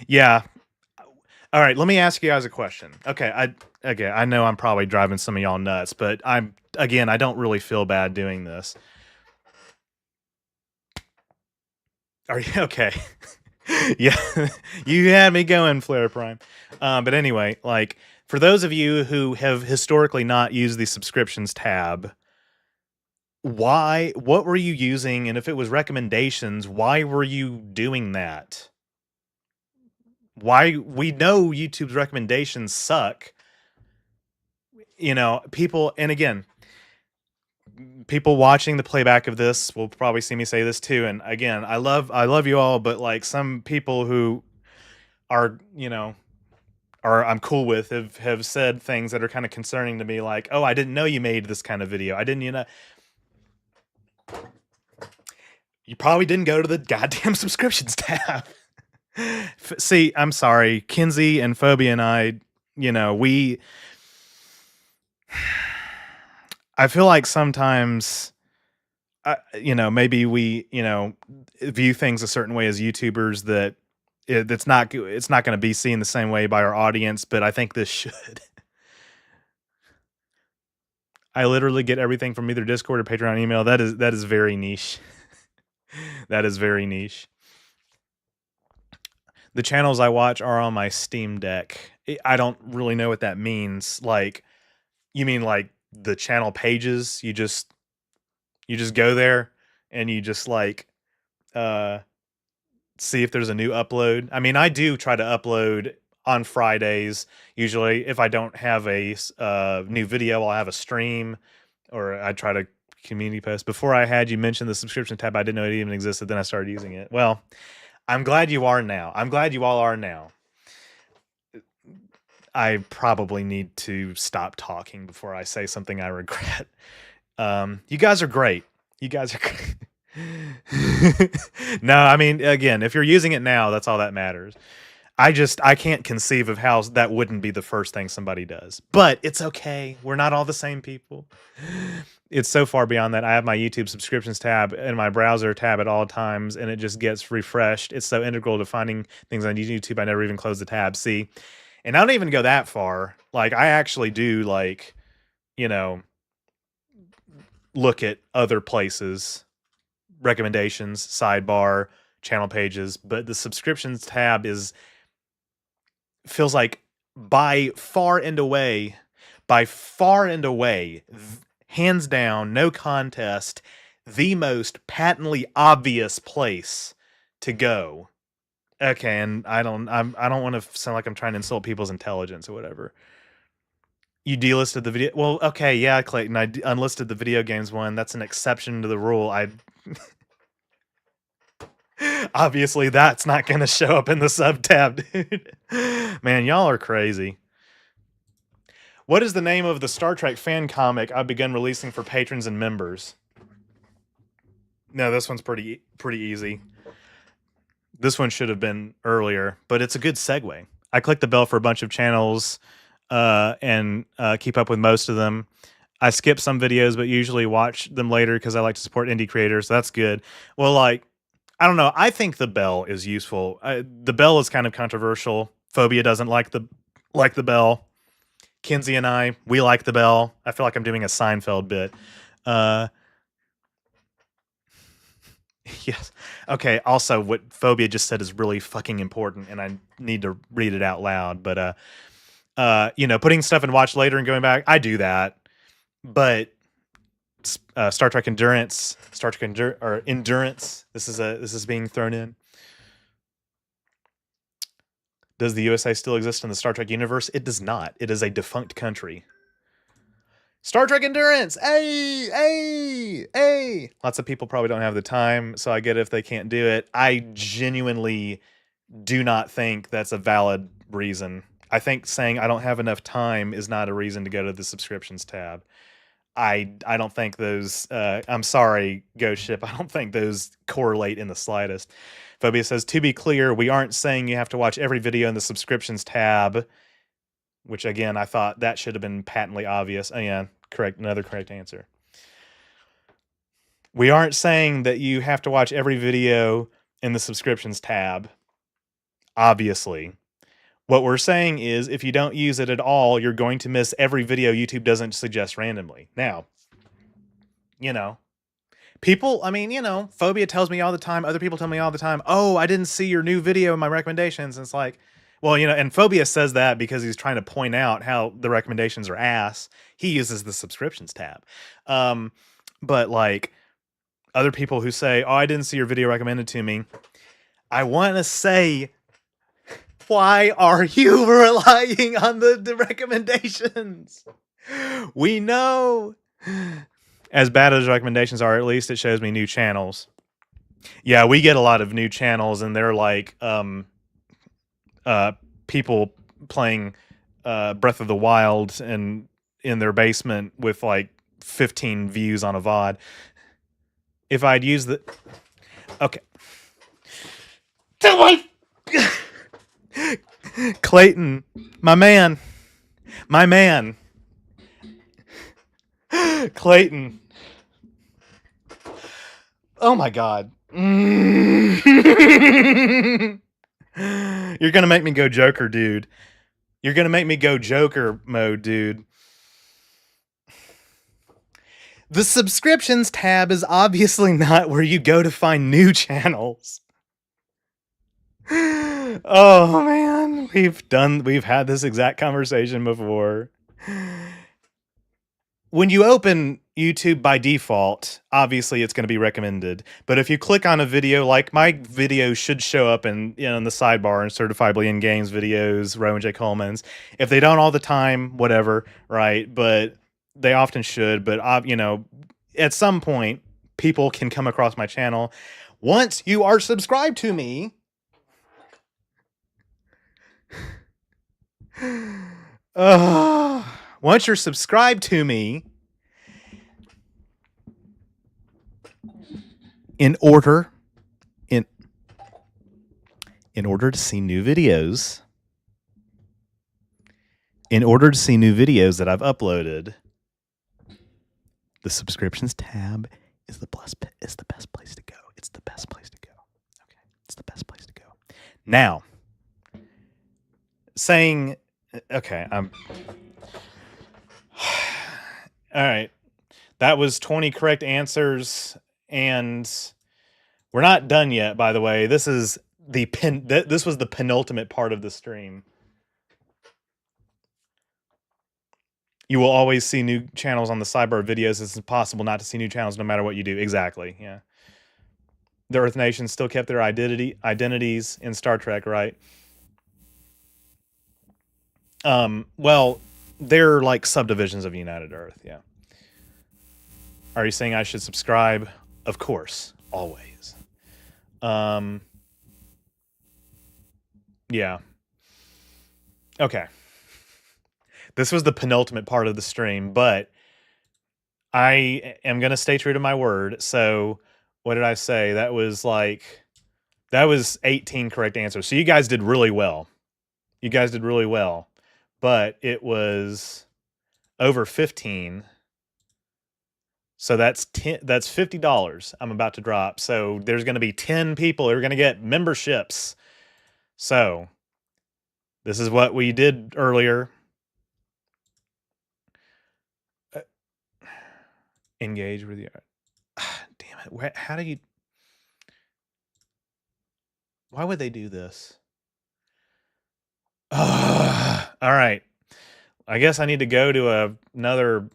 yeah. All right, let me ask you guys a question. Okay, I know I'm probably driving some of y'all nuts, but I don't really feel bad doing this. Are you okay? Yeah, you had me going, Flare Prime. But anyway, like, for those of you who have historically not used the subscriptions tab, what were you using? And if it was recommendations, why were you doing that? Why? We know YouTube's recommendations suck. You know, people, and again, people watching the playback of this will probably see me say this too. And again, I love you all, but like some people who are, you know, I'm cool with have said things that are kind of concerning to me, like, oh, I didn't know you made this kind of video. I didn't, you know. You probably didn't go to the goddamn subscriptions tab. See, I'm sorry. Kinsey and Phobia and I, you know, I feel like sometimes, you know, maybe we, you know, view things a certain way as YouTubers that it's not going to be seen the same way by our audience, but I think this should. I literally get everything from either Discord or Patreon email. That is very niche. That is very niche. The channels I watch are on my Steam Deck. I don't really know what that means. Like, you mean like the channel pages? You just go there and you just like see if there's a new upload. I mean, I do try to upload on Fridays. Usually, if I don't have a new video, I'll have a stream, or I try to community post. Before I had you mention the subscription tab, I didn't know it even existed. Then I started using it. Well, I'm glad you are now. I'm glad you all are now. I probably need to stop talking before I say something I regret. You guys are great. You guys are great. No, I mean, again, if you're using it now, that's all that matters. I can't conceive of how that wouldn't be the first thing somebody does. But it's okay. We're not all the same people. It's so far beyond that. I have my YouTube subscriptions tab and my browser tab at all times, and it just gets refreshed. It's so integral to finding things on YouTube, I never even close the tab. See, and I don't even go that far. Like, I actually do, like, you know, look at other places, recommendations, sidebar, channel pages, but the subscriptions tab feels like by far and away, hands down, no contest, the most patently obvious place to go. Okay, and I don't want to sound like I'm trying to insult people's intelligence or whatever. You delisted the video. Well, okay, yeah, Clayton, I unlisted the video games one. That's an exception to the rule. Obviously that's not going to show up in the sub tab, dude. Man, y'all are crazy. What is the name of the Star Trek fan comic I've begun releasing for patrons and members? No, this one's pretty easy. This one should have been earlier, but it's a good segue. I click the bell for a bunch of channels and keep up with most of them. I skip some videos, but usually watch them later because I like to support indie creators. So that's good. Well, like, I don't know. I think the bell is useful. The bell is kind of controversial. Phobia doesn't like the bell. Kinsey and I, we like the bell. I feel like I'm doing a Seinfeld bit. Yes. Okay. Also, what Phobia just said is really fucking important, and I need to read it out loud. But putting stuff in watch later and going back, I do that. But Star Trek Endurance. This is being thrown in. Does the USA still exist in the Star Trek universe? It does not. It is a defunct country. Star Trek Endurance! Hey! Lots of people probably don't have the time, so I get it if they can't do it. I genuinely do not think that's a valid reason. I think saying I don't have enough time is not a reason to go to the subscriptions tab. I don't think those, I'm sorry, Ghost Ship, I don't think those correlate in the slightest. Phobia says, to be clear, we aren't saying you have to watch every video in the subscriptions tab, which again, I thought that should have been patently obvious. Oh yeah, correct, another correct answer. We aren't saying that you have to watch every video in the subscriptions tab, obviously. What we're saying is if you don't use it at all, you're going to miss every video YouTube doesn't suggest randomly. Now, people, Phobia tells me all the time, other people tell me all the time, oh, I didn't see your new video in my recommendations. And it's like, well, and Phobia says that because he's trying to point out how the recommendations are ass. He uses the subscriptions tab. But like other people who say, oh, I didn't see your video recommended to me. I want to say, why are you relying on the recommendations? We know. As bad as recommendations are, at least it shows me new channels. Yeah, we get a lot of new channels, and they're like people playing Breath of the Wild and in their basement with like 15 views on a VOD. If I'd use the... Okay. Clayton, my man. Clayton. Oh my God. You're gonna make me go Joker, dude. You're gonna make me go Joker mode, dude. The subscriptions tab is obviously not where you go to find new channels. Oh man, we've had this exact conversation before. When you open YouTube by default, obviously it's going to be recommended. But if you click on a video, like my video should show up in the sidebar in Certifiably in Games videos, Rowan J. Coleman's. If they don't all the time, whatever, right? But they often should. But at some point, people can come across my channel. Once you are subscribed to me, once you're subscribed to me, in order to see new videos, that I've uploaded, the subscriptions tab is the best place to go. It's the best place to go. Okay, it's the best place to go. Now, saying, okay, all right. That was 20 correct answers, and we're not done yet, by the way. This is this was the penultimate part of the stream. You will always see new channels on the sidebar videos. It's impossible not to see new channels no matter what you do. Exactly, yeah. The Earth Nation still kept their identities in Star Trek, right? Well, they're like subdivisions of United Earth, yeah. Are you saying I should subscribe? Of course, always. Yeah. Okay. This was the penultimate part of the stream, but I am going to stay true to my word. So, what did I say? That was 18 correct answers. So you guys did really well. You guys did really well. But it was over 15. So that's $50 I'm about to drop. So there's going to be 10 people who are going to get memberships. So this is what we did earlier. Engage with you. Damn it. How do you... Why would they do this? All right. I guess I need to go to another...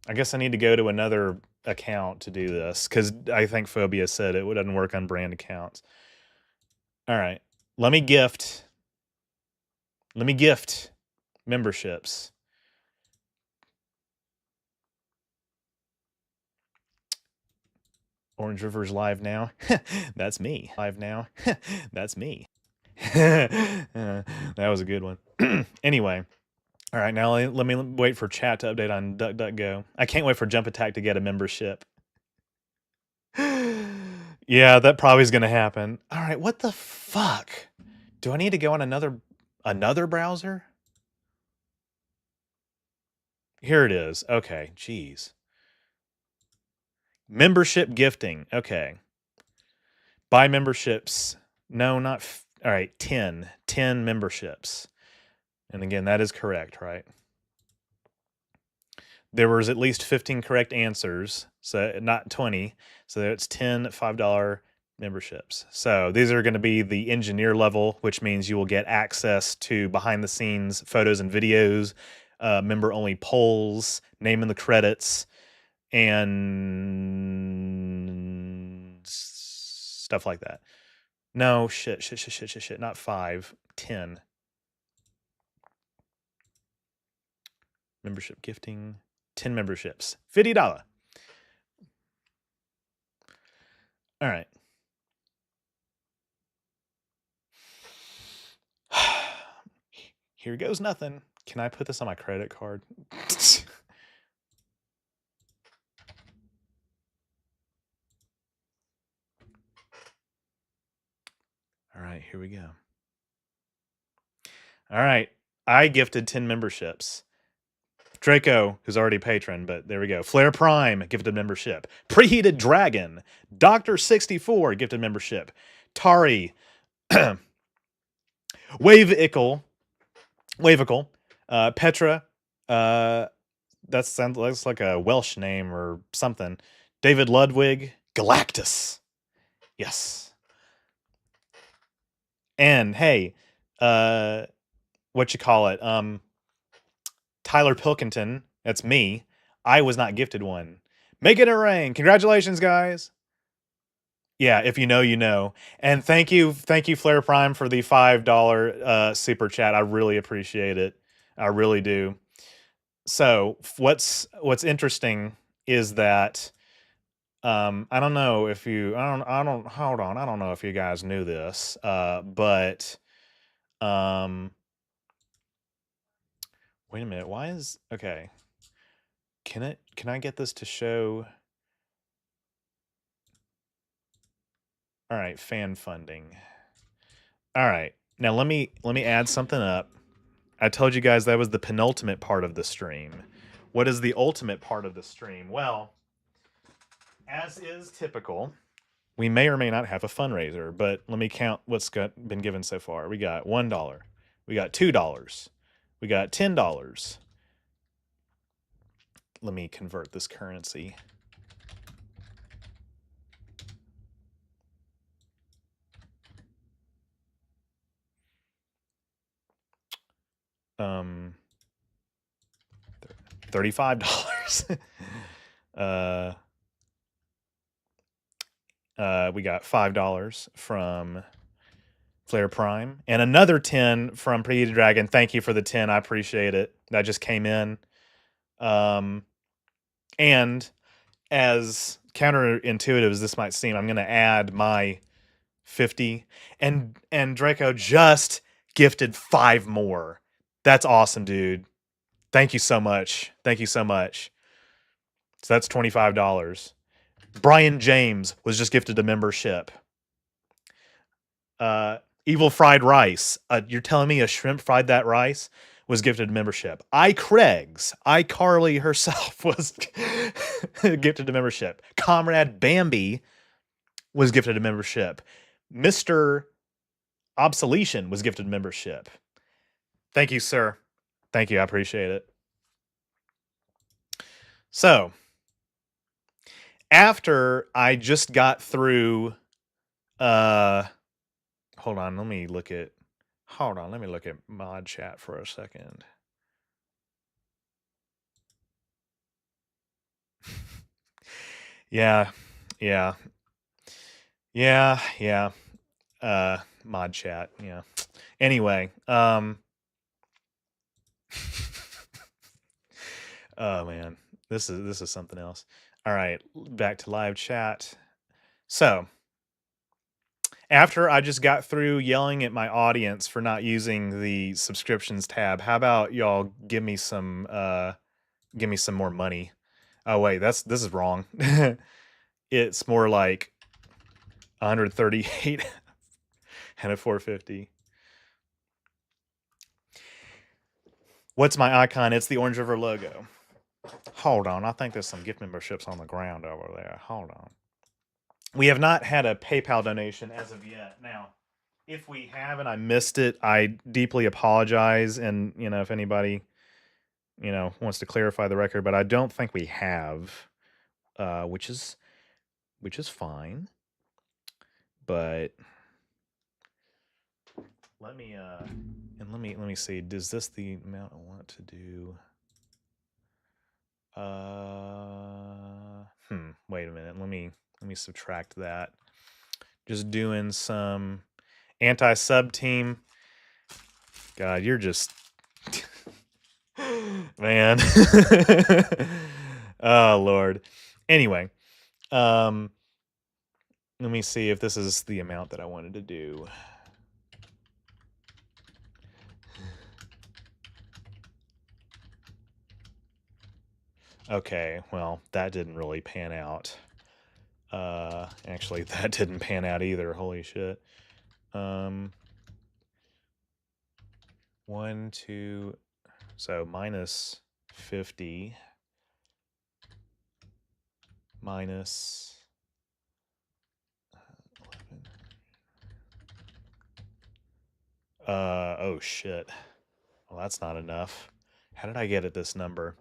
I guess I need to go to another account to do this, because I think Phobia said it doesn't work on brand accounts. All right. Let me gift memberships. Orange River's live now. That's me. Live now. That's me. That was a good one. Anyway. All right, now let me wait for chat to update on DuckDuckGo. I can't wait for Jump Attack to get a membership. Yeah, that probably is going to happen. All right, what the fuck? Do I need to go on another browser? Here it is. Okay, jeez. Membership gifting. Okay. Buy memberships. No, not... all right, 10. 10 memberships. And again, that is correct, right? There was at least 15 correct answers, so not 20. So it's 10 $5 memberships. So these are going to be the engineer level, which means you will get access to behind the scenes photos and videos, member only polls, name in the credits, and stuff like that. No, shit, not 5, 10. Membership gifting, 10 memberships, $50. All right. Here goes nothing. Can I put this on my credit card? All right, here we go. All right. I gifted 10 memberships. Draco, who's already patron, but there we go. Flare Prime, gifted membership. Preheated Dragon. Dr. 64, gifted membership. Tari. Wavicle. Petra. That's like a Welsh name or something. David Ludwig. Galactus. Yes. And hey, what you call it? Tyler Pilkington, that's me. I was not gifted one. Make it a rain. Congratulations, guys. Yeah, if you know, you know. And thank you, Flare Prime, for the $5 super chat. I really appreciate it. I really do. So what's interesting is that I don't know if you I don't hold on. I don't know if you guys knew this. But wait a minute. Why is okay? Can I get this to show? All right, fan funding. All right. Now let me add something up. I told you guys that was the penultimate part of the stream. What is the ultimate part of the stream? Well, as is typical, we may or may not have a fundraiser, but let me count what's been given so far. We got $1. We got $2. We got $10. Let me convert this currency. $35. We got $5 from Flare Prime, and another 10 from Preheated Dragon. Thank you for the 10. I appreciate it. That just came in. And as counterintuitive as this might seem, I'm going to add my 50, and Draco just gifted 5 more. That's awesome, dude. Thank you so much. Thank you so much. So that's $25. Brian James was just gifted a membership. Evil Fried Rice. You're telling me a shrimp fried that rice was gifted a membership. Carly herself was gifted a membership. Comrade Bambi was gifted a membership. Mr. Obsolation was gifted a membership. Thank you, sir. Thank you. I appreciate it. So, after I just got through, hold on, let me look at mod chat for a second. Yeah. Mod chat, yeah. Anyway, oh man, this is something else. All right, back to live chat. So, after I just got through yelling at my audience for not using the subscriptions tab, how about y'all give me some more money? Oh wait, this is wrong. It's more like 138 and a 450. What's my icon? It's the Orange River logo. Hold on, I think there's some gift memberships on the ground over there. Hold on. We have not had a PayPal donation as of yet. Now, if we have and I missed it, I deeply apologize. And, if anybody, wants to clarify the record, but I don't think we have, which is fine. But let me see. Is this the amount I want to do? Wait a minute. Let me subtract that. Just doing some anti-sub team. God, you're just man. Oh Lord. Anyway, let me see if this is the amount that I wanted to do. Okay, well, that didn't really pan out. Actually, that didn't pan out either. Holy shit. 1, 2, so minus 50 minus 11. Oh shit. Well, that's not enough. How did I get at this number?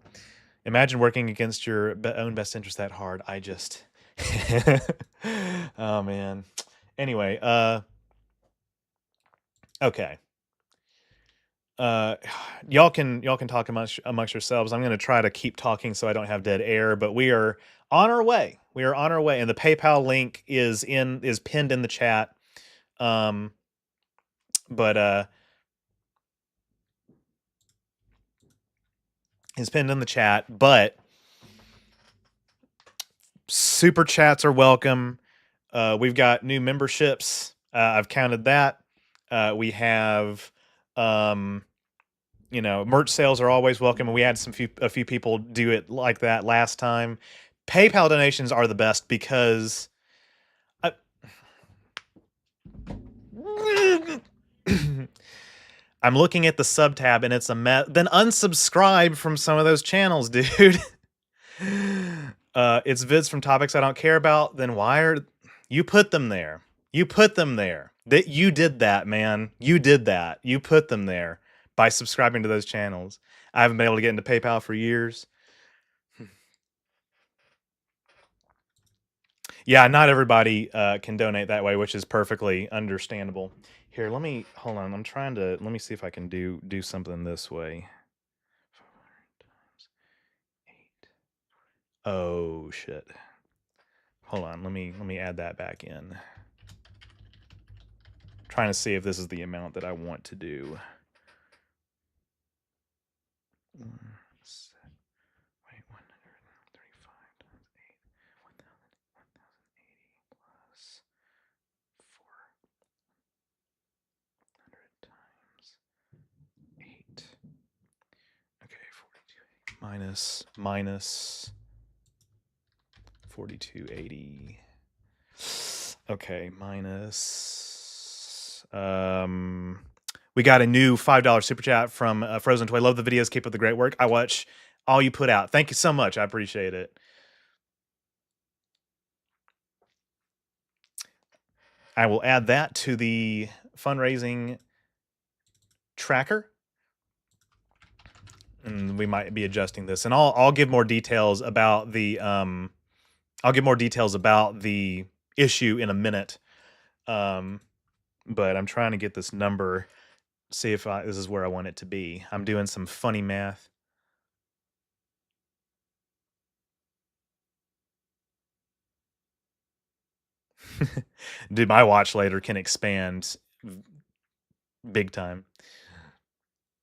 Imagine working against your own best interest that hard. I just oh man. Anyway, okay. Y'all can talk amongst yourselves. I'm going to try to keep talking so I don't have dead air, but we are on our way. We are on our way, and the PayPal link is pinned in the chat. Is pinned in the chat, but super chats are welcome. We've got new memberships. I've counted that. We have, merch sales are always welcome, and we had a few people do it like that last time. PayPal donations are the best because I'm looking at the sub tab and it's a mess. Then unsubscribe from some of those channels, dude. It's vids from topics I don't care about. Then why are you put them there? You put them there. You did that, man. You did that. You put them there by subscribing to those channels. I haven't been able to get into PayPal for years. Yeah, not everybody can donate that way, which is perfectly understandable. Here, hold on. Let me see if I can do something this way. Oh shit. Hold on, let me add that back in. Trying to see if this is the amount that I want to do. Wait, 135 times 8, 1080 plus 400 times 8. Okay, 4280 minus 4280. Okay, minus we got a new $5 super chat from Frozen Toy. Love the videos. Keep up the great work. I watch all you put out. Thank you so much. I appreciate it. I will add that to the fundraising tracker. And we might be adjusting this. And I'll give more details about the issue in a minute. But I'm trying to get this number, see if this is where I want it to be. I'm doing some funny math. Dude, my watch later can expand big time.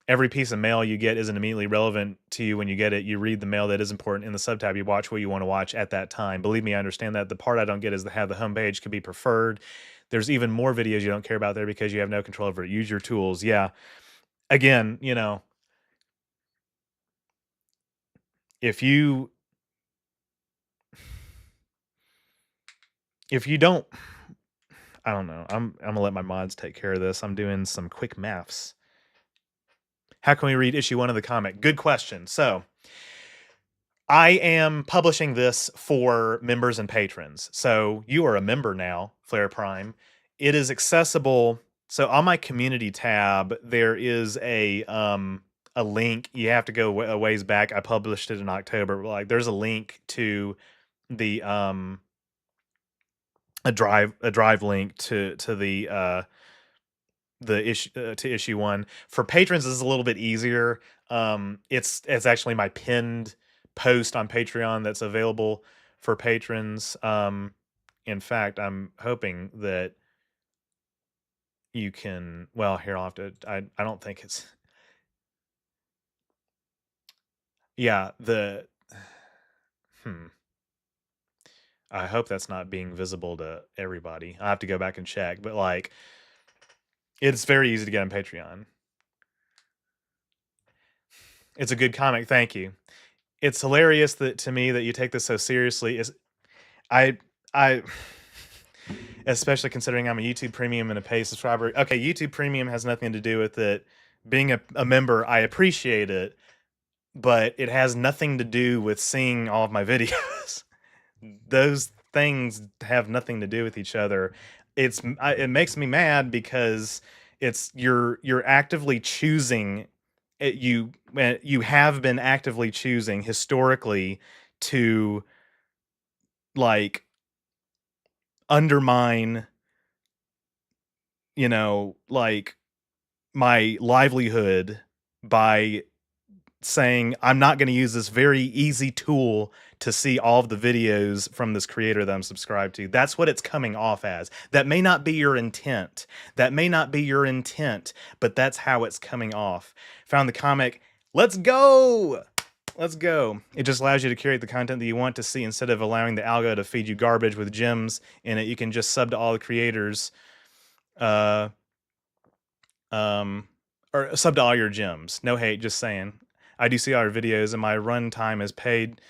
Every piece of mail you get isn't immediately relevant to you when you get it. You read the mail that is important in the subtab. You watch what you want to watch at that time. Believe me, I understand that. The part I don't get is the homepage could be preferred. There's even more videos you don't care about there because you have no control over it. Use your tools. Yeah. Again, you know, if you don't, I don't know. I'm gonna let my mods take care of this. I'm doing some quick maths. How can we read issue 1 of the comic? Good question. So I am publishing this for members and patrons. So you are a member now, Flare Prime. It is accessible. So on my community tab, there is a link. You have to go a ways back. I published it in October. But like, there's a link to the a drive link to the issue to issue 1. For patrons, this is a little bit easier. It's actually my pinned post on Patreon that's available for patrons. In fact, I'm hoping that you can, well, here I'll have to, I don't think it's, yeah, I hope that's not being visible to everybody. I have to go back and check, but like, it's very easy to get on Patreon. It's a good comic. Thank you. It's hilarious that to me that you take this so seriously. I especially considering I'm a YouTube Premium and a paid subscriber. Okay, YouTube Premium has nothing to do with it. Being a member, I appreciate it, but it has nothing to do with seeing all of my videos. Those things have nothing to do with each other. It makes me mad because you're actively choosing it, you have been actively choosing historically to like undermine, you know, like my livelihood by saying I'm not going to use this very easy tool to see all of the videos from this creator that I'm subscribed to. That's what it's coming off as. That may not be your intent. That may not be your intent, but that's how it's coming off. Found the comic. Let's go. Let's go. It just allows you to curate the content that you want to see instead of allowing the algo to feed you garbage with gems in it. You can just sub to all the creators, or sub to all your gems. No hate, just saying. I do see all your videos, and my run time is paid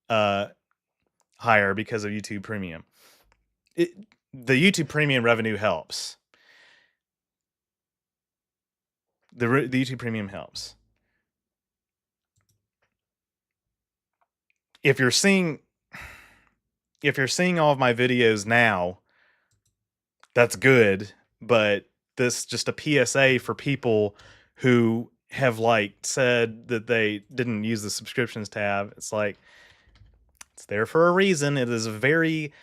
higher because of YouTube Premium. The YouTube Premium revenue helps. The YouTube Premium helps. If you're seeing all of my videos now, that's good, but this just a PSA for people who have like said that they didn't use the subscriptions tab. It's like, it's there for a reason. It is a very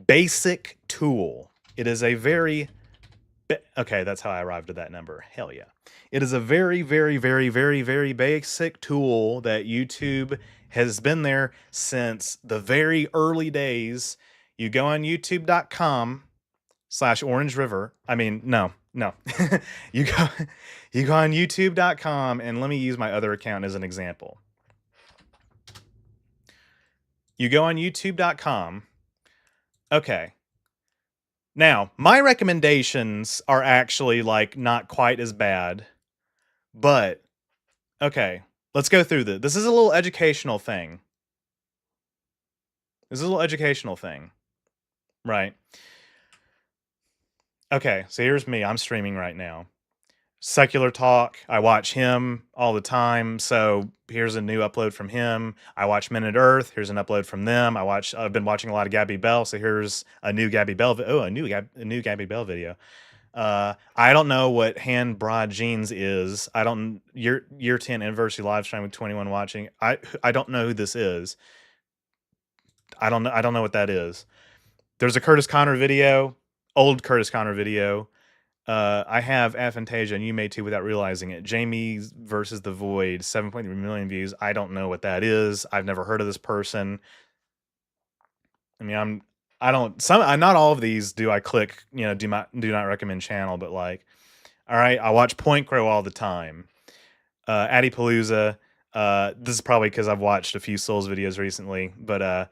basic tool. It is a very okay, that's how I arrived at that number. Hell yeah. It is a very, very, very, very, very basic tool that YouTube has been there since the very early days. You go on youtube.com/OrangeRiver. I mean, no. you go on youtube.com, and let me use my other account as an example. You go on youtube.com. Okay. Now, my recommendations are actually like not quite as bad, but okay, let's go through this. This is a little educational thing. Right. Okay, so here's me. I'm streaming right now. Secular Talk. I watch him all the time. So here's a new upload from him. I watch Men at Earth. Here's an upload from them. I've been watching a lot of Gabby Bell. So here's a new Gabby Bell. A new Gabby Bell video. I don't know what hand broad jeans is. I don't year 10 anniversary live stream with 21 watching. I don't know who this is. I don't know what that is. There's a Curtis Connor video, old Curtis Connor video. I have Aphantasia, and you may too without realizing it. Jamie versus the Void, 7.3 million views. I don't know what that is. I've never heard of this person. I mean, not all of these do I click, do not recommend channel, but like, all right, I watch Point Crow all the time. Addy Palooza. This is probably because I've watched a few Souls videos recently, but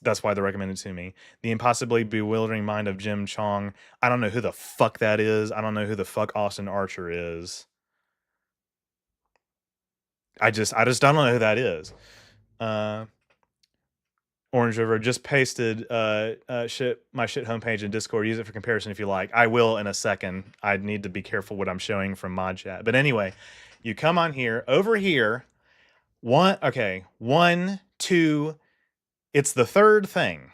that's why they're recommended to me. The Impossibly Bewildering Mind of Jim Chong. I don't know who the fuck that is. I don't know who the fuck Austin Archer is. I just don't know who that is. Orange River just pasted my shit homepage in Discord. Use it for comparison if you like. I will in a second. I need to be careful what I'm showing from mod chat. But anyway, you come on here. Over here, 1, 2. It's the third thing.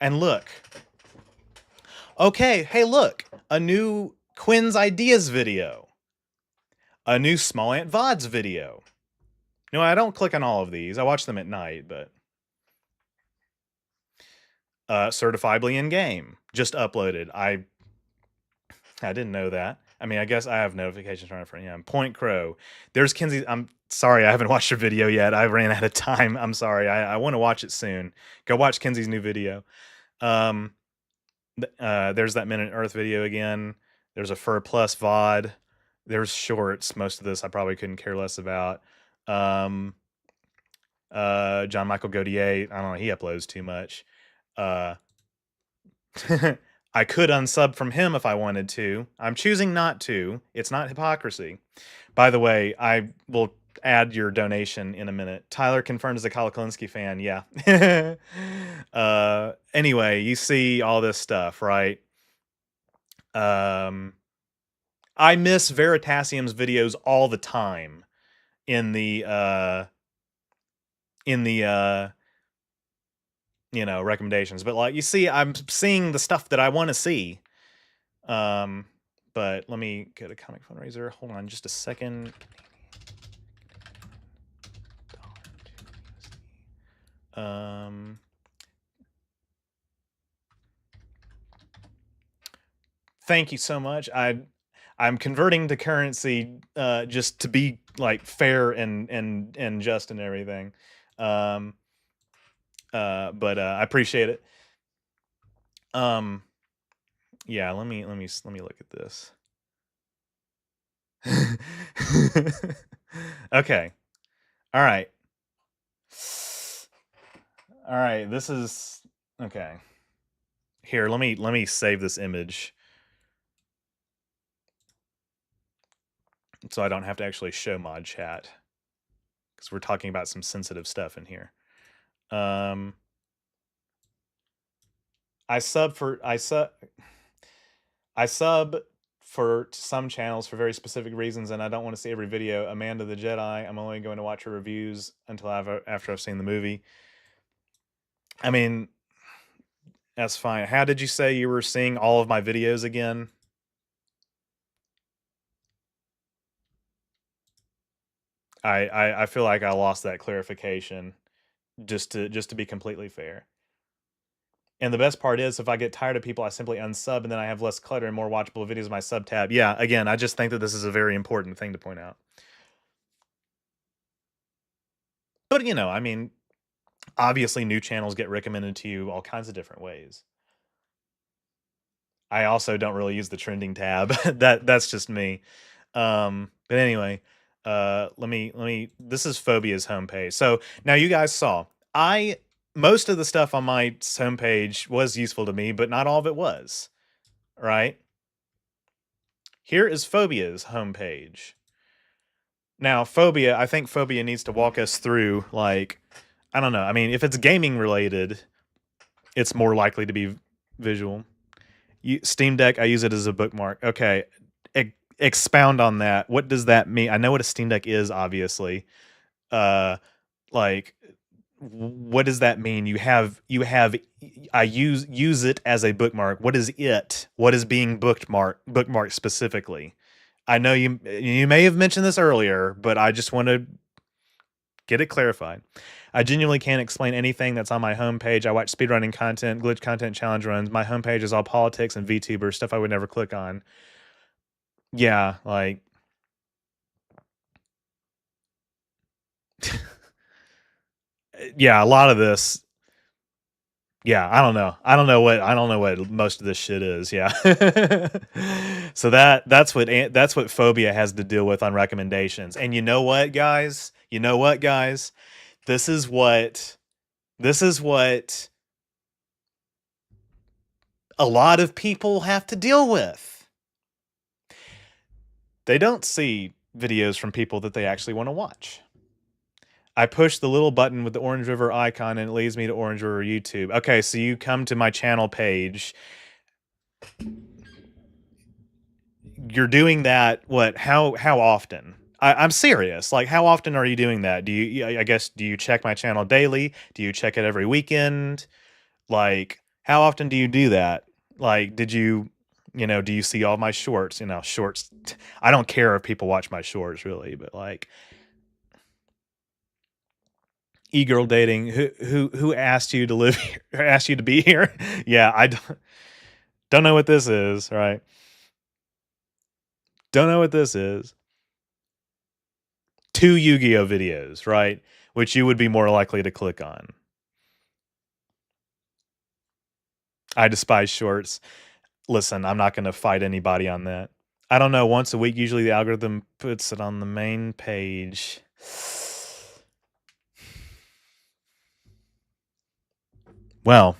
And look. Okay, hey, look. A new Quinn's Ideas video. A new Small Ant VODs video. No, I don't click on all of these. I watch them at night, but... Certifiably in game. Just uploaded. I didn't know that. I mean, I guess I have notifications running for him. Point Crow. There's Kinsey. I'm sorry, I haven't watched her video yet. I ran out of time. I'm sorry. I want to watch it soon. Go watch Kinsey's new video. There's that Men at Earth video again. There's a Fur Plus VOD. There's shorts. Most of this I probably couldn't care less about. John Michael Gaudier. I don't know. He uploads too much. I could unsub from him if I wanted to. I'm choosing not to. It's not hypocrisy. By the way, I will add your donation in a minute. Tyler confirmed as a Kolokolinsky fan. Yeah. Anyway, you see all this stuff, right? I miss Veritasium's videos all the time in the recommendations, but like you see, I'm seeing the stuff that I want to see. But let me go to Comic Fundraiser. Hold on just a second. Thank you so much. I'm converting to currency just to be like fair and just and everything. But I appreciate it. Yeah, let me look at this. Okay. All right. This is okay. Here, let me save this image so I don't have to actually show mod chat, because we're talking about some sensitive stuff in here. I sub for some channels for very specific reasons, and I don't want to see every video. Amanda the Jedi, I'm only going to watch her reviews until after I've seen the movie. I mean, that's fine. How did you say you were seeing all of my videos again? I feel like I lost that clarification, just to be completely fair. And the best part is, if I get tired of people, I simply unsub, and then I have less clutter and more watchable videos in my sub tab. Yeah, again, I just think that this is a very important thing to point out. But, you know, I mean, obviously new channels get recommended to you all kinds of different ways. I also don't really use the trending tab. That's just me. But anyway, let me this is Phobia's homepage. So now you guys saw most of the stuff on my homepage was useful to me, but not all of it was. Right? Here is Phobia's homepage. Now, I think Phobia needs to walk us through, like, I don't know. I mean, if it's gaming related, it's more likely to be visual. Steam Deck, I use it as a bookmark. Okay. Expound on that. What does that mean? I know what a Steam Deck is, obviously. Like, what does that mean? I use it as a bookmark. What is it? What is being bookmarked specifically? I know you may have mentioned this earlier, but I just want to get it clarified. I genuinely can't explain anything that's on my homepage. I watch speedrunning content, glitch content, challenge runs. My homepage is all politics and VTubers, stuff I would never click on. Yeah, like... yeah, a lot of this... yeah, I don't know. I don't know what most of this shit is. Yeah. So that's what Phobia has to deal with on recommendations. And you know what, guys? This is what a lot of people have to deal with. They don't see videos from people that they actually want to watch. I push the little button with the OrangeRiver icon and it leads me to OrangeRiver YouTube. Okay, so you come to my channel page. You're doing that, what, how often? I'm serious. Like, how often are you doing that? Do you check my channel daily? Do you check it every weekend? Like, how often do you do that? Like, do you see all my shorts? Shorts. I don't care if people watch my shorts, really, but like... e-girl dating, who asked you to live here, or asked you to be here? Yeah, I don't know what this is, right? Don't know what this is. 2 Yu-Gi-Oh videos, right? Which you would be more likely to click on. I despise shorts. Listen, I'm not going to fight anybody on that. I don't know, once a week, usually the algorithm puts it on the main page. Well,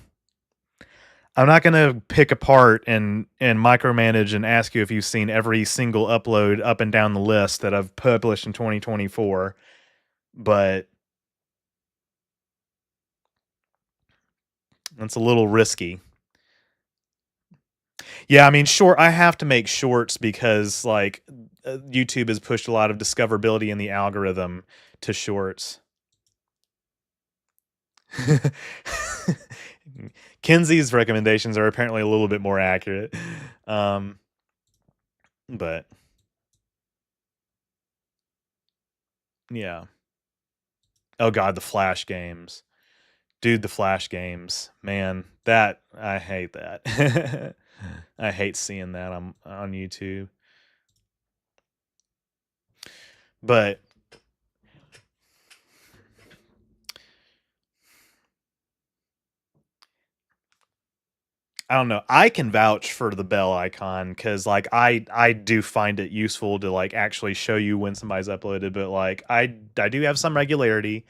I'm not going to pick apart and micromanage and ask you if you've seen every single upload up and down the list that I've published in 2024, but that's a little risky. Yeah, I mean, I have to make shorts because, like, YouTube has pushed a lot of discoverability in the algorithm to shorts. Kenzie's recommendations are apparently a little bit more accurate. But yeah. Oh god, the Flash games. Dude, the Flash games. Man, I hate that. I hate seeing that on YouTube. But I don't know. I can vouch for the bell icon because, like, I do find it useful to, like, actually show you when somebody's uploaded. But, like, I do have some regularity.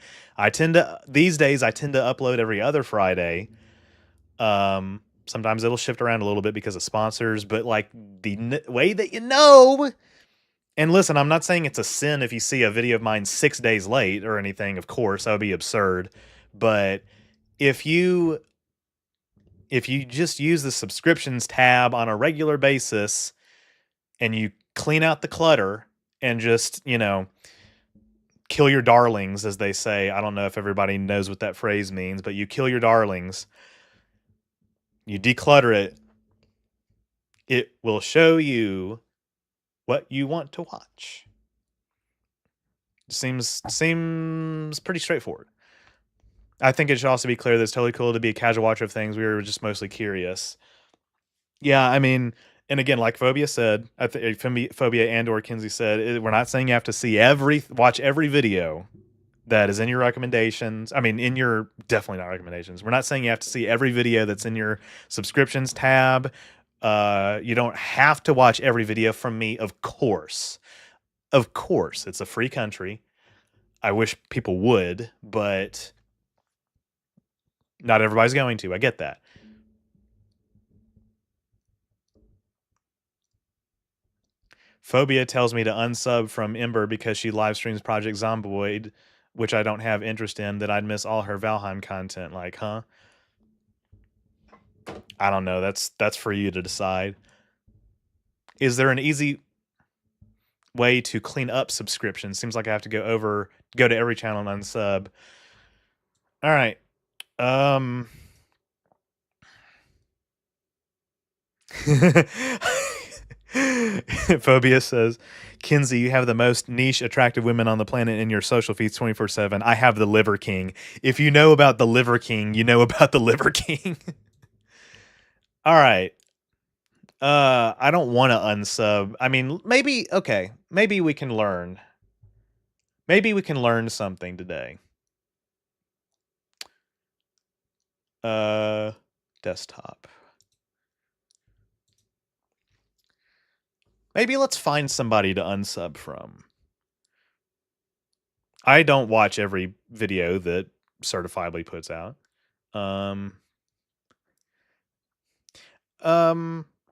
These days I tend to upload every other Friday. Sometimes it'll shift around a little bit because of sponsors. But, like, the way that and listen, I'm not saying it's a sin if you see a video of mine 6 days late or anything. Of course, that would be absurd. But if you just use the subscriptions tab on a regular basis and you clean out the clutter and just, kill your darlings, as they say. I don't know if everybody knows what that phrase means, but you kill your darlings. You declutter it. It will show you what you want to watch. Seems pretty straightforward. I think it should also be clear that it's totally cool to be a casual watcher of things. We were just mostly curious. Yeah, I mean, and again, like Phobia said, Phobia and or Kinsey said, we're not saying you have to watch every video. that is in your recommendations. I mean, in your definitely not recommendations. We're not saying you have to see every video that's in your subscriptions tab. You don't have to watch every video from me, of course. Of course, it's a free country. I wish people would, but not everybody's going to. I get that. Phobia tells me to unsub from Ember because she live streams Project Zomboid, which I don't have interest in, that I'd miss all her Valheim content. Like, huh? I don't know. That's for you to decide. Is there an easy way to clean up subscriptions? Seems like I have to go to every channel and unsub. All right. Phobia says, Kinsey, you have the most niche attractive women on the planet in your social feeds 24/7. I have the Liver King. If you know about the Liver King, you know about the Liver King. All right. I don't want to unsub. I mean, maybe we can learn. Maybe we can learn something today. Desktop. Maybe let's find somebody to unsub from. I don't watch every video that Certifiably puts out.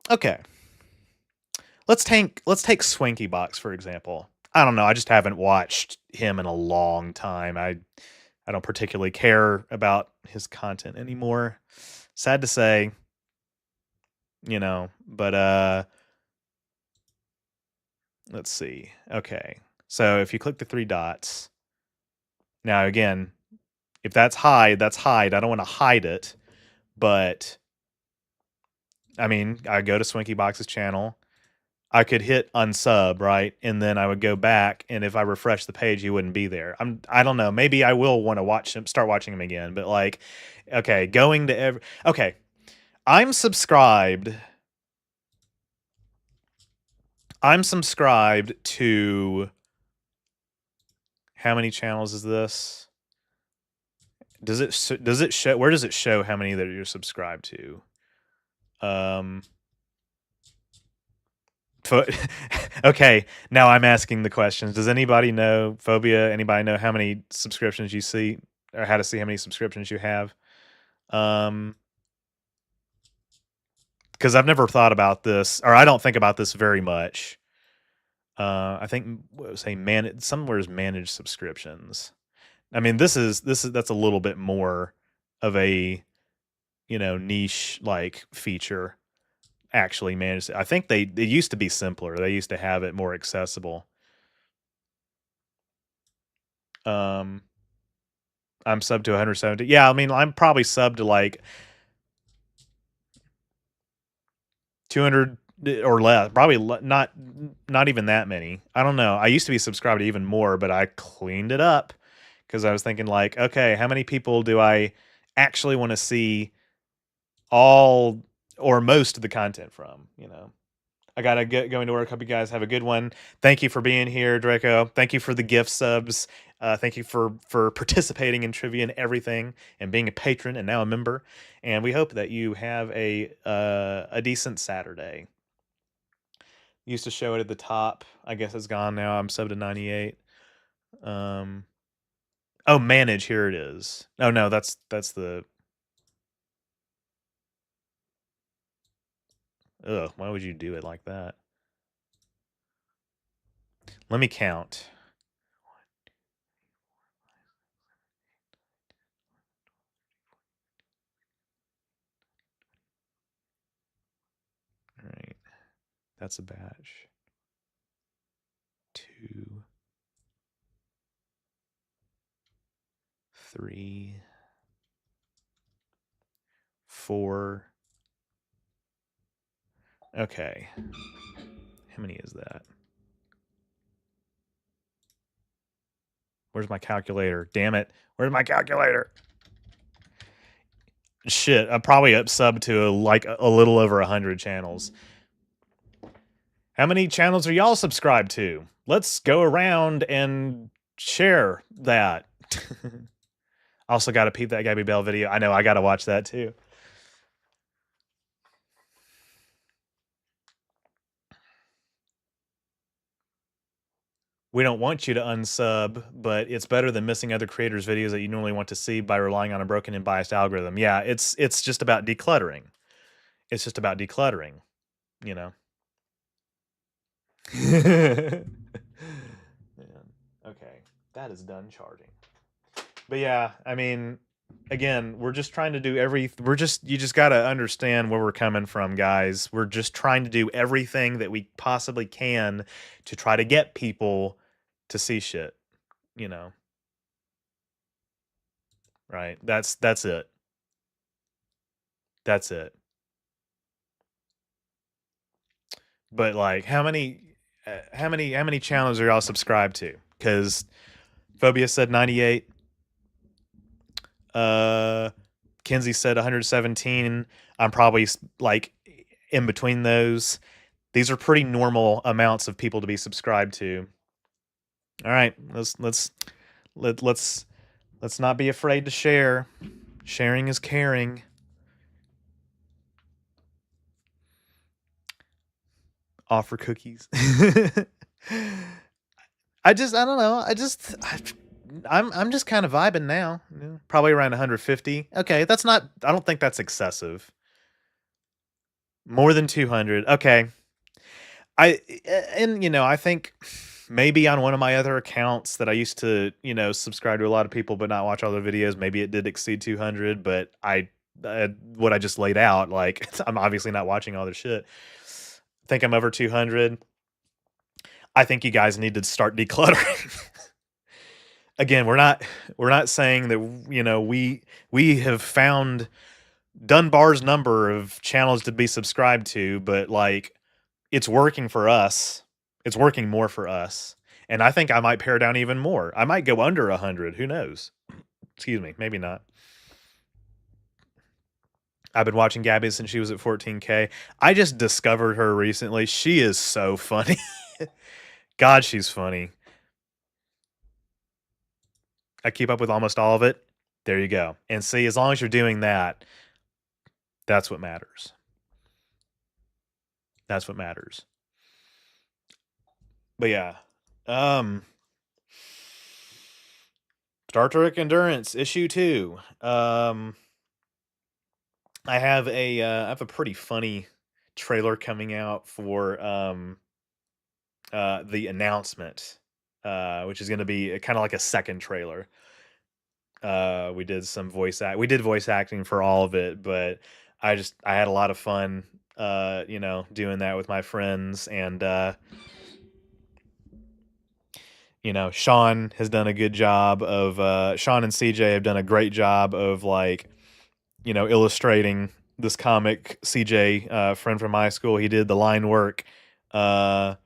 Okay. Let's take Swanky Box for example. I don't know, I just haven't watched him in a long time. I don't particularly care about his content anymore. Sad to say, but let's see. Okay. So if you click the three dots, now again, if that's hide, that's hide. I don't want to hide it, but I mean, I go to Swinky Box's channel. I could hit unsub, right? And then I would go back, and if I refresh the page, he wouldn't be there. I don't know. Maybe I will want to start watching him again. But like, okay, okay. I'm subscribed to how many channels is this? Does it show, where does it show how many that you're subscribed to? Okay, now I'm asking the questions. Does anybody know, Phobia, anybody know how many subscriptions you see, or how to see how many subscriptions you have? Because I've never thought about this, or I don't think about this very much. I think somewhere's managed subscriptions. I mean, that's a little bit more of a niche like feature. Actually managed. I think they used to be simpler. They used to have it more accessible. I'm sub to 170. Yeah, I mean, I'm probably sub to like 200 or less. Probably not even that many. I don't know. I used to be subscribed to even more, but I cleaned it up because I was thinking like, okay, how many people do I actually want to see all or most of the content from? I gotta get going to work. Hope you guys have a good one. Thank you for being here, Draco. Thank you for the gift subs. Thank you for participating in trivia and everything, and being a patron and now a member. And we hope that you have a decent Saturday. Used to show it at the top. I guess it's gone now. I'm sub to 98. Oh, manage. Here it is. Oh no, that's the. Ugh, why would you do it like that? Let me count. All right. That's a batch. 2, 3, 4. Okay. How many is that? Where's my calculator? Damn it. Where's my calculator? Shit, I'm probably up sub to like a little over 100 channels. How many channels are y'all subscribed to? Let's go around and share that. Also got to peep that Gabby Bell video. I know, I got to watch that too. We don't want you to unsub, but it's better than missing other creators' videos that you normally want to see by relying on a broken and biased algorithm. Yeah, it's just about decluttering. It's just about decluttering, you know. Yeah. Okay, that is done charging. But yeah, I mean, again, we're just trying to do you just got to understand where we're coming from, guys. We're just trying to do everything that we possibly can to try to get people to see shit, you know. Right? That's it. That's it. But like how many channels are y'all subscribed to? Cuz Phobia said 98. Kinsey said 117. I'm probably like in between those. These are pretty normal amounts of people to be subscribed to. All right, let's not be afraid to share. Sharing is caring. Offer cookies. I don't know. I'm just kind of vibing now. Yeah, probably around 150. Okay, that's not. I don't think that's excessive. More than 200. Okay. And I think maybe on one of my other accounts that I used to, subscribe to a lot of people but not watch all their videos, maybe it did exceed 200, but what I just laid out, like I'm obviously not watching all their shit. I think I'm over 200. I think you guys need to start decluttering. Again, we're not saying that we have found Dunbar's number of channels to be subscribed to, but like it's working for us. It's working more for us. And I think I might pare down even more. I might go under 100. Who knows? Excuse me. Maybe not. I've been watching Gabby since she was at 14K. I just discovered her recently. She is so funny. God, she's funny. I keep up with almost all of it. There you go. And see, as long as you're doing that, that's what matters. That's what matters. But yeah. Star Trek Endurance issue 2. I have a pretty funny trailer coming out for the announcement, which is going to be kind of like a second trailer. We did voice acting for all of it, but I had a lot of fun doing that with my friends, and Sean has done a good job of Sean and CJ have done a great job of illustrating this comic. CJ, friend from high school, he did the line work. Sean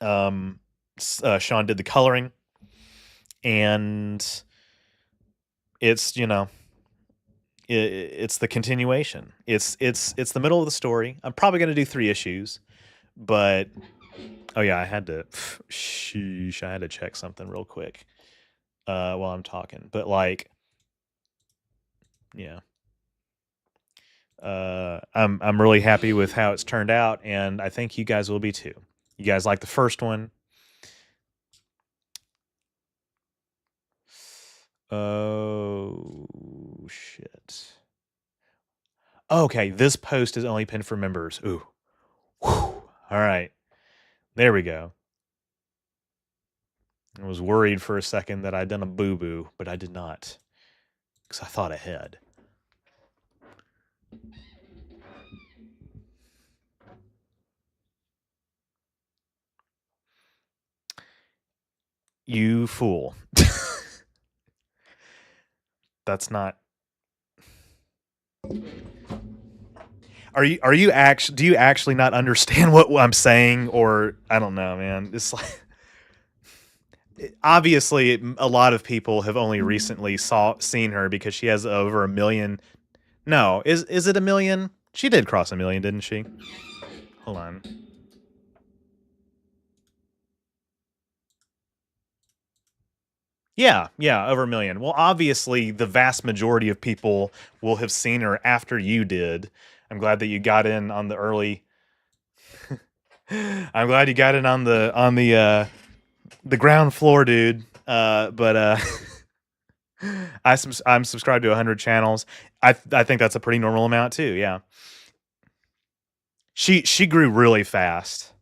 did the coloring, and it's it's the continuation. It's the middle of the story. I'm probably going to do 3 issues, but oh yeah, I had to check something real quick while I'm talking. But like, yeah, I'm really happy with how it's turned out, and I think you guys will be too. You guys like the first one? Oh shit. Okay, this post is only pinned for members. Ooh. Whew. All right. There we go. I was worried for a second that I'd done a boo-boo, but I did not. Because I thought ahead. You fool. That's not... do you actually not understand what I'm saying? Or, I don't know, man. It's like... Obviously, a lot of people have only recently seen her because she has over 1 million. No, is it 1 million? She did cross 1 million, didn't she? Hold on. Yeah, over a million. Well, obviously, the vast majority of people will have seen her after you did. I'm glad that you got in on the early. I'm glad you got in on the ground floor, dude. But I'm subscribed to 100 channels. I think that's a pretty normal amount too. Yeah. She grew really fast.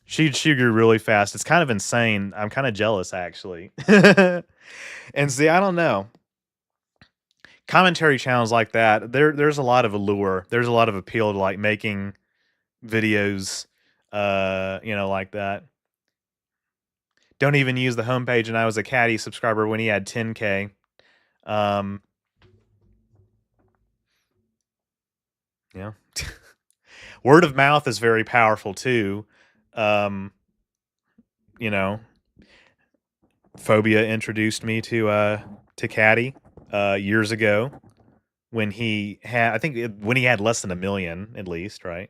She grew really fast. It's kind of insane. I'm kind of jealous actually. And see, I don't know. Commentary channels like that, there's a lot of allure. There's a lot of appeal to like making videos like that. Don't even use the homepage, and I was a Caddy subscriber when he had 10K. Yeah. Word of mouth is very powerful too. You know, Phobia introduced me to Caddy years ago when he had, I think when he had less than 1 million at least, right?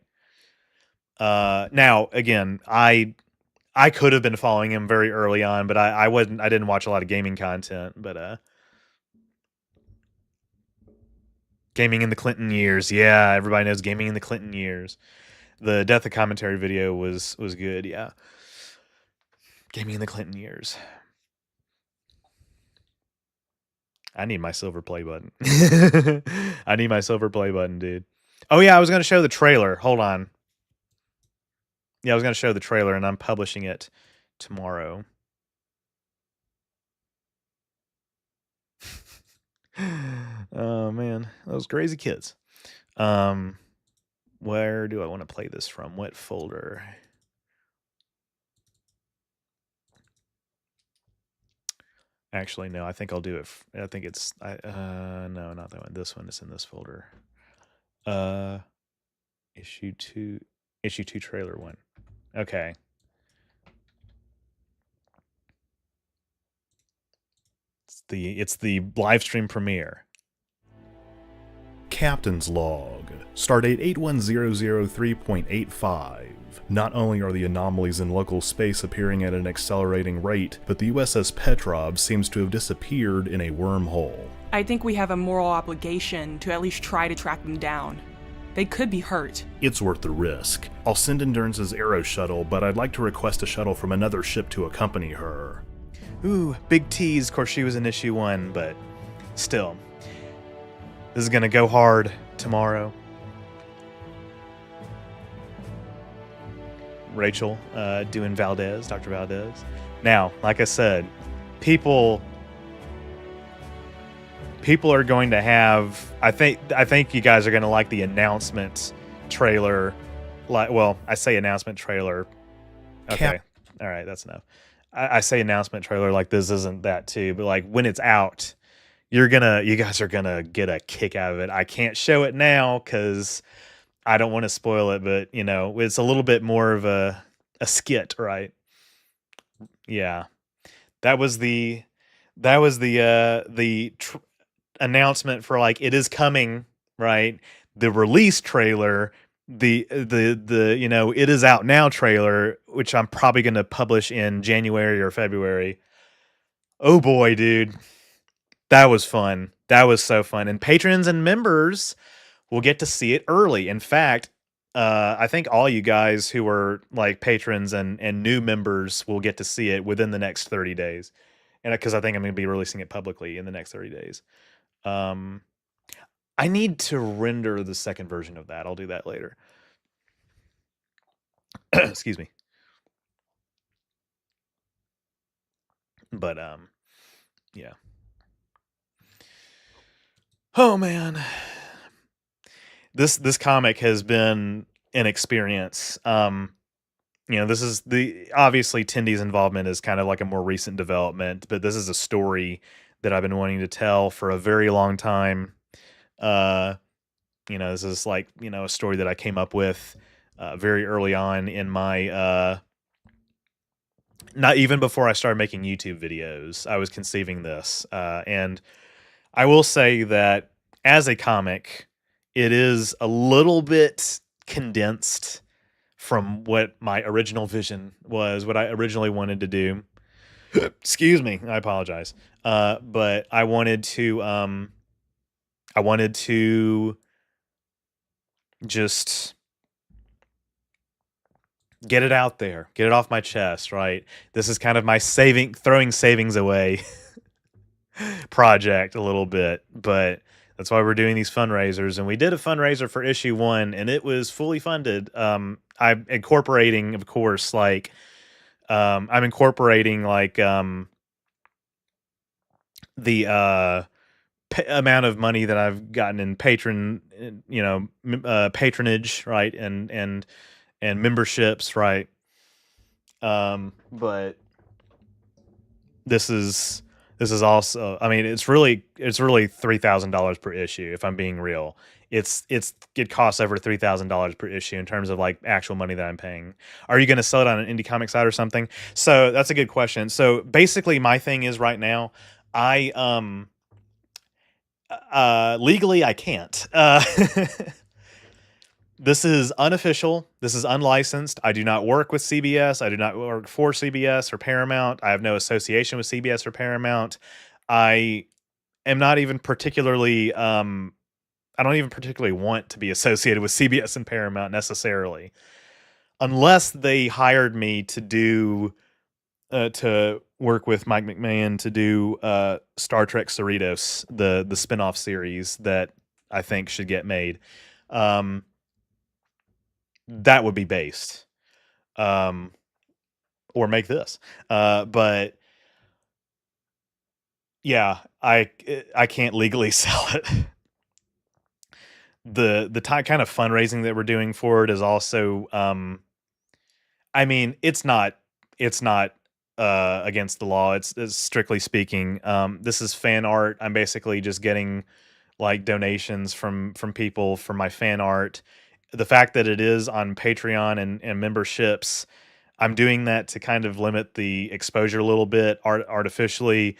Now again, I could have been following him very early on, but I didn't watch a lot of gaming content, but gaming in the Clinton years. Yeah, everybody knows gaming in the Clinton years. The Death of Commentary video was good, yeah. Gaming in the Clinton years. I need my silver play button. I need my silver play button, dude. Oh yeah, I was going to show the trailer. Hold on. Yeah, I was going to show the trailer, and I'm publishing it tomorrow. Oh man, those crazy kids. Where do I want to play this from? What folder? Actually, no. I think I'll do it. I think it's. No, not that one. This one is in this folder. Issue 2 trailer 1. Okay. It's the live stream premiere. Captain's Log, Stardate 81003.85. Not only are the anomalies in local space appearing at an accelerating rate, but the USS Petrov seems to have disappeared in a wormhole. I think we have a moral obligation to at least try to track them down. They could be hurt. It's worth the risk. I'll send Endurance's Aero shuttle, but I'd like to request a shuttle from another ship to accompany her. Ooh, big tease. Of course, she was in issue 1, but still. This is gonna go hard tomorrow. Rachel doing Valdez, Dr. Valdez. Now, like I said, people are going to have. I think you guys are going to like the announcement trailer. Well, I say announcement trailer. Okay, all right, that's enough. I say announcement trailer like this isn't that too, but like when it's out, you guys are gonna get a kick out of it. I can't show it now because I don't want to spoil it, but it's a little bit more of a skit, right? Yeah, that was the announcement for like it is coming, right? The release trailer, the it is out now trailer, which I'm probably going to publish in January or February. Oh boy, dude. That was fun. That was so fun. And patrons and members will get to see it early. In fact, I think all you guys who are like patrons and new members will get to see it within the next 30 days. And because I think I'm going to be releasing it publicly in the next 30 days. I need to render the second version of that. I'll do that later. Excuse me. But yeah. Oh man. This comic has been an experience. This is obviously Tindy's involvement is kind of like a more recent development, but this is a story that I've been wanting to tell for a very long time. This is like, a story that I came up with very early on in my not even before I started making YouTube videos. I was conceiving this, and I will say that as a comic, it is a little bit condensed from what my original vision was, what I originally wanted to do. Excuse me, I apologize. But I wanted to just get it out there, get it off my chest, right? This is kind of my throwing savings away project a little bit, but that's why we're doing these fundraisers. And we did a fundraiser for issue 1, and it was fully funded. I'm incorporating, of course, like the amount of money that I've gotten in patronage, right, and memberships, right. But this is also, I mean, it's really $3,000 per issue. If I'm being real, it costs over $3,000 per issue in terms of like actual money that I'm paying. Are you going to sell it on an indie comic site or something? So that's a good question. So basically, my thing is right now, I legally I can't. This is unofficial. This is unlicensed. I do not work with CBS. I do not work for CBS or Paramount. I have no association with CBS or Paramount. I am not even particularly I don't even particularly want to be associated with CBS and Paramount necessarily, unless they hired me to work with Mike McMahon to do Star Trek Cerritos, the spin-off series that I think should get made. That would be based. Or make this. But yeah, I can't legally sell it. The kind of fundraising that we're doing for it is also I mean, it's not against the law. It's strictly speaking. This is fan art. I'm basically just getting like donations from people for my fan art. The fact that it is on Patreon and memberships, I'm doing that to kind of limit the exposure a little bit artificially.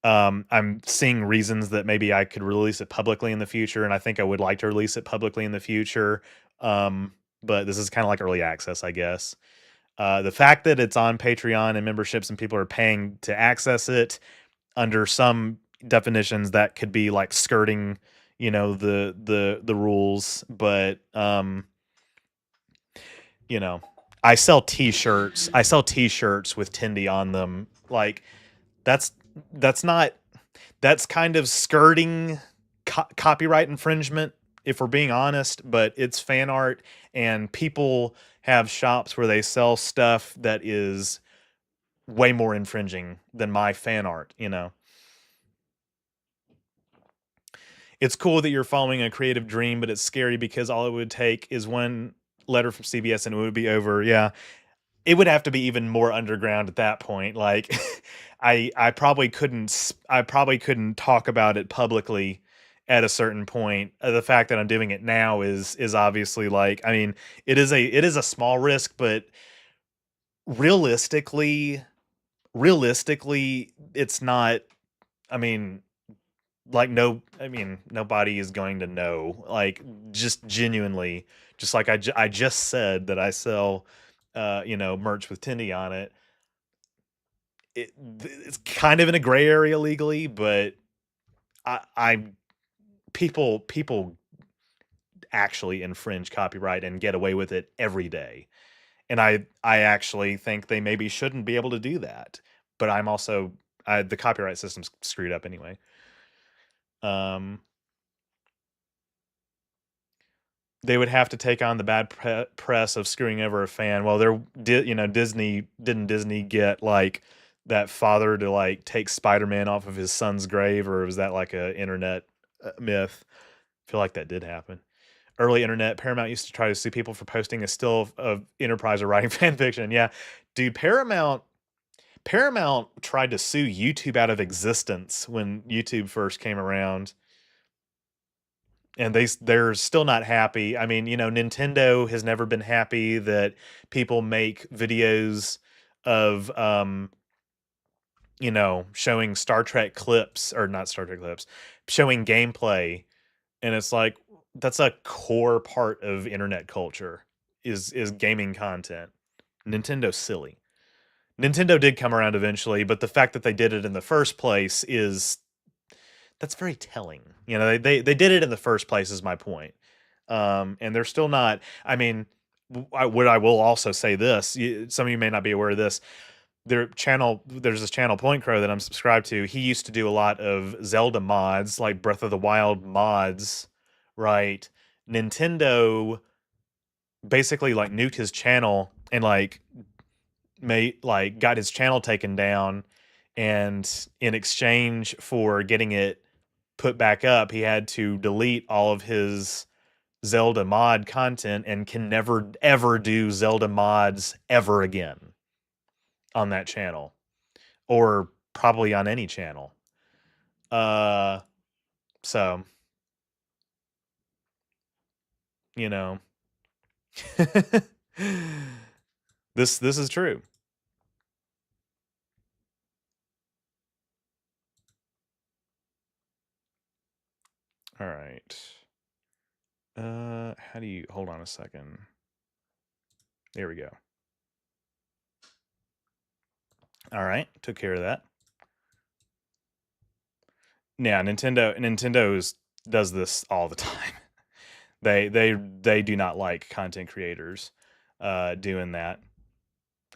I'm seeing reasons that maybe I could release it publicly in the future, and I think I would like to release it publicly in the future. But this is kind of like early access, I guess. The fact that it's on Patreon and memberships and people are paying to access it under some definitions that could be like skirting, the rules, but I sell t-shirts. I sell t-shirts with Tindy on them. Like that's kind of skirting copyright infringement if we're being honest, but it's fan art and people have shops where they sell stuff that is way more infringing than my fan art, It's cool that you're following a creative dream, but it's scary because all it would take is one letter from CBS and it would be over. Yeah. It would have to be even more underground at that point. Like I probably couldn't talk about it publicly at a certain point. The fact that I'm doing it now is obviously like, I mean, it is a small risk, but realistically it's not, I mean, nobody is going to know, like, just genuinely, just like I just said that I sell merch with Tindy on it. It's kind of in a gray area legally, but I people actually infringe copyright and get away with it every day. And I actually think they maybe shouldn't be able to do that. But I'm also the copyright system's screwed up anyway. They would have to take on the bad press of screwing over a fan. Well, Disney get like that father to like take Spider-Man off of his son's grave, or was that like a internet myth? I feel like that did happen. Early internet, Paramount used to try to sue people for posting a still of Enterprise or writing fan fiction. Yeah, dude, Paramount tried to sue YouTube out of existence when YouTube first came around. And they're still not happy. I mean, Nintendo has never been happy that people make videos of showing Star Trek clips, or not Star Trek clips, showing gameplay. And it's like, that's a core part of internet culture is gaming content. Nintendo's silly. Nintendo did come around eventually, but the fact that they did it in the first place that's very telling. You know, they did it in the first place is my point. And they're still not. I mean, I will also say this. Some of you may not be aware of this. There's this channel Point Crow that I'm subscribed to. He used to do a lot of Zelda mods, like Breath of the Wild mods, right? Nintendo basically like nuked his channel and got his channel taken down, and in exchange for getting it put back up, he had to delete all of his Zelda mod content and can never ever do Zelda mods ever again on that channel, or probably on any channel. So you know, this is true. All right. How do you hold on a second? There we go. All right, took care of that. Yeah, Nintendo's does this all the time. They do not like content creators doing that.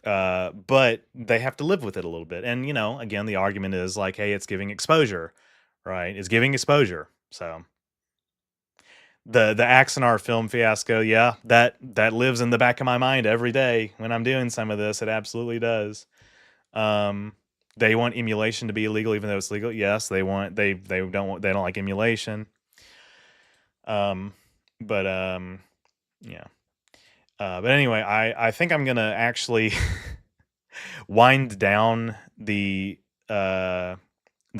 But they have to live with it a little bit. And, you know, again, the argument is like, hey, it's giving exposure, right? It's giving exposure. So the Axanar film fiasco, yeah, that lives in the back of my mind every day when I'm doing some of this. It absolutely does. They want emulation to be illegal, even though it's legal. Yes, they don't like emulation. Yeah. But anyway, I think I'm gonna actually wind down the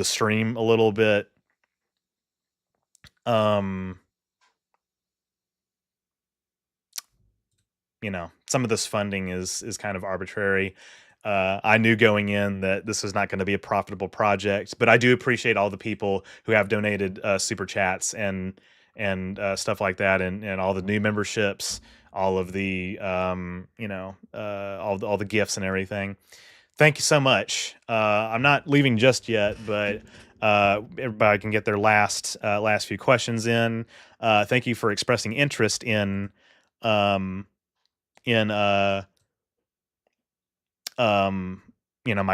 stream a little bit. You know, some of this funding is kind of arbitrary. I knew going in that this was not going to be a profitable project, but I do appreciate all the people who have donated super chats and stuff like that, and all the new memberships, all of the all the gifts and everything. Thank you so much. I'm not leaving just yet, but everybody can get their last few questions in. Thank you for expressing interest in my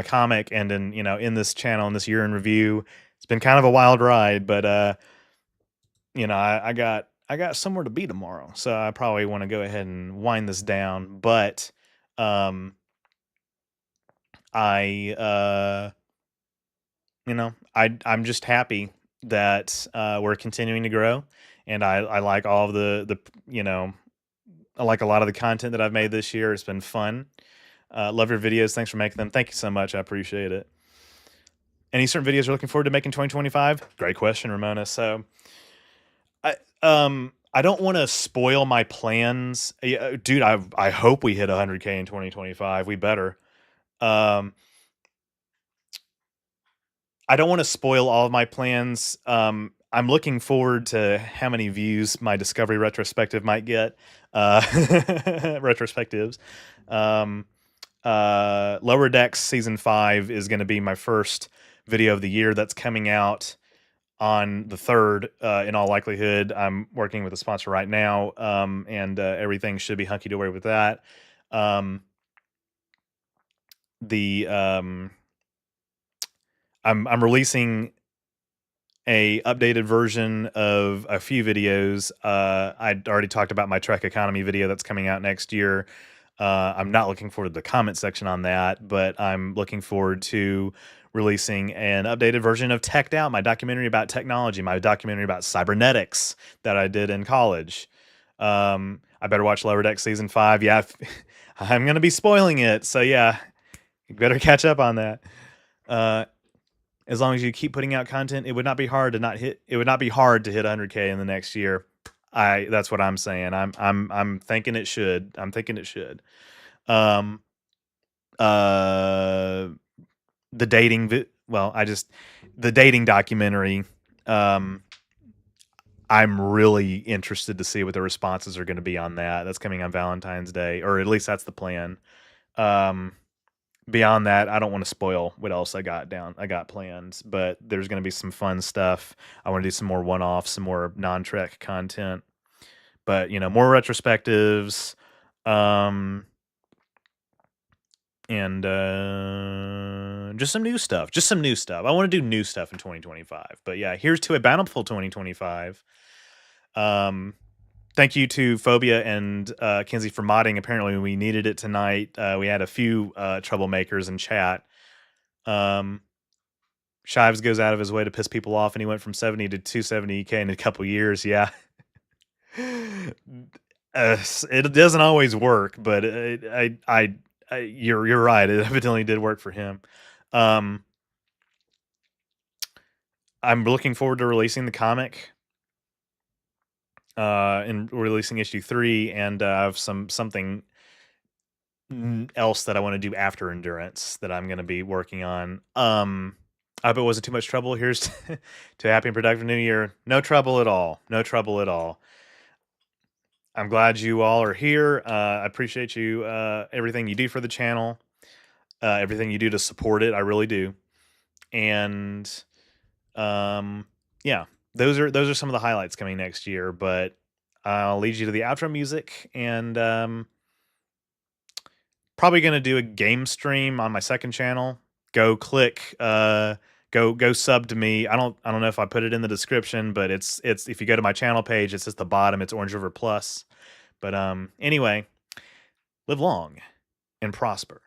comic and in this channel, in this year in review. It's been kind of a wild ride, but I got somewhere to be tomorrow, so I probably want to go ahead and wind this down. But I'm just happy that we're continuing to grow, and I like all of I like a lot of the content that I've made this year. It's been fun. Love your videos. Thanks for making them. Thank you so much. I appreciate it. Any certain videos you're looking forward to making 2025? Great question, Ramona. So I don't want to spoil my plans. Dude, I hope we hit 100K in 2025. We better. I don't want to spoil all of my plans. I'm looking forward to how many views my Discovery retrospective might get. Retrospectives. Lower Decks Season 5 is going to be my first video of the year. That's coming out on the 3rd, in all likelihood. I'm working with a sponsor right now, and everything should be hunky-dory with that. I'm releasing a updated version of a few videos. I'd already talked about my Trek Economy video that's coming out next year. I'm not looking forward to the comment section on that, but I'm looking forward to releasing an updated version of Teched Out, my documentary about technology, my documentary about cybernetics that I did in college. I better watch Lower Deck Season 5. Yeah, I'm going to be spoiling it, so yeah, you better catch up on that. As long as you keep putting out content, it would not be hard to hit 100K in the next year. That's what I'm saying. I'm thinking it should. The dating documentary. I'm really interested to see what the responses are going to be on that. That's coming on Valentine's Day, or at least that's the plan. beyond that, I don't want to spoil what else I got planned, but there's going to be some fun stuff. I want to do some more one-offs, some more non-Trek content, but more retrospectives, and just some new stuff. I want to do new stuff in 2025. But yeah, here's to a bountiful 2025. Thank you to Phobia and Kinsey for modding. Apparently, we needed it tonight. We had a few troublemakers in chat. Shives goes out of his way to piss people off, and he went from 70 to 270k in a couple years. Yeah. It doesn't always work, but you're right. It evidently did work for him. I'm looking forward to releasing the comic. And releasing issue 3, and I have something else that I want to do after Endurance that I'm going to be working on. I hope it wasn't too much trouble. Here's to a happy and productive new year. No trouble at all. No trouble at all. I'm glad you all are here. I appreciate you, everything you do for the channel, everything you do to support it. I really do. And yeah, those are some of the highlights coming next year. But I'll lead you to the outro music, and probably gonna do a game stream on my second channel. Go click. Go sub to me. I don't know if I put it in the description, but it's if you go to my channel page, it's at the bottom. It's Orange River Plus. But anyway, live long and prosper.